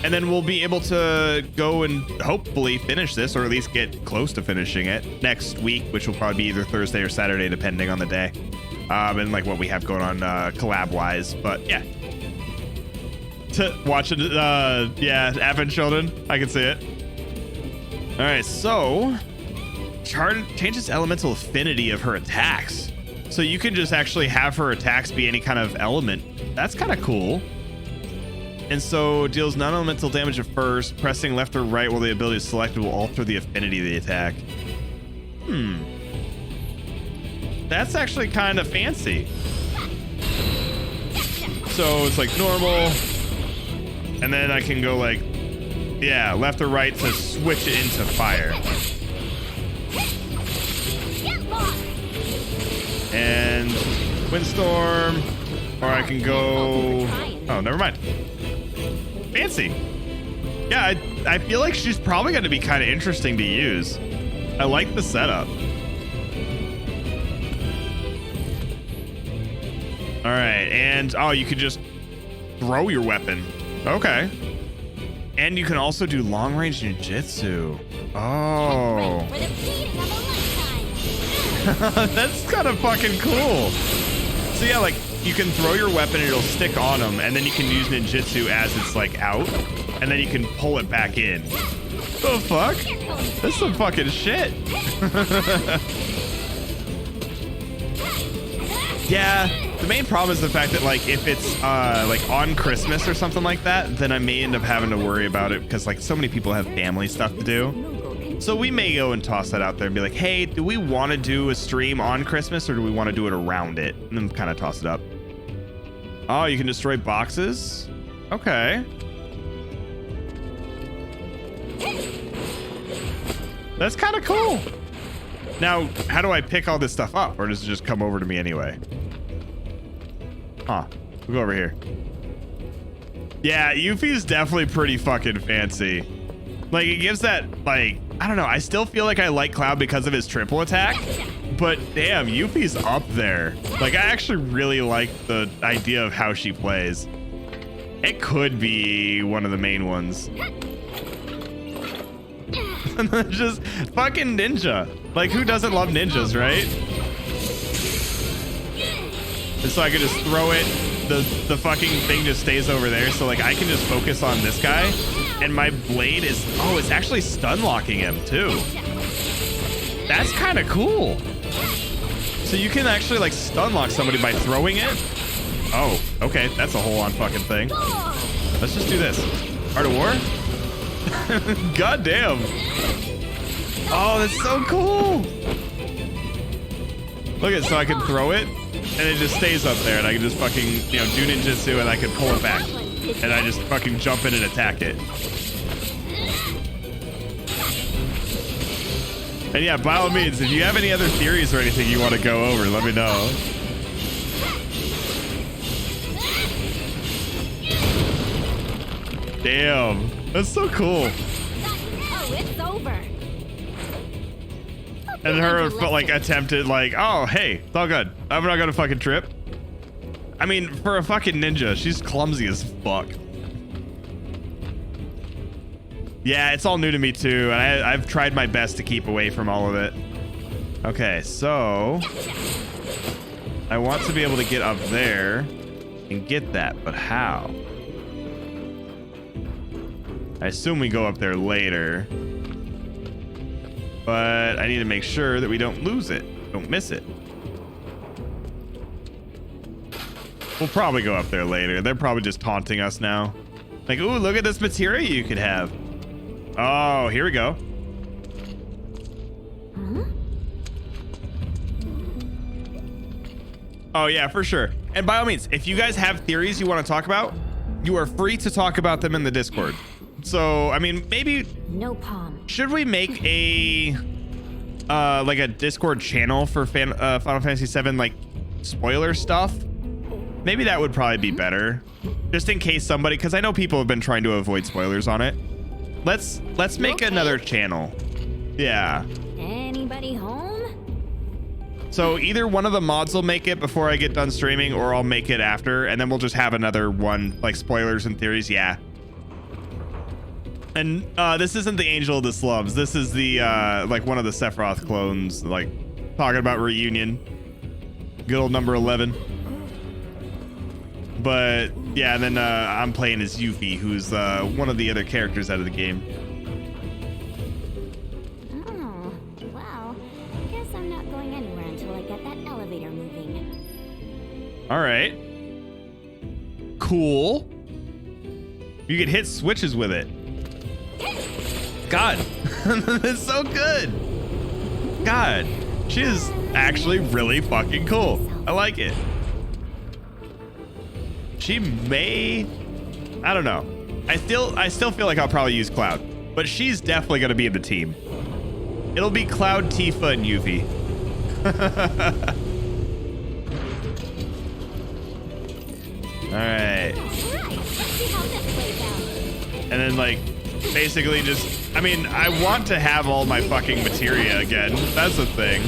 And then we'll be able to go and hopefully finish this, or at least get close to finishing it next week, which will probably be either Thursday or Saturday, depending on the day. And like what we have going on collab wise. But yeah. To watch it, yeah, Advent Children. I can see it. All right, so changes elemental affinity of her attacks. So you can just actually have her attacks be any kind of element. That's kind of cool. And so deals non-elemental damage at first. Pressing left or right while the ability is selected will alter the affinity of the attack. That's actually kind of fancy. So it's like normal. And then I can go like, yeah, left or right to switch it into fire. And Windstorm. Or I can go... Oh, never mind. Fancy. Yeah, I feel like she's probably going to be kind of interesting to use. I like the setup. All right, and oh, you could just throw your weapon. Okay. And you can also do long range ninjutsu. Oh. That's kind of fucking cool. So yeah, like you can throw your weapon and it'll stick on them, and then you can use ninjutsu as it's like out, and then you can pull it back in. The fuck? That's some fucking shit. Yeah, the main problem is the fact that like if it's like on Christmas or something like that, then I may end up having to worry about it because like so many people have family stuff to do. So we may go and toss that out there and be like, hey, do we want to do a stream on Christmas or do we want to do it around it? And then kind of toss it up. Oh, you can destroy boxes? Okay. That's kind of cool. Now, how do I pick all this stuff up? Or does it just come over to me anyway? Huh. We'll go over here. Yeah, Yuffie's definitely pretty fucking fancy. Like, it gives that, like, I don't know. I still feel like I like Cloud because of his triple attack. But damn, Yuffie's up there. Like, I actually really like the idea of how she plays. It could be one of the main ones. Just fucking ninja. Like, who doesn't love ninjas, right? And so I could just throw it. The fucking thing just stays over there. So, like, I can just focus on this guy. And my blade is... Oh, it's actually stun locking him, too. That's kind of cool. So you can actually, like, stun lock somebody by throwing it? Oh, okay. That's a whole on fucking thing. Let's just do this. Art of War? God damn. Oh, that's so cool. Look at, so I can throw it and it just stays up there and I can just fucking, you know, do ninjutsu and I can pull it back and I just fucking jump in and attack it. And yeah, by all means, if you have any other theories or anything you want to go over, let me know. Damn, that's so cool. Oh, it's over. And her like attempted like, oh hey, it's all good. I'm not gonna fucking trip. I mean, for a fucking ninja, she's clumsy as fuck. Yeah, it's all new to me too, and I've tried my best to keep away from all of it. Okay, so I want to be able to get up there and get that, but how? I assume we go up there later. But I need to make sure that we don't lose it. Don't miss it. We'll probably go up there later. They're probably just taunting us now. Like, ooh, look at this materia you could have. Oh, here we go. Oh, yeah, for sure. And by all means, if you guys have theories you want to talk about, you are free to talk about them in the Discord. So, I mean, maybe... No palm. Should we make a... like a Discord channel for Final Fantasy VII, like, spoiler stuff? Maybe that would probably be better. Just in case somebody... Because I know people have been trying to avoid spoilers on it. Let's make another channel. Yeah. Anybody home? So either one of the mods will make it before I get done streaming, or I'll make it after, and then we'll just have another one, like spoilers and theories. Yeah. And this isn't the Angel of the Slums. This is the like one of the Sephiroth clones, like talking about reunion. Good old number 11. But yeah, and then I'm playing as Yuffie, who's one of the other characters out of the game. Oh, well, guess I'm not going anywhere until I get that elevator moving. All right. Cool. You can hit switches with it. God, that's so good. God, she is actually really fucking cool. I like it. She may, I don't know. I still feel like I'll probably use Cloud, but she's definitely gonna be in the team. It'll be Cloud, Tifa, and Yuffie. All right. And then like, basically just, I mean, I want to have all my fucking materia again. That's the thing.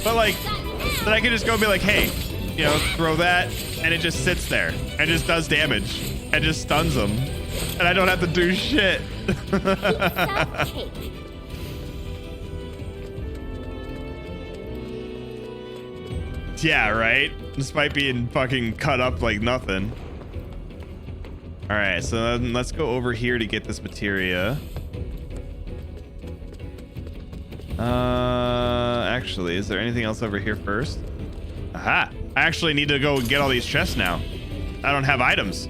But like, then I can just go and be like, hey, you know, throw that, and it just sits there and just does damage and just stuns them, and I don't have to do shit. Yeah, right? Despite being fucking cut up like nothing. All right, so then let's go over here to get this materia. Actually, is there anything else over here first? Aha! I actually need to go get all these chests now. I don't have items.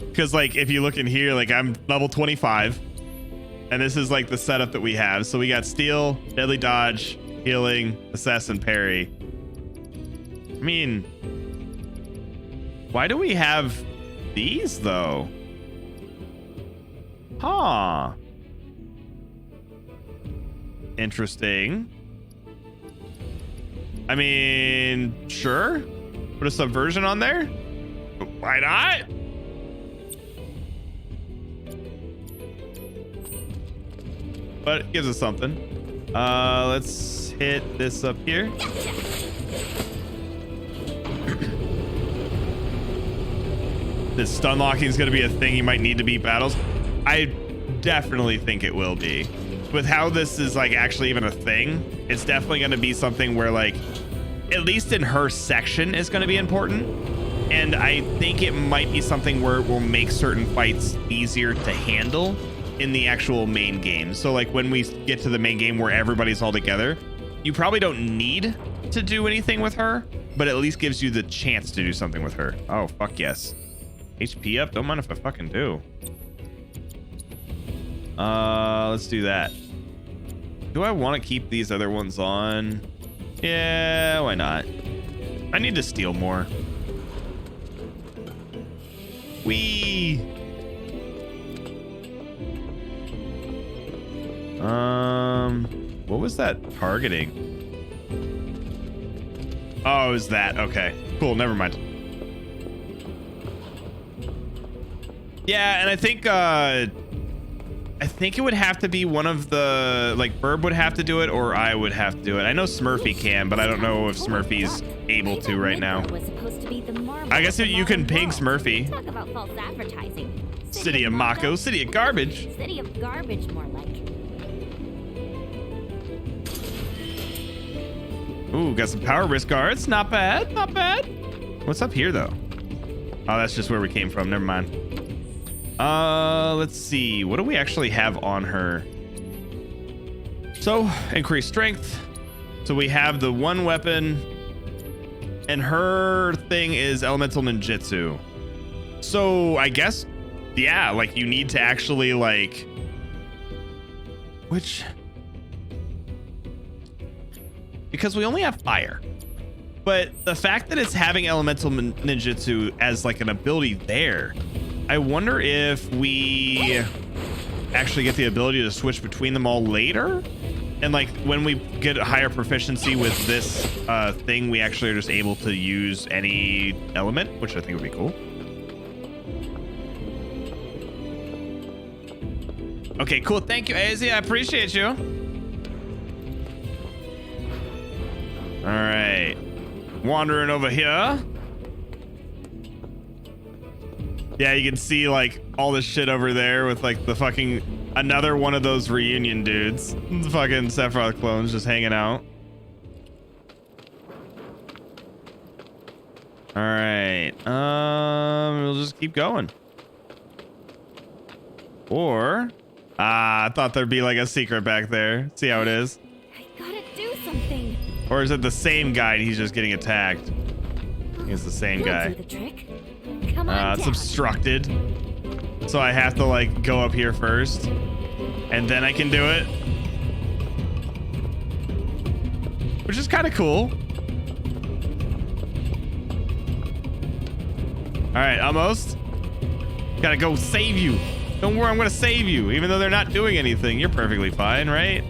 Because, like, if you look in here, like, I'm level 25. And this is, like, the setup that we have. So we got Steal, Deadly Dodge, Healing, Assassin, Parry. I mean, why do we have these, though? Huh. Interesting. I mean, sure. Put a subversion on there. Why not? But it gives us something. Let's hit this up here. This stun locking is going to be a thing you might need to beat battles. I definitely think it will be. With how this is like actually even a thing, it's definitely going to be something where like, at least in her section is going to be important. And I think it might be something where it will make certain fights easier to handle in the actual main game. So like when we get to the main game where everybody's all together, you probably don't need to do anything with her, but at least gives you the chance to do something with her. Oh, fuck yes. HP up? Don't mind if I fucking do. Let's do that. Do I want to keep these other ones on? Yeah, why not? I need to steal more. Whee! What was that targeting? Oh, it was that. Okay, cool. Never mind. Yeah, and I think it would have to be one of the, like, Burb would have to do it or I would have to do it. I know Smurfy can, but I don't know if Smurfy's able to right now. I guess you can ping Smurfy. Talk about false advertising. City of Mako, city of garbage. City of garbage, more like. Ooh, got some power wrist guards. Not bad, not bad. What's up here, though? Oh, that's just where we came from. Never mind. Let's see. What do we actually have on her? So, increased strength. So we have the one weapon. And her thing is elemental ninjutsu. So, I guess, yeah, like you need to actually, like... Which... Because we only have fire. But the fact that it's having elemental ninjutsu as like an ability there, I wonder if we actually get the ability to switch between them all later. And like when we get a higher proficiency with this thing, we actually are just able to use any element, which I think would be cool. Okay, cool. Thank you, AZ. I appreciate you. All right. Wandering over here. Yeah, you can see like all this shit over there with like the fucking another one of those reunion dudes. The fucking Sephiroth clones just hanging out. All right. We'll just keep going. Or I thought there'd be like a secret back there. See how it is. I gotta do something. Or is it the same guy and he's just getting attacked? It's the same guy. Do the trick. Come on It's down. obstructed. So I have to like go up here first. And then I can do it. Which is kind of cool. Alright, almost. Gotta go save you. Don't worry, I'm gonna save you. Even though they're not doing anything. You're perfectly fine, right?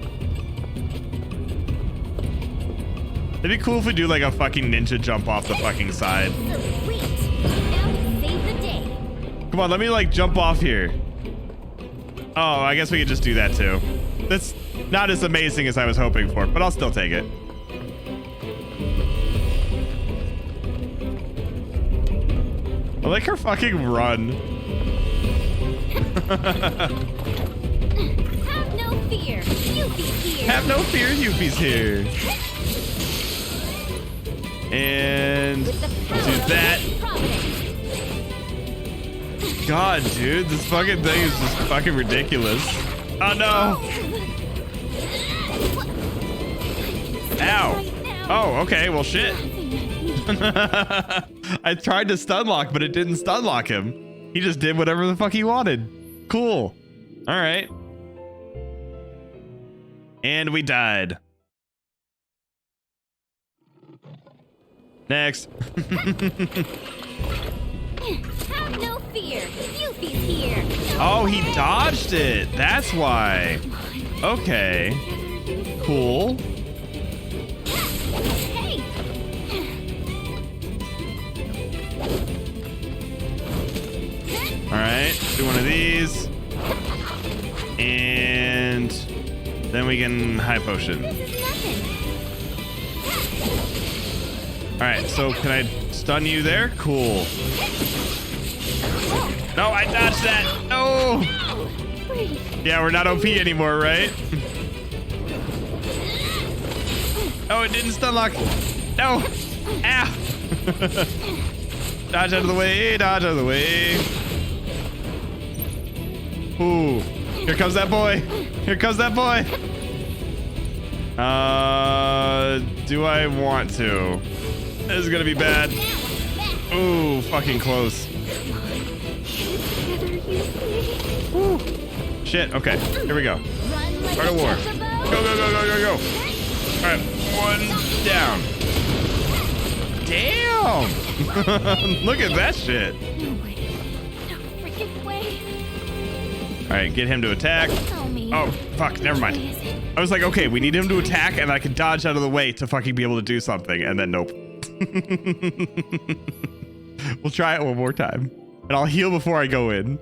It'd be cool if we do like a fucking ninja jump off the fucking side. Sweet. Now to save the day. Come on, let me like jump off here. Oh, I guess we could just do that too. That's not as amazing as I was hoping for, but I'll still take it. I like her fucking run. Have no fear. Yuffie's here. Have no fear, Yuffie's here. And do that. God, dude, this fucking thing is just fucking ridiculous. Oh no. Ow. Oh, okay, well shit. I tried to stun lock, but it didn't stun lock him. He just did whatever the fuck he wanted. Cool. All right. And we died. Next. Have no fear. Yuffie's here. Oh, he dodged it. That's why. Okay. Cool. Hey. All right, do one of these. And then we can high potion. All right, so can I stun you there? Cool. No, I dodged that. No. Yeah, we're not OP anymore, right? Oh, it didn't stun lock. No. Ow. Dodge out of the way. Dodge out of the way. Ooh. Here comes that boy. Here comes that boy. Do I want to? This is gonna be bad. Ooh, fucking close. Ooh. Shit, okay, here we go. Art of War. Go, go, go, go, go, go. All right, one down. Damn! Look at that shit. All right, get him to attack. Oh, fuck, never mind. I was like, okay, we need him to attack and I can dodge out of the way to fucking be able to do something. And then nope. We'll try it one more time. And I'll heal before I go in.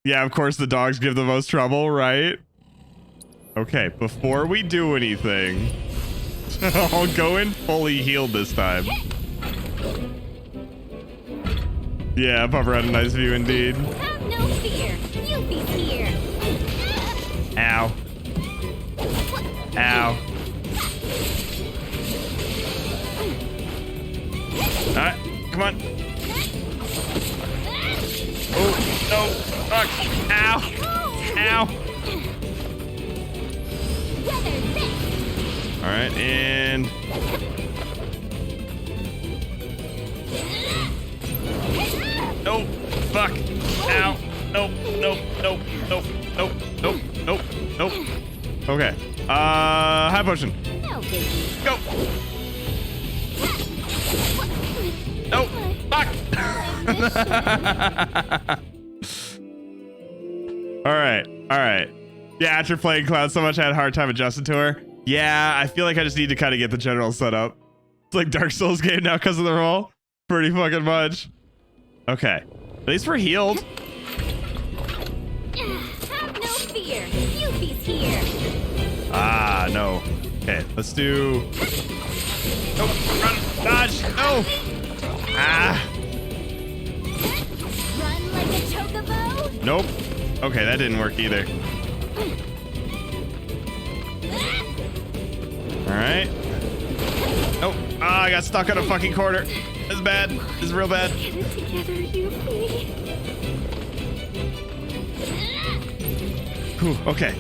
Yeah, of course the dogs give the most trouble, right? Okay, before we do anything, I'll go in fully healed this time. Yeah, Puffer had a nice view indeed. Have no fear. Yuffie's here. Ow. Ow. Alright, come on. Oh, no. Fuck. Ow. Ow. Alright, and... Nope. Fuck. Ow. Nope. Nope. Nope. Nope. Nope. Nope. Nope. Nope. Okay. High potion. Go. Nope. Fuck. All right. All right. Yeah, after playing Cloud so much, I had a hard time adjusting to her. Yeah, I feel like I just need to kind of get the general set up. It's like Dark Souls game now because of the roll. Pretty fucking much. Okay. At least we're healed. Have no fear. Yuffie's here. Ah, no. Okay, let's do... Nope, run, dodge, no! Ah! Run like a chocobo? Nope. Okay, that didn't work either. Alright. Nope. Ah, I got stuck on a fucking corner. This is bad. This is real bad. Get it together, Yuffie. Whew, okay.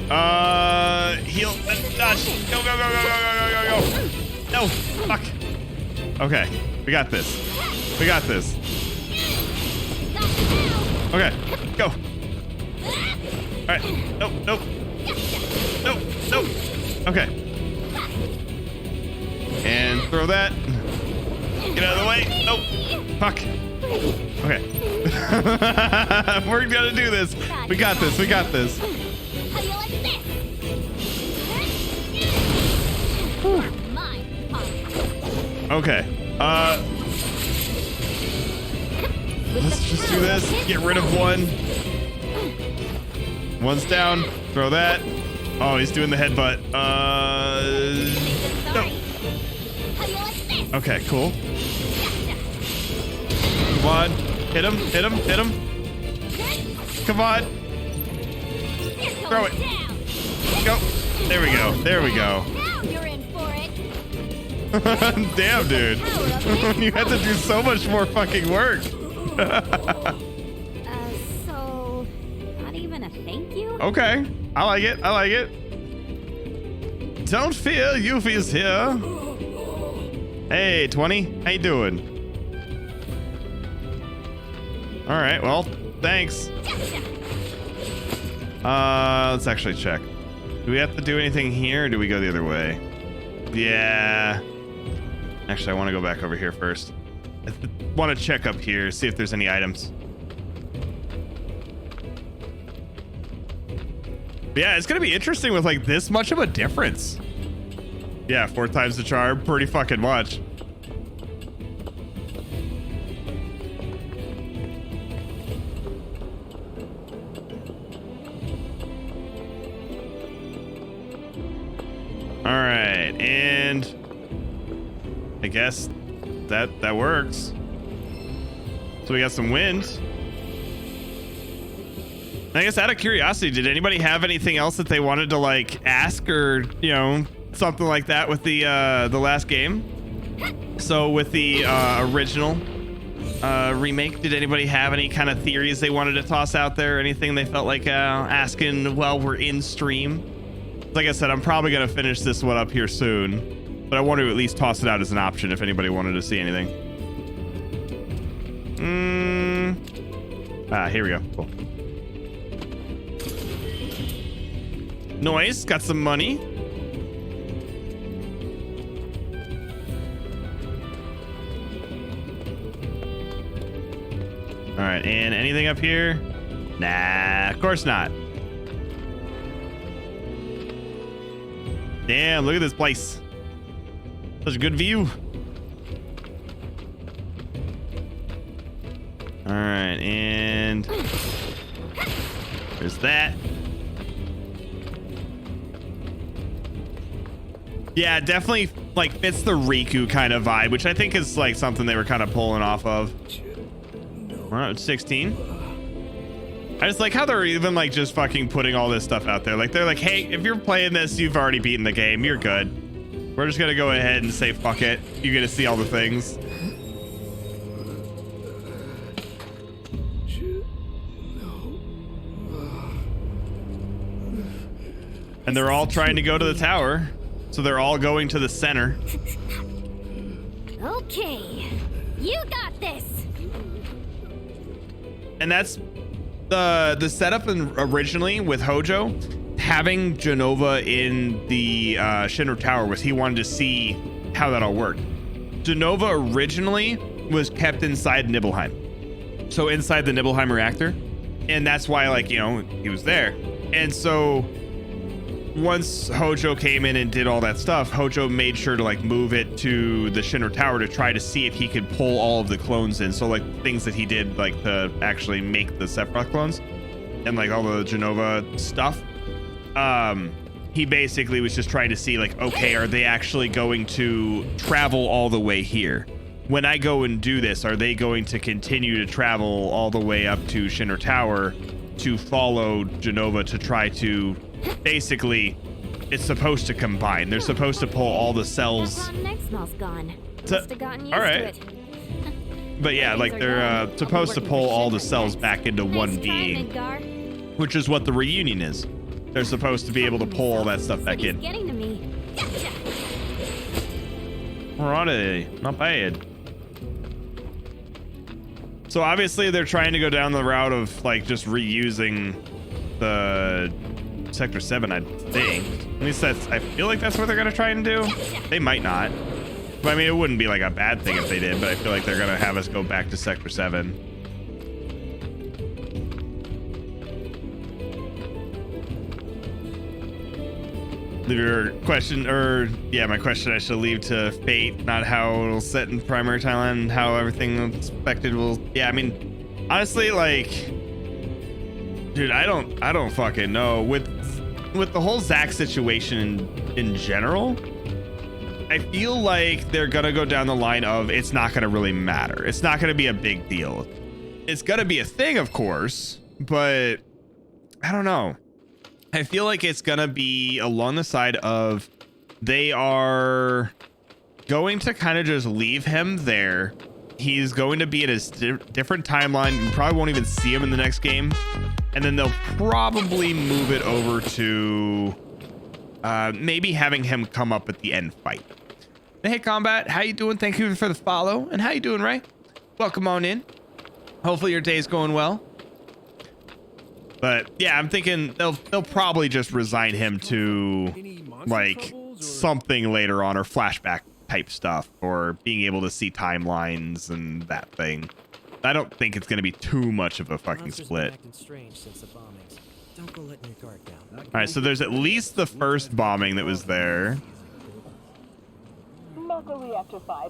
Heal and dodge. Go, go, go, go, go, go, go, go, go. No, fuck. Okay, we got this. We got this. Okay, go. All right. Nope, nope. Nope, nope. Okay. And throw that. Get out of the way. Nope. Fuck. Okay. We're gonna do this. We got this. We got this. How do you like this? Okay. Let's just do this. Get rid of one. One's down. Throw that. Oh, he's doing the headbutt. No. Okay, cool. Come on. Hit him. Hit him. Hit him. Come on. Throw it. Go. There we go. There we go. Now you're in for it. Damn, dude. You had to do so much more fucking work. So, not even a thank you? Okay. I like it. I like it. Don't fear, Yuffie's here. Hey, 20. How you doing? All right. Well, thanks. Let's actually check. Do we have to do anything here, or do we go the other way? Yeah. Actually, I want to go back over here first. I want to check up here, see if there's any items. But yeah, it's gonna be interesting with like this much of a difference. Yeah, 4 times the charm, pretty fucking much. All right, and I guess that works. So we got some wind. I guess out of curiosity, did anybody have anything else that they wanted to like ask or, you know, something like that with the last game? So with the original remake, did anybody have any kind of theories they wanted to toss out there? Anything they felt like asking while we're in stream? Like I said, I'm probably going to finish this one up here soon, but I want to at least toss it out as an option if anybody wanted to see anything. Here we go. Cool. Nice. Got some money. All right, and anything up here? Nah, of course not. Damn, look at this place. Such a good view. All right, and there's that. Yeah, definitely like fits the Riku kind of vibe, which I think is like something they were kind of pulling off of. All right, 16. I just like how they're even like just fucking putting all this stuff out there. Like they're like, hey, if you're playing this, you've already beaten the game. You're good. We're just gonna go ahead and say fuck it. You get to see all the things. And they're all trying to go to the tower. So they're all going to the center. Okay, you got this. And that's the setup originally with Hojo. Having Jenova in the Shinra Tower was he wanted to see how that all worked. Jenova originally was kept inside Nibelheim. So inside the Nibelheim reactor. And that's why, like, you know, he was there. And so once Hojo came in and did all that stuff, Hojo made sure to like move it to the Shinra Tower to try to see if he could pull all of the clones in. So like things that he did like to actually make the Sephiroth clones and like all the Jenova stuff. He basically was just trying to see like, okay, are they actually going to travel all the way here? When I go and do this, are they going to continue to travel all the way up to Shinra Tower to follow Jenova to try to basically, it's supposed to combine. They're supposed to pull all the cells. Gone. All right. But yeah, like they're supposed to pull all the cells back into one being, which is what the reunion is. They're supposed to be able to pull all that stuff back in. Getting to me. Alrighty, not bad. So obviously they're trying to go down the route of like just reusing the Sector 7, I think. At least I feel like that's what they're gonna try and do. They might not. But I mean, it wouldn't be like a bad thing if they did, but I feel like they're gonna have us go back to Sector 7. Your question, or yeah, my question I should leave to fate, not how it'll set in primary timeline, how everything expected will. Yeah, I mean, honestly, like, dude, I don't fucking know. With the whole Zack situation in general, I feel like they're gonna go down the line of it's not gonna really matter. It's not gonna be a big deal. It's gonna be a thing, of course, but I don't know. I feel like it's gonna be along the side of they are going to kind of just leave him there. He's going to be in a different timeline. You probably won't even see him in the next game. And then they'll probably move it over to maybe having him come up at the end fight. Hey, Combat, how you doing? Thank you for the follow. And how you doing, Ray? Welcome on in. Hopefully your day's going well. But yeah, I'm thinking they'll probably just resign him to like something later on, or flashback type stuff, or being able to see timelines and that thing. I don't think it's going to be too much of a fucking split. All right, so there's at least the first bombing that was there.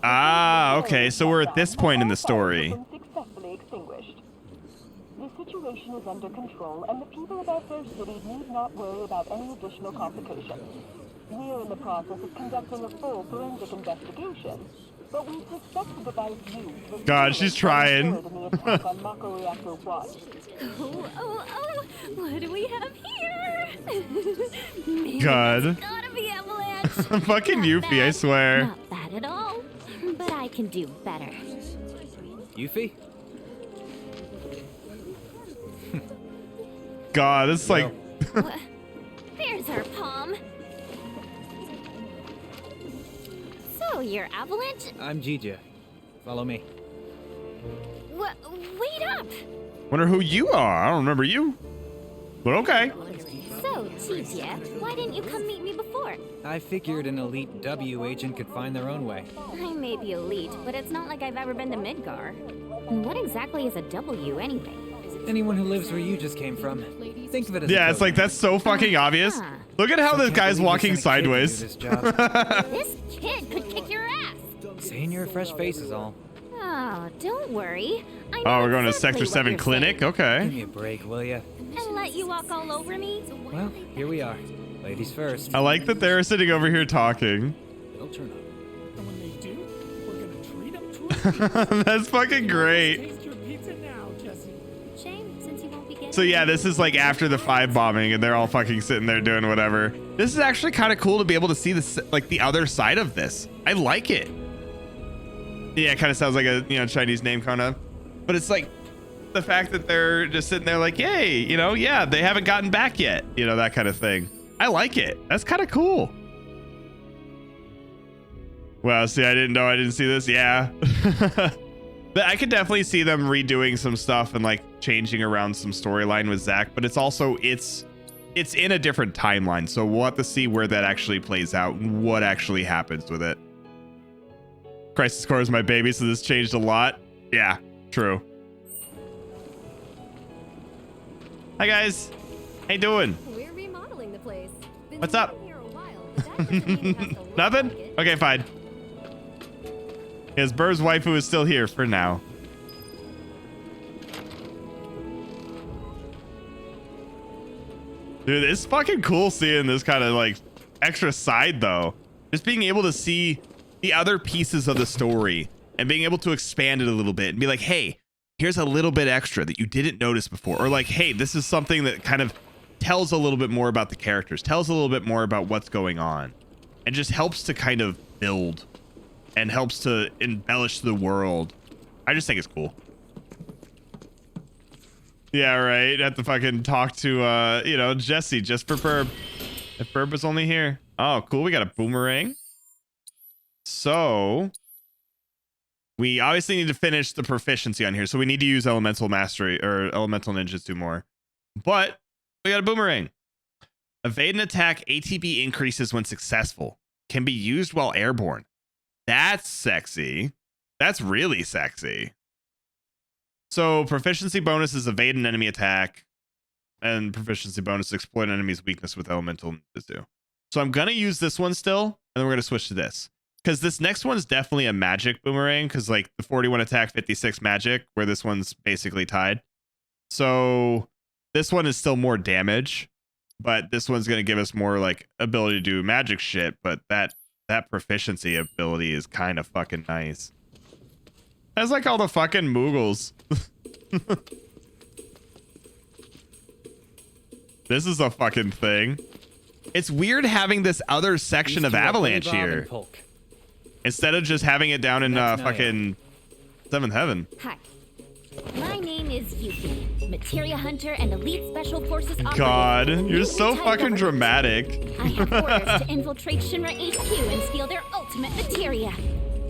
Ah, okay, so we're at this point in the story. The situation is under control, and the people of our fair city need not worry about any additional complications. We're in the process of conducting a full forensic investigation, but we suspect the device used. God, she's trying. In the attack on Mako Reactor 1. Oh, what do we have here? Maybe God. it's gotta be Avalanche. Fucking Yuffie, I swear. Not bad at all, but I can do better. Yuffie? God, it's like... There's her palm. So, you're Avalanche? I'm Jija. Follow me. Wait up! Wonder who you are. I don't remember you. But okay. So, Jija, why didn't you come meet me before? I figured an elite W agent could find their own way. I may be elite, but it's not like I've ever been to Midgar. And what exactly is a W anyway? Anyone who lives where you just came from. Think of it as yeah, it's like that's so fucking obvious. Look at how this guy's walking sideways. This kid could kick your ass. Seeing your fresh face is all. Oh, don't worry. I know Oh, we're going to exactly Sector what 7 you're clinic? saying. Okay. Give me a break, will ya? And let you walk all over me? Well, here we are. Ladies first. I like that they're sitting over here talking. They'll turn up. And when they do, we're gonna treat them to a That's fucking great. Taste your pizza now, Jesse. Shame, since you won't be getting... So yeah, this is like after the 5 bombing and they're all fucking sitting there doing whatever. This is actually kind of cool to be able to see this, like the other side of this. I like it. Yeah, it kind of sounds like a, Chinese name kind of, but it's like the fact that they're just sitting there like, yay, yeah, they haven't gotten back yet, that kind of thing. I like it. That's kind of cool. Wow, see, I didn't see this. Yeah. But I could definitely see them redoing some stuff and like changing around some storyline with Zack, but it's also, it's in a different timeline. So we'll have to see where that actually plays out and what actually happens with it. Crisis Core is my baby, so this changed a lot. Yeah, true. Hi guys, how you doing? We're remodeling the place. What's up? Nothing? Okay, fine. Yes, Burr's waifu is still here for now. Dude, it's fucking cool seeing this kind of like extra side though. Just being able to see the other pieces of the story and being able to expand it a little bit and be like, hey, here's a little bit extra that you didn't notice before. Or like, hey, this is something that kind of tells a little bit more about the characters, tells a little bit more about what's going on, and just helps to kind of build and helps to embellish the world. I just think it's cool. Yeah, right. Have to fucking talk to, Jesse just for Burb. If Burb was only here. Oh, cool. We got a boomerang. So we obviously need to finish the proficiency on here. So we need to use elemental mastery or elemental ninjutsu more. But we got a boomerang. Evade and attack ATB increases when successful. Can be used while airborne. That's sexy. That's really sexy. So proficiency bonus is evade an enemy attack. And proficiency bonus exploit an enemy's weakness with elemental ninjutsu. So I'm going to use this one still. And then we're going to switch to this. Because this next one's definitely a magic boomerang. Because like the 41 attack, 56 magic. Where this one's basically tied. So this one is still more damage. But this one's going to give us more like ability to do magic shit. But that proficiency ability is kind of fucking nice. That's like all the fucking Moogles. This is a fucking thing. It's weird having this other section of Avalanche here. Instead of just having it down in fucking 7th Heaven. Hi. My name is Yuffie, Materia Hunter and Elite Special Forces operative. God, you're so fucking dramatic. I have orders to infiltrate Shinra HQ and steal their ultimate materia.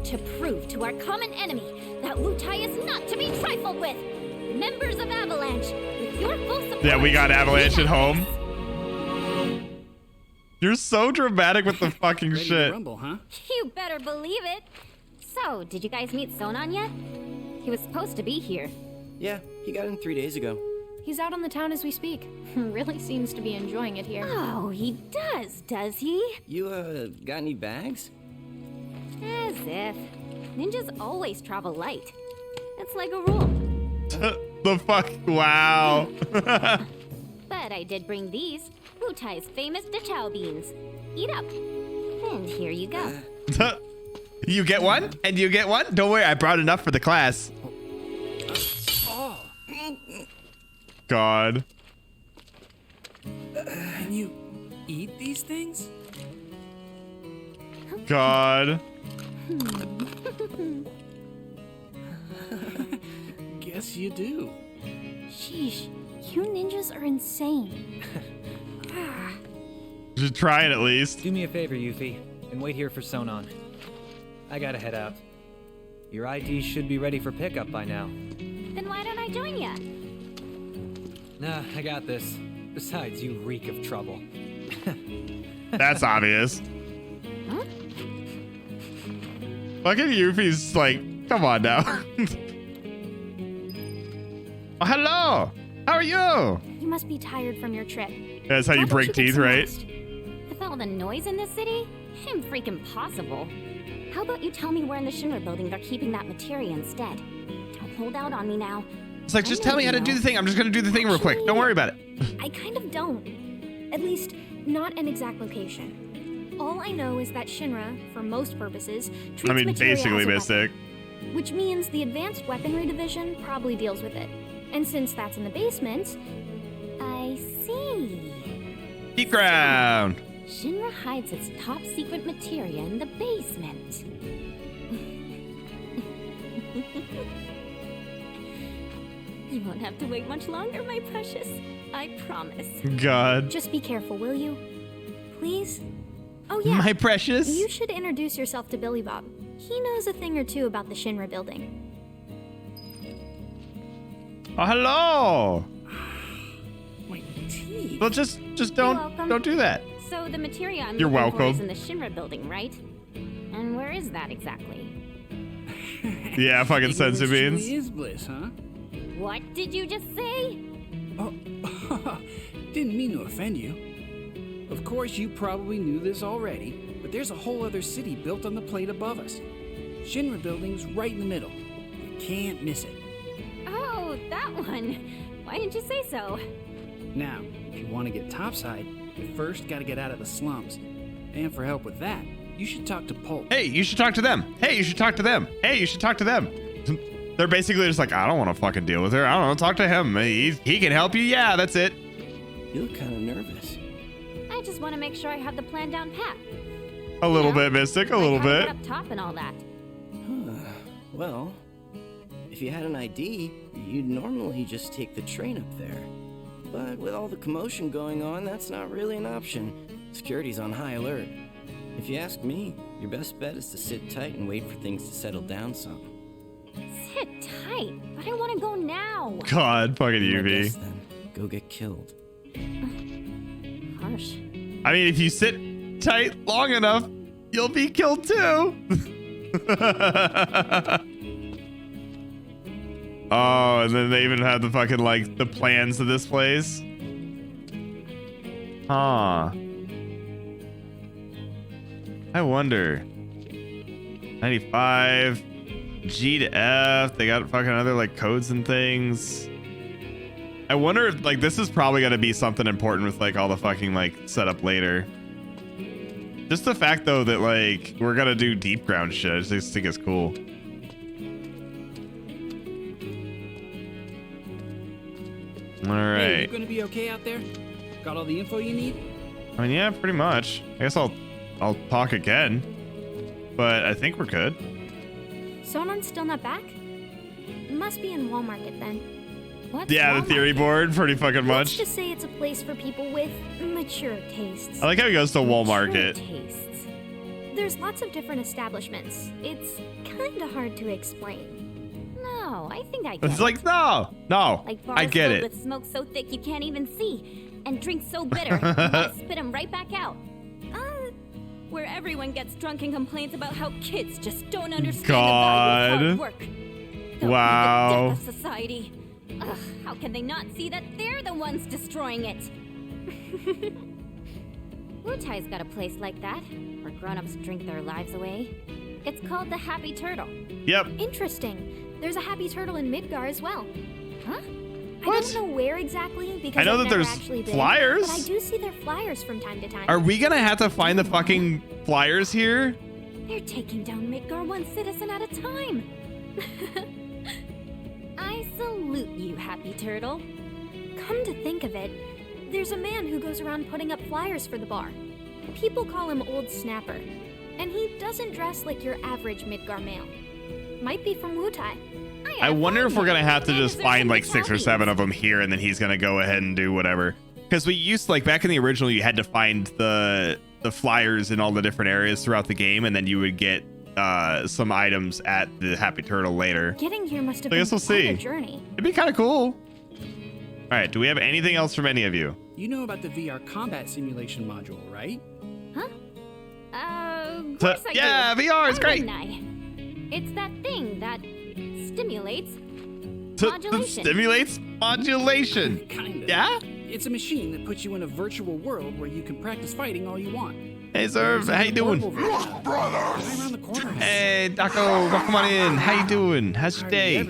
To prove to our common enemy that Wutai is not to be trifled with. Members of Avalanche, with your full support. Yeah, we got Avalanche at home. You're so dramatic with the fucking shit. Rumble, huh? You better believe it. So, did you guys meet Sonon yet? He was supposed to be here. Yeah, he got in 3 days ago. He's out on the town as we speak. Really seems to be enjoying it here. Oh, he does he? You, got any bags? As if. Ninjas always travel light. It's like a rule. The fuck? Wow. But I did bring these, Wutai's famous Dachao beans. Eat up. And here you go. You get one, and you get one. Don't worry, I brought enough for the class. God. Can you eat these things? God. Guess you do. Sheesh, you ninjas are insane. Just try it at least. Do me a favor, Yuffie, and wait here for Sonon. I gotta head out. Your ID should be ready for pickup by now. Then why don't I join ya? Nah, I got this. Besides, you reek of trouble. That's obvious. Huh? Fucking Yuffie's like, come on now. Oh, hello. How are you? You must be tired from your trip. That's how you break teeth, right? With all the noise in this city, I'm freaking possible. How about you tell me where in the Shinra building they're keeping that materia instead? Don't hold out on me now. It's like, just tell me how to do the thing. I'm just gonna do the thing real quick. Don't worry about it. I kind of don't. At least, not an exact location. All I know is that Shinra, for most purposes, treats materia basically as a Mystic. weapon, which means the Advanced Weaponry Division probably deals with it. And since that's in the basement, I see. Deep ground. Shinra hides its top secret materia in the basement. You won't have to wait much longer, my precious. I promise. God. Just be careful, will you? Please? Oh yeah. My precious. You should introduce yourself to Billy Bob. He knows a thing or two about the Shinra building. Oh, hello. My teeth. Well, just don't do that. So the materia I'm You're looking for welcome. is in the Shinra building, right? And where is that exactly? Yeah, fucking sense it means. Is bliss, huh? What did you just say? Oh, didn't mean to offend you. Of course, you probably knew this already, but there's a whole other city built on the plate above us. Shinra building's right in the middle. You can't miss it. Oh, that one. Why didn't you say so? Now, if you want to get topside, you first got to get out of the slums. And for help with that, you should talk to Pulp. Hey, you should talk to them. Hey, you should talk to them. Hey, you should talk to them. They're basically just like, I don't want to fucking deal with her. I don't know. Talk to him. He can help you. Yeah, that's it. You look kind of nervous. I just want to make sure I have the plan down pat. A little bit, Mystic. A little bit. Up top and all that. Well, if you had an ID, you'd normally just take the train up there. But with all the commotion going on, that's not really an option. Security's on high alert. If you ask me, your best bet is to sit tight and wait for things to settle down some. Sit tight, but I want to go now. God, fucking UV. Then go get killed. Harsh. I mean, if you sit tight long enough, you'll be killed too. Oh, and then they even have the fucking like the plans to this place. Huh. I wonder. 95. G to F. They got fucking other like codes and things. I wonder if like this is probably gonna be something important with like all the fucking like setup later. Just the fact though that like we're gonna do deep ground shit. I just think it's cool. All right. Hey, you gonna be okay out there? Got all the info you need? I mean, yeah, pretty much. I guess I'll talk again, but I think we're good. Sonon's still not back? Must be in Wall Market then. What's Yeah, Wall the theory board, pretty fucking Let's much. just say it's a place for people with mature tastes. I like how he goes to Wall Market. Tastes. There's lots of different establishments. It's kind of hard to explain. No, I think I get It's it. like, no, Like I bars get filled it. with smoke so thick you can't even see, and drinks so bitter you want to spit them right back out. Where everyone gets drunk and complains about how kids just don't understand the value of hard work. They'll Wow. be the death of society. Ugh, how can they not see that they're the ones destroying it? Wutai's got a place like that, where grown-ups drink their lives away. It's called the Happy Turtle. Yep. Interesting. There's a Happy Turtle in Midgar as well. Huh? I don't know where exactly because I know I've that never there's actually been, flyers. but I do see their flyers from time to time. Are we gonna have to find the fucking flyers here? They're taking down Midgar one citizen at a time. I salute you, Happy Turtle. Come to think of it, there's a man who goes around putting up flyers for the bar. People call him Old Snapper, and he doesn't dress like your average Midgar male. Might be from Wutai. I wonder if we're gonna have to just find like 6 or 7 of them here, and then he's gonna go ahead and do whatever. Because we used to, like back in the original, you had to find the flyers in all the different areas throughout the game, and then you would get some items at the Happy Turtle later. Getting here must have I guess been we'll see. quite a journey. It'd be kind of cool. All right, do we have anything else from any of you? You know about the VR combat simulation module, right? Of course I yeah, do. VR is Why great. wouldn't I? It's that thing that stimulates modulation. Stimulates modulation. Kinda. Yeah? It's a machine that puts you in a virtual world where you can practice fighting all you want. Hey, Zerv, how you doing? Hey, Daco, welcome on in. How you doing? How's your day?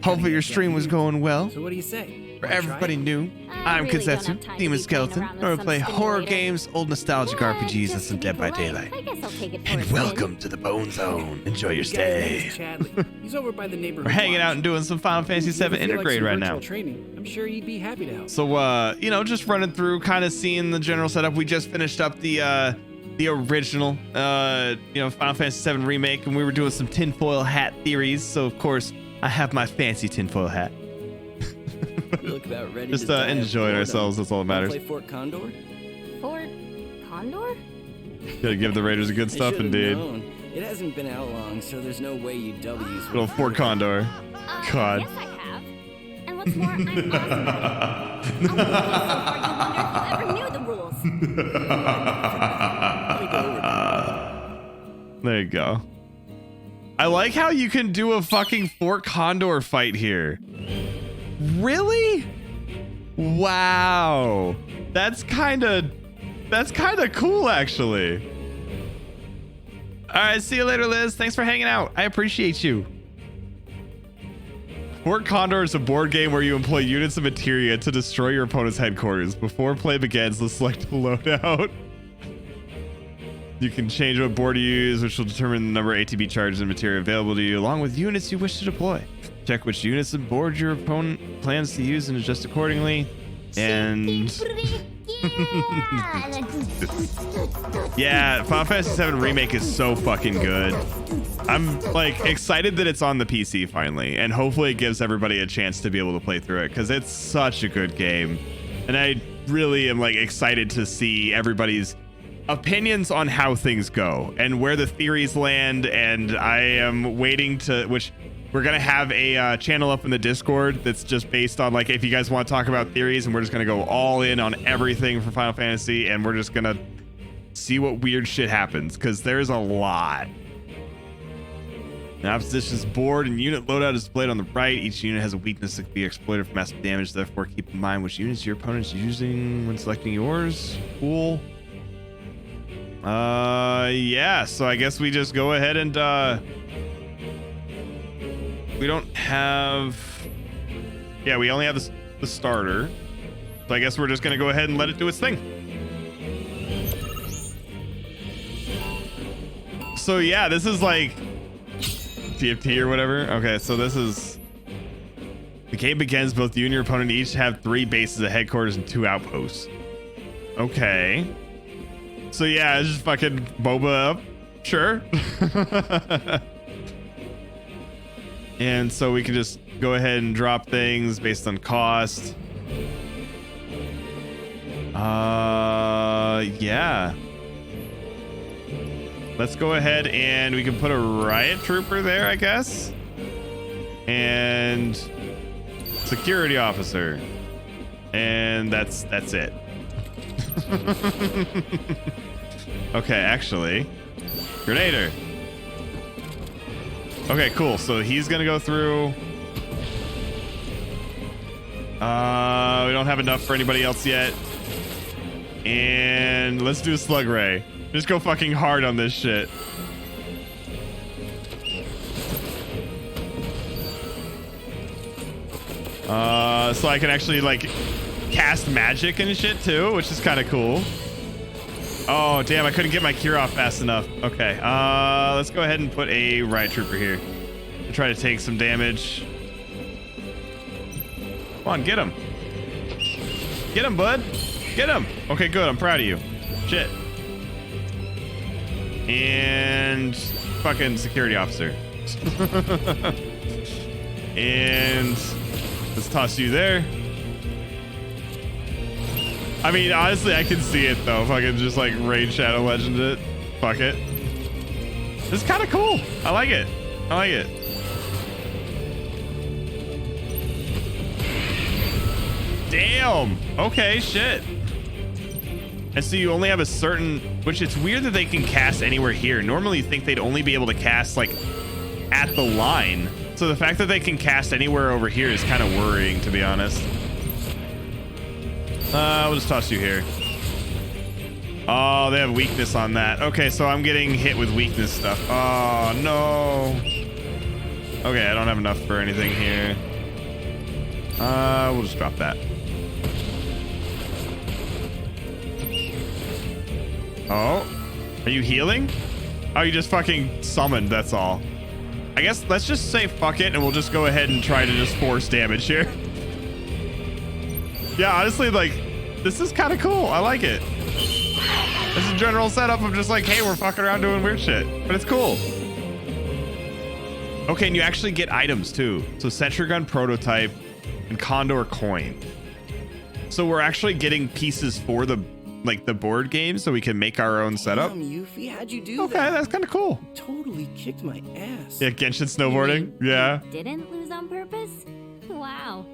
Hopefully your stream was going well. So what do you say? For everybody new, I'm really don't Kinsetsu, have time to Demon be playing Skeleton, around with where we some play horror stimulator. games, old nostalgic RPGs, and some Dead by Daylight. I guess I'll take it for And a spin. welcome to the Bone Zone. Enjoy your The guy's name stay. is Chadley. He's over by the neighborhood. We're hanging watch. out and doing some Final Fantasy If you VII feel like Intergrade some right virtual now. Training, I'm sure he'd be happy to help. So, you know, just running through, kind of seeing the general setup. We just finished up the original, you know, Final Fantasy VII Remake, and we were doing some tinfoil hat theories. So, of course, I have my fancy tinfoil hat. You look about ready Just to die of enjoying boredom. ourselves, that's all that Wanna matters. Play Fort Condor? Fort Condor? Gotta give the Raiders a good I stuff, should've indeed. known. It hasn't been out long, so there's no way you W's. Little Fort Condor. God. Yes, I have. And what's more, I'm awesome at it. I'll make it so hard you wonder if you ever knew the rules. There you go. I like how you can do a fucking Fort Condor fight here. Really? Wow. That's kind of cool, actually. All right, see you later, Liz. Thanks for hanging out. I appreciate you. Fort Condor is a board game where you employ units of materia to destroy your opponent's headquarters. Before play begins, let's select a loadout. You can change what board you use, which will determine the number of ATB charges and materia available to you, along with units you wish to deploy. Check which units and board your opponent plans to use and adjust accordingly. And yeah, Final Fantasy VII Remake is so fucking good. I'm like excited that it's on the PC finally, and hopefully it gives everybody a chance to be able to play through it because it's such a good game. And I really am like excited to see everybody's opinions on how things go and where the theories land. And I am waiting to, which we're gonna have a channel up in the Discord that's just based on like if you guys want to talk about theories, and we're just gonna go all in on everything for Final Fantasy, and we're just gonna see what weird shit happens because there's a lot. Now, opposition's board and unit loadout is displayed on the right. Each unit has a weakness that can be exploited for massive damage. Therefore, keep in mind which units your opponent's using when selecting yours. Cool. Yeah. So I guess we just go ahead and we don't have. Yeah, we only have the starter. So I guess we're just gonna go ahead and let it do its thing. So yeah, this is like TFT or whatever. Okay, so this is the game begins. Both you and your opponent each have 3 bases of headquarters and 2 outposts. Okay. So yeah, it's just fucking Boba up. Sure. And so we can just go ahead and drop things based on cost. Yeah. Let's go ahead and we can put a riot trooper there, I guess. And security officer. And that's it. Okay, actually. Grenader. Okay, cool. So he's gonna go through. We don't have enough for anybody else yet. And let's do Slug Ray. Just go fucking hard on this shit. So I can actually like cast magic and shit too, which is kind of cool. Oh damn, I couldn't get my cure off fast enough. Okay, let's go ahead and put a riot trooper here to try to take some damage. Come on, get him. Get him, bud. Get him. Okay, good. I'm proud of you. Shit. And fucking security officer. And let's toss you there. I mean, honestly, I can see it though. Fucking just like Raid Shadow Legend it. Fuck it. This is kind of cool. I like it. I like it. Damn. Okay, shit. And so you only have a certain, which it's weird that they can cast anywhere here. Normally you think they'd only be able to cast like at the line. So the fact that they can cast anywhere over here is kind of worrying, to be honest. We'll just toss you here. Oh, they have weakness on that. Okay, so I'm getting hit with weakness stuff. Oh, no. Okay, I don't have enough for anything here. We'll just drop that. Oh, are you healing? Oh, you just fucking summoned, that's all. I guess let's just say fuck it and we'll just go ahead and try to just force damage here. Yeah, honestly, like, this is kind of cool. I like it. This is a general setup of just like, hey, we're fucking around doing weird shit, but it's cool. Okay, and you actually get items too. So Sentry Gun prototype and Condor coin. So we're actually getting pieces for the board game so we can make our own setup. Yuffie, how'd you do Okay, that? that's kind of cool. You totally kicked my ass. Yeah, Genshin snowboarding. Yeah. Didn't lose on purpose? Wow.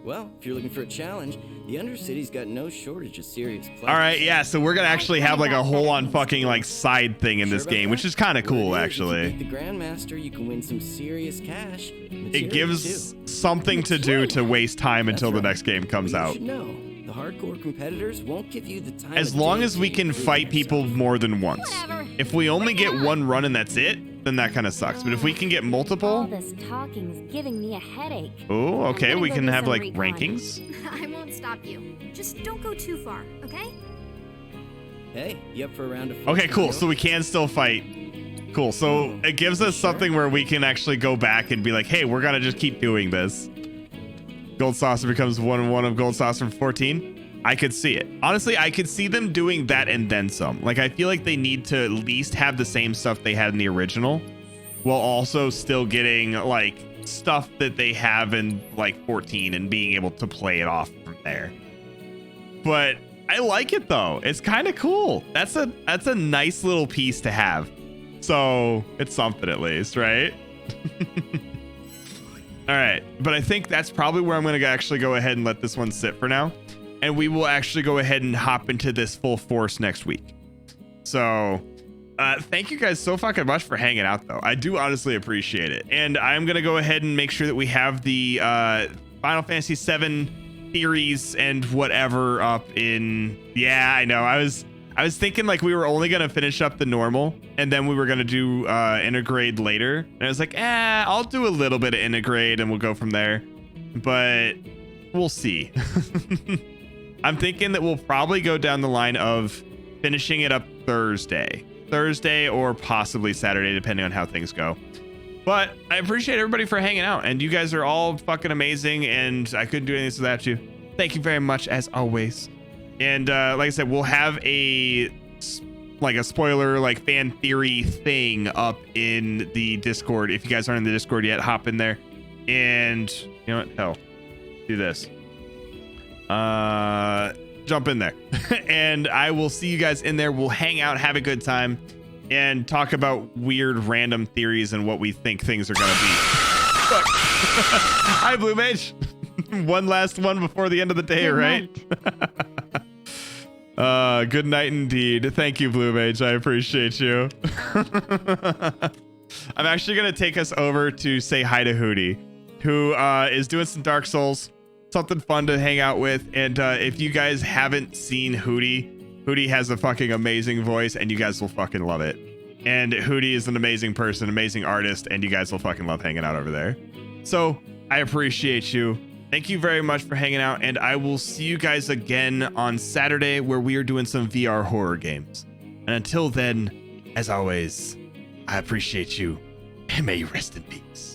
Well, if you're looking for a challenge, the Undercity's got no shortage of serious players. All right, yeah, so we're gonna actually have like a whole on fucking like side thing in this game, which is kind of cool actually. If you beat the Grandmaster, you can win some serious cash. It gives something to do to waste time until the next game comes You out. should know, the hardcore competitors won't give you the time. As of long day as we to can prove fight people more than once. Whatever. If we only get one run and that's it, then that kind of sucks. But if we can get All multiple, this talking's giving me a headache. oh, okay, I'm we gonna can go do have some like recon. rankings. I won't stop you. Just don't go too far, okay? Hey, you up for a round of Okay, cool. So we can still fight. Cool. So it gives us something where we can actually go back and be like, hey, we're gonna just keep doing this. Gold Saucer becomes 1-1 of Gold Saucer from 14. I could see it. Honestly, I could see them doing that and then some. Like, I feel like they need to at least have the same stuff they had in the original, while also still getting like stuff that they have in like 14 and being able to play it off from there. But I like it though. It's kind of cool. That's a nice little piece to have. So it's something at least, right? All right, but I think that's probably where I'm going to actually go ahead and let this one sit for now. And we will actually go ahead and hop into this full force next week. So thank you guys so fucking much for hanging out though. I do honestly appreciate it. And I'm going to go ahead and make sure that we have the Final Fantasy VII theories and whatever up in, yeah, I know. I was thinking like we were only going to finish up the normal and then we were going to do Intergrade later. And I was like, I'll do a little bit of Intergrade and we'll go from there. But we'll see. I'm thinking that we'll probably go down the line of finishing it up Thursday or possibly Saturday, depending on how things go. But I appreciate everybody for hanging out, and you guys are all fucking amazing, and I couldn't do anything without you. Thank you very much, as always. And like I said, we'll have a spoiler, like fan theory thing up in the Discord. If you guys aren't in the Discord yet, hop in there. And you know what? Hell, do this. Jump in there. And I will see you guys in there. We'll hang out, have a good time, and talk about weird random theories and what we think things are gonna be. Hi, Blue Mage. One last one before the end of the day, good right? Good night indeed. Thank you, Blue Mage. I appreciate you. I'm actually gonna take us over to say hi to Hootie, who is doing some Dark Souls, something fun to hang out with. And if you guys haven't seen Hootie has a fucking amazing voice, and you guys will fucking love it. And Hootie is an amazing person, amazing artist, and you guys will fucking love hanging out over there. So I appreciate you. Thank you very much for hanging out, and I will see you guys again on Saturday where we are doing some VR horror games. And until then, as always, I appreciate you, and may you rest in peace.